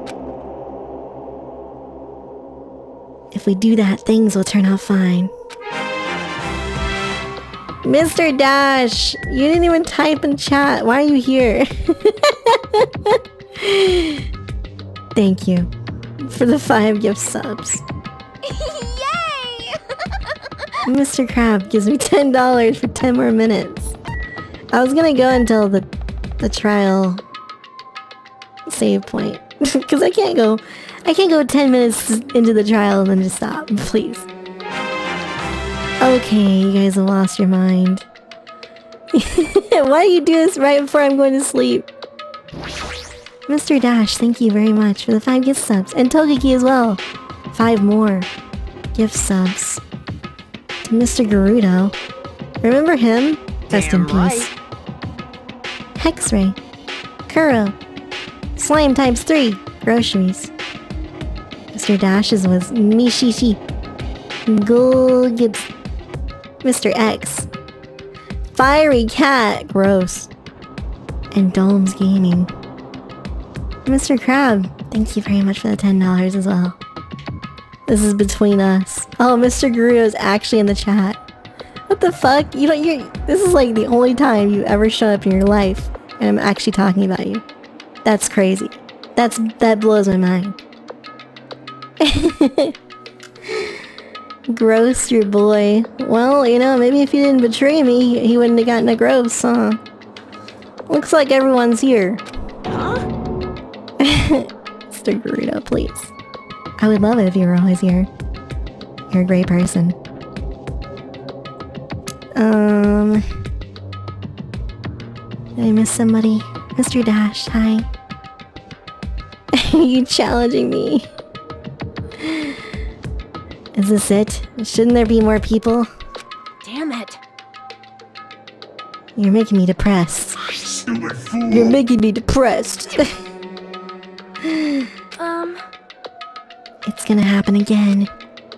If we do that, things will turn out fine. Mr. Dash! You didn't even type in chat. Why are you here? Thank you for the 5 gift subs. Yay! Mr. Crab gives me $10 for 10 more minutes. I was gonna go until the trial save point. Because I can't go 10 minutes into the trial and then just stop. Please. Okay, you guys have lost your mind. Why do you do this right before I'm going to sleep? Mr. Dash, thank you very much for the 5 gift subs. And Togeki as well. 5 more gift subs. To Mr. Gerudo. Remember him? Rest in peace. Hexray. Kuro. Slime times 3. Groceries. Mr. Dash's was Mishishi. Gold Gibbs. Mr. X. Fiery Cat. Gross. And Domes Gaming. Mr. Crab, thank you very much for the $10 as well. This is between us. Oh, Mr. Gerudo is actually in the chat. What the fuck? This is like the only time you ever show up in your life and I'm actually talking about you. That's crazy. That blows my mind. Gross your boy. Well, maybe if you didn't betray me, he wouldn't have gotten a gross, huh? Looks like everyone's here. Mr. Gerudo, please. I would love it if you were always here. You're a great person. Did I miss somebody? Mr. Dash, hi. Are you challenging me? Is this it? Shouldn't there be more people? Damn it. You're making me depressed. Stupid fool. You're making me depressed. It's gonna happen again.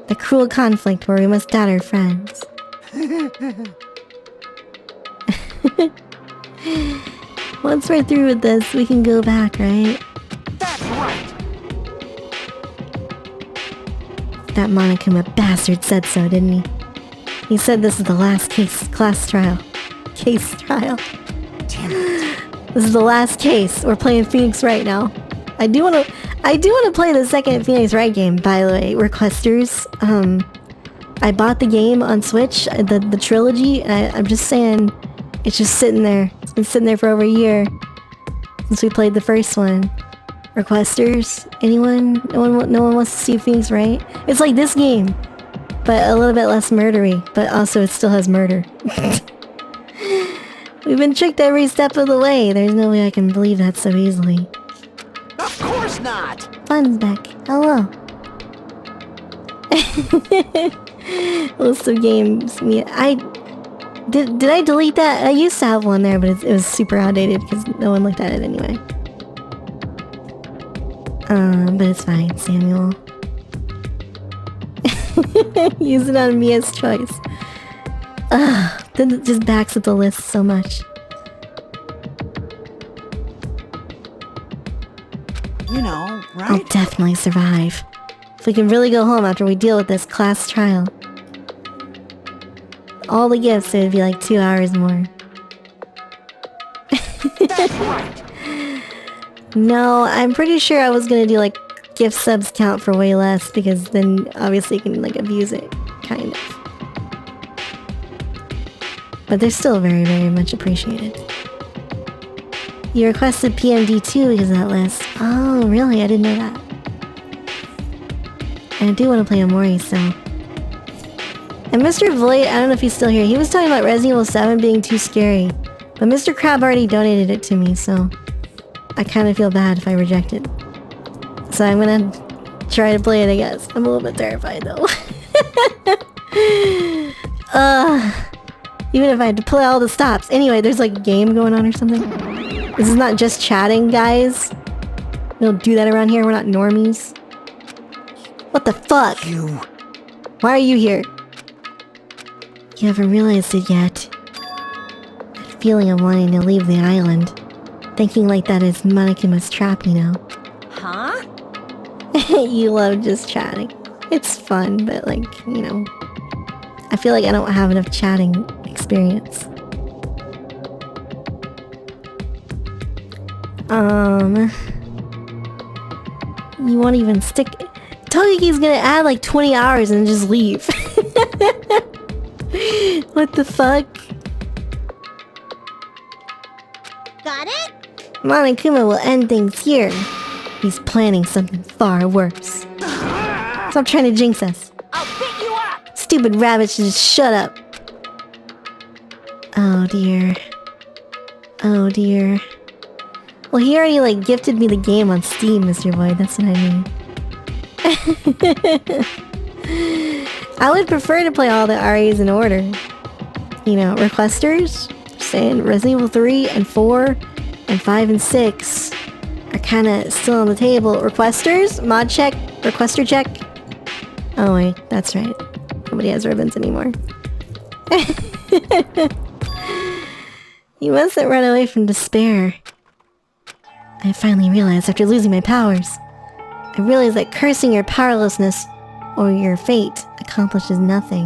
The cruel conflict where we must doubt our friends. Once we're through with this, we can go back, right? That's right. That Monokuma bastard said so, didn't he? He said this is the last class trial. Case trial. Damn it. This is the last case. We're playing Phoenix Wright now. I do want to play the second Phoenix Wright game, by the way. Requesters. I bought the game on Switch, the trilogy, and I'm just saying, it's just sitting there. It's been sitting there for over a year since we played the first one. Requesters? Anyone? No one wants to see Phoenix Wright? It's like this game, but a little bit less murdery, but also it still has murder. We've been tricked every step of the way. There's no way I can believe that so easily. Of course not. Fun's back. Hello. List of games. Did I delete that? I used to have one there, but it was super outdated because no one looked at it anyway. But it's fine, Samuel. Use it on Mia's choice. Ugh, then it just backs up the list so much. Right? I'll definitely survive. If we can really go home after we deal with this class trial. All the gifts, it would be like 2 hours more. That's right. No, I'm pretty sure I was gonna do like gift subs count for way less because then obviously you can like abuse it, kind of. But they're still very, very much appreciated. You requested PMD2 because of that list. Oh, really? I didn't know that. And I do want to play Omori, so... And Mr. Void, I don't know if he's still here. He was talking about Resident Evil 7 being too scary. But Mr. Crab already donated it to me, so... I kind of feel bad if I reject it. So I'm gonna try to play it, I guess. I'm a little bit terrified, though. Even if I had to play all the stops. Anyway, there's like a game going on or something. This is not just chatting, guys. We don't do that around here. We're not normies. What the fuck? You. Why are you here? You haven't realized it yet. That feeling of wanting to leave the island. Thinking like that is Monokuma's trap, you know. Huh? You love just chatting. It's fun, but like, you know. I feel like I don't have enough chatting experience. You won't even stick... Togeki's gonna add like 20 hours and just leave. What the fuck? Got it? Monokuma will end things here. He's planning something far worse. Stop trying to jinx us. I'll pick you up. Stupid rabbit should just shut up. Oh dear. Oh dear. Well, he already, like, gifted me the game on Steam, Mr. Void. That's what I mean. I would prefer to play all the REs in order. You know, requesters, saying Resident Evil 3 and 4 and 5 and 6 are kind of still on the table. Requesters, mod check, requester check. Oh wait, that's right. Nobody has ribbons anymore. You mustn't run away from despair. I finally realized after losing my powers. I realized that cursing your powerlessness or your fate accomplishes nothing.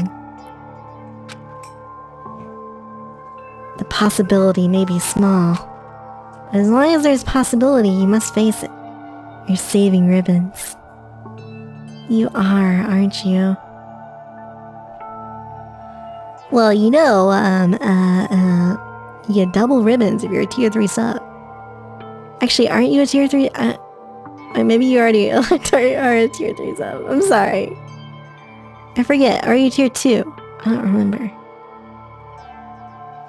The possibility may be small, but as long as there's possibility, you must face it. You're saving ribbons. You are, aren't you? Well, you know, you get double ribbons if you're a tier 3 sub. Actually, aren't you a tier 3? Maybe you already are a tier 3 sub. I'm sorry. I forget. Are you tier 2? I don't remember.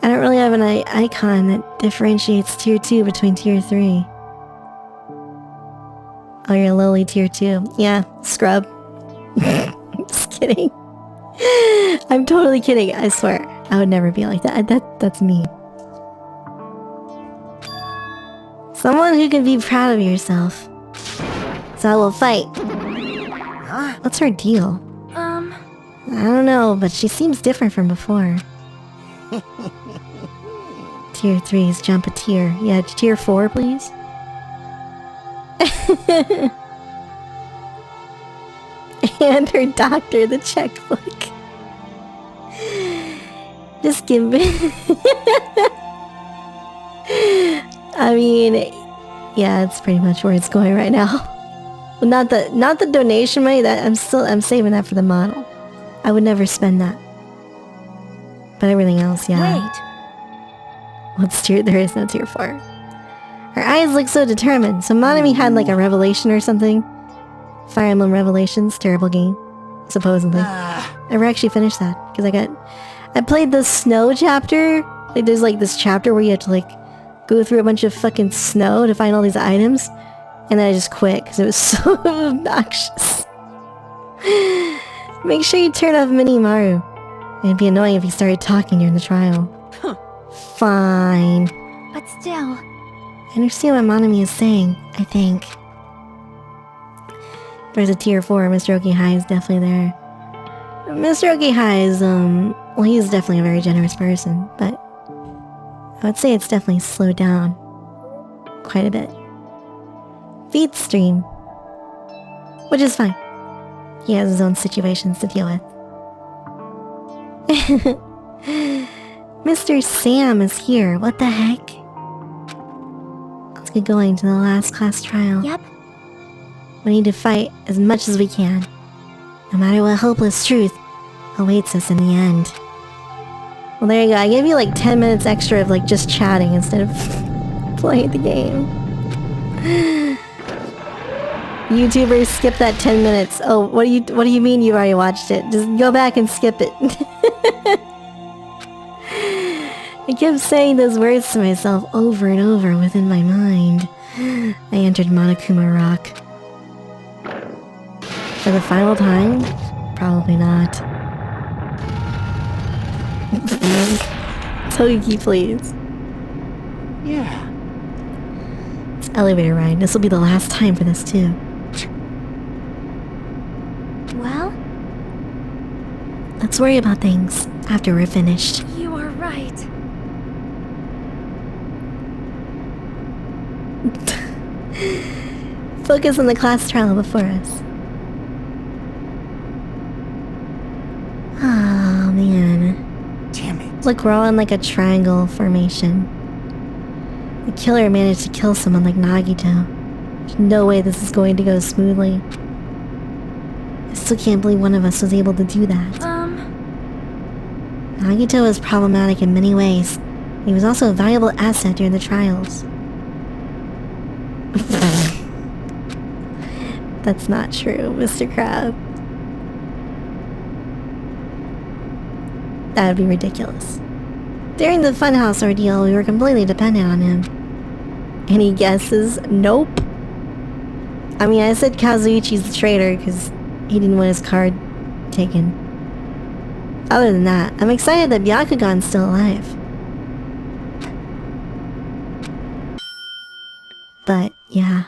I don't really have an icon that differentiates tier 2 between tier 3. Oh, you're a lowly tier 2. Yeah, scrub. Just kidding. I'm totally kidding. I swear. I would never be like that. That's me. Someone who can be proud of yourself. So I will fight. Huh? What's her deal? I don't know, but she seems different from before. Tier 3s, jump a tier. Yeah, tier 4, please. And her doctor the checkbook. Just give me... I mean, yeah, it's pretty much where it's going right now. Not the donation money. That I'm saving that for the model. I would never spend that. But everything else, yeah. Wait. What's tier? There is no tier 4. Her eyes look so determined. So Monami had like a revelation or something. Fire Emblem Revelations, terrible game, supposedly. I never actually finished that because I played the snow chapter. Like there's like this chapter where you have to like go through a bunch of fucking snow to find all these items, and then I just quit because it was so obnoxious. Make sure you turn off Mini Maru. It'd be annoying if he started talking during the trial. Fine. But still... I understand what Monami is saying, I think. There's a tier 4, Mr. Okihai is definitely there. Mr. Okihai is, well, he's definitely a very generous person, but I would say it's definitely slowed down quite a bit. Feed stream. Which is fine. He has his own situations to deal with. Mr. Sam is here. What the heck? Let's get going to the last class trial. Yep. We need to fight as much as we can. No matter what hopeless truth awaits us in the end. Well, there you go. I gave you like 10 minutes extra of like just chatting instead of playing the game. YouTubers, skip that 10 minutes. Oh, what do you mean you already watched it? Just go back and skip it. I kept saying those words to myself over and over within my mind. I entered Monokuma Rock. For the final time? Probably not. Togi, please. Yeah. It's elevator ride. This will be the last time for this too. Well, let's worry about things after we're finished. you are right. Focus on the class trial before us. Oh man. Damn it. Look, we're all in like a triangle formation. The killer managed to kill someone like Nagito. There's no way this is going to go smoothly. I still can't believe one of us was able to do that. Nagito was problematic in many ways. He was also a valuable asset during the trials. That's not true, Mr. Crab. That would be ridiculous. During the Funhouse ordeal, we were completely dependent on him. Any guesses? Nope. I mean, I said Kazuichi's the traitor because he didn't want his card taken. Other than that, I'm excited that Byakugan's still alive. But, yeah.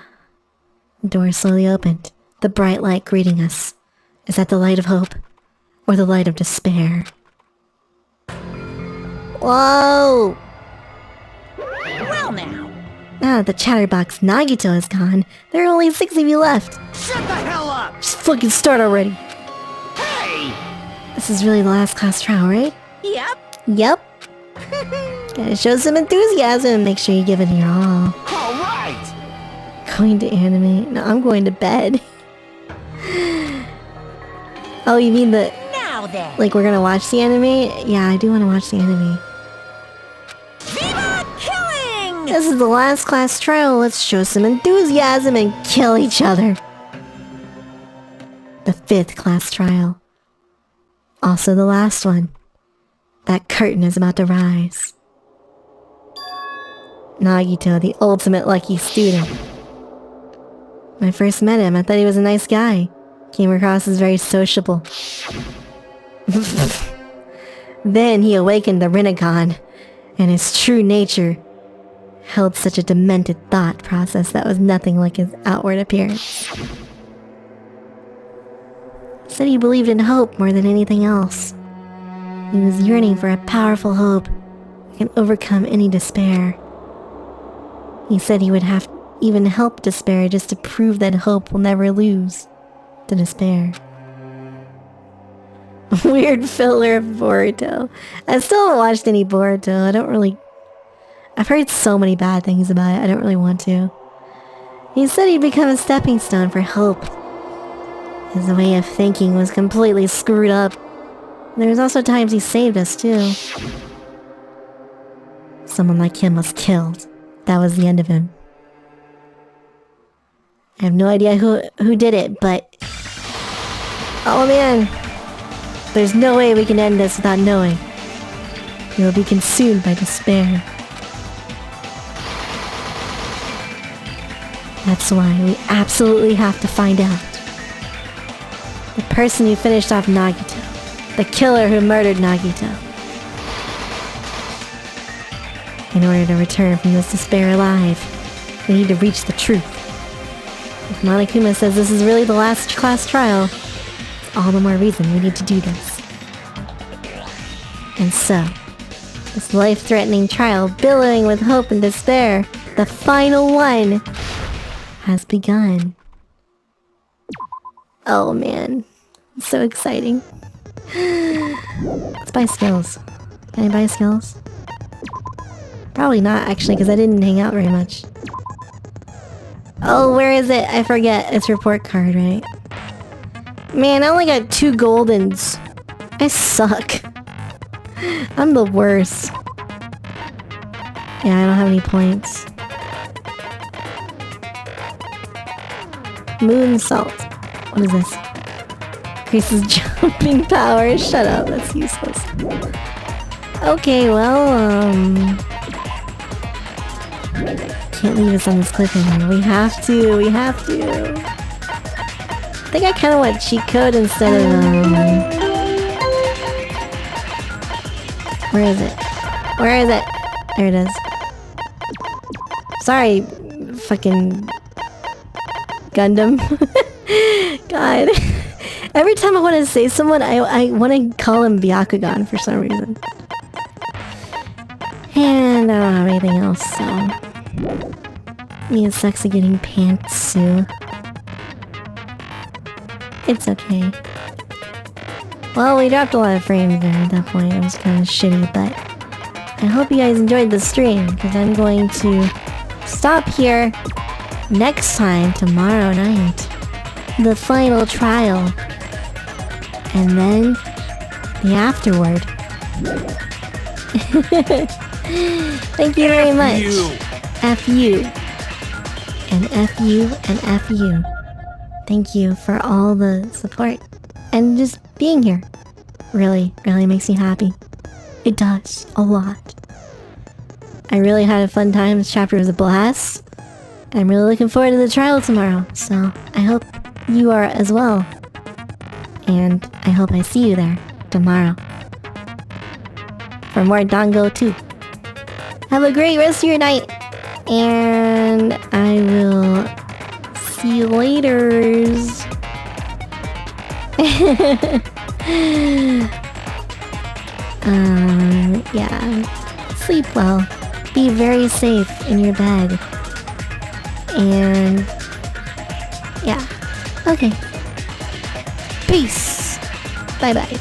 The door slowly opened. The bright light greeting us. Is that the light of hope? Or the light of despair? Whoa! Well now. Now that the chatterbox Nagito is gone, there are only 6 of you left. Shut the hell up! Just fucking start already. Hey! This is really the last class trial, right? Yep. Yep. Gotta show some enthusiasm and make sure you give it your all. All right! Going to anime? No, I'm going to bed. Oh, you mean the... Now then. Like, we're gonna watch the anime? Yeah, I do want to watch the anime. Viva killing! This is the last class trial. Let's show some enthusiasm and kill each other. The 5th class trial. Also the last one. That curtain is about to rise. Nagito, the ultimate lucky student. When I first met him, I thought he was a nice guy. Came across as very sociable. Then he awakened the Rinnegan, and his true nature held such a demented thought process that was nothing like his outward appearance. Said he believed in hope more than anything else. He was yearning for a powerful hope that can overcome any despair. He said he would have even help despair just to prove that hope will never lose to despair. Weird filler of Boruto. I still haven't watched any Boruto. I don't really... I've heard so many bad things about it. I don't really want to. He said he'd become a stepping stone for hope. His way of thinking was completely screwed up. There was also times he saved us too. Someone like him was killed. That was the end of him. I have no idea who did it, but... Oh man! There's no way we can end this without knowing. We will be consumed by despair. That's why we absolutely have to find out. The person who finished off Nagito. The killer who murdered Nagito. In order to return from this despair alive, we need to reach the truth. If Monokuma says this is really the last class trial, it's all the more reason we need to do this. And so, this life-threatening trial billowing with hope and despair, the final one, has begun. Oh man, it's so exciting. Let's buy skills. Can I buy skills? Probably not actually, because I didn't hang out very much. Oh, where is it? I forget. It's report card, right? Man, I only got 2 goldens. I suck. I'm the worst. Yeah, I don't have any points. Moon salt. What is this? Increases jumping power. Shut up, that's useless. Okay, well, can't leave us on this cliffhanger. We have to. I think I kind of want cheat code instead of, Where is it? There it is. Sorry, fucking Gundam. God. Every time I want to say someone, I want to call him Byakugan for some reason. And I don't have anything else, so... Me and sexy getting pantsu. It's okay. Well, we dropped a lot of frames there at that point. It was kind of shitty, but... I hope you guys enjoyed the stream, because I'm going to stop here next time, tomorrow night. The final trial. And then... the afterward. Thank you very much. F you. And F you and F you. Thank you for all the support. And just being here. Really makes me happy. It does. A lot. I really had a fun time. This chapter was a blast. I'm really looking forward to the trial tomorrow, so I hope you are as well. And I hope I see you there tomorrow. For more Dango 2. Have a great rest of your night. And I will see you laters. Yeah. Sleep well. Be very safe in your bed. And yeah. Okay. Peace. Bye bye.